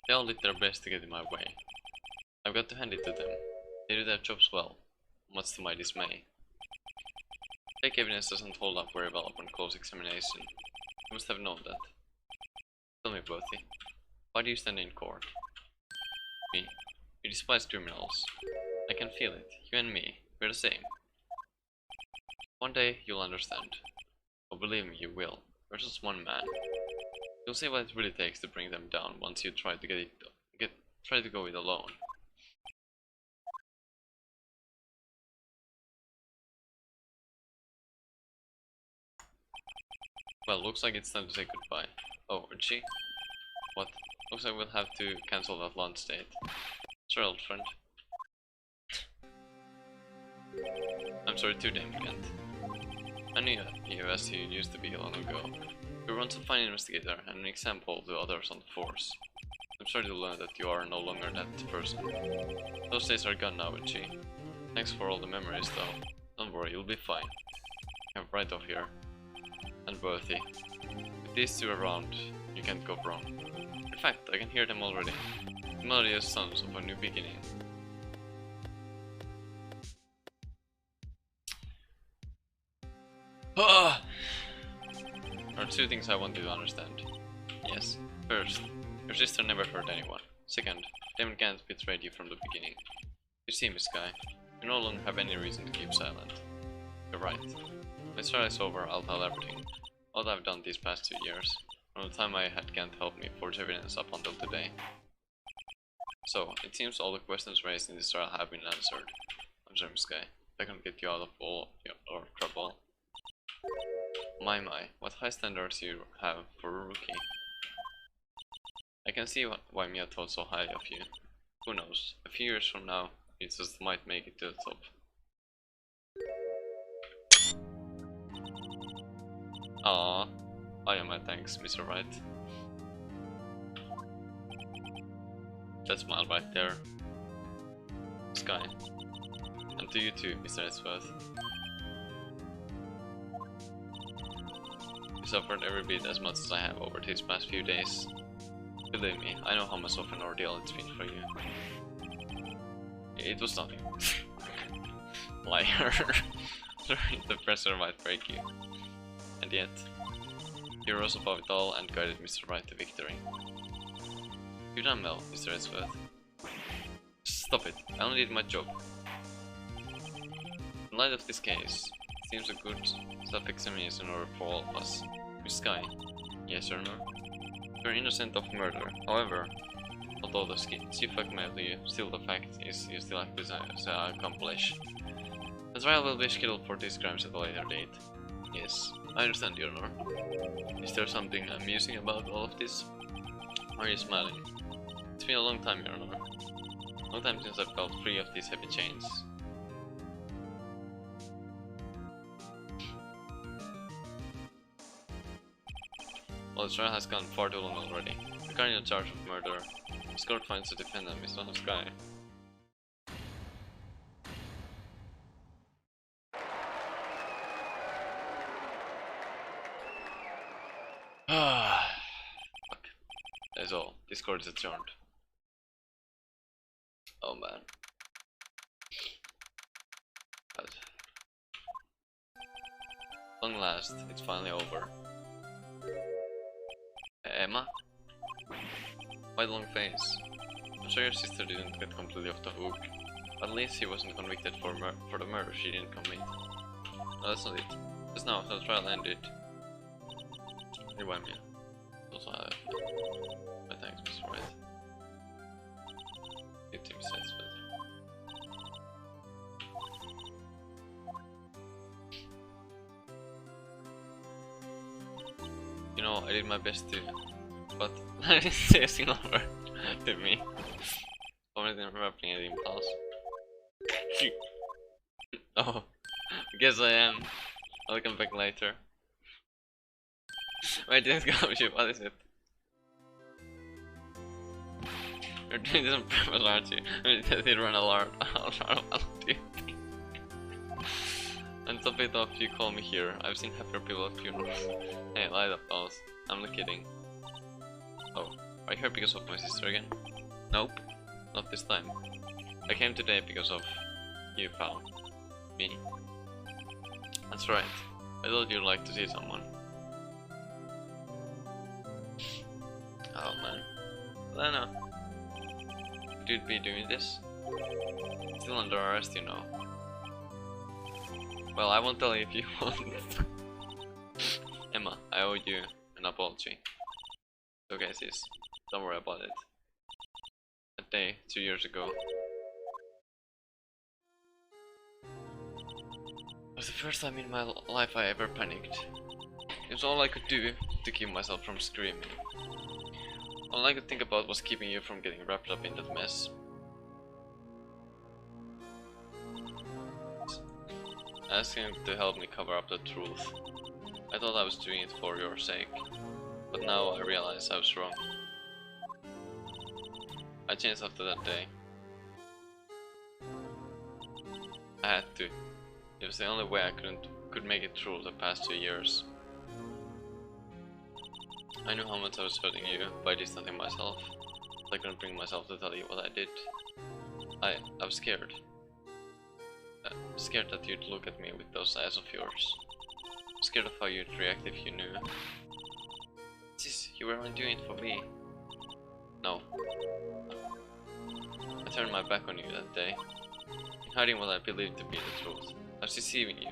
They all did their best to get in my way. I've got to hand it to them. They do their jobs well, much to my dismay. Fake evidence doesn't hold up very well upon close examination. You must have known that. Tell me, Bertie, why do you stand in court? Me. You despise criminals. I can feel it. You and me. We're the same. One day you'll understand. Oh, believe me, you will. We're just one man. You'll see what it really takes to bring them down once you try to try to go it alone. Well, looks like it's time to say goodbye. Oh, Archie? What? Looks like we'll have to cancel that lunch date. Sorry, old friend. I'm sorry too, Dame Kent. I knew you as you used to be long ago. You were once a fine investigator and an example to others on the force. I'm sorry to learn that you are no longer that person. Those days are gone now, Archie. Thanks for all the memories, though. Don't worry, you'll be fine. You have Wright off here. And Bertie. With these two around, you can't go wrong. In fact, I can hear them already. The melodious sounds of a new beginning. Ah! There are two things I want you to understand. Yes. First, your sister never hurt anyone. Second, Damon can't betrayed you from the beginning. You see, Miss Sky, you no longer have any reason to keep silent. You're right. When this trial is over, I'll tell everything. All I've done these past 2 years, from the time I had Kent help me forge evidence up until today. So, it seems all the questions raised in this trial have been answered. I'm sorry, Miss Sky. I can get you out of all your trouble. My, what high standards you have for a rookie. I can see why Mia thought so highly of you. Who knows, a few years from now, you just might make it to the top. Ah, I am my thanks, Mr. Wright. That smile right there. Sky. And to you too, Mr. Edgeworth. You suffered every bit as much as I have over these past few days. Believe me, I know how much of an ordeal it's been for you. It was nothing. Liar. The pressure might break you. And yet, you rose above it all and guided Mr. Wright to victory. You've done well, Mr. Edgeworth. Stop it, I only did my job. In light of this case, it seems a good self-examination in order for all of us. Miss Sky. Yes or no? You're innocent of murder. However, although the chief blackmailed you, still the fact is you still have to accomplish. The trial will be scheduled for these crimes at a later date. Yes, I understand, Your Honor. Is there something amusing about all of this? Why are you smiling? It's been a long time, Your Honor. A long time since I've felt free of these heavy chains. Well, the trial has gone far too long already. Regarding the charge of murder, this court finds the defendant, Mr. Sky. Fuck. That is all. This court is adjourned. Oh man. But long last, it's finally over. Emma? Why the long face? I'm sure your sister didn't get completely off the hook. At least she wasn't convicted for the murder she didn't commit. No, that's not it. Just now, the trial ended. Rewind me. Also, my thanks, Mr. Wright. It seems satisfied. You know, I did my best to, but I didn't say a single word to me. I didn't remember playing the impulse. Oh, guess I am. I'll come back later. Wait, this ship, what is it? You're doing this on purpose, aren't you? I did run alarm. And top it off, you call me here. I've seen happier people at funerals. Hey, light up, pals. I'm not kidding. Oh, are you here because of my sister again? Nope, not this time. I came today because of you, pal. Me. That's right. I thought you'd like to see someone. Oh man. I don't know. you'd be doing this? Still under arrest, you know. Well, I won't tell you if you want. Emma, I owe you an apology. Okay, sis, don't worry about it. That day, 2 years ago, was the first time in my life I ever panicked. It was all I could do to keep myself from screaming. All I could think about was keeping you from getting wrapped up in that mess. Asking him to help me cover up the truth. I thought I was doing it for your sake, but now I realize I was wrong. I changed after that day. I had to. It was the only way I could make it through the past 2 years. I knew how much I was hurting you by distancing myself. I couldn't bring myself to tell you what I did. I was scared. Scared that you'd look at me with those eyes of yours. Scared of how you'd react if you knew. Sis, you weren't doing it for me. No. I turned my back on you that day, hiding what I believed to be the truth. I was deceiving you.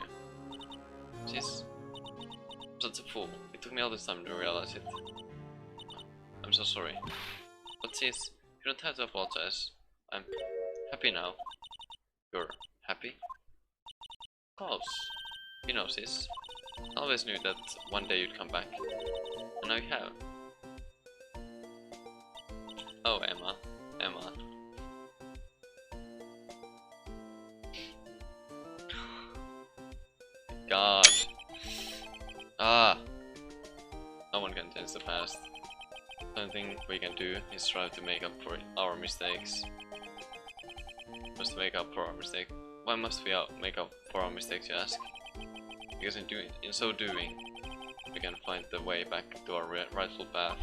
Sis, I'm such a fool. It took me all this time to realize it. I'm so sorry. But sis, you don't have to apologize. I'm happy now. You're happy? Of course. You know, sis. I always knew that one day you'd come back. And now you have. Oh, Emma. Emma. God. Ah. No one can change the past. The only thing we can do is try to make up for our mistakes. Must make up for our mistake. Why must we make up for our mistakes, you ask? Because in so doing, we can find the way back to our rightful path.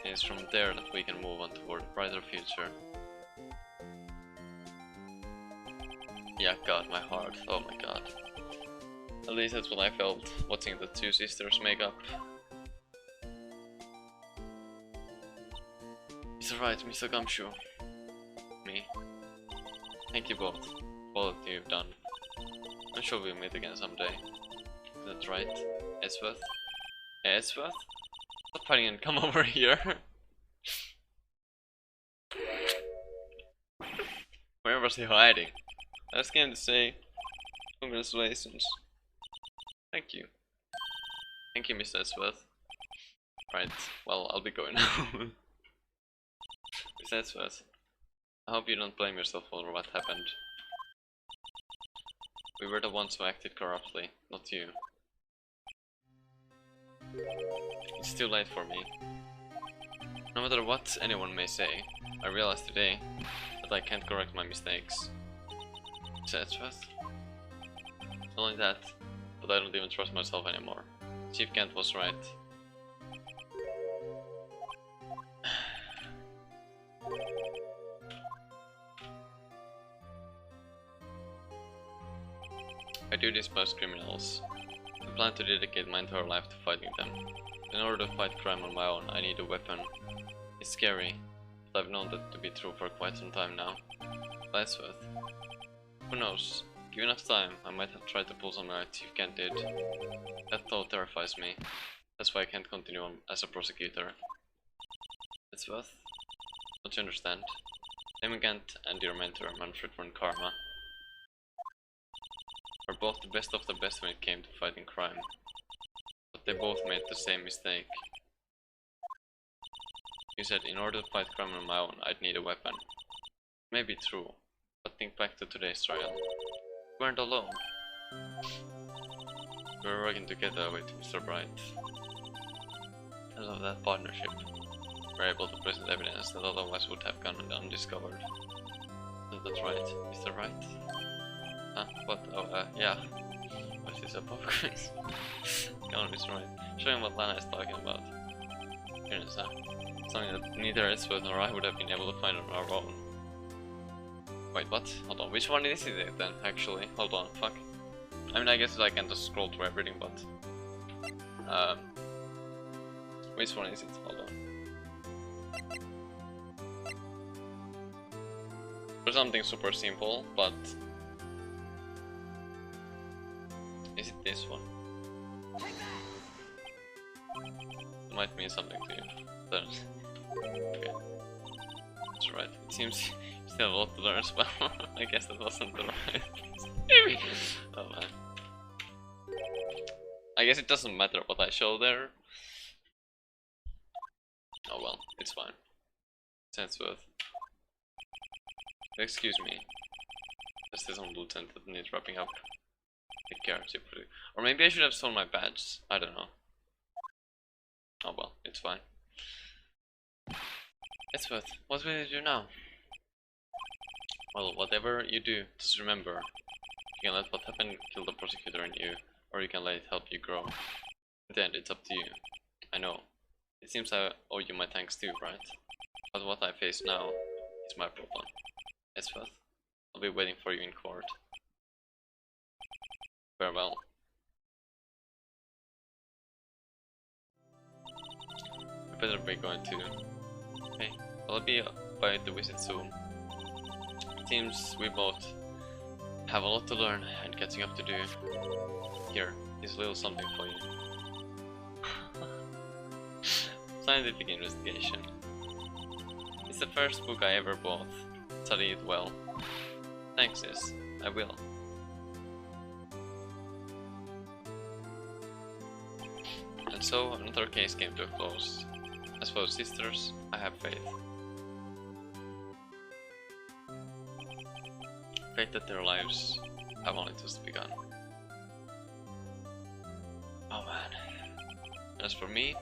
And it's from there that we can move on toward a brighter future. Yeah, God, my heart. Oh my God. At least that's what I felt watching the two sisters make up. It's alright, Mr. Gumshoe. Me. Thank you both for all that you've done. I'm sure we'll meet again someday. That's right, Edgeworth. Edgeworth? Stop fighting and come over here. Where was he hiding? I was going to say congratulations. Thank you. Thank you, Mr. Edgeworth. Right, well, I'll be going now. Mr. Edgeworth, I hope you don't blame yourself for what happened. We were the ones who acted corruptly, not you. It's too late for me. No matter what anyone may say, I realize today that I can't correct my mistakes. Mr. Edgeworth? Not only that, but I don't even trust myself anymore. Chief Kent was right. I do despise criminals. I plan to dedicate my entire life to fighting them. In order to fight crime on my own, I need a weapon. It's scary, but I've known that to be true for quite some time now. Edgeworth. Who knows? Given enough time, I might have tried to pull something like Chief Kent did. That thought terrifies me. That's why I can't continue on as a prosecutor. Edgeworth? Don't you understand? Damon Kent and your mentor, Manfred von Karma, are both the best of the best when it came to fighting crime. But they both made the same mistake. You said in order to fight crime on my own, I'd need a weapon. Maybe true, but think back to today's trial. We weren't alone. We were working together with Mr. Wright. Because of that partnership, we were able to present evidence that otherwise would have gone undiscovered. Isn't that right, Mr. Wright? Huh? What? Oh, yeah. What is this, a pop quiz? Count is right. Showing what Lana is talking about. Here's something that neither Edgeworth nor I would have been able to find on our own. Wait, what? Hold on, which one is it then, actually? Hold on, fuck. I mean, I guess I can just scroll through everything, but... which one is it? Hold on. For something super simple, but is it this one? It might mean something to you. Then, okay, that's right. It seems still a lot to learn as well. I guess that wasn't the right. Oh man. I guess it doesn't matter what I show there. Oh well, it's fine. Sense worth. Excuse me. There's this on lieutenant that needs wrapping up. Take care, Chipper. Or maybe I should have sold my badge. I don't know. Oh well, it's fine. It's worth. What will you do now? Well, whatever you do, just remember. You can let what happened kill the prosecutor in you, or you can let it help you grow. In the end, it's up to you. I know. It seems I owe you my thanks too, right? But what I face now is my problem. It's worth. I'll be waiting for you in court. Farewell. We better be going to. Okay, I'll be by the visit soon. It seems we both have a lot to learn and catching up to do. Here is a little something for you. Scientific investigation. It's the first book I ever bought. Study it well. Thanks, sis. I will. And so another case came to a close. As for sisters, I have faith. Faith that their lives have only just begun. Oh man. As for me,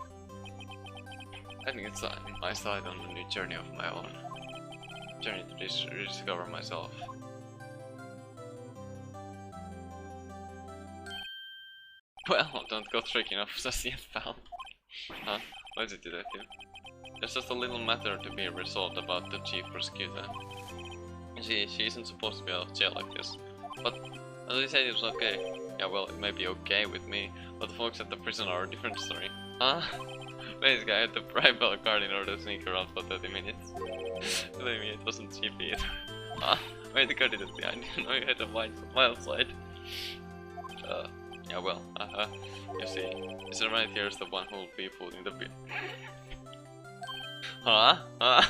I think it's time I started on a new journey of my own. Journey to rediscover myself. Well, don't go tricking off just yet, pal. Huh? What is it, detective? There's just a little matter to be resolved about the chief prosecutor. She isn't supposed to be out of jail like this. But, as he said, it was okay. Yeah, well, it may be okay with me, but the folks at the prison are a different story. Huh? This guy had to bribe a guard in order to sneak around for 30 minutes. Believe me, it wasn't cheap either. Huh? Wait, the guard didn't see. I didn't know you had a wild side. Yeah, well, you see, Mr. Right here is the one who will be pulling the bill. Huh? Huh?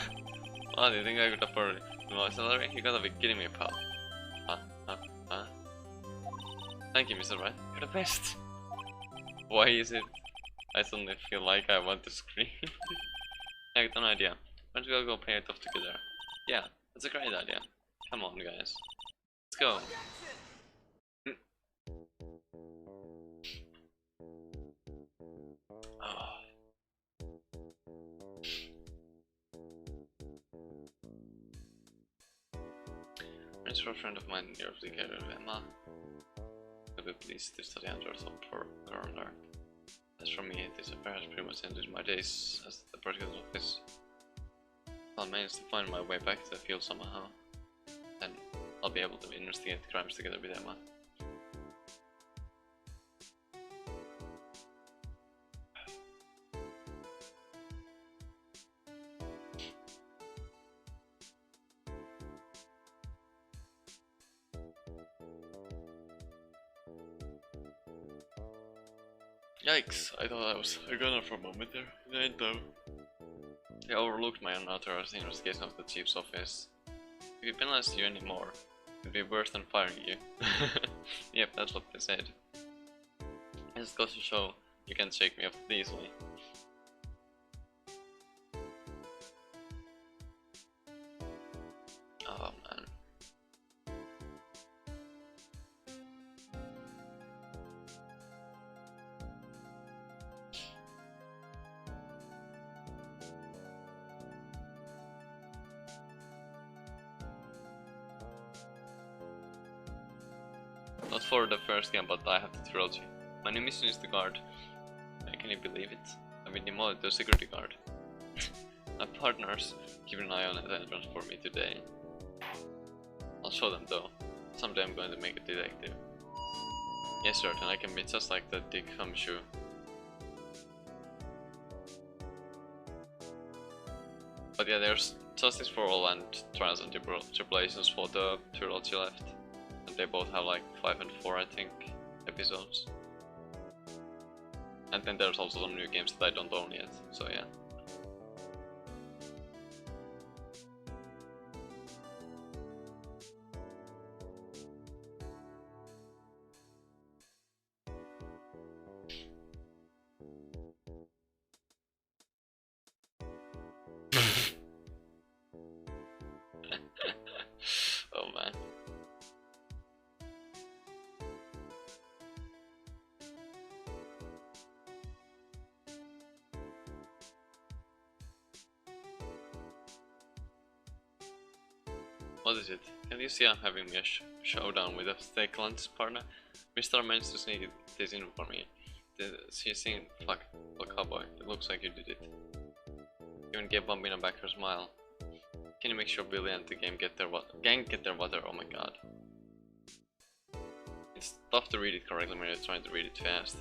Oh, do you think I could afford my salary? You gotta be kidding me, pal. Huh? Thank you, Mr. Wright. You're the best. Why is it? I suddenly feel like I want to scream. I got an idea. Why don't we all go play it off together? Yeah, that's a great idea. Come on, guys. Let's go. For a friend of mine, you're together with Emma. I'll be pleased to study under some for coroner. As for me, it is perhaps pretty much ended my days as the prosecutor's office. I'll manage to find my way back to the field somehow. Then I'll be able to investigate crimes together with Emma. Yikes, I thought I was a gunner for a moment there. I ain't though. I overlooked my unauthorized investigation of the chief's office. If he penalized you anymore, it'd be worse than firing you. Yep, that's what they said. It just goes to show you can't shake me off easily. Oh man. Not for the first game, but I have to thrill you. My new mission is to guard. Can you believe it? I've been demoted to a security guard. My partners keep an eye on the entrance for me today. I'll show them though. Someday I'm going to make a detective. Yes sir, then I can be just like the Dick Humshoe. But yeah, there's Justice for All and Trials and Tribulations for the trilogy left. And they both have like 5 and 4, I think, episodes. And then there's also some new games that I don't own yet, so yeah. Oh man. What is it? Can you see I'm having a showdown with a steak lunch partner? Mr. managed to sneak this in for me. She's seen fuck cowboy. It looks like you did it. Even gave Bambina back her smile. Can you make sure Billy and the gang get their water? Oh my god. It's tough to read it correctly when you're trying to read it fast.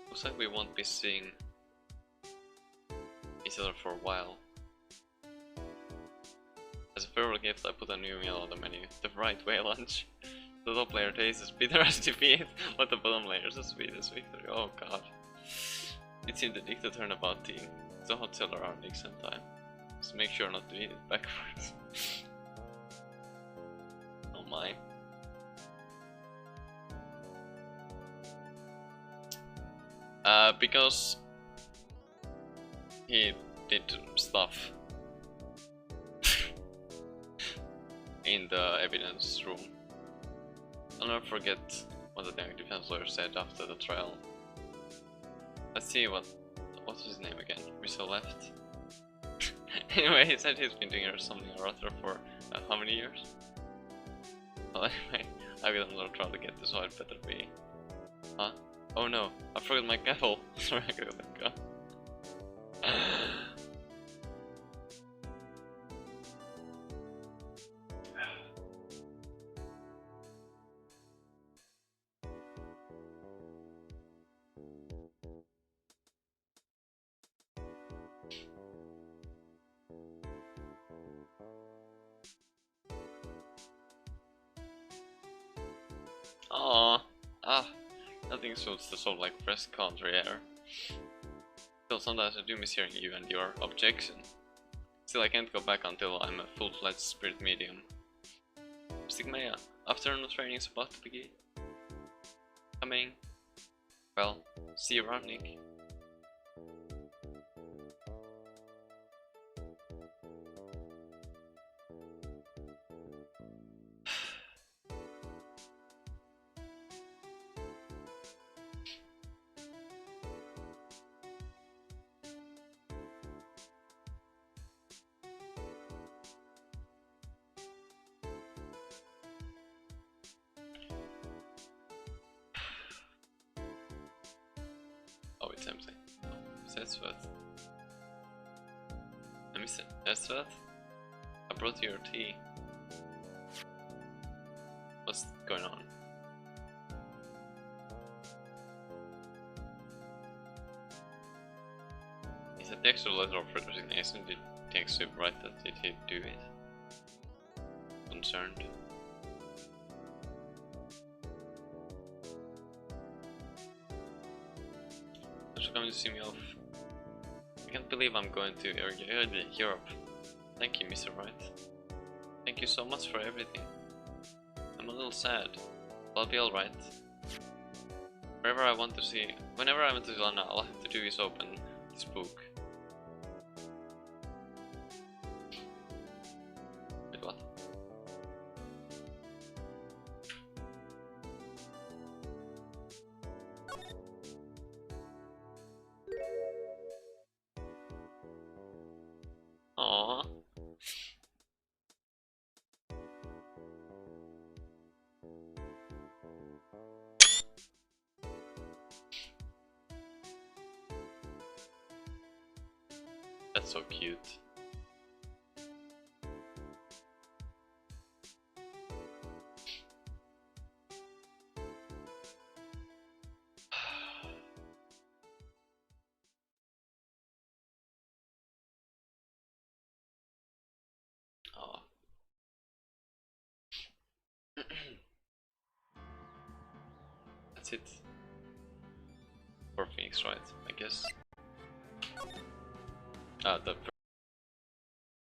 Looks like we won't be seeing each other for a while. As a farewell gift, I put a new meal on the menu. The Wright way lunch. The top layer tastes as bitter as defeat, but the bottom layer is as sweet as victory. Oh god. It's in the Dick to Turnabout team. It's a hot seller around exam time. So make sure not to eat it backwards. Oh my. Because he did stuff in the evidence room. I'll never forget what the defense lawyer said after the trial. Let's see what's his name again? Rizzo left. Anyway, he said he's been doing something or other for how many years? Well, anyway, I got another trial to get this, so I'd better be. Huh? Oh no, I forgot my gavel. Sorry, I gotta let go. Aww. Nothing suits the soul like fresh country air. Still, sometimes I do miss hearing you and your objection. Still, I can't go back until I'm a full-fledged spirit medium. Stigmea, afternoon training's about to begin. Coming. Well, see you around, Nick. Oh, it's empty. Oh, that's what. Let me see. That's what? I brought you your tea. What's going on? Is that the extra letter of resignation? Did the extra write that? Did he do it? Concerned. Coming to see me off. I can't believe I'm going to Europe. Thank you, Mr. Wright. Thank you so much for everything. I'm a little sad, but I'll be alright. Whenever I want to see Lana, all I have to do is open this book. Wait, what? Aww. That's so cute. That's it. For Phoenix, right? I guess. The